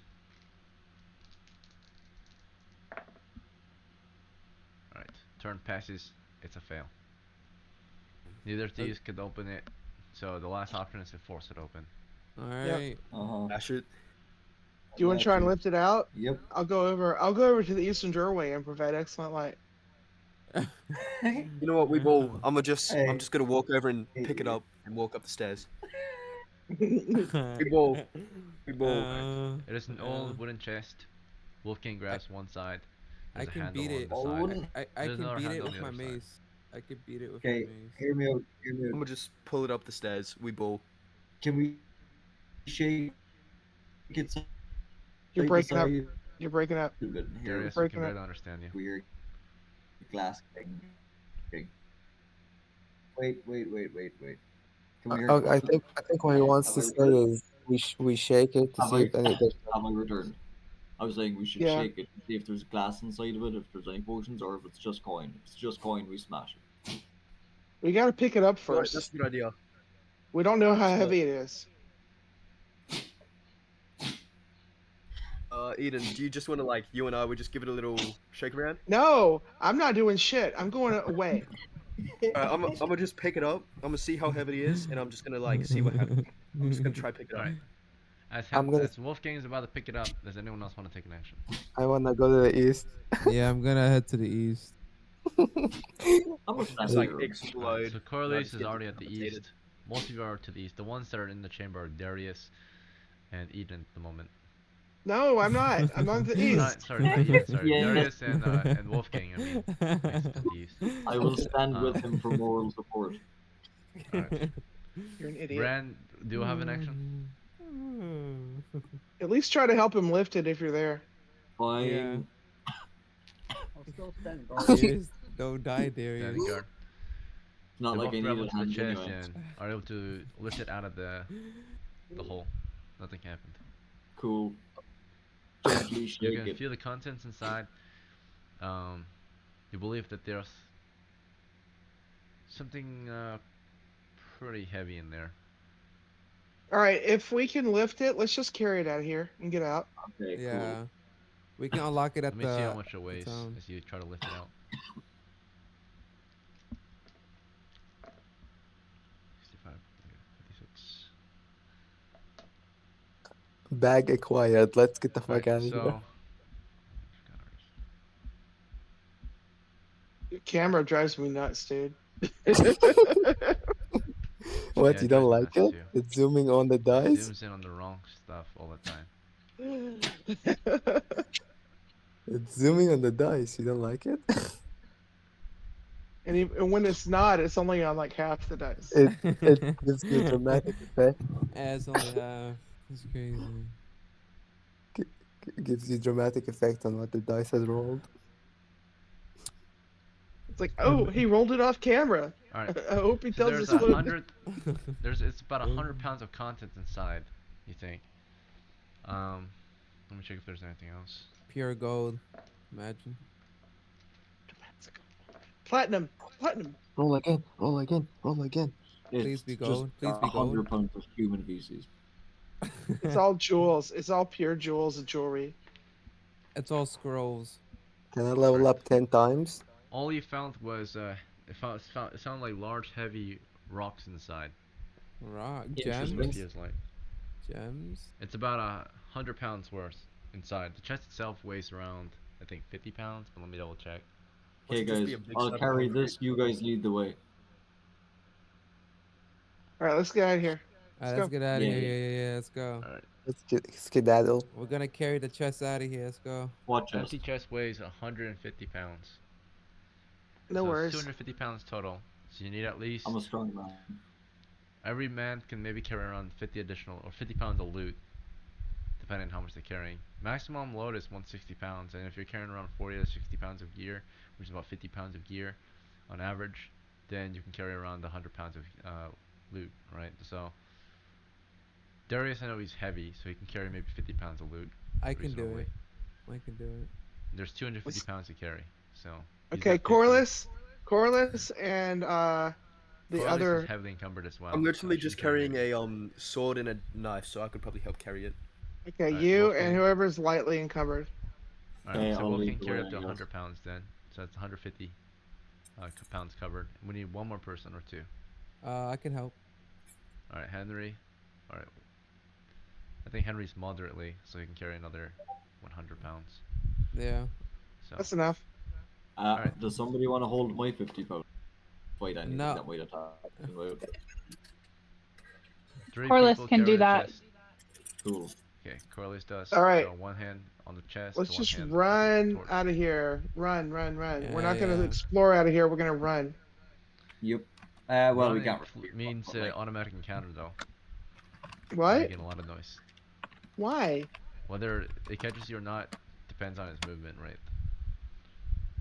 Alright. Turn passes. It's a fail. Neither of these could open it, so the last option is to force it open. All Yep. right. Uh-huh. Bash it. Do you want to try and lift it out? Yep. I'll go over. I'll go over to the eastern doorway and provide excellent light. Hey, You know what, we ball. I'm hey, just gonna walk over and pick it hey. up and walk up the stairs. uh, We ball. We ball. Alright. uh, It is an old wooden chest. Wolfgang I grabs one side. I There's a can handle beat on it. the Oh, side. wouldn't. I There's can another beat it handle on with the my other side. mace. I could beat it with my Okay, mace. hear me out. Hear me I'm out. gonna just pull it up the stairs. We ball. Can we shake it side You're to breaking up. side? You're breaking up. We can You're hear Darius, we can breaking up. barely understand you. we hear glass clinking. Wait. Can we hear the I question? think what he wants Have to I say returned? is we shake it to Have see I if any there's have I returned? I was saying we should Yeah. shake it and see if there's glass inside of it, if there's any potions, or if it's just coin. If it's just coin, we smash it. We got to pick it up Right, that's first. a good idea. We don't know how So, heavy it is. Eden, do you just want to like you and I would just give it a little shake around? No, I'm not doing shit. I'm going away. I'm gonna just pick it up. I'm gonna see how heavy it is, and I'm just gonna like see what happens. I'm just gonna try pick it up. Alright. I'm gonna As Wolfgang is about to pick it up, does anyone else want to take an action? I wanna go to the east. Yeah, I'm gonna head to the east. I'm gonna stand Just like here. Alright, explode. so and I Corliss just is get already at the decapitated. east. Most of you are to the east. The ones that are in the chamber are Darius and Eden at the moment. No, I'm not. I'm on the east. Not sorry, not Eden. Sorry, Yes, Darius and Wolfgang. I mean, makes it to the east. I will stand Um, with him for moral support. Alright. You're an idiot. Bran, do you have an action? At least try to help him lift it if you're there. Yeah. Fine. I'll still stand guard. Darius, don't die, Darius. Standing guard. It's not They like both I grab needed onto the hands chest anyway. and are able to lift it out of the hole. Nothing happened. Cool. Gently You shake can it. feel the contents inside. Um, you believe that there's something pretty heavy in there. All right, if we can lift it, let's just carry it out of here and get out. Okay, cool. Yeah. We can unlock it Let at me see how the much it weighs town. as you try to lift it out. 65, okay, 56. Bag acquired. Let's get the Alright, fuck out of here. so Your camera drives me nuts, dude. What, yeah, you it don't drives me like nuts it? too. It's zooming on the It dice? zooms in on the wrong stuff all the time. It's zooming on the dice. You don't like it? And when it's not, it's only on like half the dice. It gives you a dramatic effect. It's only half. It's crazy. Gives you dramatic effect on what the dice has rolled. It's like, oh, he rolled it off camera. Alright, I hope he so tells there's us what. 100. It's about 100 pounds of content inside. You think? Let me check if there's anything else. Pure gold. Imagine. Platinum. Roll again. Roll again. Roll again. Please It's be just gold. Please be gold. 100 pounds of human feces. It's all jewels. It's all pure jewels and jewelry. It's all scrolls. Can I level Alright. up 10 times? All you found was it sounded like large, heavy rocks inside. Rock That's what Interesting. it gems. feels like. Gems. It's about 100 pounds worth inside. The chest itself weighs around, I think, 50 pounds, but let me double check. Watch Okay, it just be guys, a big I'll slab of carry concrete. this. You guys lead the way. All right, let's get out of here. Let's Alright, let's go. get out of Yeah, here. yeah. Yeah. Let's go. Alright. Let's skedaddle. We're gonna carry the chest out of here. Let's go. Watch us. Empty chest weighs 150 pounds. No So it's worries. 250 pounds total. So you need at least. I'm a strong man. Every man can maybe carry around 50 additional or 50 pounds of loot, depending on how much they're carrying. Maximum load is 160 pounds, and if you're carrying around 40 to 60 pounds of gear, which is about 50 pounds of gear on average, then you can carry around 100 pounds of loot, right? So Darius, I know he's heavy, so he can carry maybe 50 pounds of loot I can do reasonably. it. I can do it. There's 250 Let's- pounds to carry, so he's Okay, got 50. Corliss, and the Corliss is other. heavily encumbered as well. I'm so literally she just can carry carrying maybe. a sword and a knife, so I could probably help carry it. Okay, Alright, you and Wolfgang. whoever's lightly encumbered. Alright, Okay, so I'll Wolfgang lead the carry way, up to I guess. 100 pounds then, so that's 150 pounds covered. We need one more person or two. I can help. Alright, Henry. Alright, I think Henry's moderately, so he can carry another 100 pounds. Yeah. So, That's enough. Alright. Does somebody want to hold my 50 pounds? Fight anything No. that might attack me out. 3 Corliss people can carry do the that. chest. Cool. Okay, Corliss does. All right. So one hand on the chest, Let's one just hand run with the torch. out of here. Run. We're not gonna Yeah. explore out of here. We're gonna run. Yep. Well, Run we can't really means but, like, automatic encounter though. What? Making a lot of noise. Why? Whether it catches you or not depends on its movement, right?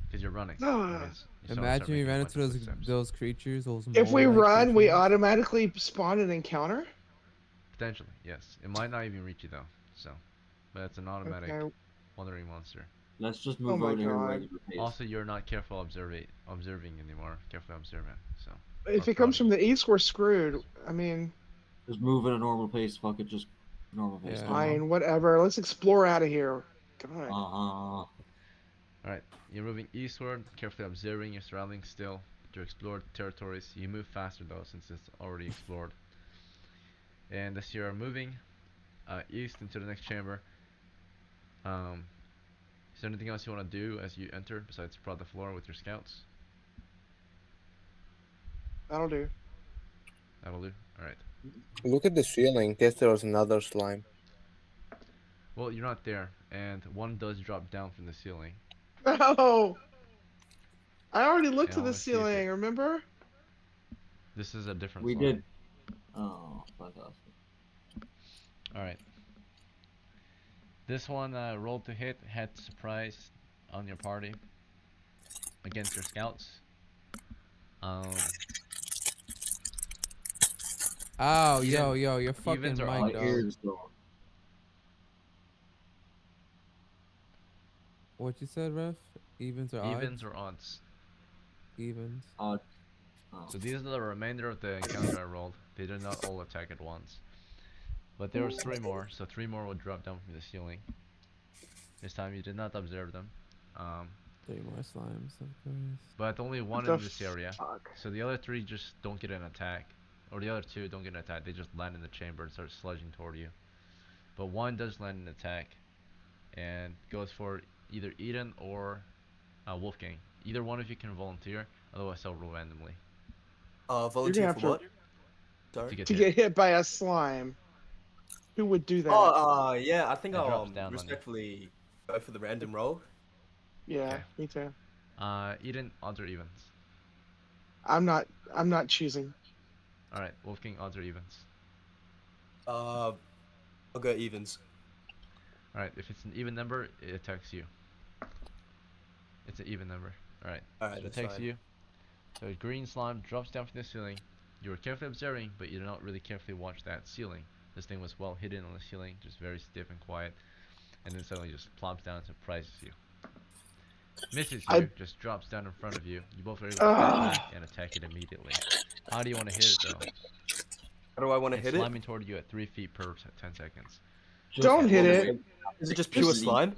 Because you're running. That Ugh. means you start Imagine we making a ran bunch into of footsteps. those creatures, those If we mole-like run, we creatures. automatically spawn an encounter. Potentially, yes. It might not even reach you though. So, but it's an automatic Okay. wandering monster. let's just Oh move my out of here god. regular pace. Also, you're not careful observing anymore. Carefully observant. So. If or it comes prodding. from the east, we're screwed. I mean, Just move at a normal pace. Fuck it, just normal pace. Yeah. fine, whatever. Let's explore out of here. God. Alright, you're moving eastward, carefully observing your surroundings still. To explore territories, you move faster though since it's already explored. And as you're moving east into the next chamber, is there anything else you want to do as you enter besides prod the floor with your scouts? That'll do. That'll do. Alright. Look at the ceiling in case there was another slime. Well, you're not there, and one does drop down from the ceiling. No! I already looked Yeah, at I the wanna see if it- ceiling, remember? This is a different We slime. did. Oh, fantastic. Alright. This one rolled to hit, had surprise on your party against your scouts. Oh, Even- your fucking evens are mic, My odds. dog. ears though. What you said, Ref? Evens or odds? Evens or odds. Evens. Oh. So these are the remainder of the encounter I rolled. They did not all attack at once. But there was 3 more, so 3 more would drop down from the ceiling. This time you did not observe them. 3 more slimes, of course. But only one The in this area. fuck? So the other 3 just don't get an attack. Or the other 2 don't get an attack, they just land in the chamber and start sludging toward you. But one does land an attack and goes for either Eden or Wolfgang. Either one of you can volunteer, otherwise I'll roll randomly. Volunteer have for to- what? Sorry. To get To hit. get hit by a slime. Who would do that? Oh, yeah. I think It I'll drops down on you. respectfully go for the random roll. Yeah, Okay. me too. Eden, odds or evens? I'm not choosing. Alright, Wolfgang, odds or evens? I'll go evens. Alright, if it's an even number, it attacks you. It's an even number. Alright, Alright, so it that's attacks fine. you. So a green slime drops down from the ceiling. You were carefully observing, but you did not really carefully watch that ceiling. This thing was well hidden on the ceiling, just very stiff and quiet. And then suddenly just plops down and surprises you. Misses you, just drops down in front of you. You both are able to Ugh. step back and attack it immediately. How do you want to hit it though? How do I want to It's hit it? sliming toward you at 3 feet per 10 seconds. Don't hit it. Is it just pure Just slime?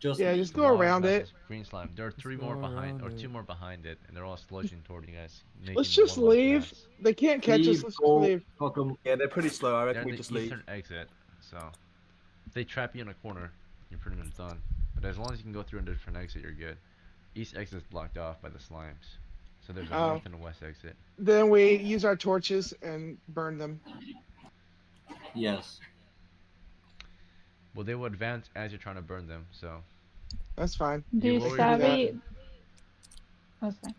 Just Yeah, me. just The go log around versus it. green slime. There are Let's three go more behind, around or it. two more behind it, and they're all sludging toward you guys, Let's making just one large leave. mass. They can't catch us. Leave, Let's just go, leave. fuck 'em. Yeah, they're pretty slow. I They're reckon in we the just leave. eastern exit, so if they trap you in a corner, you're pretty much done. But as long as you can go through a different exit, you're good. East exit is blocked off by the slimes, so there's a Um, north and a west exit. then we use our torches and burn them. Yes. Well, they will advance as you're trying to burn them, so That's fine. you Do lower I your can do that. savvy. That's fine.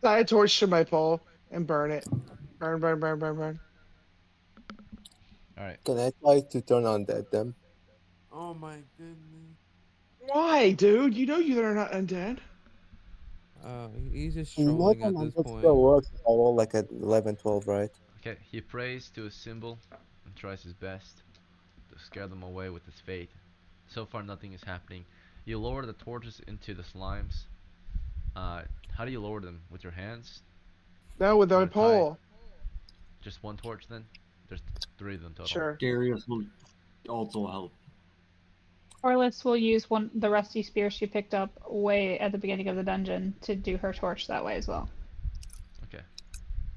Tie a torch to my pole and burn it. Burn, burn, burn, burn, burn. all right. Can I try to turn on them? Oh my goodness. Why, dude? You know you're not undead. He's just You know trolling the at this magic still point. works if I roll like at 11, 12, right? Okay, he prays to a symbol and tries his best to scare them away with his faith. So far, nothing is happening. You lower the torches into the slimes. How do you lower them? With your hands? No, with You my want to tie pole. just one torch then? There's three of them total. Sure. Darius will also help. Corliss will use the rusty spear she picked up way at the beginning of the dungeon to do her torch that way as well. Okay.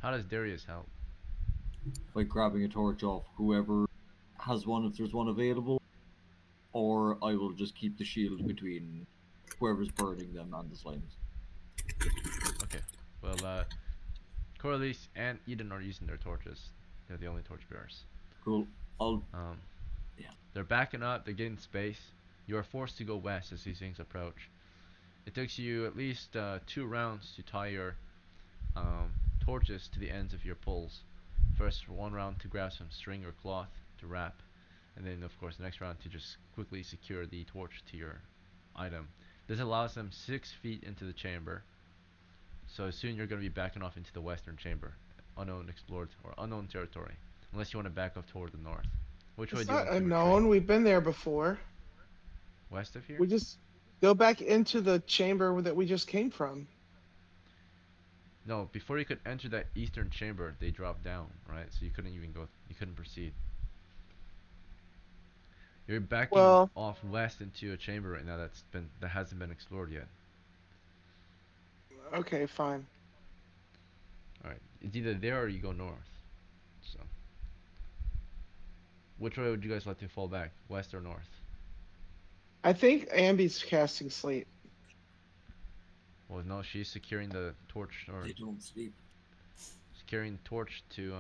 How does Darius help? By grabbing a torch off whoever has one if there's one available, or I will just keep the shield between whoever's burning them and the slimes. Okay. Well, Corliss and Eden are using their torches. They're the only torch bearers. Cool. I'll Um, yeah. they're backing up. They're getting space. You are forced to go west as these things approach. It takes you at least 2 rounds to tie your torches to the ends of your poles. First, one round to grab some string or cloth to wrap, and then, of course, the next round to just quickly secure the torch to your item. This allows them 6 feet into the chamber, so soon you're going to be backing off into the western chamber, unknown explored or unknown territory, unless you want to back up toward the north. Which way It's do you not want to retreat? unknown. We've been there before. West of here? We just go back into the chamber that we just came from. No, before you could enter that eastern chamber, they dropped down, right? So you couldn't even go, you couldn't proceed. You're backing Well, off west into a chamber right now that hasn't been explored yet. okay, fine. All right, it's either there or you go north. So, which way would you guys like to fall back, west or north? I think Ambi's casting sleep. Well, no, she's securing the torch or They don't sleep. securing the torch to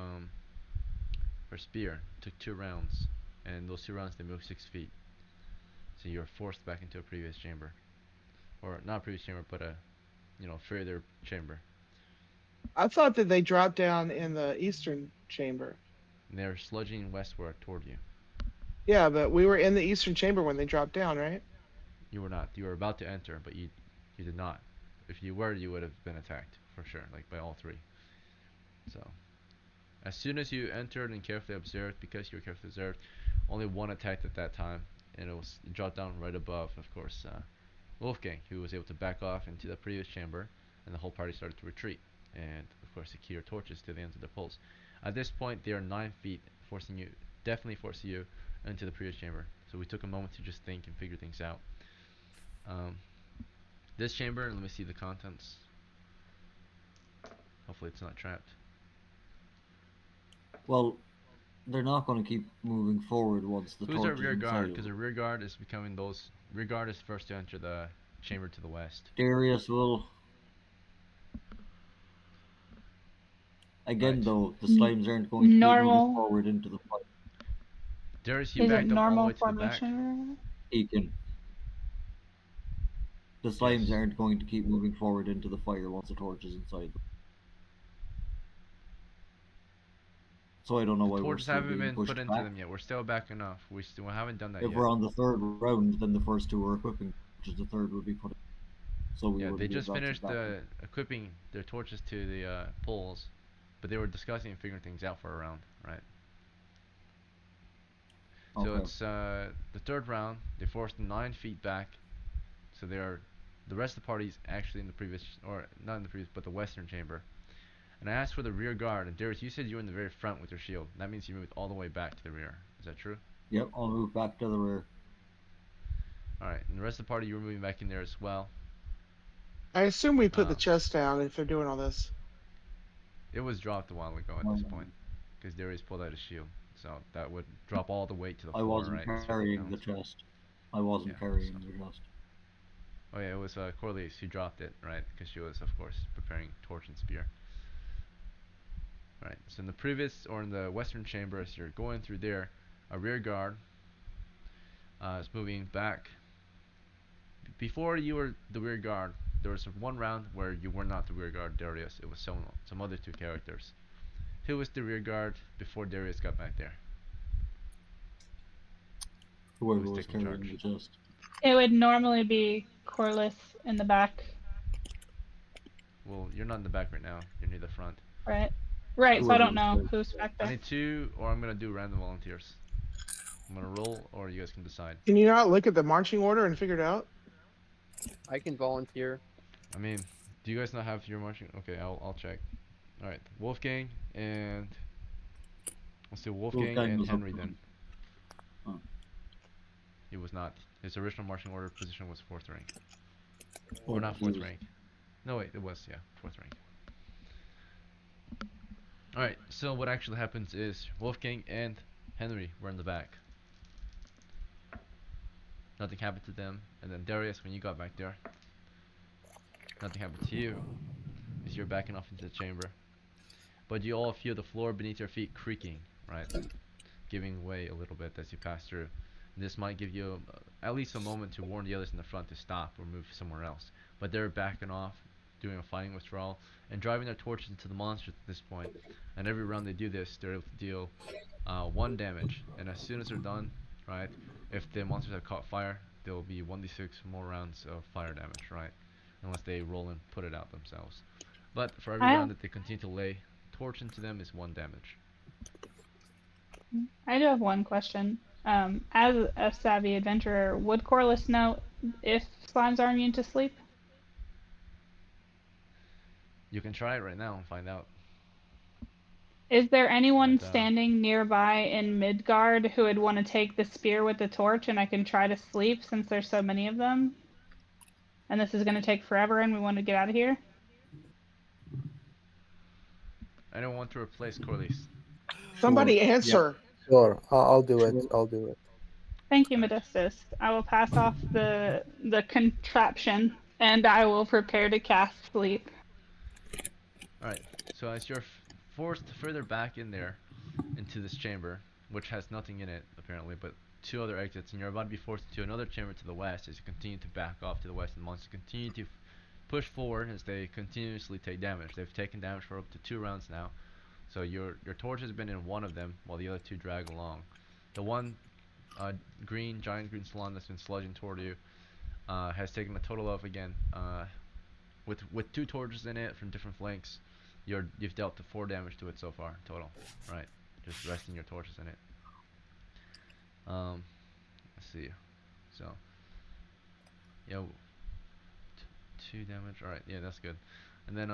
her spear. Took 2 rounds, and those 2 rounds they move 6 feet. So you're forced back into a previous chamber, or not a previous chamber, but a further chamber. I thought that they dropped down in the eastern chamber. And they're sludging westward toward you. Yeah, but we were in the eastern chamber when they dropped down, right? You were not. You were about to enter, but you did not. If you were, you would have been attacked for sure, like by all three. So, as soon as you entered and carefully observed, because you were carefully observed, only one attacked at that time, and it dropped down right above, of course, Wolfgang, who was able to back off into the previous chamber, and the whole party started to retreat, and of course secure torches to the ends of their poles. At this point, they are 9 feet, definitely forcing you into the previous chamber. So we took a moment to just think and figure things out. Um, this chamber, let me see the contents. Hopefully it's not trapped. Well, they're not going to keep moving forward once the Who's our torch is rear inside guard? of Because it. the rear guard is becoming those. Rear guard is first to enter the chamber to the west. Darius will. Again, Right. though, the N- slimes aren't going to keep moving normal. forward into the fight. Darius, you Is it backed up all the normal way to the back. formation? He can. The slimes Yes. aren't going to keep moving forward into the fire once the torch is inside them. So I don't know The why we're torches still haven't being been put pushed into back. them yet. We're still backing off. We haven't done that If yet. we're on the third round, then the first two are equipping, which is the third would be put in. So we Yeah, they wouldn't be just advancing finished back. equipping their torches to the poles, but they were discussing and figuring things out for a round, right? So Okay. it's the third round. They forced 9 feet back, so they are. The rest of the party's actually in the previous, or not in the previous, but the western chamber. And I asked for the rear guard, and Darius, you said you were in the very front with your shield. That means you moved all the way back to the rear. Is that true? Yep, I'll move back to the rear. All right, and the rest of the party, you're moving back in there as well. I assume we put the Uh, chest down if they're doing all this. it was dropped a while ago at this point, because Darius pulled out his shield, so that would drop all the weight to the I floor, wasn't right? It's 50 carrying the pounds. chest. I Yeah. wasn't So. carrying the chest. Oh yeah, it was Corliss who dropped it, right? Because she was, of course, preparing torch and spear. Right. So in the previous or in the western chamber, as you're going through there, a rear guard is moving back. Before you were the rear guard, there was one round where you were not the rear guard, Darius. It was some other two characters. Who was the rear guard before Darius got back there? Who Whoever was was taking carrying charge? the chest. It would normally be Corliss in the back, Well, you're not in the back right now. You're near the front. right? Right. So I Whoever don't was know carrying who's the back chest. I there. need two, or I'm gonna do random volunteers. I'm gonna roll, or you guys can decide. Can you not look at the marching order and figure it out? I can volunteer. I mean, do you guys not have your marching? Okay, I'll check. All right, Wolfgang and let's do Wolfgang Wolfgang and was up Henry then. front. Oh. He was not. His original marching order position was fourth rank, or Oh, not he fourth was. rank. No wait, it was yeah, fourth rank. All right, so what actually happens is Wolfgang and Henry were in the back. Nothing happened to them, and then Darius, when you got back there, nothing happened to you, as you're backing off into the chamber. But you all feel the floor beneath your feet creaking, right? Giving way a little bit as you pass through. This might give you at least a moment to warn the others in the front to stop or move somewhere else. But they're backing off, doing a fighting withdrawal, and driving their torches into the monsters at this point. And every round they do this, they're able to deal 1 damage. And as soon as they're done, right, if the monsters have caught fire, there will be 1d6 more rounds of fire damage, right? Unless they roll and put it out themselves. But for every I round that they continue to lay torch into them is 1 damage. I do have one question. As a savvy adventurer, would Corliss know if slimes are immune to sleep? You can try it right now and find out. Is there anyone But standing nearby in Midgard who would want to take the spear with the torch and I can try to sleep since there's so many of them? And this is going to take forever and we want to get out of here? I don't want to replace Corliss. Sure. Somebody Yeah. answer. Sure, I'll do it. Sure. I'll do it. Thank you, Alright. Modestus. I will pass off the contraption and I will prepare to cast sleep. Alright. So as you're forced further back in there into this chamber, which has nothing in it apparently, but two other exits, and you're about to be forced into another chamber to the west as you continue to back off to the west, and the monsters continue to push forward as they continuously take damage. They've taken damage for up to 2 rounds now. So your torch has been in one of them while the other two drag along. The one giant green salon that's been sludging toward you has taken a total of again with 2 torches in it from different flanks. You've dealt to 4 damage to it so far total, right? Just resting your torches in it. Let's see. So yeah, 2 damage. All right, yeah, that's good. And then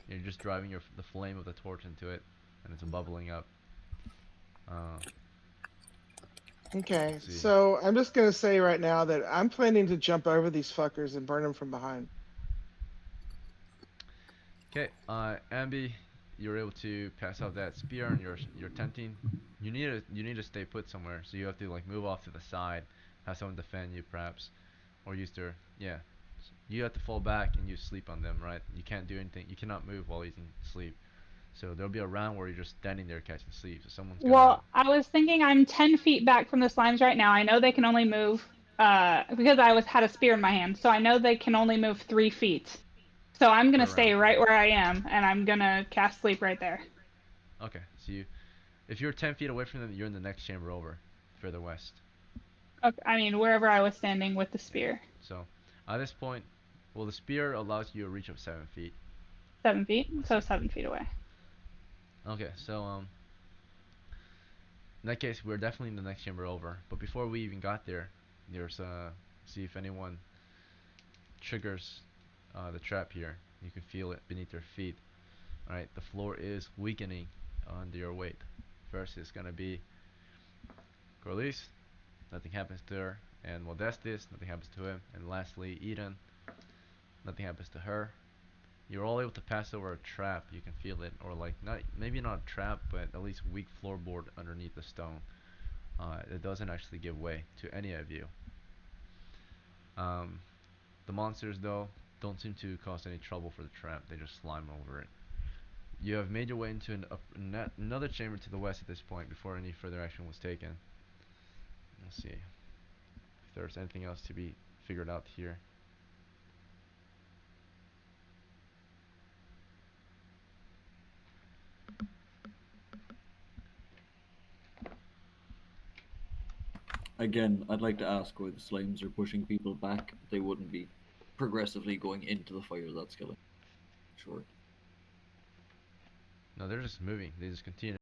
you're just driving the flame of the torch into it, and it's bubbling up. Uh, Okay, let's see. so I'm just gonna say right now that I'm planning to jump over these fuckers and burn them from behind. Okay, Ambi, you're able to pass off that spear, and you're tenting. You need to stay put somewhere, so you have to like move off to the side, have someone defend you perhaps, or use their yeah. You have to fall back and you sleep on them, right? You can't do anything. You cannot move while using sleep. So there'll be a round where you're just standing there catching sleep. So someone's gonna. Well, I was thinking I'm 10 feet back from the slimes right now. I know they can only move because I was had a spear in my hand, so I know they can only move 3 feet. So I'm gonna Per stay round. right where I am, and I'm gonna cast sleep right there. Okay, so if you're 10 feet away from them, you're in the next chamber over, further west. Okay, I mean wherever I was standing with the Yeah. spear. So at this point, well, the spear allows you a reach of 7 feet. 7 feet, Let's so see. 7 feet away. Okay, so in that case, we're definitely in the next chamber over. But before we even got there, there's see if anyone triggers the trap here. You can feel it beneath your feet. All right, the floor is weakening under your weight. First is gonna be Corliss. Nothing happens to her. And Modestus, nothing happens to him. And lastly, Eden, nothing happens to her. You're all able to pass over a trap. You can feel it, or like not maybe not a trap, but at least weak floorboard underneath the stone. It doesn't actually give way to any of you. Um, the monsters, though, don't seem to cause any trouble for the trap. They just slime over it. You have made your way into another chamber to the west at this point before any further action was taken. Let's see if there's anything else to be figured out here. Again, I'd like to ask why the slimes are pushing people back, but they wouldn't be progressively going into the fire that's killing. Sure. No, they're just moving. They just continue